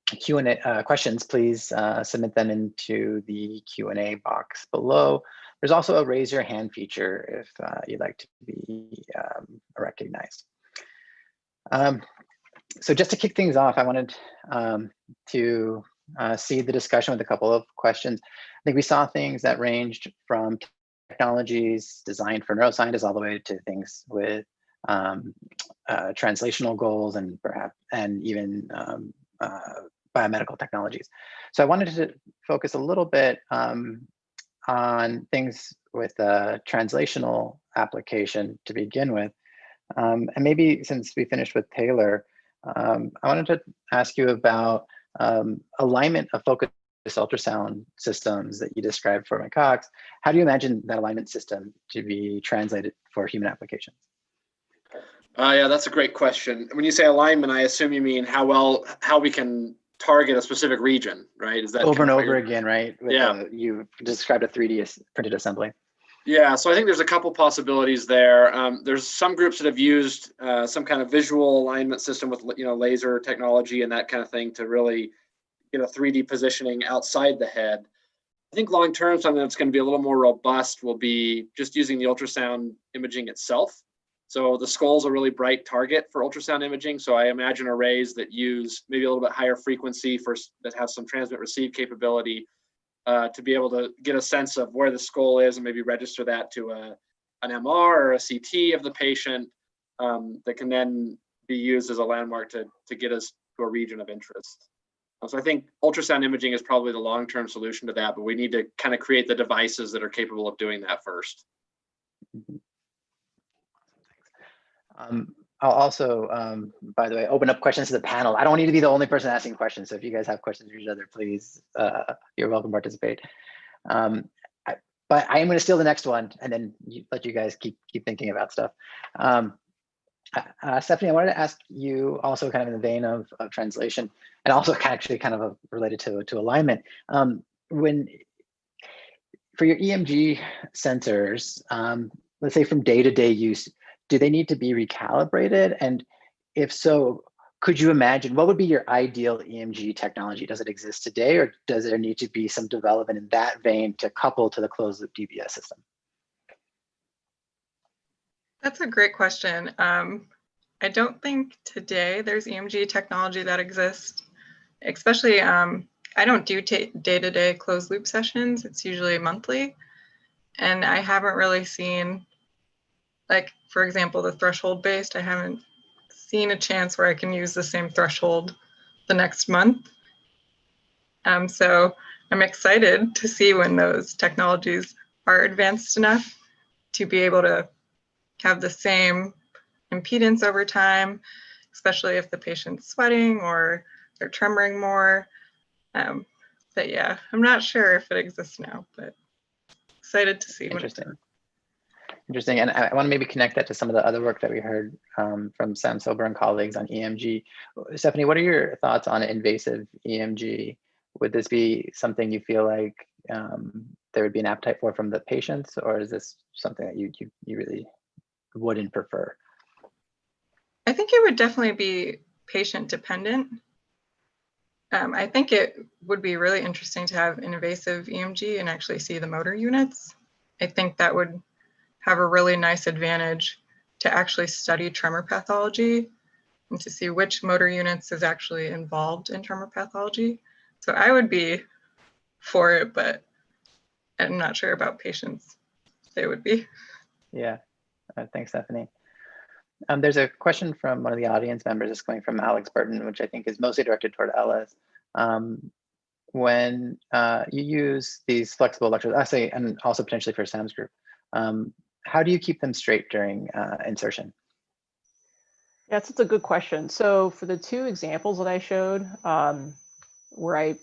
Q&A questions, please submit them into the Q&A box below. There's also a raise your hand feature if you'd like to be recognized. So just to kick things off, I wanted to seed the discussion with a couple of questions. I think we saw things that ranged from technologies designed for neuroscientists all the way to things with translational goals and perhaps even biomedical technologies. So I wanted to focus a little bit on things with a translational application to begin with. And maybe since we finished with Taylor, I wanted to ask you about alignment of focus ultrasound systems that you described for macaques. How do you imagine that alignment system to be translated for human applications? Yeah, that's a great question. When you say alignment, I assume you mean how we can target a specific region, right? Is that over and over again, right? Yeah. You described a 3D printed assembly. Yeah, so I think there's a couple possibilities there. There's some groups that have used some kind of visual alignment system with laser technology and that kind of thing to really get a 3D positioning outside the head. I think long term, something that's going to be a little more robust will be just using the ultrasound imaging itself. So the skull's a really bright target for ultrasound imaging. So I imagine arrays that use maybe a little bit higher frequency that have some transmit receive capability to be able to get a sense of where the skull is and maybe register that to an MR or a CT of the patient that can then be used as a landmark to get us to a region of interest. So I think ultrasound imaging is probably the long-term solution to that, but we need to kind of create the devices that are capable of doing that first. I'll also, by the way, open up questions to the panel. I don't need to be the only person asking questions. So if you guys have questions for each other, please, you're welcome to participate. But I am going to steal the next one and then let you guys keep thinking about stuff. Stephanie, I wanted to ask you also kind of in the vein of translation and also actually kind of related to alignment. For your EMG sensors, let's say from day-to-day use, do they need to be recalibrated? And if so, could you imagine what would be your ideal EMG technology? Does it exist today, or does there need to be some development in that vein to couple to the closed loop DBS system? That's a great question. I don't think today there's EMG technology that exists, especially I don't do day-to-day closed loop sessions. It's usually monthly. And I haven't really seen, like, for example, the threshold based, I haven't seen a chance where I can use the same threshold the next month. So I'm excited to see when those technologies are advanced enough. to be able to have the same impedance over time, especially if the patient's sweating or they're tremoring more. But yeah, I'm not sure if it exists now, but excited to see. Interesting. And I want to maybe connect that to some of the other work that we heard from Sam Sober and colleagues on EMG. Stephanie, what are your thoughts on invasive EMG? Would this be something you feel like there would be an appetite for from the patients, or is this something that you really wouldn't prefer? I think it would definitely be patient dependent. I think it would be really interesting to have invasive EMG and actually see the motor units. I think that would have a really nice advantage to actually study tremor pathology and to see which motor units is actually involved in tremor pathology. So I would be for it, but I'm not sure about patients. They would be. Yeah, thanks, Stephanie. There's a question from one of the audience members. It's coming from Alex Burton, which I think is mostly directed toward Ellis. When you use these flexible electrodes, actually, and also potentially for Sam's group, how do you keep them straight during insertion? Yeah, that's a good question. So for the two examples that I showed, where I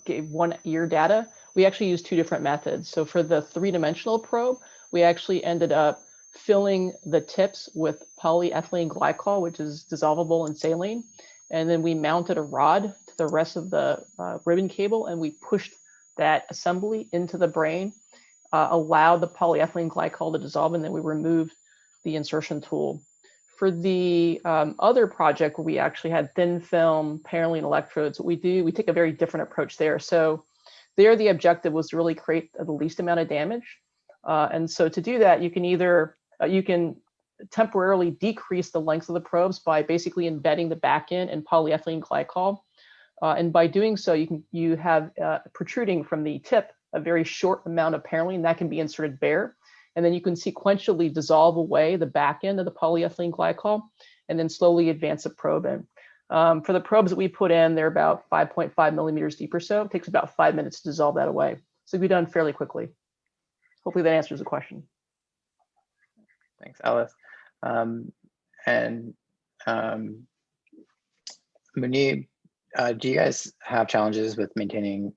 gave 1 year data, we actually used two different methods. So for the 3-dimensional probe, we actually ended up filling the tips with polyethylene glycol, which is dissolvable in saline. And then we mounted a rod to the rest of the ribbon cable, and we pushed that assembly into the brain, allowed the polyethylene glycol to dissolve, and then we removed the insertion tool. For the other project where we actually had thin film parylene electrodes, what we do, we take a very different approach there. So there, the objective was to really create the least amount of damage. And so to do that, you can either, you can temporarily decrease the length of the probes by basically embedding the back end in polyethylene glycol. And by doing so, you have protruding from the tip a very short amount of parylene that can be inserted bare. And then you can sequentially dissolve away the back end of the polyethylene glycol and then slowly advance the probe in. For the probes that we put in, they're about 5.5 millimeters deep or so. It takes about 5 minutes to dissolve that away. So it can be done fairly quickly. Hopefully that answers the question. Thanks, Alice. Munib, do you guys have challenges with maintaining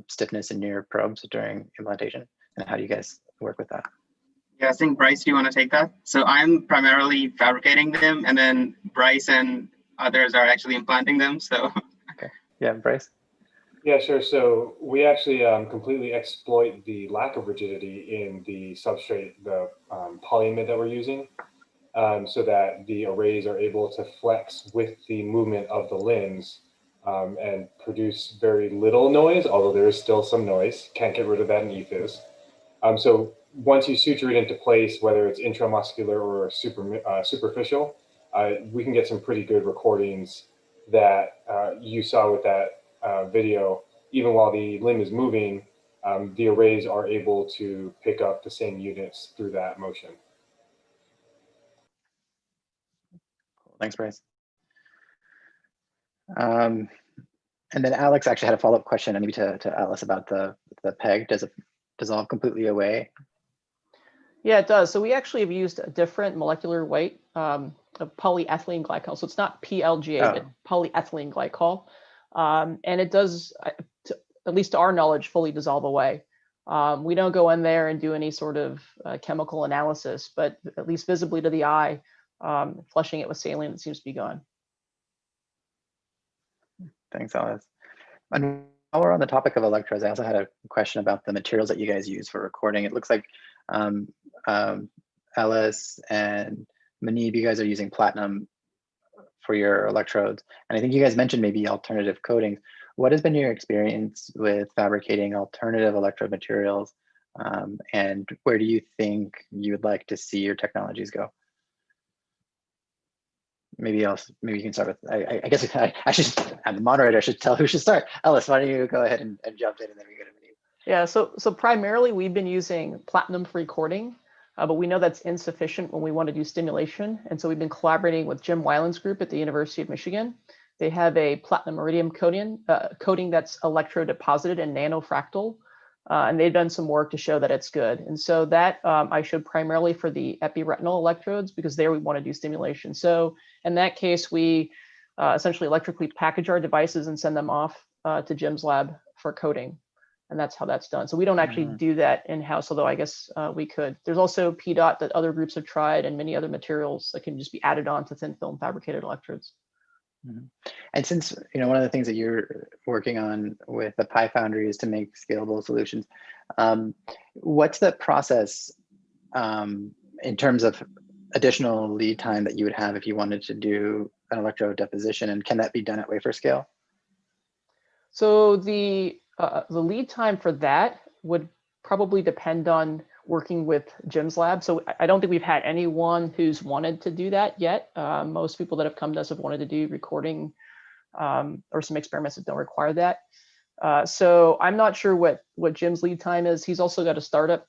stiffness in your probes during implantation? And how do you guys work with that? Yeah, I think Bryce, do you want to take that? So I'm primarily fabricating them, and then Bryce and others are actually implanting them. So okay, yeah, Bryce. Yeah, sure. So we actually completely exploit the lack of rigidity in the substrate, the polyimide that we're using, so that the arrays are able to flex with the movement of the limbs and produce very little noise, although there is still some noise. Can't get rid of that in EFIS. So once you suture it into place, whether it's intramuscular or superficial, we can get some pretty good recordings that you saw with that video. Even while the limb is moving, the arrays are able to pick up the same units through that motion. Thanks, Bryce. And then Alex actually had a follow-up question, maybe to Alice about the PEG. Does it dissolve completely away? Yeah, it does. So we actually have used a different molecular weight of polyethylene glycol. So it's not PLGA, but polyethylene glycol. And it does, at least to our knowledge, fully dissolve away. We don't go in there and do any sort of chemical analysis, but at least visibly to the eye, flushing it with saline, it seems to be gone. Thanks, Alice. And while we're on the topic of electrodes, I also had a question about the materials that you guys use for recording. It looks like Alice and Munib, you guys are using platinum for your electrodes. And I think you guys mentioned maybe alternative coatings. What has been your experience with fabricating alternative electrode materials? And where do you think you would like to see your technologies go? Maybe you can start with, I guess I'm the moderator, I should tell who should start. Alice, why don't you go ahead and jump in, and then we go to Munib. Yeah, so primarily we've been using platinum for recording, but we know that's insufficient when we want to do stimulation. And so we've been collaborating with Jim Weiland's group at the University of Michigan. They have a platinum iridium coating that's electrode deposited in nanofractal And they've done some work to show that it's good. And so that I showed primarily for the epiretinal electrodes, because there we want to do stimulation. So in that case, we essentially electrically package our devices and send them off to Jim's lab for coding. And that's how that's done. So we don't actually do that in-house, although I guess we could. There's also PDOT that other groups have tried, and many other materials that can just be added on to thin film fabricated electrodes. And since one of the things that you're working on with the Pi Foundry is to make scalable solutions, what's the process in terms of additional lead time that you would have if you wanted to do an electrode deposition, and can that be done at wafer scale? So the lead time for that would probably depend on working with Jim's lab. So I don't think we've had anyone who's wanted to do that yet. Most people that have come to us have wanted to do recording or some experiments that don't require that. So I'm not sure what Jim's lead time is. He's also got a startup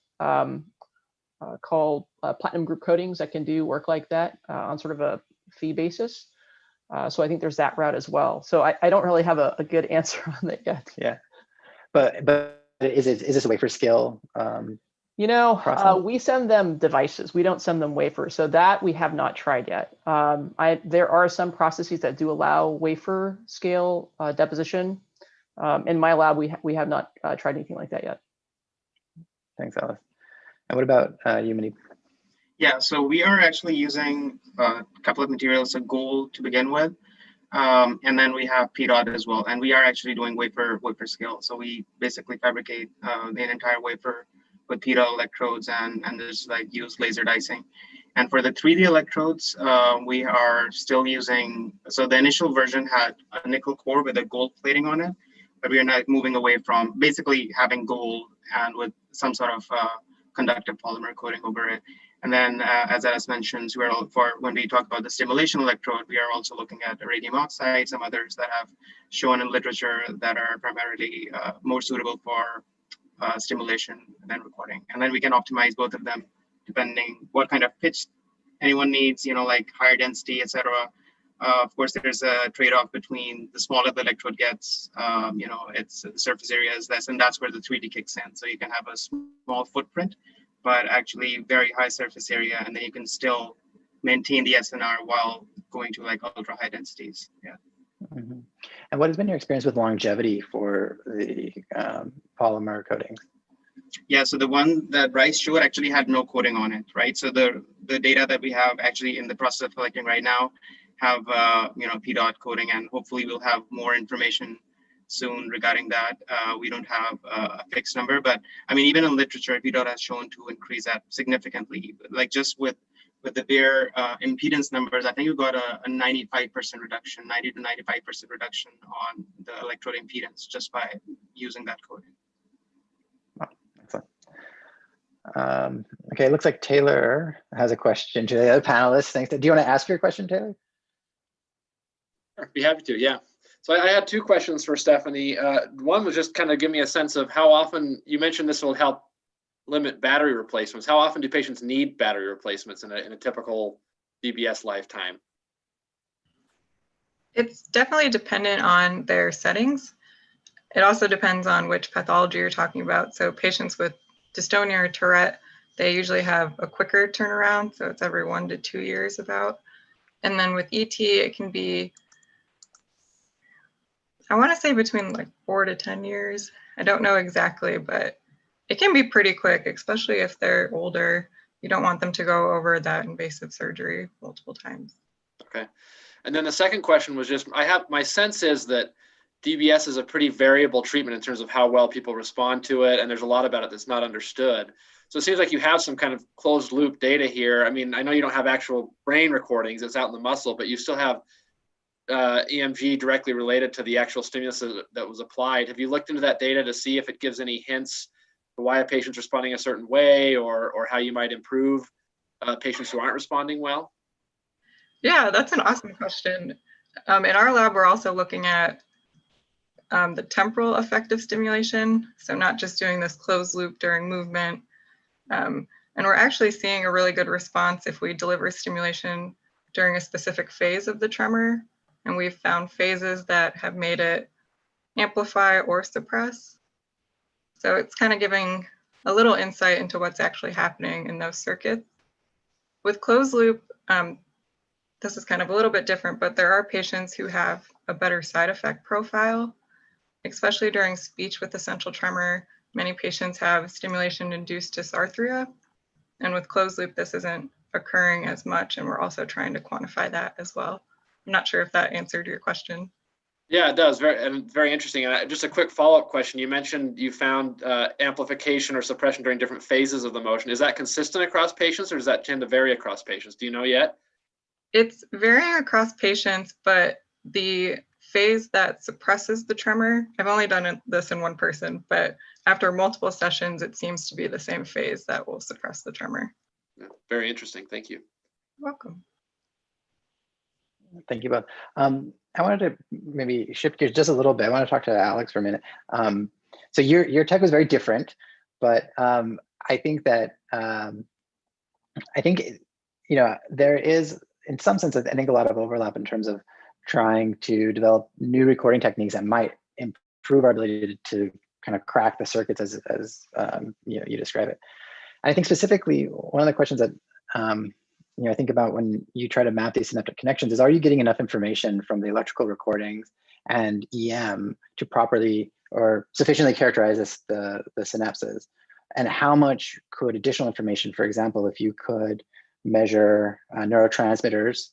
called Platinum Group Coatings that can do work like that on sort of a fee basis. So I think there's that route as well. So I don't really have a good answer on that yet. Yeah, but is this a wafer scale? We send them devices. We don't send them wafers. So that we have not tried yet. There are some processes that do allow wafer scale deposition. In my lab, we have not tried anything like that yet. Thanks, Alice. And what about you, Mandeep? Yeah, so we are actually using a couple of materials, a gold to begin with, and then we have PDOT as well. And we are actually doing wafer scale. So we basically fabricate the entire wafer with PDOT electrodes and just like use laser dicing. And for the 3D electrodes, we are still using, so the initial version had a nickel core with a gold plating on it, but we are now moving away from basically having gold and with some sort of conductive polymer coating over it. And then, as Alice mentioned, when we talk about the stimulation electrode, we are also looking at radium oxide, some others that have shown in literature that are primarily more suitable for stimulation than recording. And then we can optimize both of them depending what kind of pitch anyone needs, like higher density, etc. Of course, there's a trade-off between the smaller the electrode gets, its the surface area is less, and that's where the 3D kicks in. So you can have a small footprint, but actually very high surface area, and then you can still maintain the SNR while going to like ultra high densities. Yeah. Mm-hmm. And what has been your experience with longevity for the polymer coatings? Yeah, so the one that Bryce showed actually had no coating on it, right? So the data that we have actually in the process of collecting right now have PDOT coating, and hopefully we'll have more information soon regarding that. We don't have a fixed number, but I mean, even in literature, PDOT has shown to increase that significantly. Like just with the bare impedance numbers, I think we got a 95% reduction, 90 to 95% reduction on the electrode impedance just by using that coating. Wow, excellent. Okay, it looks like Taylor has a question to the other panelists. Thanks. Do you want to ask your question, Taylor? I'd be happy to, yeah. So I had two questions for Stephanie. One was just kind of give me a sense of how often, you mentioned this will help limit battery replacements. How often do patients need battery replacements in a typical DBS lifetime? It's definitely dependent on their settings. It also depends on which pathology you're talking about. So patients with dystonia or Tourette, they usually have a quicker turnaround. So it's every 1 to 2 years about. And then with ET, it can be, I want to say between like 4 to 10 years. I don't know exactly, but it can be pretty quick, especially if they're older. You don't want them to go over that invasive surgery multiple times. Okay. And then the second question was just, my sense is that DBS is a pretty variable treatment in terms of how well people respond to it. And there's a lot about it that's not understood. So it seems like you have some kind of closed loop data here. I mean, I know you don't have actual brain recordings, it's out in the muscle, but you still have EMG directly related to the actual stimulus that was applied. Have you looked into that data to see if it gives any hints to why a patient's responding a certain way, or how you might improve patients who aren't responding well? Yeah, that's an awesome question. In our lab, we're also looking at the temporal effect of stimulation. So not just doing this closed loop during movement. And we're actually seeing a really good response if we deliver stimulation during a specific phase of the tremor. And we've found phases that have made it amplify or suppress. So it's kind of giving a little insight into what's actually happening in those circuits. With closed loop, this is kind of a little bit different, but there are patients who have a better side effect profile, especially during speech with essential tremor. Many patients have stimulation-induced dysarthria, and with closed loop, this isn't occurring as much, and we're also trying to quantify that as well. I'm not sure if that answered your question. Yeah, it does. Very interesting. And just a quick follow-up question. You mentioned you found amplification or suppression during different phases of the motion. Is that consistent across patients, or does that tend to vary across patients? Do you know yet? It's varying across patients, but the phase that suppresses the tremor, I've only done this in one person, but after multiple sessions, it seems to be the same phase that will suppress the tremor. Yeah, very interesting. Thank you. You're welcome. Thank you both. I wanted to maybe shift gears just a little bit. I want to talk to Alex for a minute. So your tech was very different, but I think that there is, in some sense, I think a lot of overlap in terms of trying to develop new recording techniques that might improve our ability to kind of crack the circuits as you describe it. And I think specifically one of the questions that I think about when you try to map these synaptic connections is, are you getting enough information from the electrical recordings and EM to properly or sufficiently characterize the synapses? And how much could additional information, for example, if you could measure neurotransmitters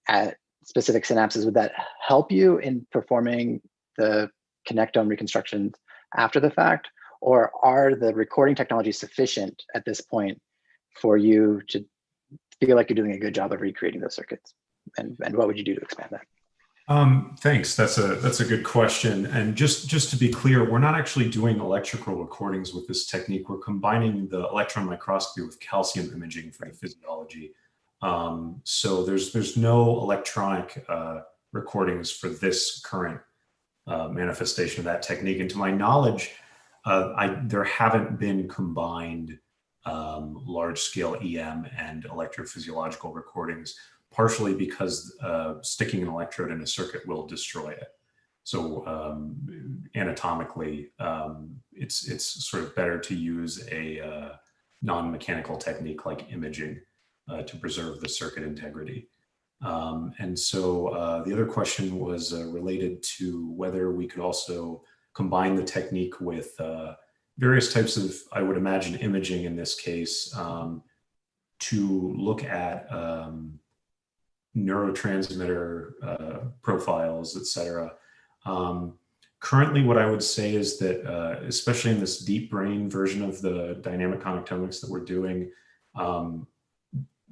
at specific synapses, would that help you in performing the connectome reconstructions after the fact? Or are the recording technologies sufficient at this point for you to feel like you're doing a good job of recreating those circuits? And what would you do to expand that? Thanks. That's a good question. And just to be clear, we're not actually doing electrical recordings with this technique. We're combining the electron microscopy with calcium imaging for the physiology. So there's no electronic recordings for this current manifestation of that technique. And to my knowledge, there haven't been combined large-scale EM and electrophysiological recordings, partially because sticking an electrode in a circuit will destroy it. So anatomically, it's sort of better to use a non-mechanical technique like imaging to preserve the circuit integrity. And so the other question was related to whether we could also combine the technique with various types of, I would imagine, imaging in this case, to look at neurotransmitter profiles, et cetera. Currently, what I would say is that, especially in this deep brain version of the dynamic connectomics that we're doing,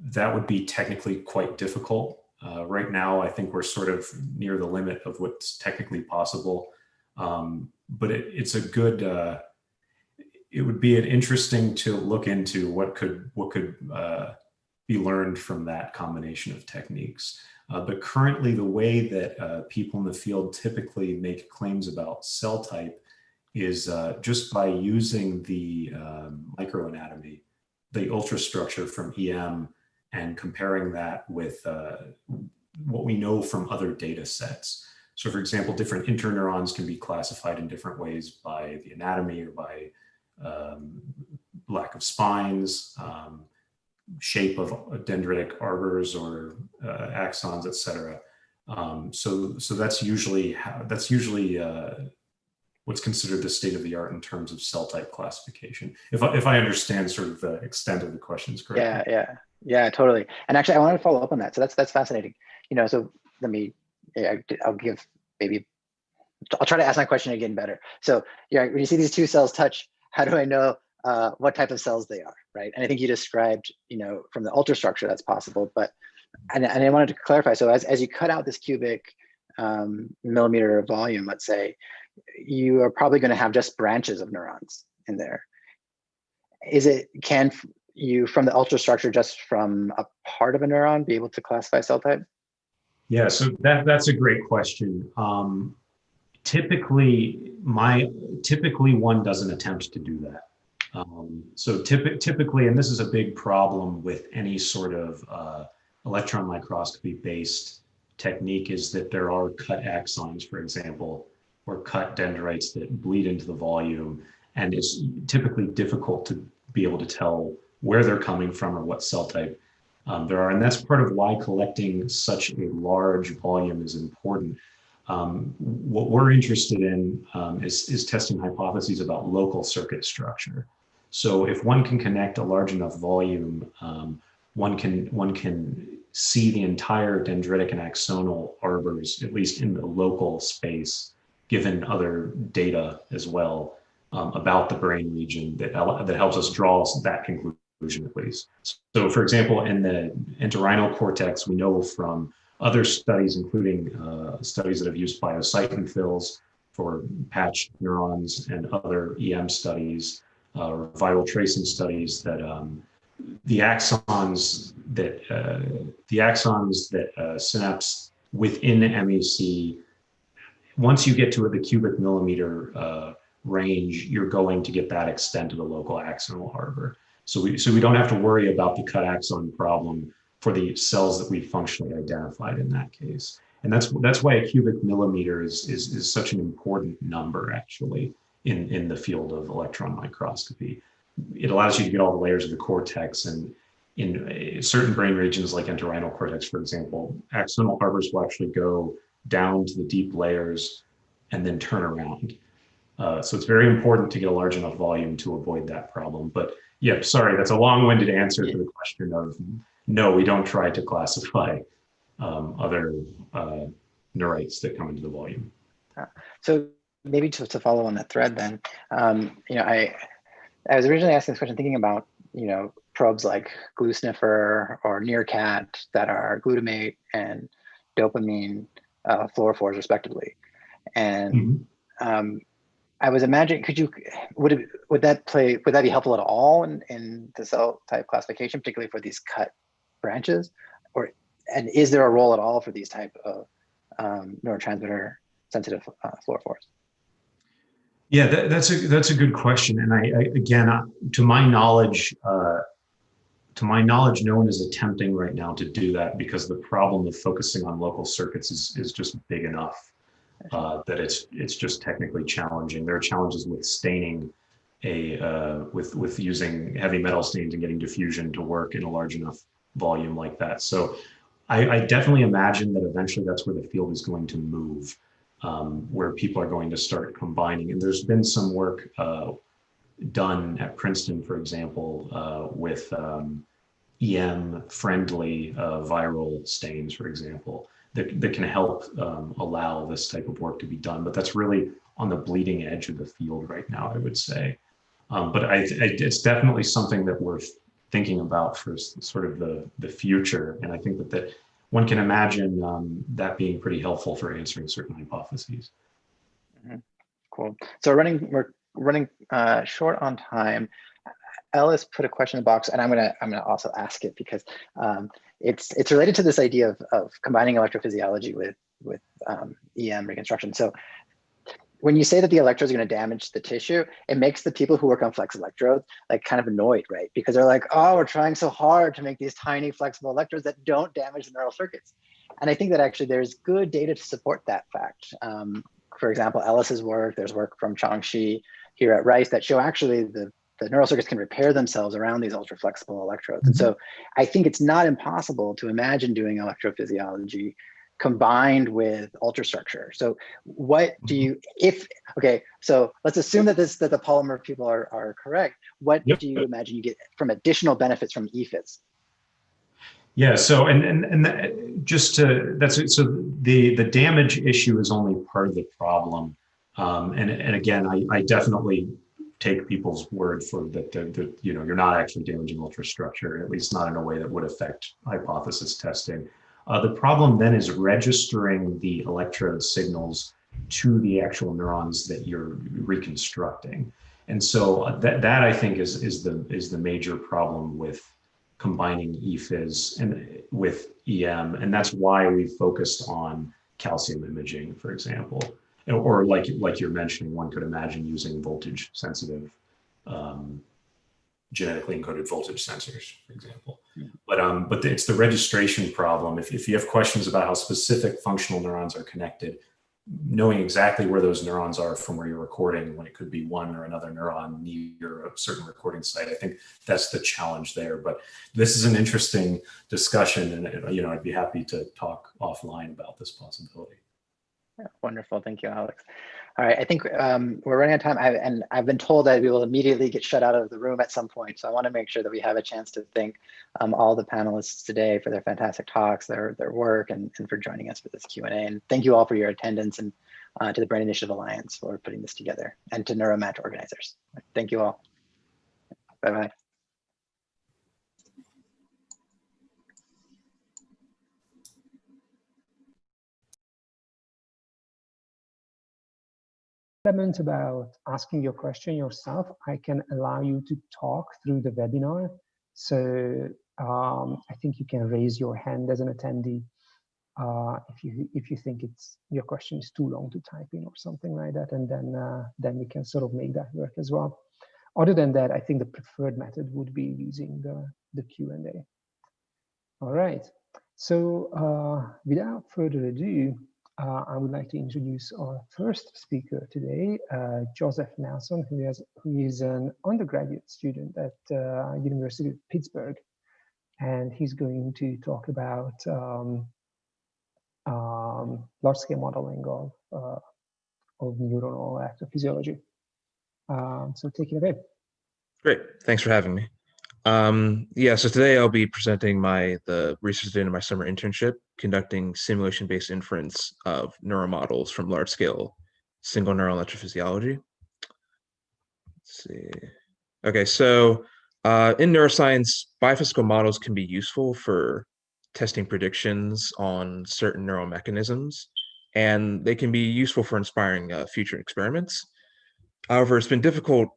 that would be technically quite difficult. Right now, I think we're sort of near the limit of what's technically possible. But it's a good, it would be interesting to look into what could be learned from that combination of techniques. But currently, the way that people in the field typically make claims about cell type is just by using the microanatomy, the ultrastructure from EM, and comparing that with what we know from other data sets. So for example, different interneurons can be classified in different ways by the anatomy or by lack of spines, shape of dendritic arbors or axons, et cetera. So that's usually what's considered the state of the art in terms of cell type classification. If I understand sort of the extent of the questions correctly. Yeah, totally. And actually, I wanted to follow up on that. So that's fascinating. So let me, I'll try to ask my question again better. So when you see these two cells touch, how do I know what type of cells they are, right? And I think you described, from the ultrastructure that's possible, but, and I wanted to clarify. So as you cut out this cubic millimeter of volume, let's say, you are probably going to have just branches of neurons in there. Can you, from the ultrastructure, just from a part of a neuron, be able to classify cell type? Yeah, so that's a great question. Typically one doesn't attempt to do that. So typically, and this is a big problem with any sort of electron microscopy based technique, is that there are cut axons, for example, or cut dendrites that bleed into the volume. and it's typically difficult to be able to tell where they're coming from or what cell type there are. And that's part of why collecting such a large volume is important. What we're interested in is testing hypotheses about local circuit structure. So if one can connect a large enough volume, one can see the entire dendritic and axonal arbors, at least in the local space, given other data as well about the brain region that helps us draw that conclusion at least. So for example, in the entorhinal cortex, we know from other studies, including studies that have used biocytin fills for patched neurons and other EM studies, or viral tracing studies, that the axons that synapse within MEC, once you get to the cubic millimeter range, you're going to get that extent of the local axonal arbor. So we don't have to worry about the cut axon problem for the cells that we functionally identified in that case. And that's why a cubic millimeter is such an important number, actually, in the field of electron microscopy. It allows you to get all the layers of the cortex, and in certain brain regions like entorhinal cortex, for example, axonal arbors will actually go down to the deep layers and then turn around. So it's very important to get a large enough volume to avoid that problem. But yeah, sorry, that's a long-winded answer to the question of, no, we don't try to classify other neurites that come into the volume. So maybe to follow on that thread then, I was originally asking this question thinking about, probes like glue sniffer or nearcat that are glutamate and dopamine fluorophores respectively. And I was imagining, would that be helpful at all in the cell type classification, particularly for these cut branches? And is there a role at all for these type of neurotransmitter sensitive fluorophores? Yeah, that's a good question. And again, to my knowledge, no one is attempting right now to do that, because the problem of focusing on local circuits is just big enough that it's just technically challenging. There are challenges with staining with using heavy metal stains and getting diffusion to work in a large enough volume like that. So I definitely imagine that eventually that's where the field is going to move, where people are going to start combining. And there's been some work done at Princeton, for example, with EM-friendly viral stains, for example, that can help allow this type of work to be done. But that's really on the bleeding edge of the field right now, I would say. But it's definitely something that we're thinking about for sort of the future. And I think that one can imagine that being pretty helpful for answering certain hypotheses. Cool. So we're running short on time. Ellis put a question in the box, and I'm gonna also ask it because it's related to this idea of combining electrophysiology with EM reconstruction. So when you say that the electrodes are going to damage the tissue, it makes the people who work on flex electrodes like kind of annoyed, right? Because they're like, oh, we're trying so hard to make these tiny flexible electrodes that don't damage the neural circuits. And I think that actually there's good data to support that fact. For example, Ellis's work, there's work from Changxi here at Rice that show actually the neural circuits can repair themselves around these ultra flexible electrodes. And so I think it's not impossible to imagine doing electrophysiology combined with ultrastructure. So what do you, okay, so let's assume that the polymer people are correct. What do you imagine you get from additional benefits from EFIS? Yeah, so so the damage issue is only part of the problem. And again, I definitely take people's word for that, you're not actually damaging ultrastructure, at least not in a way that would affect hypothesis testing. The problem then is registering the electrode signals to the actual neurons that you're reconstructing. And so that I think is the major problem with combining EFIS and with EM. And that's why we focused on calcium imaging, for example. Or like you're mentioning, one could imagine using voltage sensitive, genetically encoded voltage sensors, for example. But it's the registration problem. If you have questions about how specific functional neurons are connected, knowing exactly where those neurons are from where you're recording, when it could be one or another neuron near a certain recording site. I think that's the challenge there. But this is an interesting discussion, and you know, I'd be happy to talk offline about this possibility. Yeah, wonderful, thank you, Alex. All right, I think we're running out of time, and I've been told that we will immediately get shut out of the room at some point. So I want to make sure that we have a chance to thank all the panelists today for their fantastic talks, their work, and for joining us for this Q&A. And thank you all for your attendance, and to the Brain Initiative Alliance for putting this together, and to NeuroMatch organizers. Thank you all. Bye-bye. Element about asking your question yourself, I can allow you to talk through the webinar. So I think you can raise your hand as an attendee if you think your question is too long to type in or something like that, and then we can sort of make that work as well. Other than that, I think the preferred method would be using the Q&A. All right. So without further ado, I would like to introduce our first speaker today, Joseph Nelson, who is an undergraduate student at University of Pittsburgh, and he's going to talk about large-scale modeling of neuronal electrophysiology. So take it away. Great, thanks for having me. Yeah, so today I'll be presenting the research data in my summer internship, conducting simulation-based inference of neuromodels from large-scale single neural electrophysiology. Let's see. Okay, so in neuroscience, biophysical models can be useful for testing predictions on certain neural mechanisms, and they can be useful for inspiring future experiments. However, it's been difficult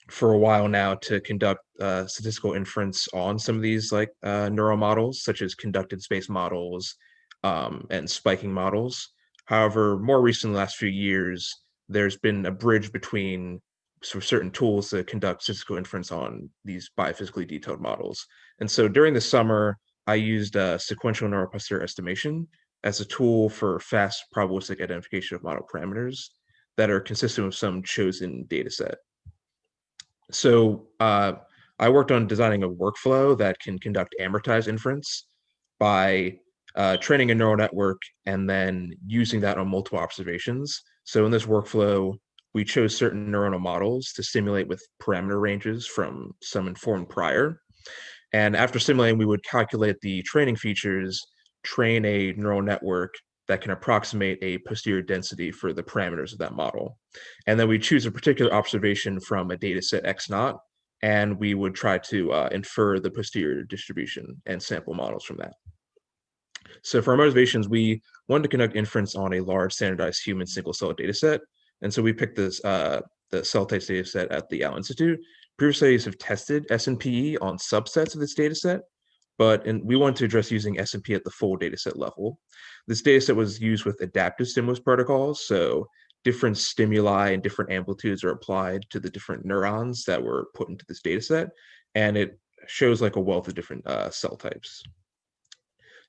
for a while now to conduct statistical inference on some of these neural models, such as conducted space models and spiking models. However, more recently, in the last few years, there's been a bridge between certain tools to conduct statistical inference on these biophysically detailed models. And so during the summer, I used sequential neural posterior estimation as a tool for fast probabilistic identification of model parameters that are consistent with some chosen data set. So I worked on designing a workflow that can conduct amortized inference by training a neural network and then using that on multiple observations. So in this workflow, we chose certain neuronal models to simulate with parameter ranges from some informed prior. And after simulating, we would calculate the training features, train a neural network that can approximate a posterior density for the parameters of that model. And then we choose a particular observation from a data set X0, and we would try to infer the posterior distribution and sample models from that. So for our motivations, we wanted to conduct inference on a large standardized human single cell data set. And so we picked this the cell types data set at the Allen Institute. Previous studies have tested SNPE on subsets of this data set, but we wanted to address using SNP at the full dataset level. This dataset was used with adaptive stimulus protocols, so different stimuli and different amplitudes are applied to the different neurons that were put into this dataset, and it shows like a wealth of different cell types.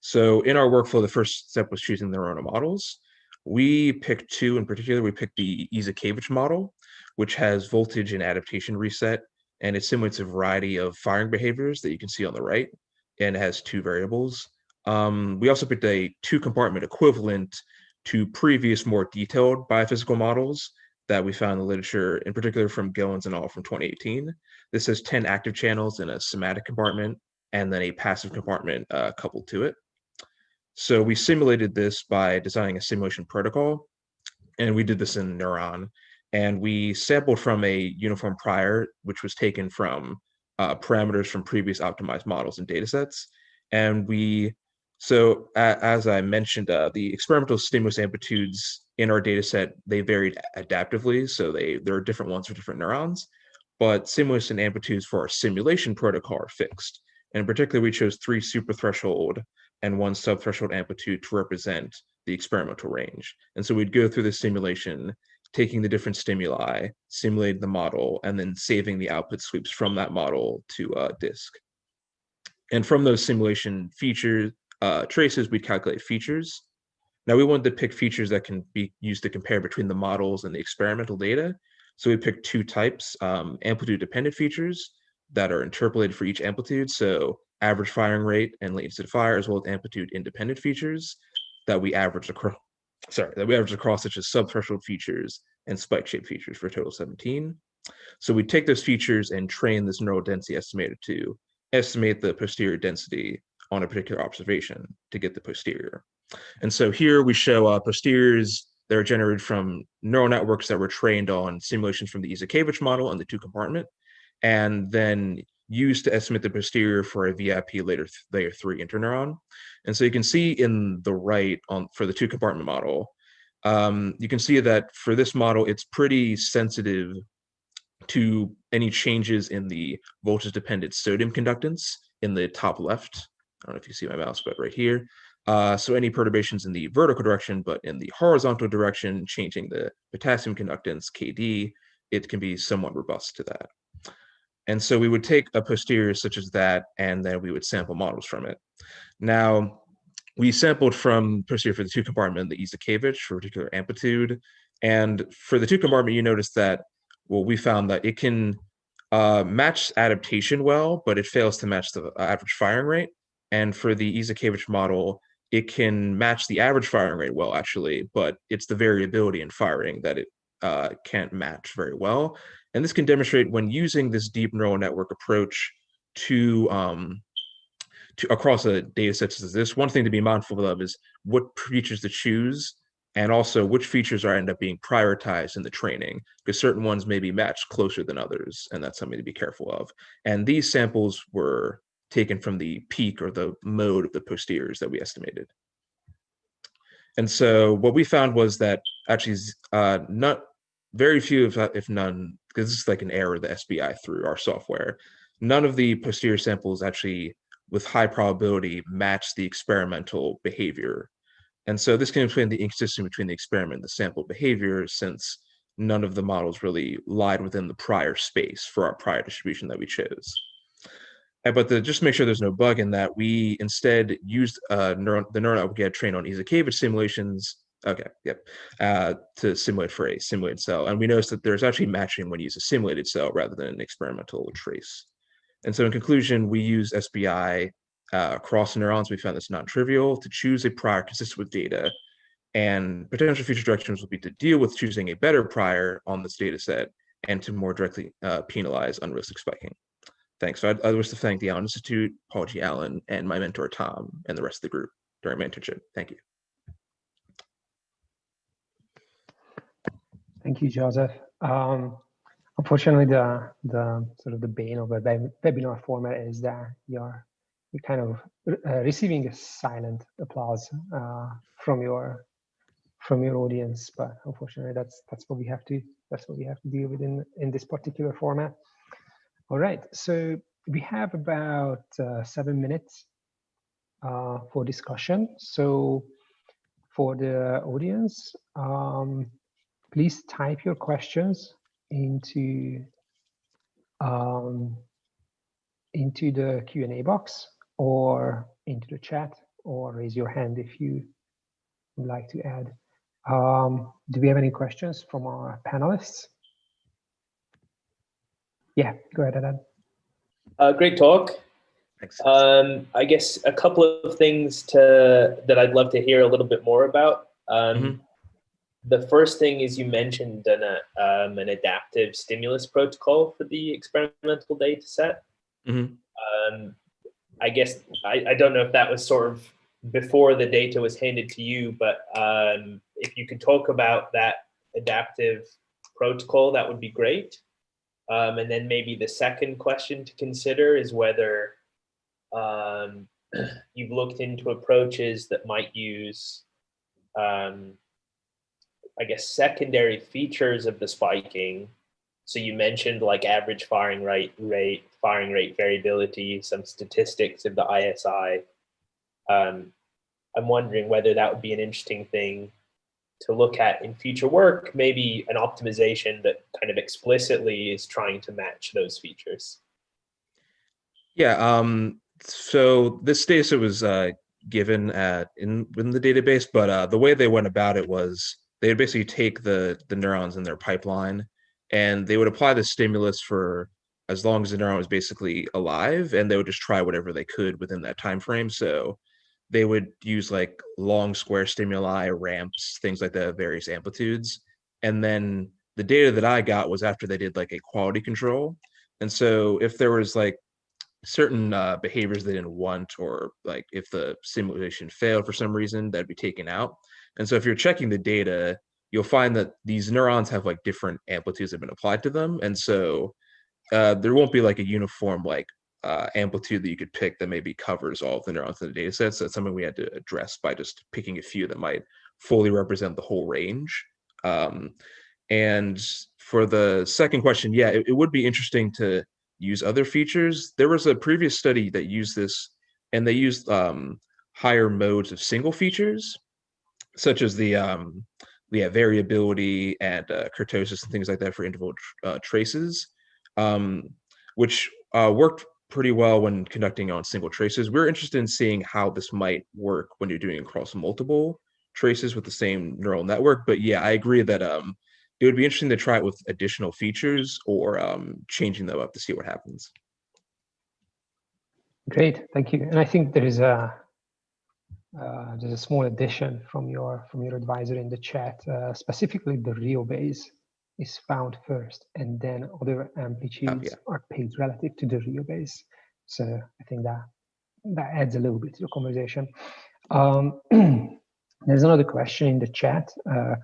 So in our workflow, the first step was choosing the neuronal models. We picked two in particular. We picked the Izakevich model, which has voltage and adaptation reset, and it simulates a variety of firing behaviors that you can see on the right, and it has two variables. We also picked a two-compartment equivalent to previous more detailed biophysical models that we found in the literature, in particular from Gillens and al. From 2018. This has 10 active channels in a somatic compartment and then a passive compartment coupled to it. So we simulated this by designing a simulation protocol, and we did this in Neuron. And we sampled from a uniform prior, which was taken from parameters from previous optimized models and datasets. And as I mentioned, the experimental stimulus amplitudes in our dataset, they varied adaptively. So there are different ones for different neurons, but stimulus and amplitudes for our simulation protocol are fixed. And in particular, we chose 3 superthreshold and 1 subthreshold amplitude to represent the experimental range. And so we'd go through the simulation, taking the different stimuli, simulating the model, and then saving the output sweeps from that model to disk. And from those simulation features, traces, we'd calculate features. Now we wanted to pick features that can be used to compare between the models and the experimental data. So we picked two types, amplitude-dependent features that are interpolated for each amplitude. So average firing rate and latency to fire, as well as amplitude-independent features that we averaged across, such as subthreshold features and spike shape features, for a total of 17. So we take those features and train this neural density estimator to estimate the posterior density on a particular observation to get the posterior. And so here we show posteriors that are generated from neural networks that were trained on simulations from the Izakevich model and the 2-compartment, and then used to estimate the posterior for a VIP layer 3 interneuron. And so you can see in the right for the 2-compartment model, you can see that for this model, it's pretty sensitive to any changes in the voltage-dependent sodium conductance in the top left. I don't know if you see my mouse, but right here. So any perturbations in the vertical direction, but in the horizontal direction, changing the potassium conductance, KD, it can be somewhat robust to that. And so we would take a posterior such as that, and then we would sample models from it. Now, we sampled from posterior for the 2-compartment, the Izakevich for a particular amplitude. And for the 2-compartment, you notice that, well, we found that it can match adaptation well, but it fails to match the average firing rate. And for the Izakevich model, it can match the average firing rate well, actually, but it's the variability in firing that it can't match very well. And this can demonstrate when using this deep neural network approach to across a data set such as this, one thing to be mindful of is what features to choose, and also which features are end up being prioritized in the training, because certain ones may be matched closer than others, and that's something to be careful of. And these samples were taken from the peak or the mode of the posteriors that we estimated. And so what we found was that actually very few, if none, because this is like an error the SBI threw our software, none of the posterior samples actually with high probability match the experimental behavior. And so this can explain the inconsistency between the experiment and the sample behavior, since none of the models really lied within the prior space for our prior distribution that we chose. But just to make sure there's no bug in that, we instead used the neural network we had trained on Izakevich simulations, to simulate for a simulated cell. And we noticed that there's actually matching when you use a simulated cell rather than an experimental trace. And so in conclusion, we use SBI across neurons. We found this non-trivial to choose a prior consistent with data, and potential future directions will be to deal with choosing a better prior on this data set and to more directly penalize unrealistic spiking. Thanks. So I wish to thank the Allen Institute, Paul G. Allen, and my mentor, Tom, and the rest of the group during my internship. Thank you. Thank you, Joseph. Unfortunately, the sort of the bane of a webinar format is that you're kind of receiving a silent applause from your audience, but unfortunately, that's what we have to deal with in this particular format. All right, so we have about 7 minutes for discussion. So for the audience, please type your questions into the Q&A box or into the chat, or raise your hand if you would like to add. Do we have any questions from our panelists? Yeah, go ahead, Adam. Great talk. Thanks. I guess a couple of things that I'd love to hear a little bit more about. The first thing is you mentioned an adaptive stimulus protocol for the experimental data set. I guess I don't know if that was sort of before the data was handed to you, but if you could talk about that adaptive protocol, that would be great. And then maybe the second question to consider is whether you've looked into approaches that might use, I guess, secondary features of the spiking. So you mentioned like average firing rate variability, some statistics of the ISI. I'm wondering whether that would be an interesting thing to look at in future work, maybe an optimization that kind of explicitly is trying to match those features. Yeah, so this data set was given in the database, but the way they went about it was they would basically take the neurons in their pipeline, and they would apply the stimulus for as long as the neuron was basically alive, and they would just try whatever they could within that time frame. So they would use like long square stimuli, ramps, things like that, at various amplitudes. And then the data that I got was after they did like a quality control. And so if there was like certain behaviors they didn't want, or like if the simulation failed for some reason, that'd be taken out. And so if you're checking the data, you'll find that these neurons have like different amplitudes that have been applied to them. And so there won't be like a uniform like amplitude that you could pick that maybe covers all of the neurons in the data set. So that's something we had to address by just picking a few that might fully represent the whole range. And for the second question, yeah, it would be interesting to use other features. There was a previous study that used this, and they used higher modes of single features, such as the variability and kurtosis and things like that for individual traces, which worked pretty well when conducting on single traces. We're interested in seeing how this might work when you're doing across multiple traces with the same neural network. But yeah, I agree that it would be interesting to try it with additional features or changing them up to see what happens. Great, thank you. And I think there's a small addition from your advisor in the chat. Specifically, the real base is found first, and then other amplitudes are paid relative to the real base. So I think that adds a little bit to the conversation. There's another question in the chat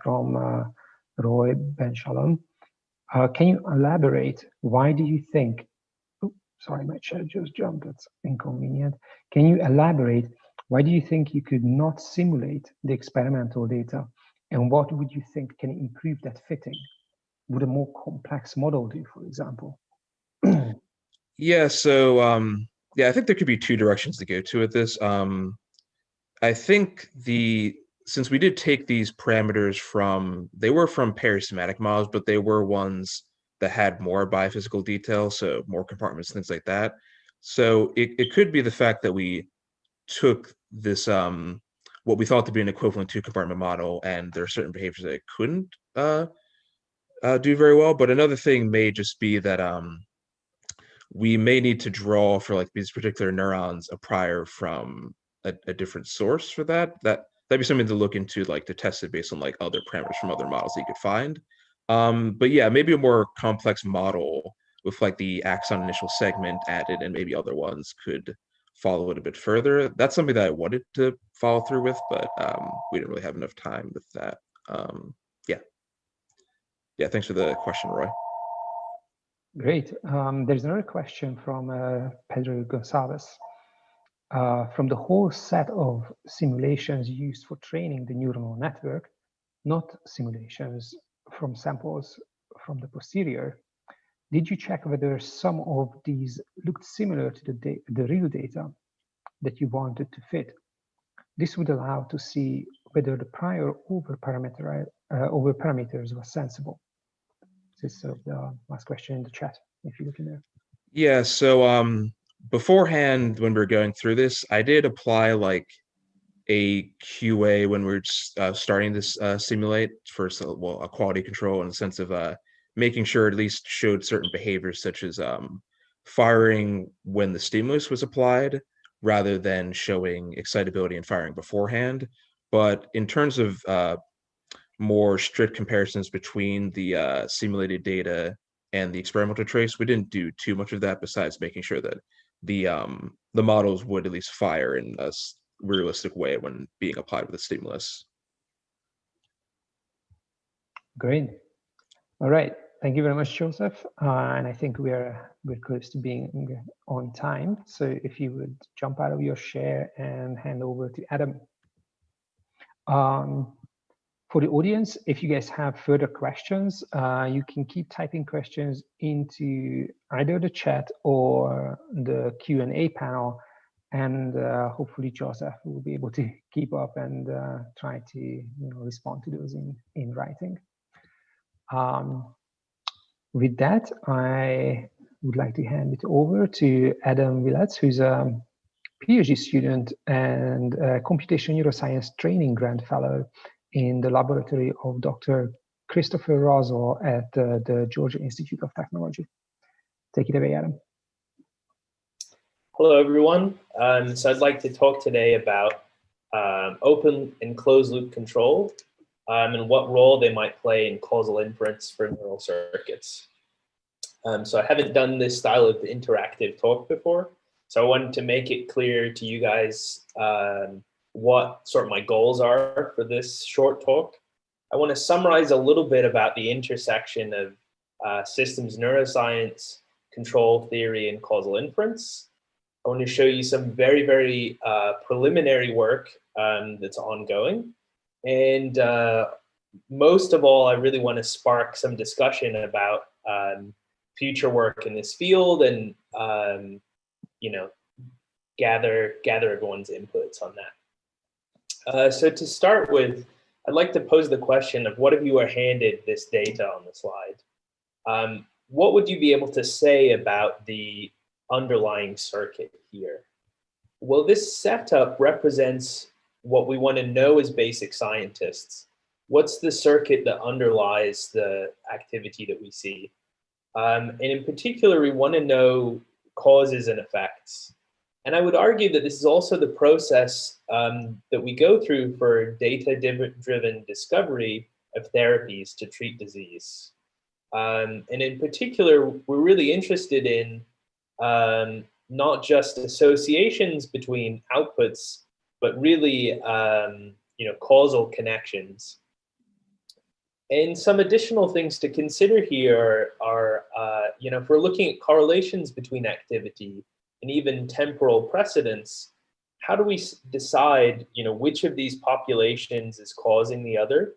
from Roy Ben Shalom. Can you elaborate? Why do you think? Oh, sorry, my chat just jumped. That's inconvenient. Can you elaborate? Why do you think you could not simulate the experimental data? And what would you think can improve that fitting? Would a more complex model do, for example? Yeah, so I think there could be two directions to go to with this. I think since we did take these parameters they were from perisomatic models, but they were ones that had more biophysical detail, so more compartments, things like that. So it could be the fact that we took this what we thought to be an equivalent two compartment model, and there are certain behaviors that it couldn't do very well. But another thing may just be that we may need to draw for like these particular neurons a prior from a different source for that. That'd be something to look into, like to test it based on like other parameters from other models that you could find. But yeah, maybe a more complex model with like the axon initial segment added and maybe other ones could follow it a bit further. That's something that I wanted to follow through with, but we didn't really have enough time with that. Yeah, thanks for the question, Roy. Great. There's another question from Pedro Gonzalez. From the whole set of simulations used for training the neuronal network, not simulations from samples from the posterior, did you check whether some of these looked similar to the real data that you wanted to fit? This would allow to see whether the prior over parameters were sensible. This is sort of the last question in the chat, if you look in there. Yeah, so beforehand, when we were going through this, I did apply like a QA when we were starting this simulate for a quality control in the sense of making sure it at least showed certain behaviors such as firing when the stimulus was applied rather than showing excitability and firing beforehand. But in terms of more strict comparisons between the simulated data and the experimental trace, we didn't do too much of that besides making sure that the models would at least fire in a realistic way when being applied with a stimulus. Great. All right. Thank you very much, Joseph. And I think we're close to being on time. So if you would jump out of your share and hand over to Adam. For the audience, if you guys have further questions, you can keep typing questions into either the chat or the Q&A panel, and hopefully Joseph will be able to keep up and try to respond to those in writing. With that, I would like to hand it over to Adam Valence, who's a PhD student and a computation neuroscience training grant fellow in the laboratory of Dr. Christopher Razzo at the Georgia Institute of Technology. Take it away, Adam. Hello, everyone. So I'd like to talk today about open and closed loop control and what role they might play in causal inference for neural circuits. So I haven't done this style of interactive talk before, so I wanted to make it clear to you guys what sort of my goals are for this short talk. I want to summarize a little bit about the intersection of systems neuroscience, control theory, and causal inference. I want to show you some very, very preliminary work that's ongoing. And most of all, I really want to spark some discussion about future work in this field and, you know, gather everyone's inputs on that. So to start with, I'd like to pose the question of what if you were handed this data on the slide? What would you be able to say about the underlying circuit here? Well, this setup represents what we want to know as basic scientists. What's the circuit that underlies the activity that we see? And in particular, we want to know causes and effects. And I would argue that this is also the process that we go through for data-driven discovery of therapies to treat disease. And in particular, we're really interested in not just associations between outputs, but really, you know, causal connections. And some additional things to consider here are, you know, if we're looking at correlations between activity and even temporal precedence, how do we decide, you know, which of these populations is causing the other?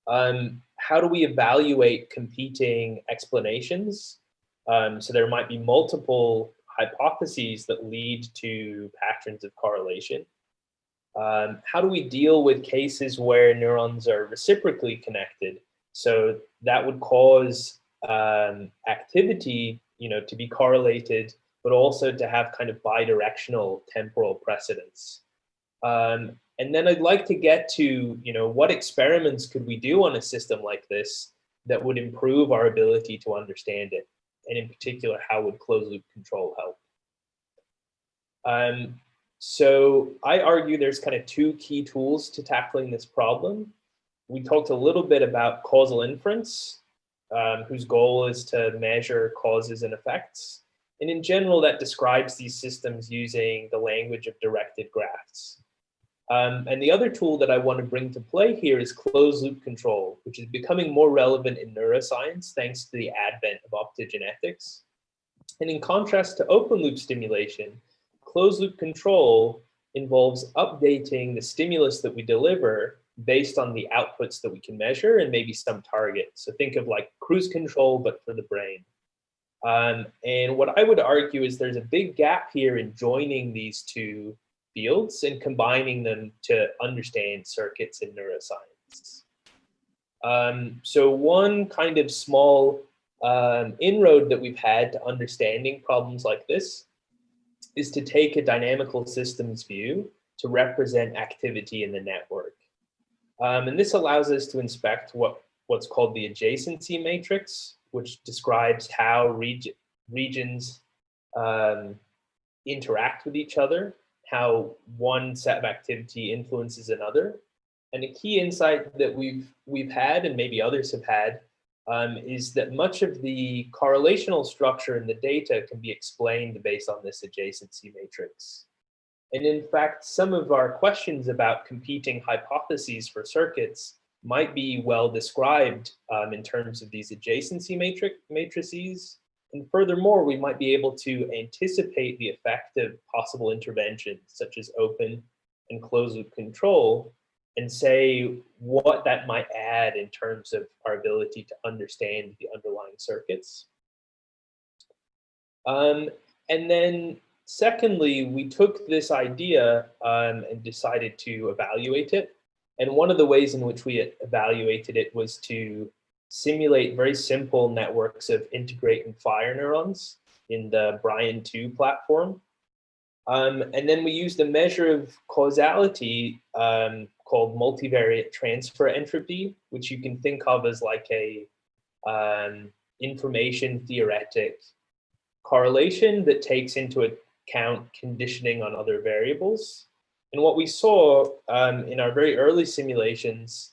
How do we evaluate competing explanations? So there might be multiple hypotheses that lead to patterns of correlation. How do we deal with cases where neurons are reciprocally connected? So that would cause activity, you know, to be correlated, but also to have kind of bidirectional temporal precedence. And then I'd like to get to, you know, what experiments could we do on a system like this that would improve our ability to understand it? And in particular, how would closed loop control help? So I argue there's kind of two key tools to tackling this problem. We talked a little bit about causal inference, whose goal is to measure causes and effects. And in general, that describes these systems using the language of directed graphs. And the other tool that I want to bring to play here is closed loop control, which is becoming more relevant in neuroscience thanks to the advent of optogenetics. And in contrast to open loop stimulation, closed loop control involves updating the stimulus that we deliver based on the outputs that we can measure and maybe some targets. So think of like cruise control, but for the brain. And what I would argue is there's a big gap here in joining these two fields and combining them to understand circuits in neuroscience. So one kind of small inroad that we've had to understanding problems like this is to take a dynamical systems view to represent activity in the network. And this allows us to inspect what's called the adjacency matrix, which describes how regions interact with each other, how one set of activity influences another. And a key insight that we've had, and maybe others have had, is that much of the correlational structure in the data can be explained based on this adjacency matrix. And in fact, some of our questions about competing hypotheses for circuits might be well described in terms of these adjacency matrices. And furthermore, we might be able to anticipate the effect of possible interventions such as open and closed loop control and say what that might add in terms of our ability to understand the underlying circuits. And then secondly, we took this idea and decided to evaluate it. And one of the ways in which we evaluated it was to simulate very simple networks of integrate and fire neurons in the Brian 2 platform. And then we used a measure of causality called multivariate transfer entropy, which you can think of as like a information theoretic correlation that takes into account conditioning on other variables. And what we saw in our very early simulations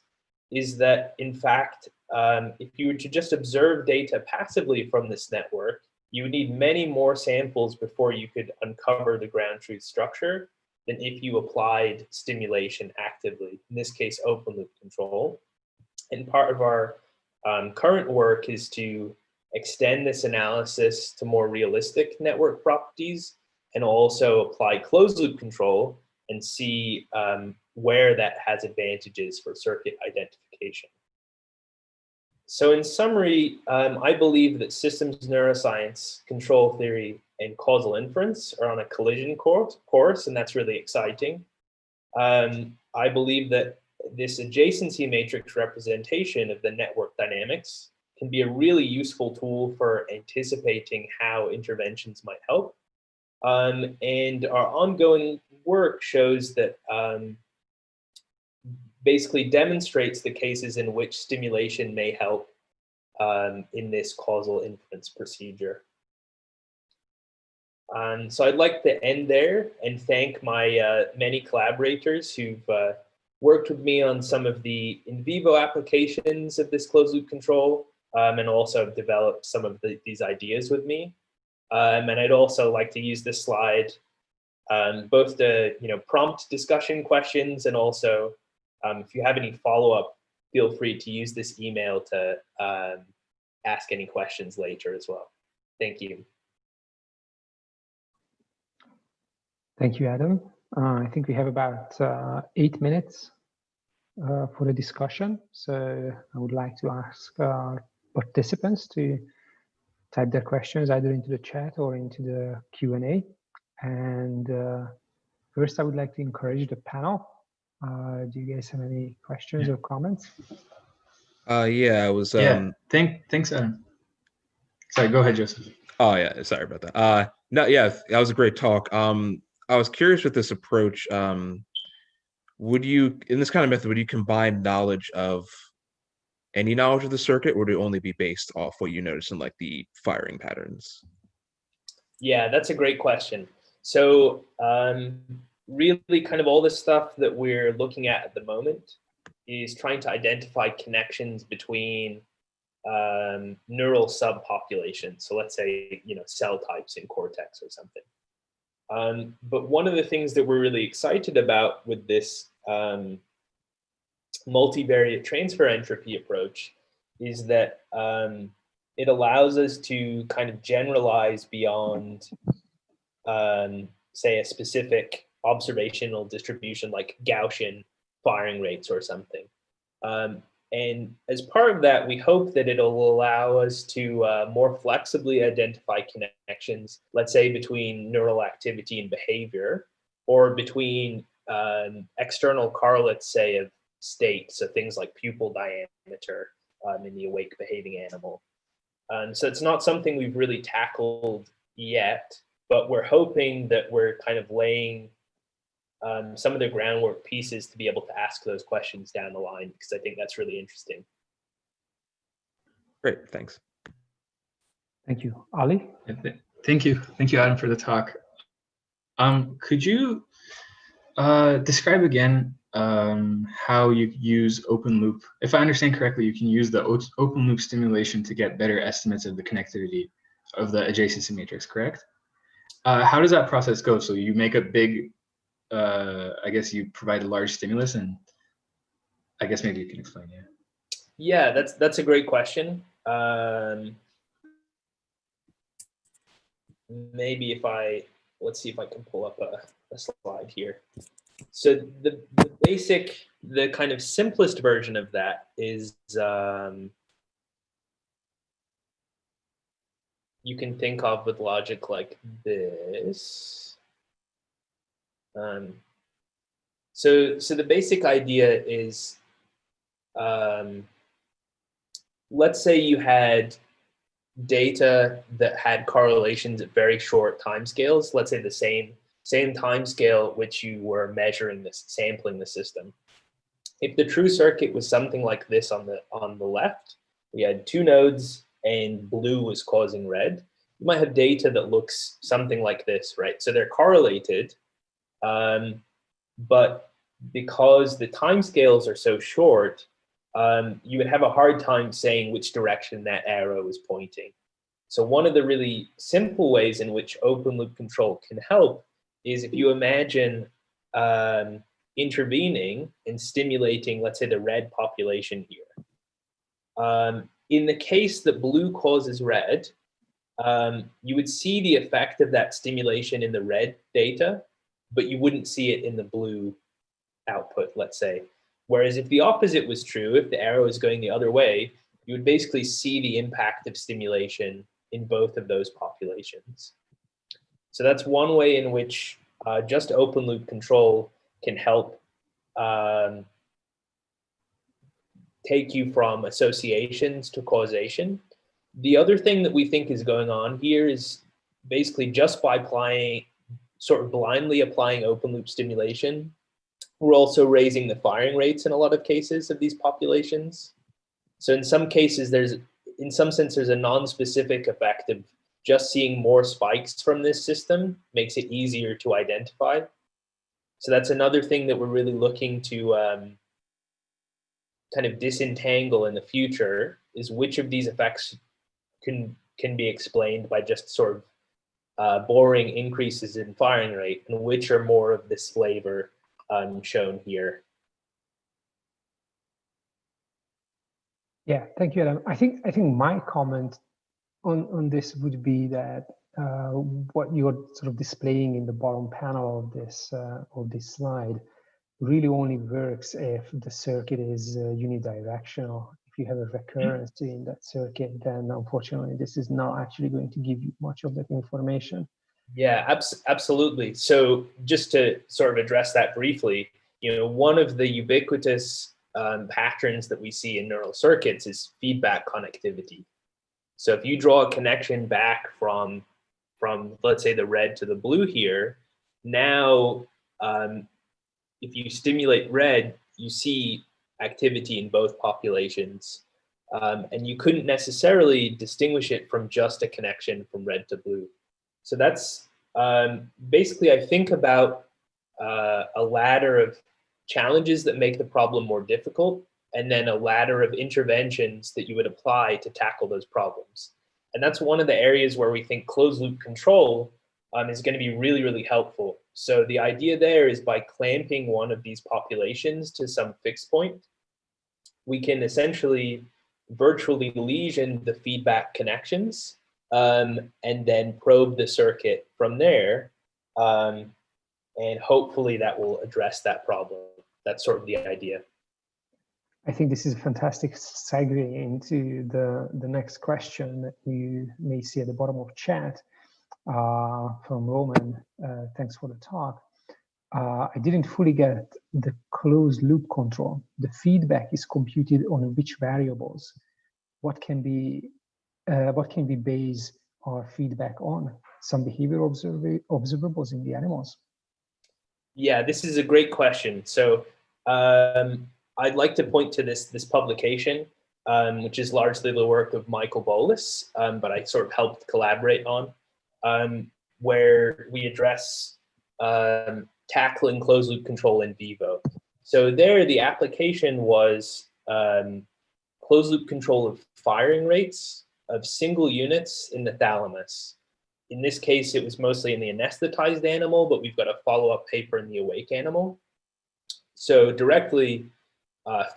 is that, in fact, if you were to just observe data passively from this network, you would need many more samples before you could uncover the ground truth structure than if you applied stimulation actively, in this case, open loop control. And part of our current work is to extend this analysis to more realistic network properties and also apply closed loop control and see where that has advantages for circuit identification. So in summary, I believe that systems neuroscience, control theory, and causal inference are on a collision course, and that's really exciting. I believe that this adjacency matrix representation of the network dynamics can be a really useful tool for anticipating how interventions might help. And our ongoing work shows that basically demonstrates the cases in which stimulation may help in this causal inference procedure. So I'd like to end there and thank my many collaborators who've worked with me on some of the in vivo applications of this closed loop control and also developed some of these ideas with me. And I'd also like to use this slide both to prompt discussion questions and also if you have any follow-up, feel free to use this email to ask any questions later as well. Thank you. Thank you, Adam. I think we have about 8 minutes for the discussion. So I would like to ask our participants to type their questions either into the chat or into the Q&A. And first, I would like to encourage the panel. Do you guys have any questions or comments? Yeah, I was. Thanks, Adam. Sorry, go ahead, Joseph. Oh yeah, sorry about that. No, yeah, that was a great talk. I was curious with this approach. Would you, in this kind of method, would you combine knowledge of any knowledge of the circuit, or would it only be based off what you notice in like the firing patterns? Yeah, that's a great question. So really kind of all the stuff that we're looking at the moment is trying to identify connections between neural subpopulations. So let's say, cell types in cortex or something. But one of the things that we're really excited about with this multivariate transfer entropy approach is that it allows us to kind of generalize beyond, say, a specific observational distribution like Gaussian firing rates or something. And as part of that, we hope that it'll allow us to more flexibly identify connections, let's say between neural activity and behavior, or between external correlates, say, of state, so things like pupil diameter in the awake behaving animal. So it's not something we've really tackled yet, but we're hoping that we're kind of laying some of the groundwork pieces to be able to ask those questions down the line, because I think that's really interesting. Great, thanks. Thank you. Ali? Thank you, Adam, for the talk. Could you describe again how you use open loop? If I understand correctly, you can use the open loop stimulation to get better estimates of the connectivity of the adjacency matrix, correct? How does that process go? So you make a big, I guess you provide a large stimulus, and I guess maybe you can explain, yeah. Yeah, that's a great question. Maybe let's see if I can pull up a slide here. So the kind of simplest version of that is you can think of with logic like this. So the basic idea is, let's say you had data that had correlations at very short timescales, let's say the same same time scale at which you were measuring this, sampling the system. If the true circuit was something like this on the left, we had 2 nodes and blue was causing red, you might have data that looks something like this, right? So they're correlated, but because the timescales are so short, you would have a hard time saying which direction that arrow is pointing. So one of the really simple ways in which open loop control can help is if you imagine intervening and stimulating, let's say, the red population here. In the case that blue causes red, you would see the effect of that stimulation in the red data, but you wouldn't see it in the blue output, let's say. Whereas if the opposite was true, if the arrow is going the other way, you would basically see the impact of stimulation in both of those populations. So that's one way in which just open loop control can help take you from associations to causation. The other thing that we think is going on here is basically just by sort of blindly applying open loop stimulation, we're also raising the firing rates in a lot of cases of these populations. So in some cases, in some sense, there's a non-specific effect of just seeing more spikes from this system makes it easier to identify. So that's another thing that we're really looking to kind of disentangle in the future, is which of these effects can be explained by just sort of boring increases in firing rate, and which are more of this flavor shown here. Yeah, thank you, Adam. I think my comment on this would be that what you're sort of displaying in the bottom panel of this slide really only works if the circuit is unidirectional. If you have a recurrence in that circuit, then unfortunately this is not actually going to give you much of that information. Yeah, absolutely. So just to sort of address that briefly, one of the ubiquitous patterns that we see in neural circuits is feedback connectivity. So if you draw a connection back from let's say the red to the blue here, now if you stimulate red, you see activity in both populations. And you couldn't necessarily distinguish it from just a connection from red to blue. So that's basically, I think about a ladder of challenges that make the problem more difficult, and then a ladder of interventions that you would apply to tackle those problems. And that's one of the areas where we think closed loop control is going to be really, really helpful. So the idea there is by clamping one of these populations to some fixed point, we can essentially virtually lesion the feedback connections and then probe the circuit from there. And hopefully that will address that problem. That's sort of the idea. I think this is a fantastic segue into the next question that you may see at the bottom of chat from Roman. Thanks for the talk. I didn't fully get the closed loop control. The feedback is computed on which variables? What can we base our feedback on? Some behavior observables in the animals? Yeah, this is a great question. So I'd like to point to this publication, which is largely the work of Michael Bolus, but I sort of helped collaborate on, where we address tackling closed loop control in vivo. So there, the application was closed loop control of firing rates of single units in the thalamus. In this case, it was mostly in the anesthetized animal, but we've got a follow-up paper in the awake animal. So directly,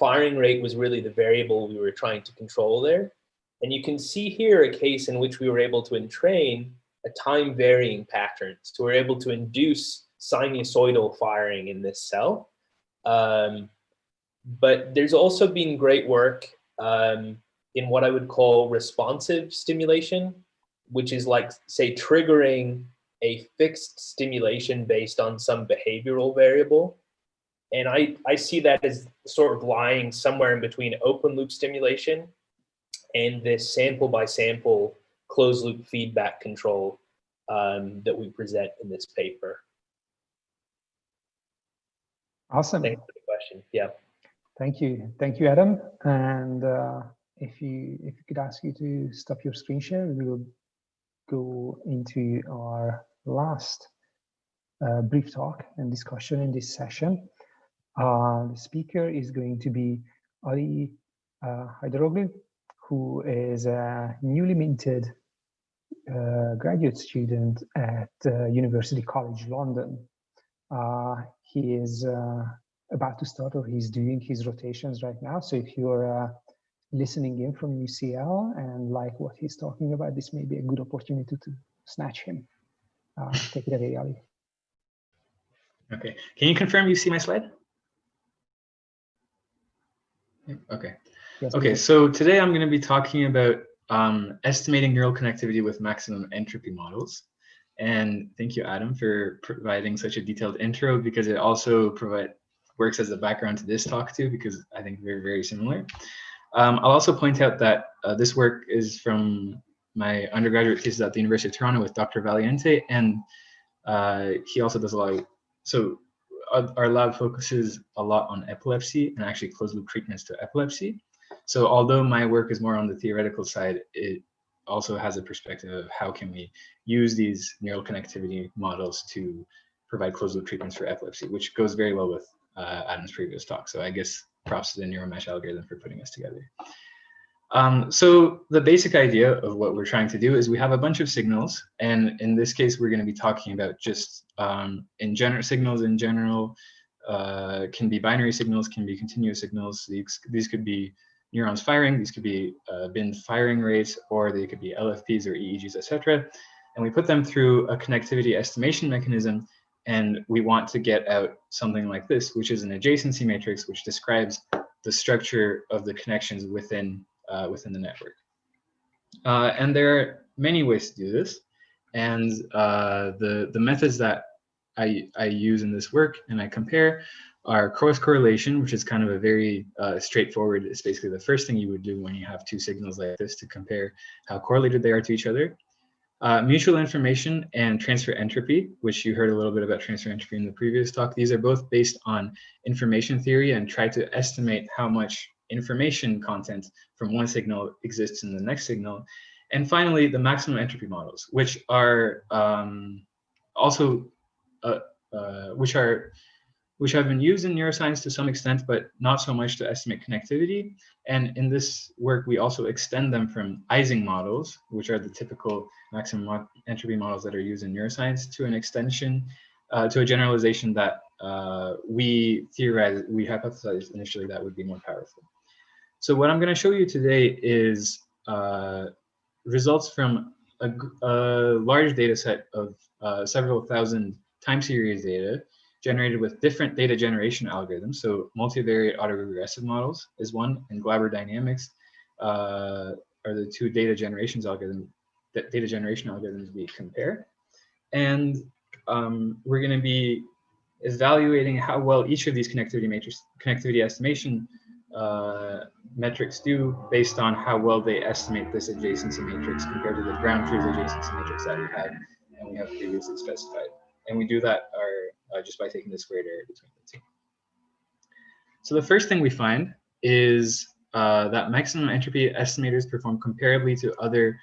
firing rate was really the variable we were trying to control there. And you can see here a case in which we were able to entrain a time-varying pattern. So we're able to induce sinusoidal firing in this cell. But there's also been great work in what I would call responsive stimulation, which is like, say, triggering a fixed stimulation based on some behavioral variable. And I see that as sort of lying somewhere in between open loop stimulation and this sample by sample closed loop feedback control that we present in this paper. Awesome. Thanks for the question. Yeah. Thank you, Adam. And if you could ask you to stop your screen share, we will go into our last brief talk and discussion in this session. The speaker is going to be Ali Hyderoglu, who is a newly minted graduate student at University College London. He is about to start, or he's doing his rotations right now. So if you're listening in from UCL and like what he's talking about, this may be a good opportunity to snatch him. Take it away, Ali. Okay, can you confirm you see my slide? Okay. Yes, okay, so today I'm going to be talking about estimating neural connectivity with maximum entropy models. And thank you, Adam, for providing such a detailed intro, because it also works as a background to this talk too, because I think they're very similar. I'll also point out that this work is from my undergraduate thesis at the University of Toronto with Dr. Valiente, and he also does a lot of, so our lab focuses a lot on epilepsy and actually closed loop treatments to epilepsy. So although my work is more on the theoretical side, it also has a perspective of how can we use these neural connectivity models to provide closed loop treatments for epilepsy, which goes very well with Adam's previous talk. So I guess props to the neuromesh algorithm for putting us together. So the basic idea of what we're trying to do is we have a bunch of signals, and in this case we're going to be talking about just signals in general. Can be binary signals, can be continuous signals. These could be neurons firing, these could be bin firing rates, or they could be LFPs or EEGs, etc. And we put them through a connectivity estimation mechanism, and we want to get out something like this, which is an adjacency matrix, which describes the structure of the connections within the network. And there are many ways to do this. And the methods that I use in this work and I compare are cross correlation, which is kind of a very straightforward, it's basically the first thing you would do when you have two signals like this to compare how correlated they are to each other. Mutual information and transfer entropy, which you heard a little bit about transfer entropy in the previous talk. These are both based on information theory and try to estimate how much information content from one signal exists in the next signal. And finally, the maximum entropy models, which are which have been used in neuroscience to some extent, but not so much to estimate connectivity. And in this work, we also extend them from Ising models, which are the typical maximum entropy models that are used in neuroscience, to an extension, to a generalization that we hypothesized initially that would be more powerful. So what I'm going to show you today is results from a large data set of several thousand time series data generated with different data generation algorithms. So multivariate autoregressive models is one, and Glauber dynamics are the two data generation algorithms we compare. And we're going to be evaluating how well each of these connectivity estimation metrics do based on how well they estimate this adjacency matrix compared to the ground truth adjacency matrix that we have previously specified. And we do that just by taking the squared area between the two. So the first thing we find is that maximum entropy estimators perform comparably to other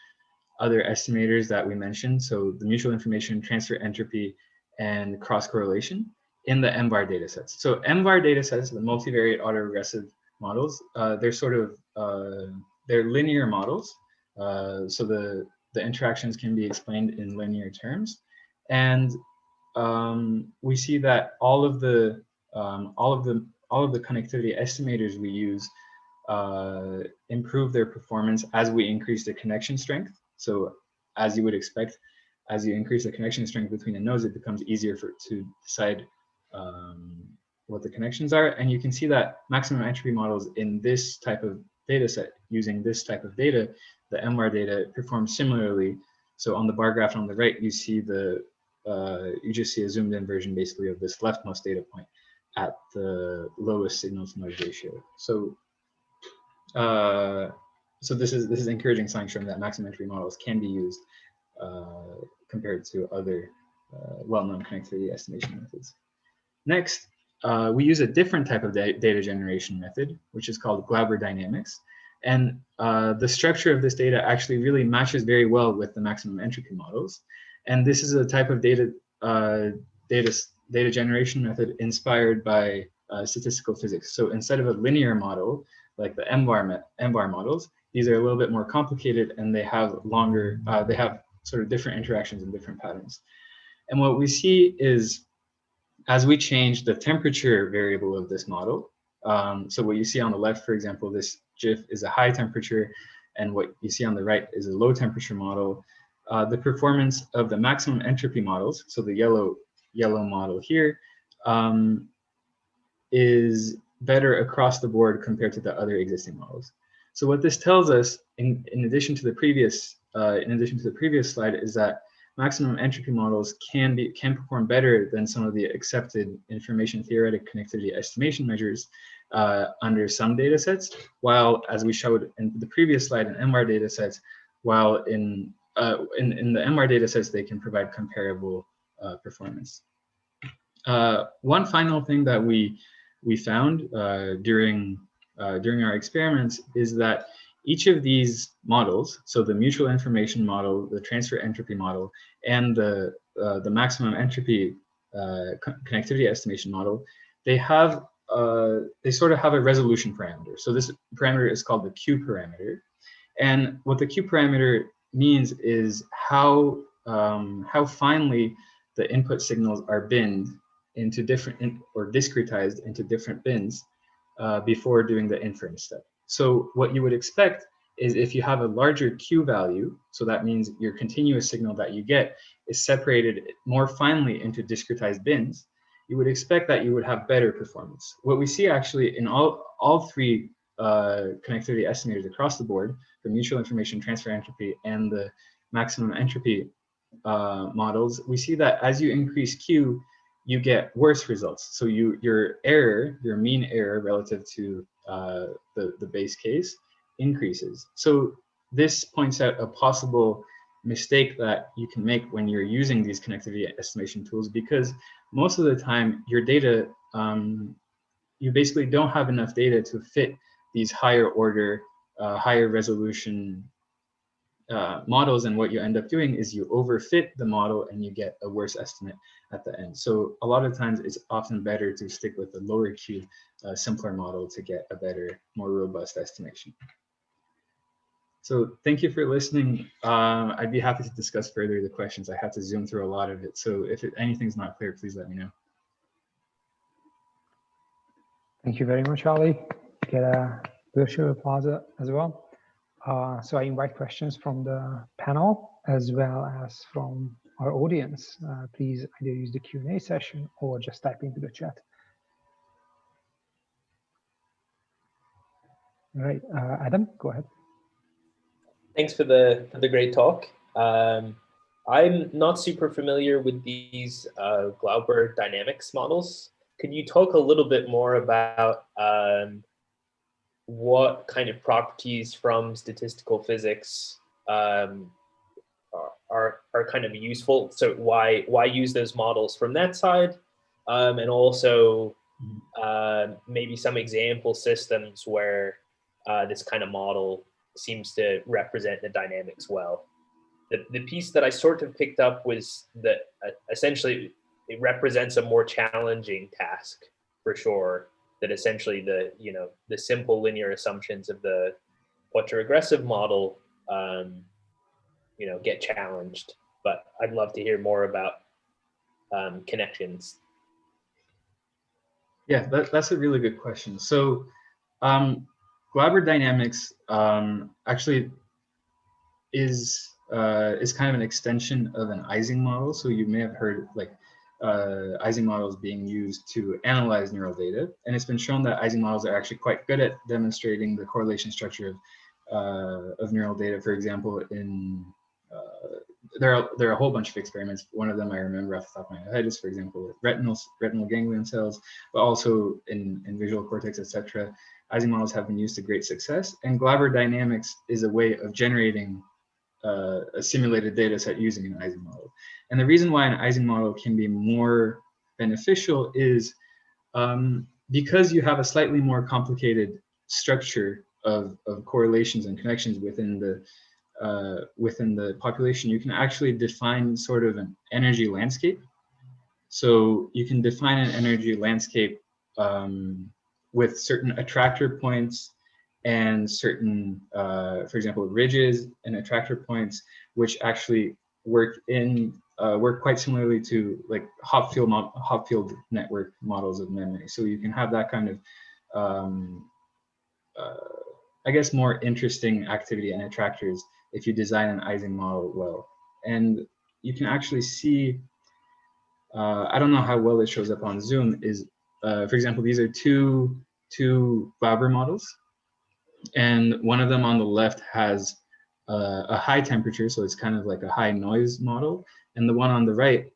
estimators that we mentioned. So the mutual information, transfer entropy, and cross correlation in the MVAR datasets. So MVAR datasets, the multivariate autoregressive models, they're sort of they're linear models. So the interactions can be explained in linear terms, and we see that all of the connectivity estimators we use improve their performance as we increase the connection strength. So as you would expect, as you increase the connection strength between the nodes, it becomes easier to decide what the connections are. And you can see that maximum entropy models in this type of data set, using this type of data, the MVAR data, perform similarly. So on the bar graph on the right, you see you just see a zoomed in version basically of this leftmost data point at the lowest signal to noise ratio. So this is encouraging sign showing that maximum entropy models can be used compared to other well-known connectivity estimation methods. Next, we use a different type of data generation method, which is called Glauber dynamics. And the structure of this data actually really matches very well with the maximum entropy models. And this is a type of data generation method inspired by statistical physics. So instead of a linear model like the MVAR models, these are a little bit more complicated, and they have longer, they have sort of different interactions and different patterns. And what we see is, as we change the temperature variable of this model, so what you see on the left, for example, this GIF is a high temperature, and what you see on the right is a low temperature model. The performance of the maximum entropy models, so the yellow model here, is better across the board compared to the other existing models. So what this tells us, in addition to the previous slide, is that maximum entropy models can perform better than some of the accepted information theoretic connectivity estimation measures under some data sets, while, as we showed in the previous slide, in MR data sets, while in the MR data sets, they can provide comparable performance. One final thing that we found during our experiments is that each of these models, so the mutual information model, the transfer entropy model, and the maximum entropy connectivity estimation model, they sort of have a resolution parameter. So this parameter is called the Q parameter, and what the Q parameter means is how finely the input signals are binned into different or discretized into different bins before doing the inference step. So what you would expect is, if you have a larger Q value, so that means your continuous signal that you get is separated more finely into discretized bins, you would expect that you would have better performance. What we see actually in all three connectivity estimators across the board, the mutual information transfer entropy and the maximum entropy models, we see that as you increase Q, you get worse results. So your mean error relative to the base case increases. So this points out a possible mistake that you can make when you're using these connectivity estimation tools, because most of the time your data, you basically don't have enough data to fit these higher order, higher resolution models, and what you end up doing is you overfit the model and you get a worse estimate at the end. So a lot of times it's often better to stick with the lower Q, simpler model to get a better, more robust estimation. So thank you for listening. I'd be happy to discuss further the questions. I have to zoom through a lot of it, so if anything's not clear, please let me know. Thank you very much, Ali. Get a virtual applause as well. So I invite questions from the panel as well as from our audience. Please either use the Q&A session or just type into the chat. All right, Adam, go ahead. Thanks for the great talk. I'm not super familiar with these Glauber dynamics models. Could you talk a little bit more about what kind of properties from statistical physics are kind of useful? So why use those models from that side, and also maybe some example systems where this kind of model seems to represent the dynamics well. The piece that I sort of picked up was that essentially it represents a more challenging task for sure. That essentially the simple linear assumptions of the autoregressive model get challenged. But I'd love to hear more about connections. Yeah, that's a really good question. So Glauber dynamics actually is kind of an extension of an Ising model. So you may have heard Ising models being used to analyze neural data, and it's been shown that Ising models are actually quite good at demonstrating the correlation structure of neural data. For example, there are a whole bunch of experiments. One of them I remember off the top of my head is, for example, retinal ganglion cells, but also in visual cortex, etc. Ising models have been used to great success, and Glauber dynamics is a way of generating a simulated data set using an Ising model. And the reason why an Ising model can be more beneficial is because you have a slightly more complicated structure of correlations and connections within the population, you can actually define sort of an energy landscape. So you can define an energy landscape with certain attractor points and certain, for example, ridges and attractor points, which actually work quite similarly to like Hopfield network models of memory. So you can have that kind of, I guess, more interesting activity and attractors if you design an Ising model well. And you can actually see, I don't know how well it shows up on Zoom, is, for example, these are two Glauber models. And one of them on the left has a high temperature, so it's kind of like a high noise model. And the one on the right,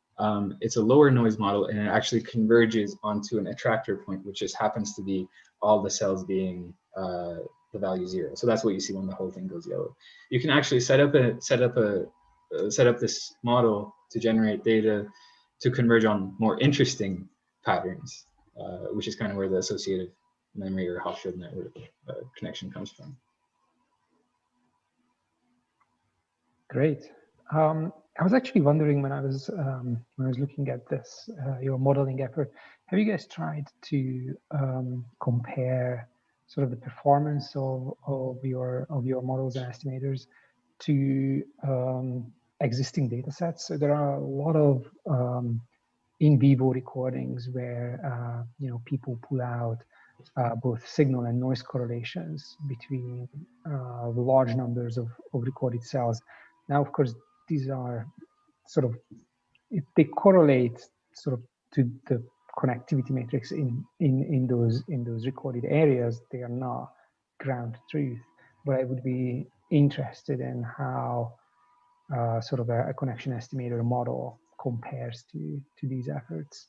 it's a lower noise model, and it actually converges onto an attractor point, which just happens to be all the cells being the value 0. So that's what you see when the whole thing goes yellow. You can actually set up this model to generate data to converge on more interesting patterns, which is kind of where the associative memory or Hopfield network connection comes from. Great. I was actually wondering when I was looking at this, your modeling effort, have you guys tried to compare sort of the performance of your models and estimators to existing data sets? So there are a lot of in vivo recordings where people pull out both signal and noise correlations between large numbers of recorded cells. Now, of course, these are sort of, if they correlate sort of to the connectivity matrix in those recorded areas, they are not ground truth. But I would be interested in how sort of a connection estimator model compares to these efforts.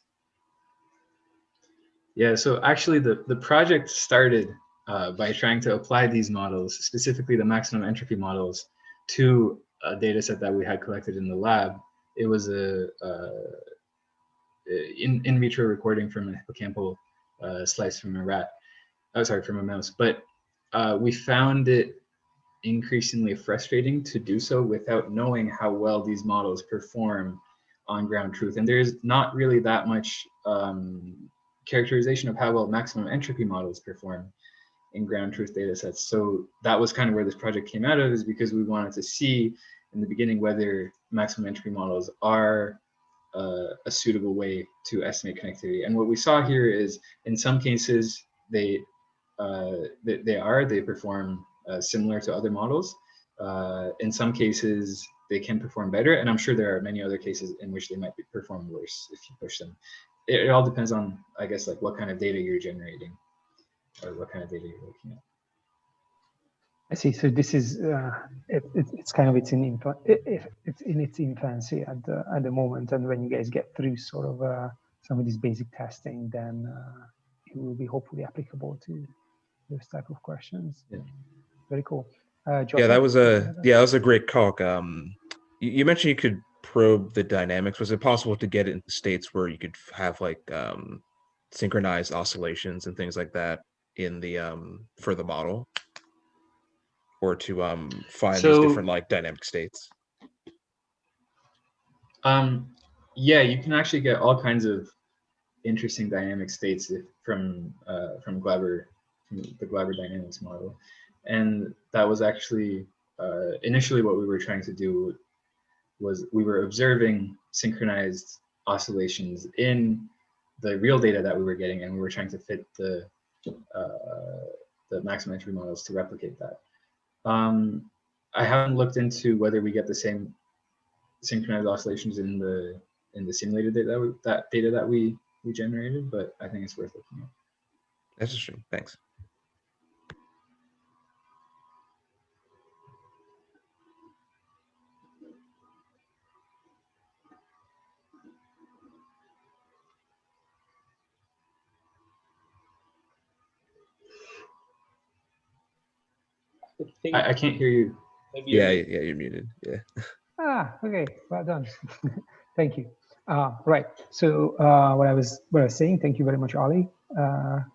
Yeah, so actually the project started by trying to apply these models, specifically the maximum entropy models, to a data set that we had collected in the lab. It was a in vitro recording from a hippocampal slice from a rat, from a mouse. But we found it increasingly frustrating to do so without knowing how well these models perform on ground truth. And there's not really that much characterization of how well maximum entropy models perform in ground truth data sets. So that was kind of where this project came out of, is because we wanted to see in the beginning whether maximum entropy models are a suitable way to estimate connectivity. And what we saw here is, in some cases, they perform similar to other models. In some cases, they can perform better, and I'm sure there are many other cases in which they might perform worse if you push them. It all depends on, I guess, like what kind of data you're generating or what kind of data you're looking at. I see. So this is it's kind of it's in its infancy at the moment, and when you guys get through sort of some of this basic testing, then it will be hopefully applicable to those type of questions. Yeah. Very cool. Yeah, that was a great talk. You mentioned you could probe the dynamics. Was it possible to get it in states where you could have like synchronized oscillations and things like that in the for the model, or to find these different like dynamic states? Yeah, you can actually get all kinds of interesting dynamic states from Glauber, from the Glauber dynamics model. And that was actually initially what we were trying to do. Was we were observing synchronized oscillations in the real data that we were getting, and we were trying to fit the maximum entropy models to replicate that. I haven't looked into whether we get the same synchronized oscillations in the simulated data that we generated, but I think it's worth looking at. That's interesting. Thanks. I can't hear you. Yeah, you're muted. Yeah. Okay, well done. Thank you. Right. So what I was saying, thank you very much, Ali.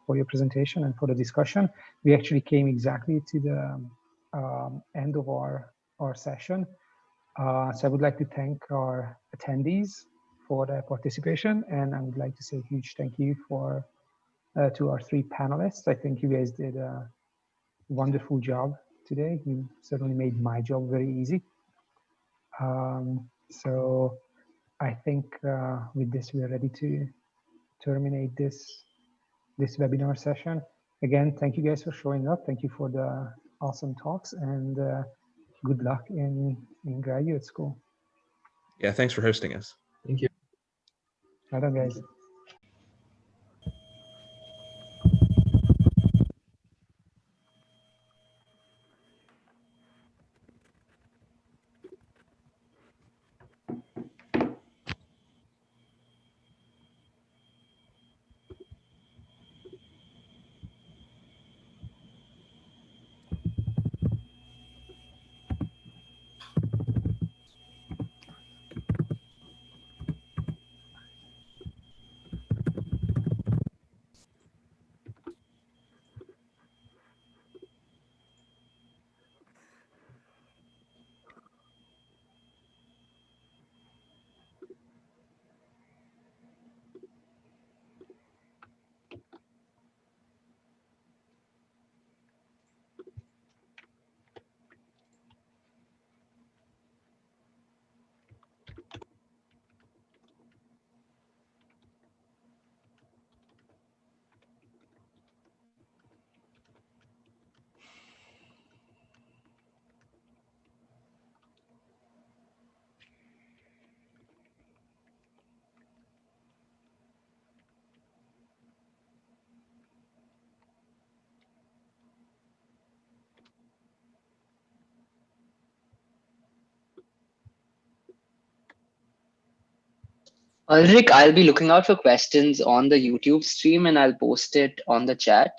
for your presentation and for the discussion. We actually came exactly to the end of our session. So I would like to thank our attendees for their participation, and I would like to say a huge thank you to our three panelists. I think you guys did a wonderful job today. You certainly made my job very easy. So I think with this, we are ready to terminate this webinar session. Again, thank you guys for showing up. Thank you for the awesome talks, and good luck in graduate school. Yeah, thanks for hosting us. Thank you. Bye, guys. Ulrich, I'll be looking out for questions on the YouTube stream, and I'll post it on the chat.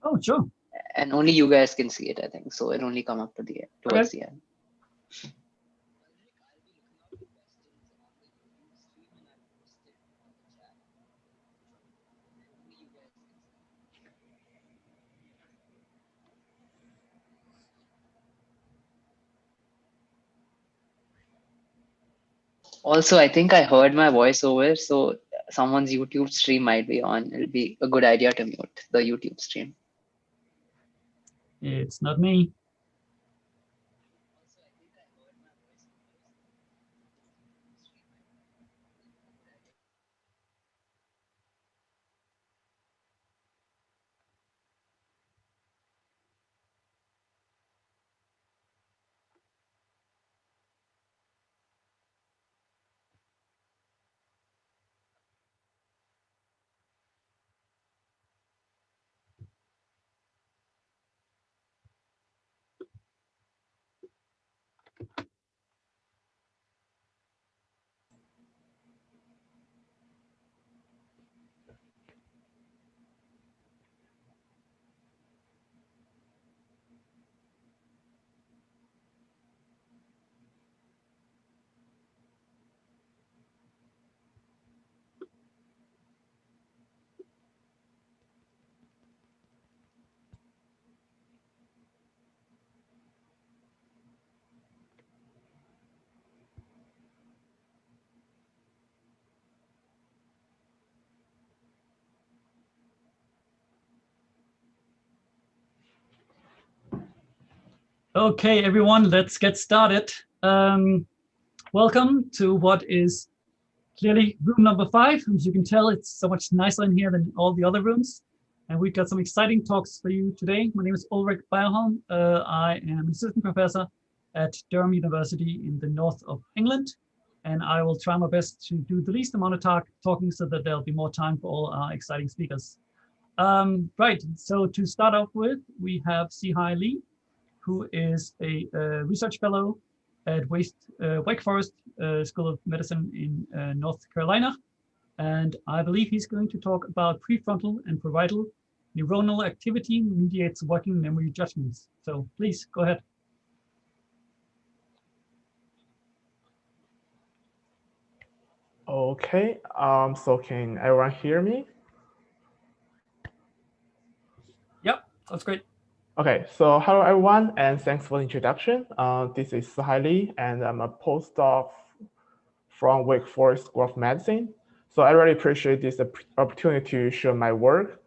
Oh, sure. And only you guys can see it, I think. So it'll only come up to the end, towards the end. Also, I think I heard my voiceover, so someone's YouTube stream might be on. It'll be a good idea to mute the YouTube stream. It's not me. Okay, everyone, let's get started. Welcome to what is clearly room number 5. As you can tell, it's so much nicer in here than all the other rooms. And we've got some exciting talks for you today. My name is Ulrich Beierholm. I am an assistant professor at Durham University in the north of England. And I will try my best to do the least amount of talking so that there'll be more time for all our exciting speakers. Right, so to start off with, we have Sihai Lee, who is a research fellow at Wake Forest School of Medicine in North Carolina. And I believe he's going to talk about prefrontal and parietal neuronal activity mediates working memory judgments. So please go ahead. Okay, so can everyone hear me? That's great. Okay, so hello everyone, and thanks for the introduction. This is Sahai Lee, and I'm a postdoc from Wake Forest School of Medicine. So I really appreciate this opportunity to share my work.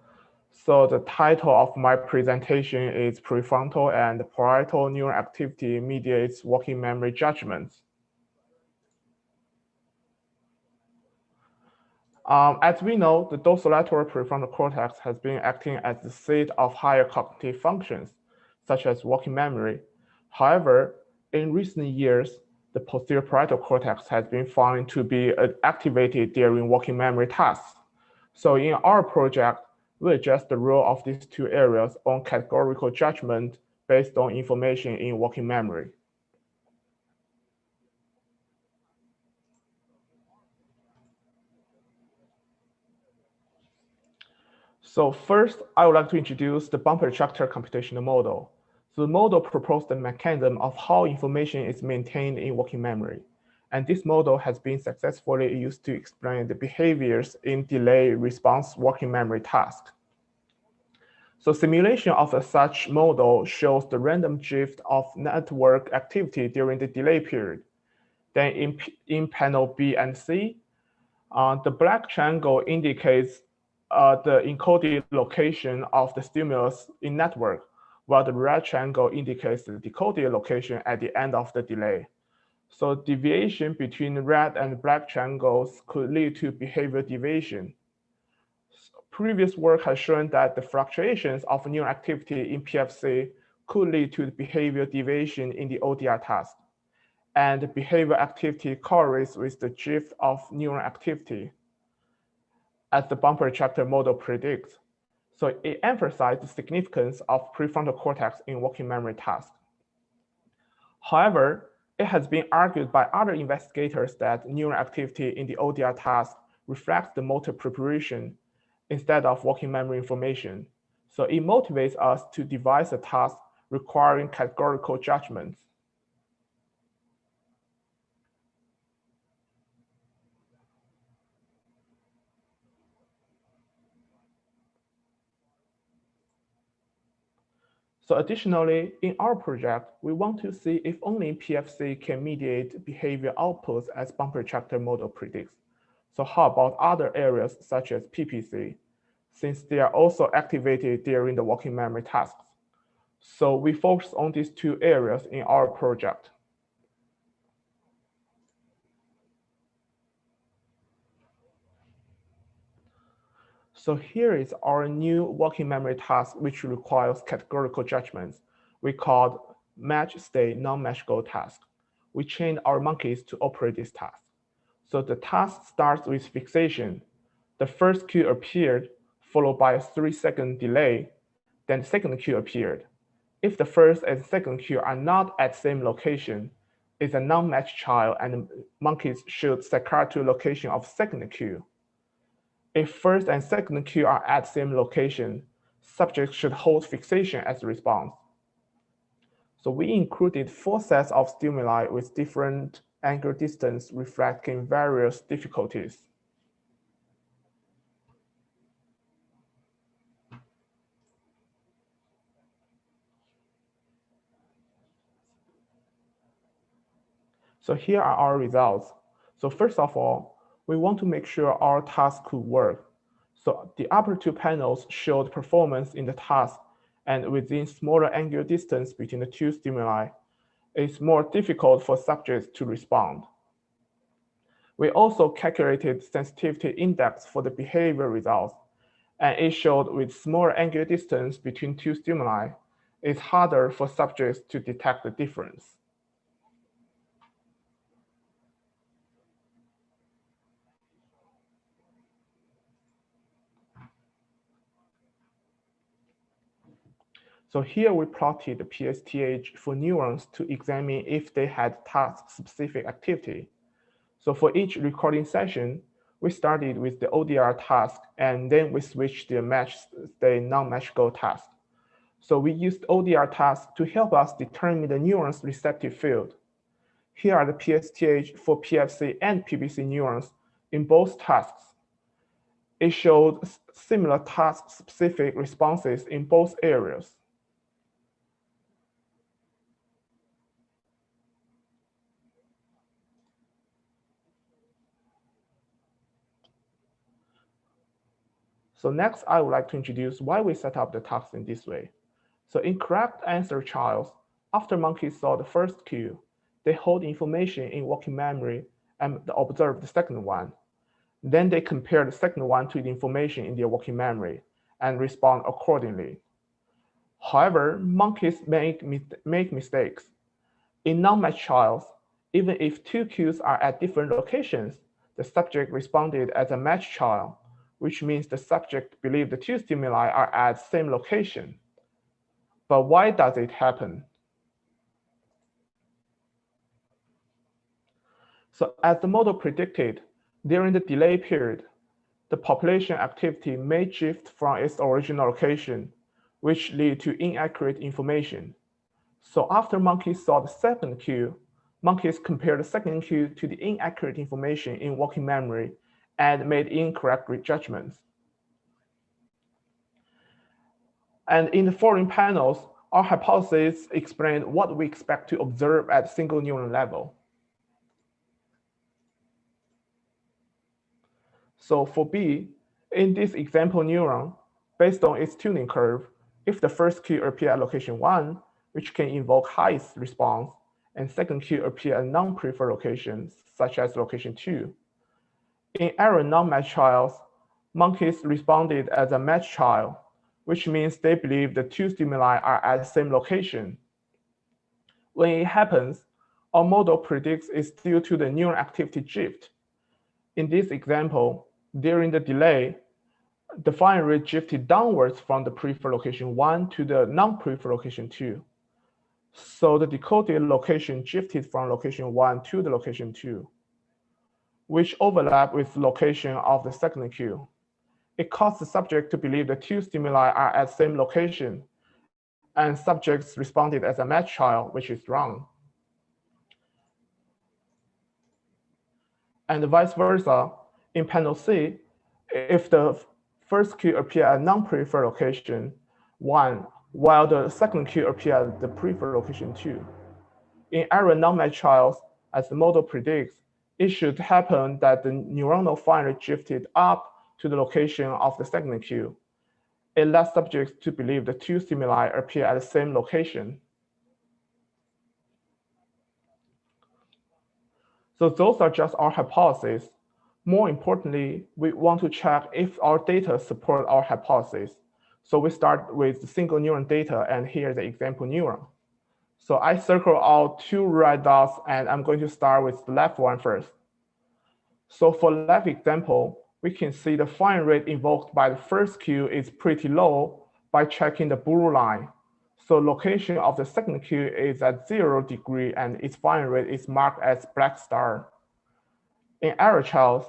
So the title of my presentation is Prefrontal and Parietal Neural Activity Mediates Working Memory Judgments. As we know, the dorsolateral prefrontal cortex has been acting as the seat of higher cognitive functions, such as working memory. However, in recent years, the posterior parietal cortex has been found to be activated during working memory tasks. So in our project, we adjust the role of these two areas on categorical judgment based on information in working memory. So first, I would like to introduce the bumper-attractor computational model. So the model proposed the mechanism of how information is maintained in working memory. And this model has been successfully used to explain the behaviors in delay response working memory tasks. So simulation of such model shows the random drift of network activity during the delay period. Then in panel B and C, the black triangle indicates the encoded location of the stimulus in network, while the red triangle indicates the decoded location at the end of the delay. So deviation between red and black triangles could lead to behavior deviation. Previous work has shown that the fluctuations of neural activity in PFC could lead to behavior deviation in the ODR task. And behavior activity correlates with the drift of neural activity, as the bumper-attractor model predicts. So it emphasized the significance of prefrontal cortex in working memory tasks. However, it has been argued by other investigators that neural activity in the ODR task reflects the motor preparation instead of working memory information. So it motivates us to devise a task requiring categorical judgments. So additionally, in our project, we want to see if only PFC can mediate behavior outputs as bumper-attractor model predicts. So how about other areas such as PPC, since they are also activated during the working memory tasks? So we focus on these two areas in our project. So here is our new working memory task, which requires categorical judgments. We called match state non-match goal task. We trained our monkeys to operate this task. So the task starts with fixation. The first cue appeared, followed by a 3-second delay. Then the second cue appeared. If the first and second cue are not at the same location, it's a non-match child, and monkeys should saccade to location of second cue. If first and second cue are at the same location, subjects should hold fixation as a response. So we included 4 sets of stimuli with different angle distance reflecting various difficulties. So here are our results. So first of all, we want to make sure our task could work. So the upper two panels showed performance in the task, and within smaller angular distance between the two stimuli, it's more difficult for subjects to respond. We also calculated sensitivity index for the behavior results, and it showed with smaller angular distance between two stimuli, it's harder for subjects to detect the difference. So here we plotted the PSTH for neurons to examine if they had task-specific activity. So for each recording session, we started with the ODR task, and then we switched the match state non-match goal task. So we used ODR task to help us determine the neuron's receptive field. Here are the PSTH for PFC and PPC neurons in both tasks. It showed similar task-specific responses in both areas. So next, I would like to introduce why we set up the tasks in this way. So in correct answer trials, after monkeys saw the first cue, they hold information in working memory and observe the second one. Then they compare the second one to the information in their working memory and respond accordingly. However, monkeys make mistakes. In non-matched trials, even if two cues are at different locations, the subject responded as a matched child, which means the subject believed the two stimuli are at the same location. But why does it happen? So as the model predicted, during the delay period, the population activity may shift from its original location, which lead to inaccurate information. So after monkeys saw the second cue, monkeys compared the second cue to the inaccurate information in working memory and made incorrect judgments. And in the following panels, our hypothesis explained what we expect to observe at single neuron level. So for B, in this example neuron, based on its tuning curve, if the first cue appears at location 1, which can invoke highest response, and second cue appears at non-preferred locations, such as location 2. In error non-matched trials, monkeys responded as a matched child, which means they believe the two stimuli are at the same location. When it happens, our model predicts it's due to the neuron activity shift. In this example, during the delay, the firing rate shifted downwards from the preferred location 1 to the non-preferred location 2. So the decoded location shifted from location 1 to the location 2, which overlap with the location of the second cue. It caused the subject to believe the two stimuli are at the same location, and subjects responded as a matched child, which is wrong. And vice versa, in panel C, if the first cue appears at non-preferred location 1, while the second cue appears at the preferred location 2. In error non-matched trials, as the model predicts, it should happen that the neuronal firing rate shifted up to the location of the second cue. It led subjects to believe the two stimuli appear at the same location. So those are just our hypotheses. More importantly, we want to check if our data support our hypothesis. So we start with the single neuron data, and here's the example neuron. So I circle out two red dots, and I'm going to start with the left one first. So for left example, we can see the firing rate invoked by the first cue is pretty low by checking the blue line. So location of the second cue is at 0 degree, and its firing rate is marked as black star. In error trials,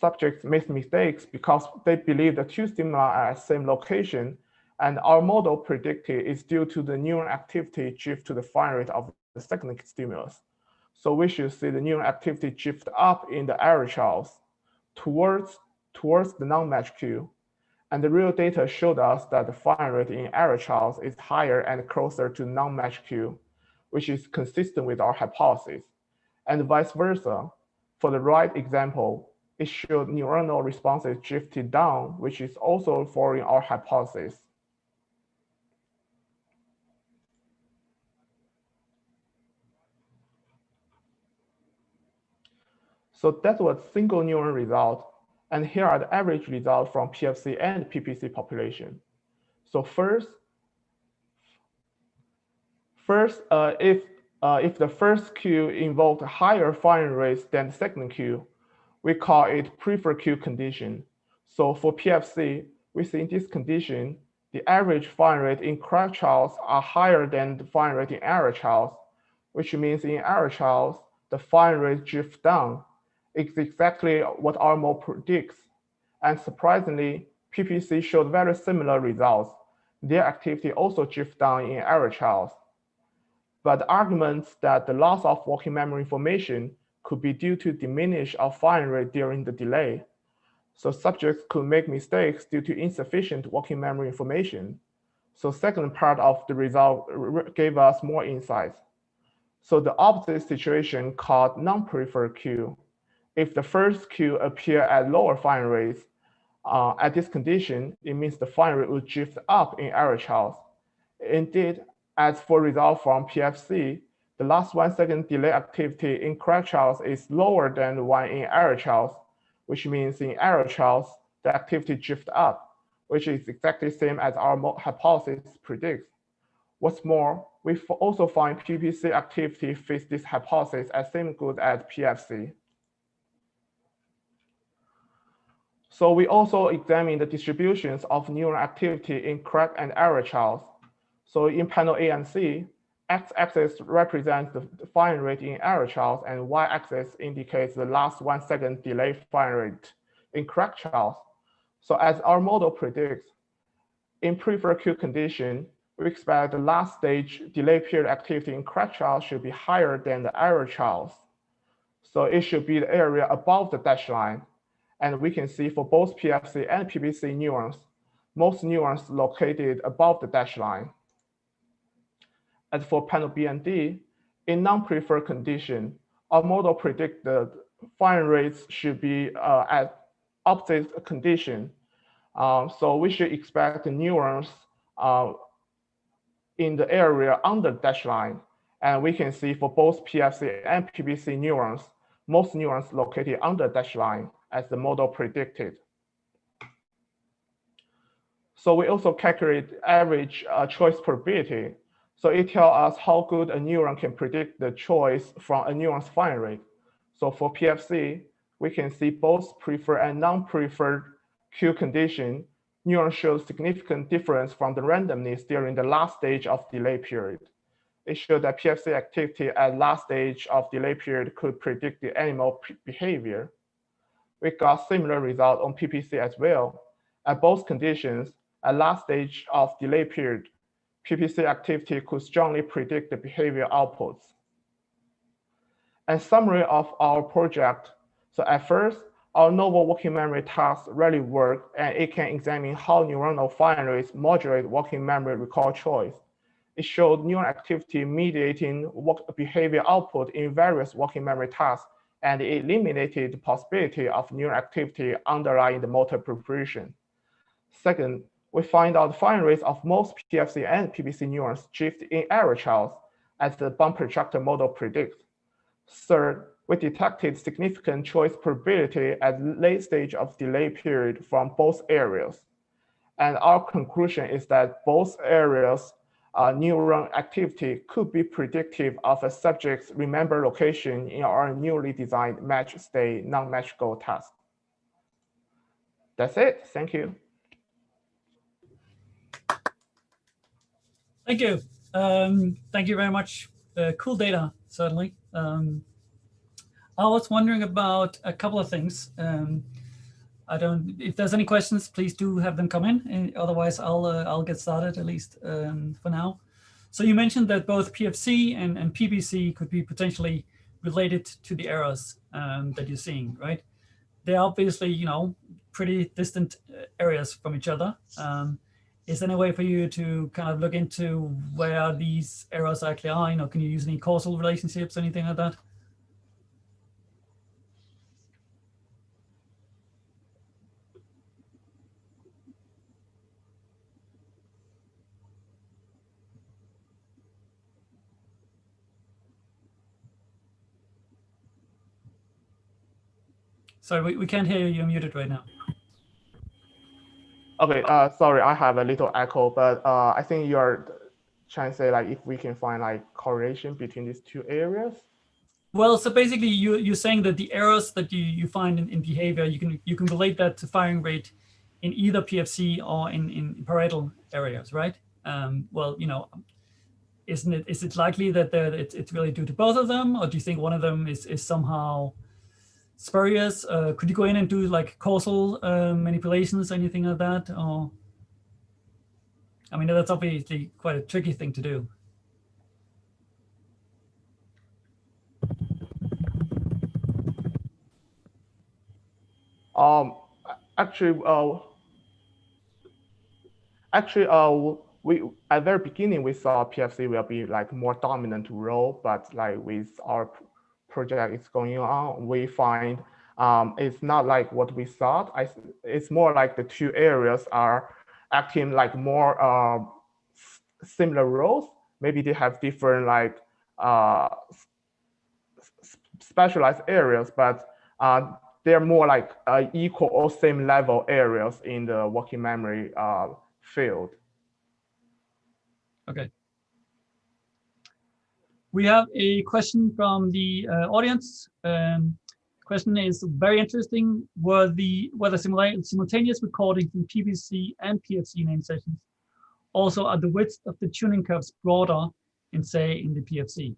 subjects make mistakes because they believe the two stimuli are at the same location, and our model predicted it's due to the neuron activity shift to the firing rate of the second stimulus. So we should see the neuron activity shift up in the error trials towards the non-matched cue. And the real data showed us that the firing rate in error trials is higher and closer to non-matched cue, which is consistent with our hypothesis. And vice versa, for the right example, it showed neuronal responses shifted down, which is also following our hypothesis. So that was single neuron result. And here are the average results from PFC and PPC population. So first, if the first cue invoked higher firing rates than the second cue, we call it preferred cue condition. So for PFC, we see in this condition, the average firing rate in correct trials are higher than the firing rate in error trials, which means in error trials, the firing rate drifts down. It's exactly what our model predicts. And surprisingly, PPC showed very similar results. Their activity also drifts down in error trials. But the arguments that the loss of working memory information could be due to diminish of firing rate during the delay. So subjects could make mistakes due to insufficient working memory information. So second part of the result gave us more insights. So the opposite situation called non-preferred queue. If the first queue appear at lower firing rates, at this condition, it means the firing rate will drift up in error channels. Indeed, as for result from PFC, the last 1 second delay activity in correct channels is lower than the one in error channels, which means in error channels, the activity drift up, which is exactly the same as our hypothesis predicts. What's more, we also find PPC activity fits this hypothesis as same good as PFC. So we also examine the distributions of neuron activity in correct and error channels. So in panel A and C, x-axis represents the firing rate in error channels, and y-axis indicates the last 1 second delay firing rate in correct channels. So as our model predicts, in preferred queue condition, we expect the last stage delay period activity in correct channels should be higher than the error channels. So it should be the area above the dashed line. And we can see for both PFC and PPC neurons, most neurons located above the dashed line. As for panel B and D, in non-preferred condition, our model predicts the firing rates should be at opposite condition. So we should expect the neurons in the area under the dashed line. And we can see for both PFC and PPC neurons, most neurons located under the dashed line, as the model predicted. So we also calculate average choice probability. So it tells us how good a neuron can predict the choice from a neuron's firing rate. So for PFC, we can see both preferred and non-preferred queue condition. Neuron shows significant difference from the randomness during the last stage of delay period. It showed that PFC activity at last stage of delay period could predict the animal behavior. We got similar result on PPC as well. At both conditions, at last stage of delay period, PPC activity could strongly predict the behavior outputs. And summary of our project. So at first, our novel working memory task really worked, and it can examine how neuronal firing rates modulate working memory recall choice. It showed neuron activity mediating behavior output in various working memory tasks, and it eliminated the possibility of neuron activity underlying the motor preparation. Second, we find out firing rates of most PFC and PPC neurons drift in error channels, as the bumper tractor model predicts. Third, we detected significant choice probability at late stage of delay period from both areas. And our conclusion is that both areas neuron activity could be predictive of a subject's remember location in our newly designed match state non-match goal task. That's it. Thank you. Thank you. Thank you very much. Cool data, certainly. I was wondering about a couple of things. If there's any questions, please do have them come in. And otherwise, I'll get started, at least for now. So you mentioned that both PFC and PPC could be potentially related to the errors that you're seeing, right? They're obviously, pretty distant areas from each other. Is there any way for you to kind of look into where these errors actually are? Can you use any causal relationships, anything like that? Sorry, we can't hear you. You're muted right now. Okay, sorry, I have a little echo, but I think you're trying to say like if we can find like correlation between these two areas. Well, so basically you're saying that the errors that you find in behavior, you can relate that to firing rate in either PFC or in parietal areas, right? Well, is it likely that it's really due to both of them, or do you think one of them is somehow spurious? Could you go in and do like causal manipulations, anything like that? Or, I mean, that's obviously quite a tricky thing to do. Actually, we at the very beginning we saw PFC will be like more dominant role, but like with our project is going on, we find it's not like what we thought. It's more like the two areas are acting like more similar roles. Maybe they have different like specialized areas, but they're more like equal or same level areas in the working memory field. Okay. We have a question from the audience. Question is very interesting. Were the simultaneous recording from PPC and PFC name sessions also at the width of the tuning curves broader in, say, in the PFC?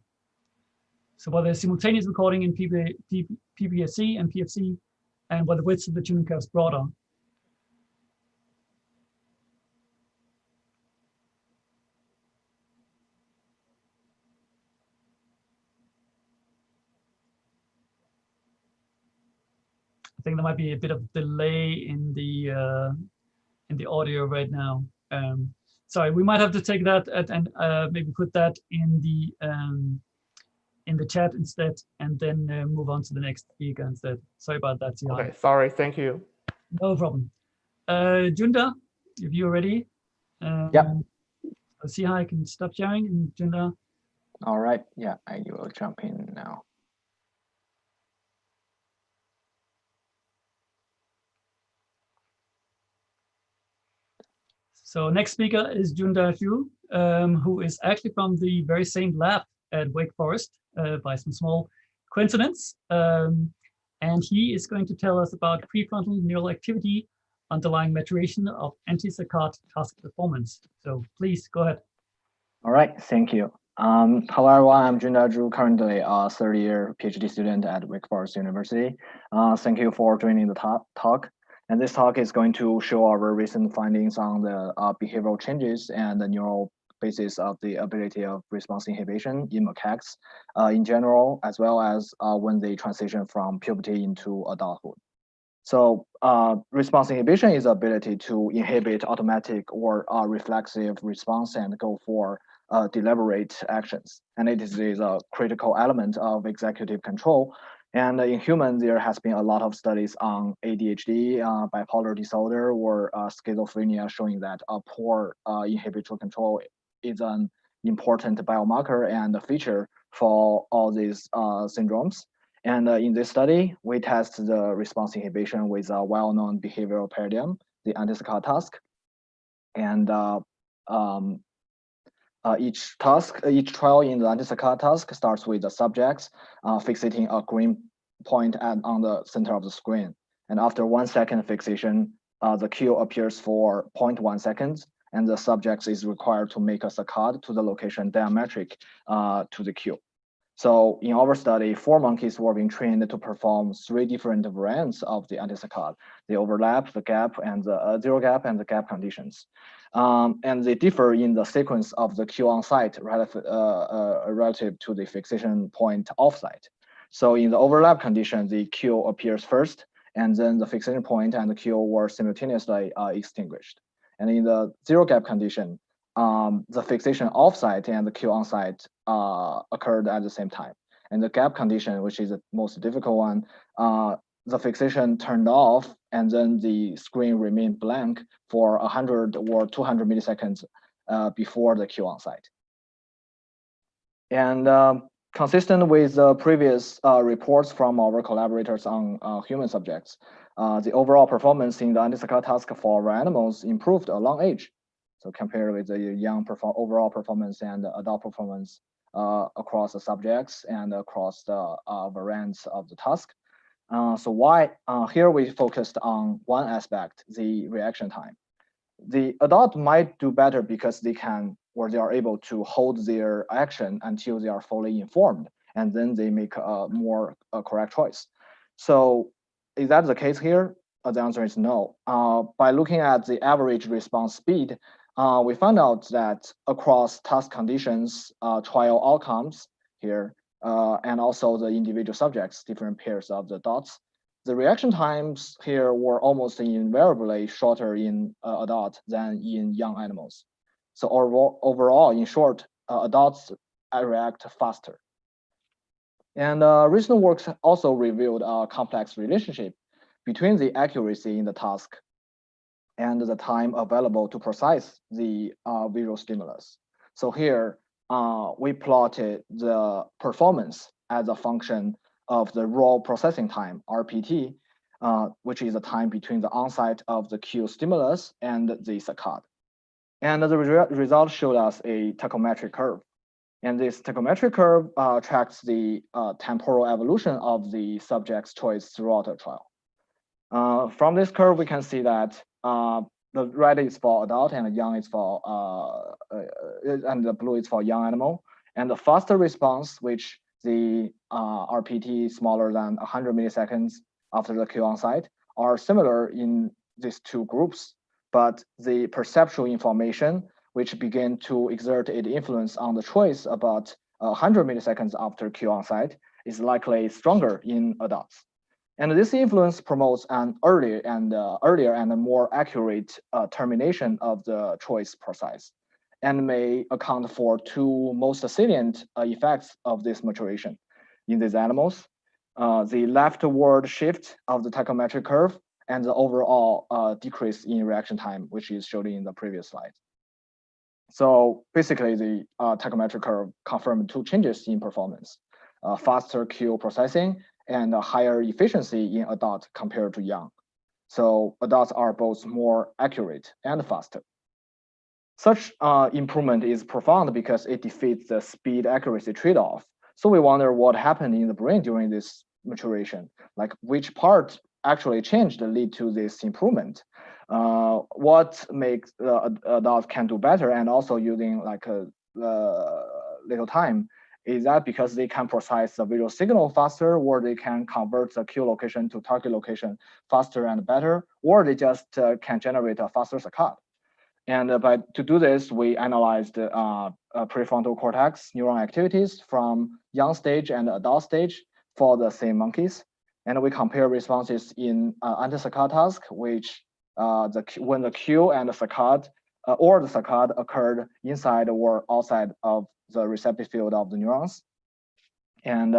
So were there simultaneous recording in PPSC and PFC, and were the widths of the tuning curves broader? I think there might be a bit of delay in the audio right now. Sorry, we might have to take that and maybe put that in the chat instead, and then move on to the next speaker instead. Sorry about that, CI. Okay, sorry, thank you. No problem. Junda, if you're ready. Yep. Let's see how I can stop sharing. And Junda. All right. Yeah, I will jump in now. So next speaker is Junda Xu, who is actually from the very same lab at Wake Forest by some small coincidence. And he is going to tell us about prefrontal neural activity underlying maturation of anti-saccade task performance. So please go ahead. All right, thank you. Hello everyone, I'm Junda Zhu, currently a third-year PhD student at Wake Forest University. Thank you for joining the talk. And this talk is going to show our recent findings on the behavioral changes and the neural basis of the ability of response inhibition in macaques in general, as well as when they transition from puberty into adulthood. So response inhibition is the ability to inhibit automatic or reflexive response and go for deliberate actions. And it is a critical element of executive control. And in humans, there has been a lot of studies on ADHD, bipolar disorder, or schizophrenia showing that poor inhibitory control is an important biomarker and a feature for all these syndromes. And in this study, we test the response inhibition with a well-known behavioral paradigm, the anti-saccade task. And each trial in the anti-saccade task starts with the subjects fixating a green point on the center of the screen. And after 1 second fixation, the cue appears for 0.1 seconds, and the subject is required to make a saccade to the location diametric to the cue. So in our study, 4 monkeys were being trained to perform 3 different variants of the anti-saccade: the overlap, the gap, and the zero gap, and the gap conditions. And they differ in the sequence of the cue on site relative to the fixation point off site. So in the overlap condition, the cue appears first, and then the fixation point and the cue were simultaneously extinguished. And in the zero gap condition, the fixation off-site and the cue on-site occurred at the same time. And the gap condition, which is the most difficult one, the fixation turned off, and then the screen remained blank for 100 or 200 milliseconds before the cue on-site. And consistent with the previous reports from our collaborators on human subjects, the overall performance in the anti-saccade task for animals improved along age. So compared with the young overall performance and adult performance across the subjects and across the variants of the task. So why here we focused on one aspect, the reaction time. The adult might do better because they can, or they are able to hold their action until they are fully informed, and then they make a more correct choice. So is that the case here? The answer is no. By looking at the average response speed, we found out that across task conditions, trial outcomes here, and also the individual subjects, different pairs of the dots, the reaction times here were almost invariably shorter in adults than in young animals. So overall, in short, adults react faster. And recent works also revealed a complex relationship between the accuracy in the task and the time available to process the visual stimulus. So here, we plotted the performance as a function of the raw processing time, RPT, which is the time between the onset of the cue stimulus and the saccade. And the result showed us a tachometric curve. And this tachometric curve tracks the temporal evolution of the subject's choice throughout the trial. From this curve, we can see that the red is for adult and the young is for and the blue is for young animal. And the faster response, which the RPT smaller than 100 milliseconds after the cue onset, are similar in these two groups. But the perceptual information, which began to exert its influence on the choice about 100 milliseconds after cue onset, is likely stronger in adults. And this influence promotes an earlier and a more accurate termination of the choice process, and may account for two most salient effects of this maturation in these animals: the leftward shift of the tachometric curve and the overall decrease in reaction time, which is shown in the previous slide. So basically, the tachometric curve confirmed two changes in performance: faster cue processing and a higher efficiency in adults compared to young. So adults are both more accurate and faster. Such improvement is profound because it defeats the speed-accuracy trade-off. So we wonder what happened in the brain during this maturation, like which part actually changed to lead to this improvement. What makes adults can do better, and also using like a little time, is that because they can process the visual signal faster, or they can convert the cue location to target location faster and better, or they just can generate a faster saccade. And to do this, we analyzed prefrontal cortex neuron activities from young stage and adult stage for the same monkeys. And we compare responses in anti-saccade task, which when the cue and the saccade or the saccade occurred inside or outside of the receptive field of the neurons. And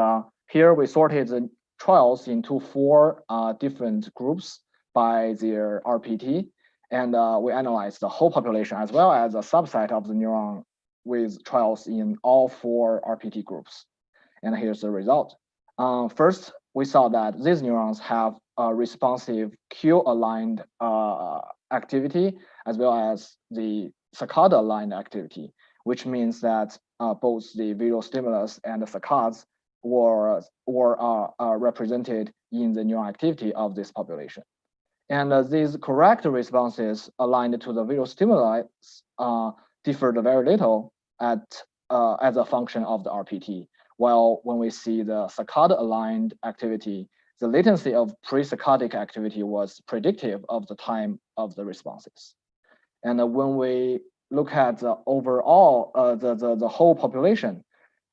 here we sorted the trials into 4 different groups by their RPT. And we analyzed the whole population as well as a subset of the neuron with trials in all 4 RPT groups. And here's the result. First, we saw that these neurons have a responsive cue-aligned activity as well as the saccade-aligned activity, which means that both the visual stimulus and the saccades were represented in the neuron activity of this population. And these correct responses aligned to the visual stimuli differed very little as a function of the RPT. While when we see the saccade-aligned activity, the latency of pre-saccadic activity was predictive of the time of the responses. And when we look at the overall, the whole population,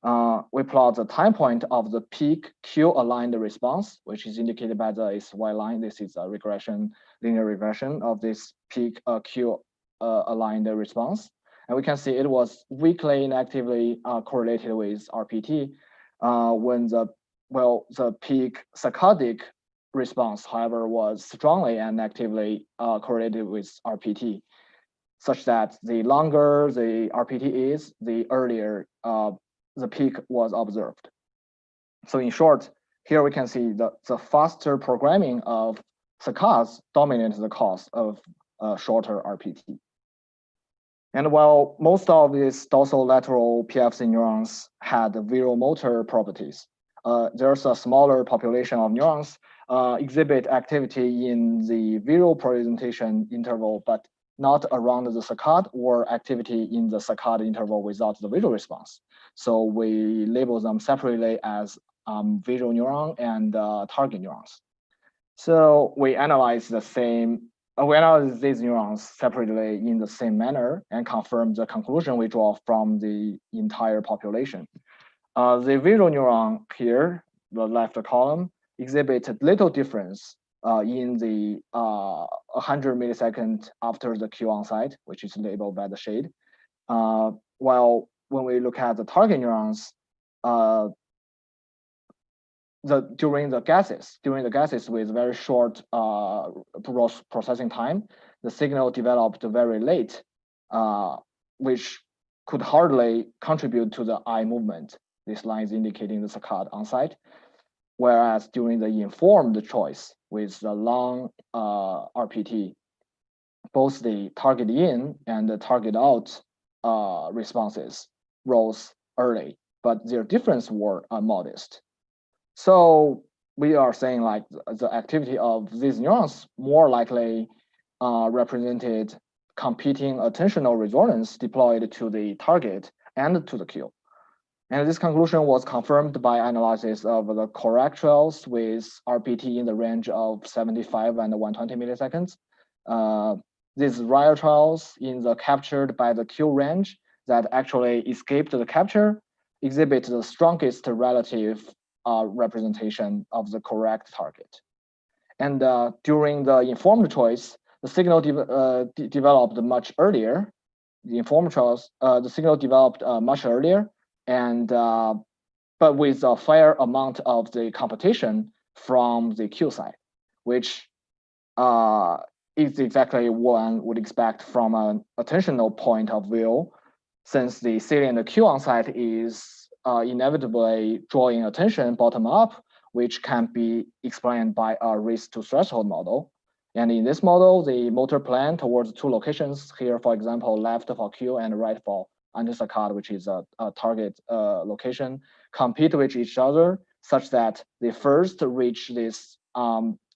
we plot the time point of the peak cue-aligned response, which is indicated by the SY line. This is a regression, linear regression of this peak cue-aligned response. And we can see it was weakly inactively correlated with RPT when the peak saccadic response, however, was strongly and actively correlated with RPT, such that the longer the RPT is, the earlier the peak was observed. So in short, here we can see the faster programming of saccades dominates the cause of shorter RPT. And while most of these dorsolateral PFC neurons had visual motor properties, there's a smaller population of neurons exhibit activity in the visual presentation interval, but not around the saccade, or activity in the saccade interval without the visual response. So we label them separately as visual neuron and target neurons. So we analyze these neurons separately in the same manner and confirm the conclusion we draw from the entire population. The visual neuron here, the left column, exhibit little difference in the 100 millisecond after the Q on-site, which is labeled by the shade. While when we look at the target neurons, during the gases with very short processing time, the signal developed very late, which could hardly contribute to the eye movement. This line is indicating the saccade on-site. Whereas during the informed choice with the long RPT, both the target in and the target out responses rose early, but their difference were modest. So we are saying like the activity of these neurons more likely represented competing attentional resonance deployed to the target and to the cue. And this conclusion was confirmed by analysis of the correct trials with RPT in the range of 75 and 120 milliseconds. These rare trials in the captured by the Q range that actually escaped the capture exhibit the strongest relative representation of the correct target. And during the informed choice, the signal developed much earlier. The informed trials, the signal developed much earlier, and but with a fair amount of the competition from the Q side, which is exactly what one would expect from an attentional point of view, since the salient Q on site is inevitably drawing attention bottom up, which can be explained by a race to threshold model. And in this model, the motor plan towards two locations here, for example, left for Q and right for antisaccade, which is a target location, compete with each other such that the first reach this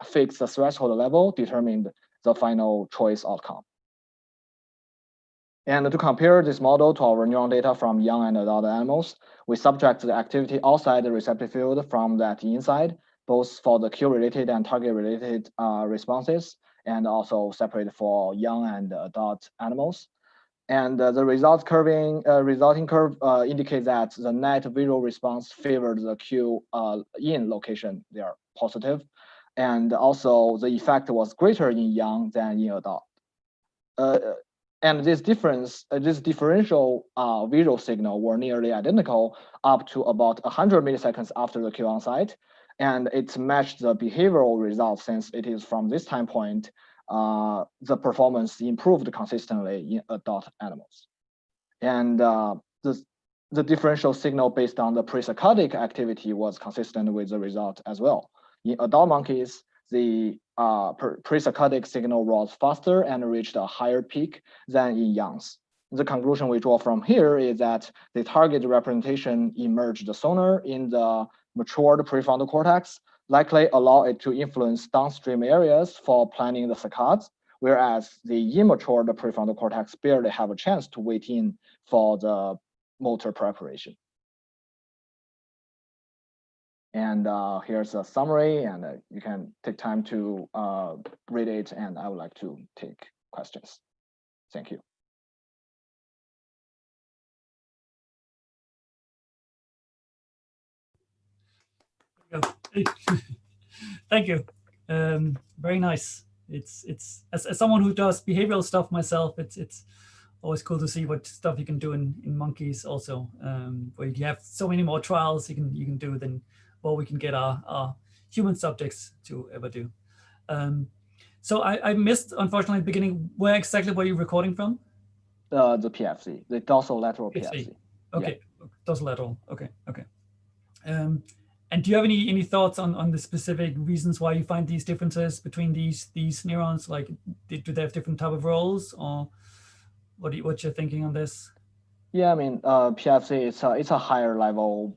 fixed threshold level determined the final choice outcome. And to compare this model to our neuron data from young and adult animals, we subtract the activity outside the receptive field from that inside, both for the Q-related and target-related responses, and also separate for young and adult animals. And the resulting curve indicates that the net visual response favored the Q in location. They are positive. And also the effect was greater in young than in adult. And this difference, this differential visual signal were nearly identical up to about 100 milliseconds after the Q on site. And it matched the behavioral results since it is from this time point, the performance improved consistently in adult animals. And the differential signal based on the pre-saccadic activity was consistent with the result as well. In adult monkeys, the pre-saccadic signal rose faster and reached a higher peak than in youngs. The conclusion we draw from here is that the target representation emerged sooner in the matured prefrontal cortex, likely allow it to influence downstream areas for planning the saccades, whereas the immature prefrontal cortex barely have a chance to wait in for the motor preparation. And here's a summary, and you can take time to read it, and I would like to take questions. Thank you. Thank you. Very nice. It's as someone who does behavioral stuff myself, it's always cool to see what stuff you can do in monkeys also, where you have so many more trials you can do than what we can get our human subjects to ever do. So I missed, unfortunately, at the beginning, where exactly were you recording from? The PFC, the dorsolateral PFC. Okay, yeah. Dorsolateral. Okay. And do you have any thoughts on the specific reasons why you find these differences between these neurons? Like, do they have different type of roles, or what you're thinking on this? Yeah, I mean, PFC it's a higher level.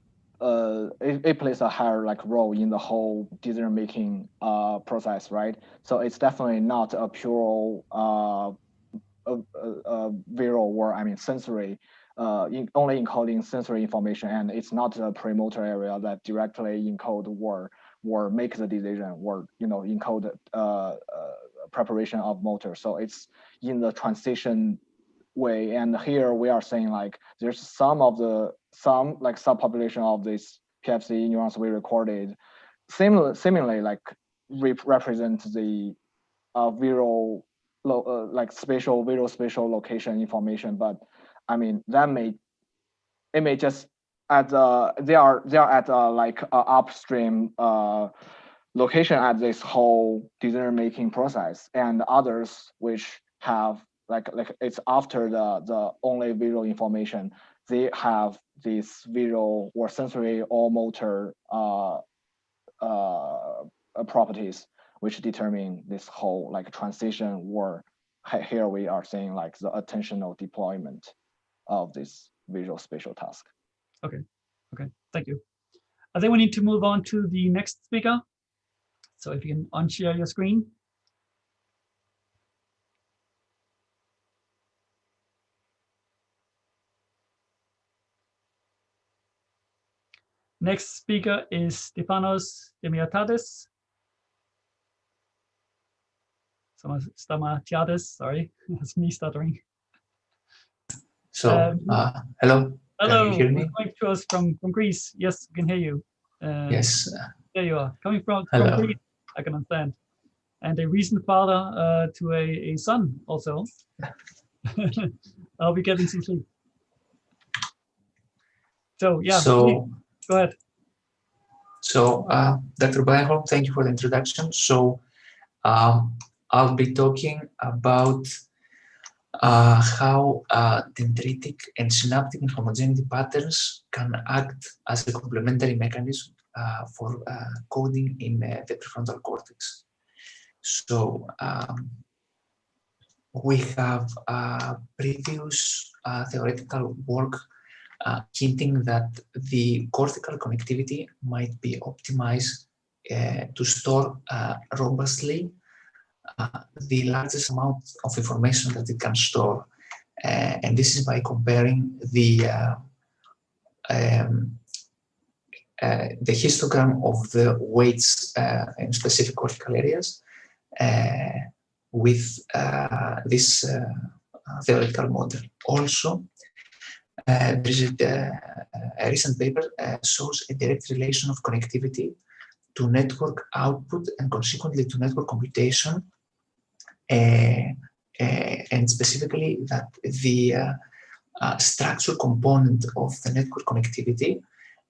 It plays a higher role in the whole decision making process, right? So it's definitely not a pure visual or sensory. Only encoding sensory information, and it's not a premotor area that directly encode or make the decision or encode preparation of motor. So it's in the transition way. And here we are saying there's some subpopulation of this PFC neurons we recorded similarly like represent the visual like spatial visual spatial location information, but I mean it may just at they are at like upstream location at this whole decision making process, and others which have like it's after the only visual information, they have this visual or sensory or motor properties which determine this whole like transition, or here we are saying like the attentional deployment of this visual spatial task. Okay, thank you. I think we need to move on to the next speaker. So if you can unshare your screen. Next speaker is Stefanos Dimitriadis. Stamatiadis, sorry, that's me stuttering. So, hello. Hello, can you hear me? coming to us from Greece. Yes, we can hear you. Yes. There you are. Coming from Hello. Greece, I can understand. And a recent father to a son also. I'll be getting some sleep. So yeah, So, go ahead. So, Dr. Byholm, thank you for the introduction. So, I'll be talking about how dendritic and synaptic inhomogeneity patterns can act as a complementary mechanism for coding in the prefrontal cortex. So, we have previous theoretical work hinting that the cortical connectivity might be optimized to store robustly the largest amount of information that it can store. And this is by comparing the histogram of the weights in specific cortical areas with this theoretical model. Also, there is a recent paper shows a direct relation of connectivity to network output and consequently to network computation, and specifically that the structural component of the network connectivity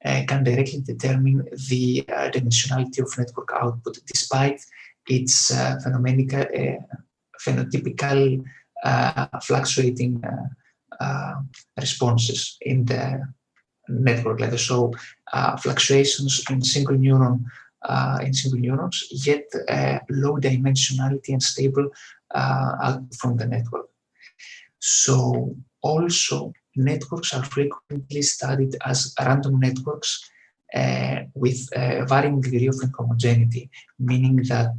can directly determine the dimensionality of network output, despite its phenotypical fluctuating responses in the network level. So fluctuations in single neurons, yet low dimensionality and stable out from the network. So also networks are frequently studied as random networks with a varying degree of inhomogeneity, meaning that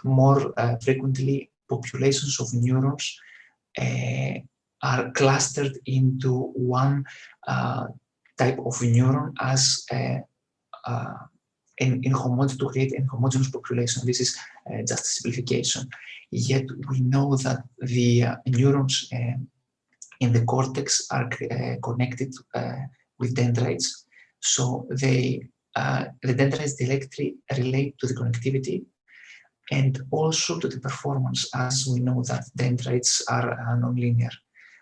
more frequently populations of neurons are clustered into one type of neuron as to create an homogeneous population. This is just a simplification. Yet we know that the neurons in the cortex are connected with dendrites. So the dendrites directly relate to the connectivity and also to the performance, as we know that dendrites are nonlinear.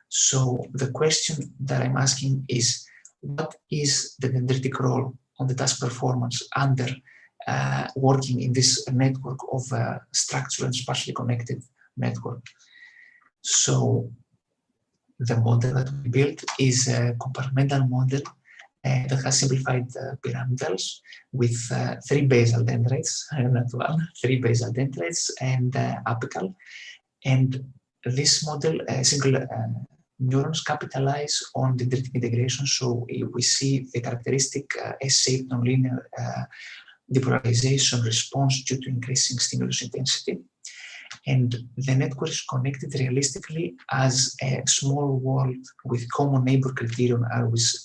So the question that I'm asking is, what is the dendritic role on the task performance under working in this network of structural and spatially connected network? So the model that we built is a compartmental model that has simplified pyramidals with 3 basal dendrites, not one, 3 basal dendrites and apical. And this model, single neurons capitalize on dendritic integration. So we see the characteristic S-shaped nonlinear depolarization response due to increasing stimulus intensity. And the network is connected realistically as a small world with common neighbor criterion,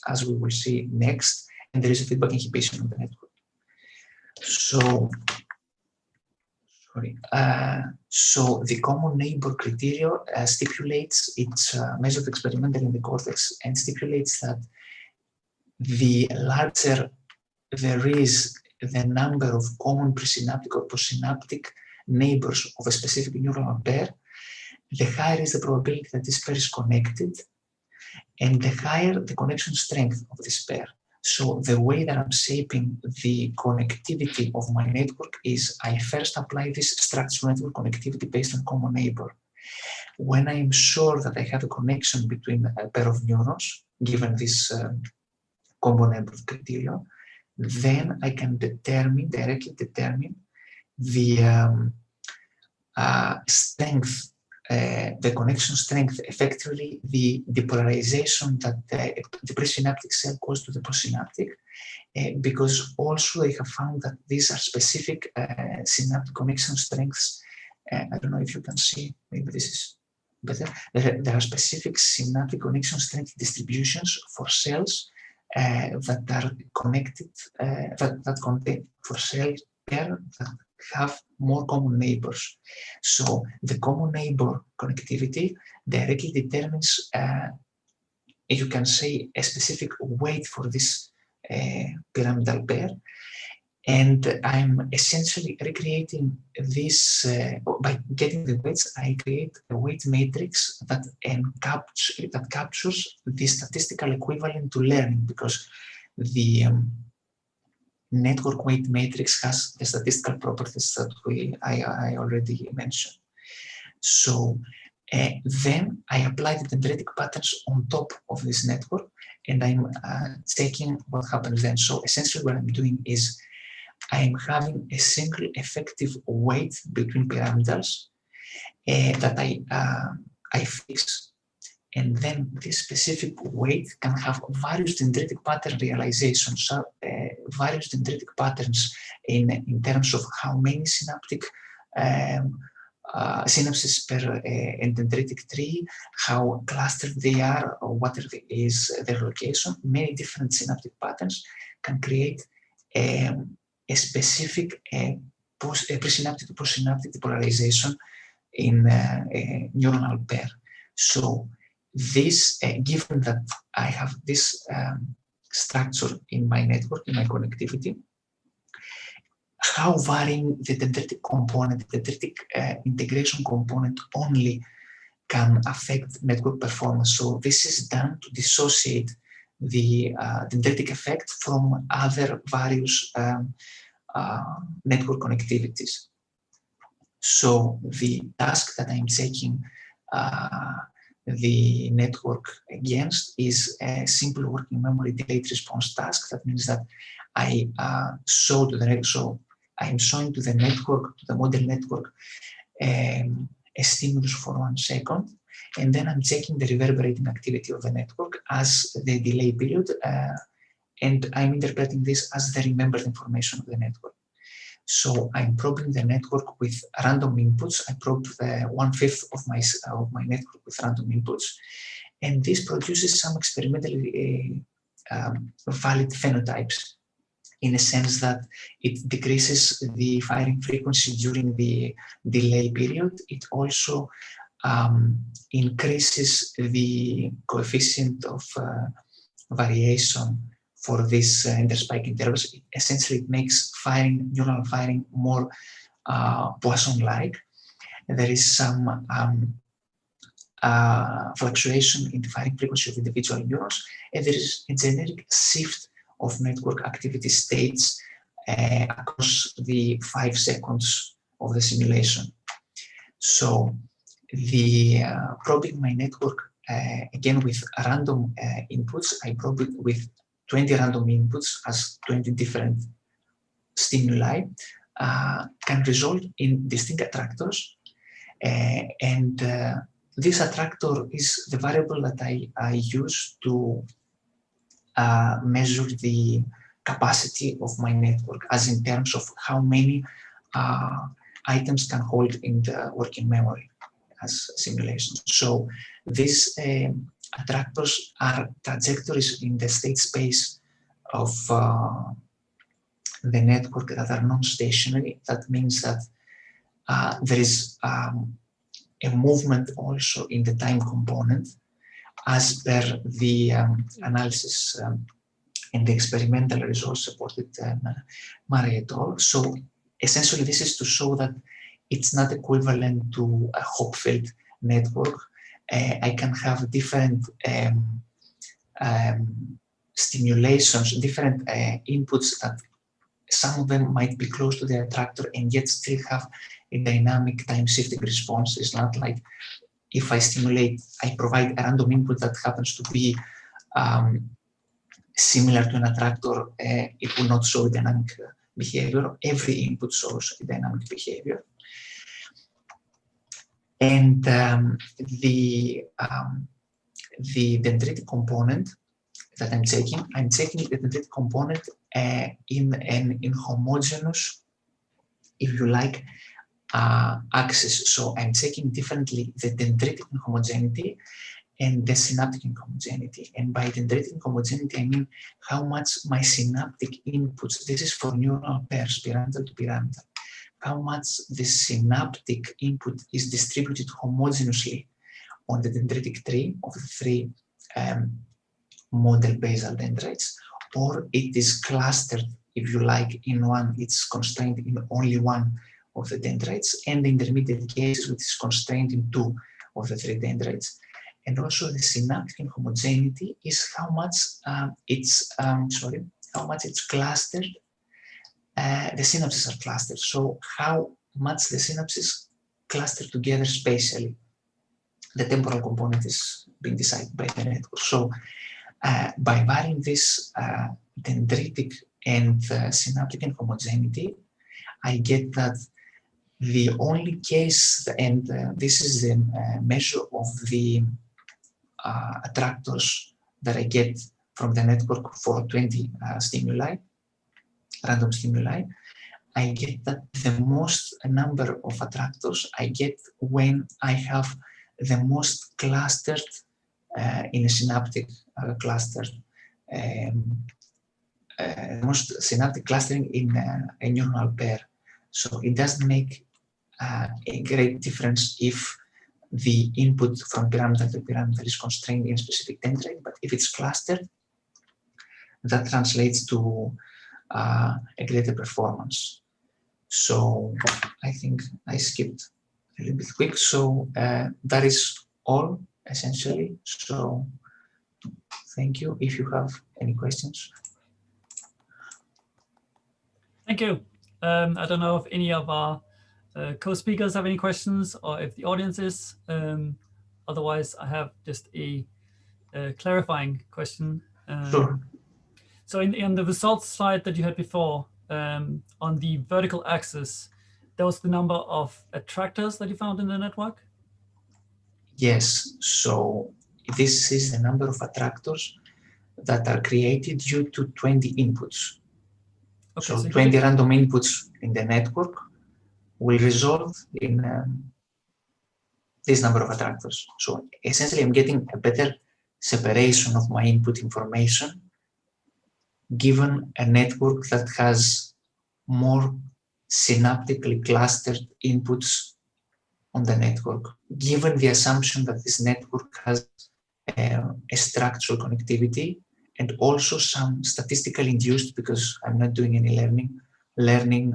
as we will see next, and there is a feedback inhibition of the network. So, so the common neighbor criteria stipulates, it's measured experimentally in the cortex, and stipulates that the larger there is the number of common presynaptic or postsynaptic neighbors of a specific neuronal pair, the higher is the probability that this pair is connected, and the higher the connection strength of this pair. So the way that I'm shaping the connectivity of my network is I first apply this structural network connectivity based on common neighbor. When I am sure that I have a connection between a pair of neurons, given this common neighbor criteria, then I can directly determine the strength, the connection strength, effectively the depolarization that the presynaptic cell causes to the postsynaptic, because also they have found that these are specific synaptic connection strengths. I don't know if you can see, maybe this is better. There are specific synaptic connection strength distributions for cells that are connected, that contain for cells pair that have more common neighbors. So the common neighbor connectivity directly determines, you can say, a specific weight for this pyramidal pair. And I'm essentially recreating this, by getting the weights, I create a weight matrix that captures the statistical equivalent to learning, because the network weight matrix has the statistical properties that I already mentioned. So then I apply the dendritic patterns on top of this network, and I'm checking what happens then. So essentially what I'm doing is I'm having a single effective weight between pyramidals that I fix. And then this specific weight can have various dendritic pattern realizations, various dendritic patterns in terms of how many synaptic synapses per dendritic tree, how clustered they are, or what is their location. Many different synaptic patterns can create a specific presynaptic to postsynaptic depolarization in a neuronal pair. So this, given that I have this structure in my network, in my connectivity, how varying the dendritic component, the dendritic integration component only can affect network performance. So this is done to dissociate the dendritic effect from other various network connectivities. So the task that I'm taking the network against is a simple working memory delayed response task. That means that I show to the network, so I'm showing to the network, to the model network, a stimulus for 1 second, and then I'm checking the reverberating activity of the network as the delay period, and I'm interpreting this as the remembered information of the network. So I'm probing the network with random inputs. I probe 1/5 of my network with random inputs, and this produces some experimentally valid phenotypes, in a sense that it decreases the firing frequency during the delay period. It also increases the coefficient of variation for this interspike intervals. Essentially, it makes neural firing more Poisson-like. There is some fluctuation in the firing frequency of individual neurons, and there is a generic shift of network activity states across the 5 seconds of the simulation. So the probing my network again with random inputs, I probe it with 20 random inputs as 20 different stimuli, can result in distinct attractors, and this attractor is the variable that I use to measure the capacity of my network, as in terms of how many items can hold in the working memory as simulations. So these attractors are trajectories in the state space of the network that are non-stationary. That means that there is a movement also in the time component as per the analysis and the experimental results supported Murray et al. So essentially, this is to show that it's not equivalent to a Hopfield network. I can have different stimulations, different inputs that some of them might be close to the attractor and yet still have a dynamic time-shifting response. It's not like if I stimulate, I provide a random input that happens to be similar to an attractor, it will not show dynamic behavior. Every input shows a dynamic behavior. And the dendritic component that I'm taking the dendritic component in an inhomogeneous, if you like, axis. So I'm taking differently the dendritic inhomogeneity and the synaptic inhomogeneity. And by dendritic inhomogeneity, I mean how much my synaptic inputs, this is for neural pairs, pyramidal to pyramidal, how much the synaptic input is distributed homogeneously on the dendritic tree of the three model basal dendrites, or it is clustered, if you like, in one, it's constrained in only one of the dendrites, and the intermediate cases which is constrained in two of the three dendrites. And also the synaptic inhomogeneity is how much it's clustered. The synapses are clustered. So how much the synapses cluster together spatially. The temporal component is being decided by the network. So by varying this dendritic and synaptic inhomogeneity, I get that the only case, and this is the measure of the attractors that I get from the network for 20 stimuli, random stimuli, I get that the most number of attractors I get when I have the most clustered in a synaptic clustered, most synaptic clustering in a neuronal pair. So it doesn't make a great difference if the input from pyramidal to pyramidal is constrained in a specific dendrite, but if it's clustered, that translates to a greater performance. So I think I skipped a little bit quick. So that is all essentially. So thank you. If you have any questions. Thank you. I don't know if any of our co-speakers have any questions or if the audience is. Otherwise, I have just a clarifying question. Sure. So in the results slide that you had before, on the vertical axis, that was the number of attractors that you found in the network? Yes. So this is the number of attractors that are created due to 20 inputs. Okay, so 20 random inputs in the network will result in this number of attractors. So essentially, I'm getting a better separation of my input information given a network that has more synaptically clustered inputs on the network, given the assumption that this network has a structural connectivity and also some statistically induced, because I'm not doing any learning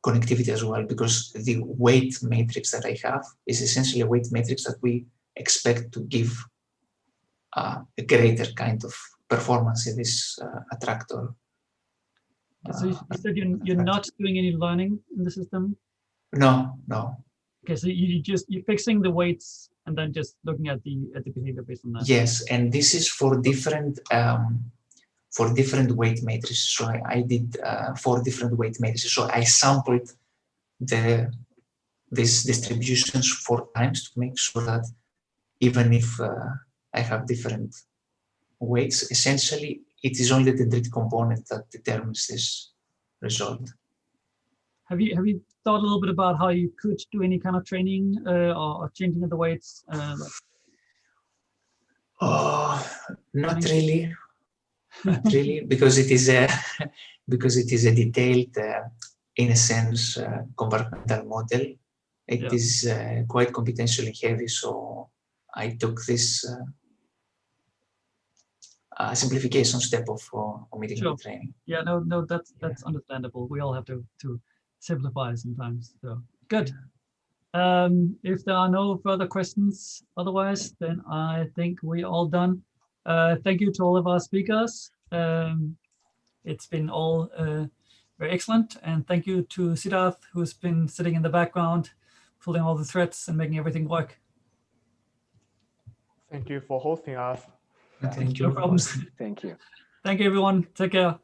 connectivity as well, because the weight matrix that I have is essentially a weight matrix that we expect to give a greater kind of performance in this attractor. So you said you're not doing any learning in the system? No. Okay, so you're fixing the weights and then just looking at the behavior based on that. Yes, and this is for different weight matrices. So I did 4 different weight matrices. So I sampled these distributions 4 times to make sure that even if I have different weights, essentially it is only the dendritic component that determines this result. Have you thought a little bit about how you could do any kind of training or changing of the weights? Not really, because it is a detailed, in a sense, compartmental model. It is quite computationally heavy, so I took this simplification step of omitting Sure. the training. Yeah, no, that's understandable. We all have to simplify sometimes. So good. If there are no further questions, otherwise, then I think we're all done. Thank you to all of our speakers. It's been all very excellent, and thank you to Siddharth, who's been sitting in the background, pulling all the threads and making everything work. Thank you for hosting us. Thank No you. problems. Thank you. Thank you, everyone. Take care.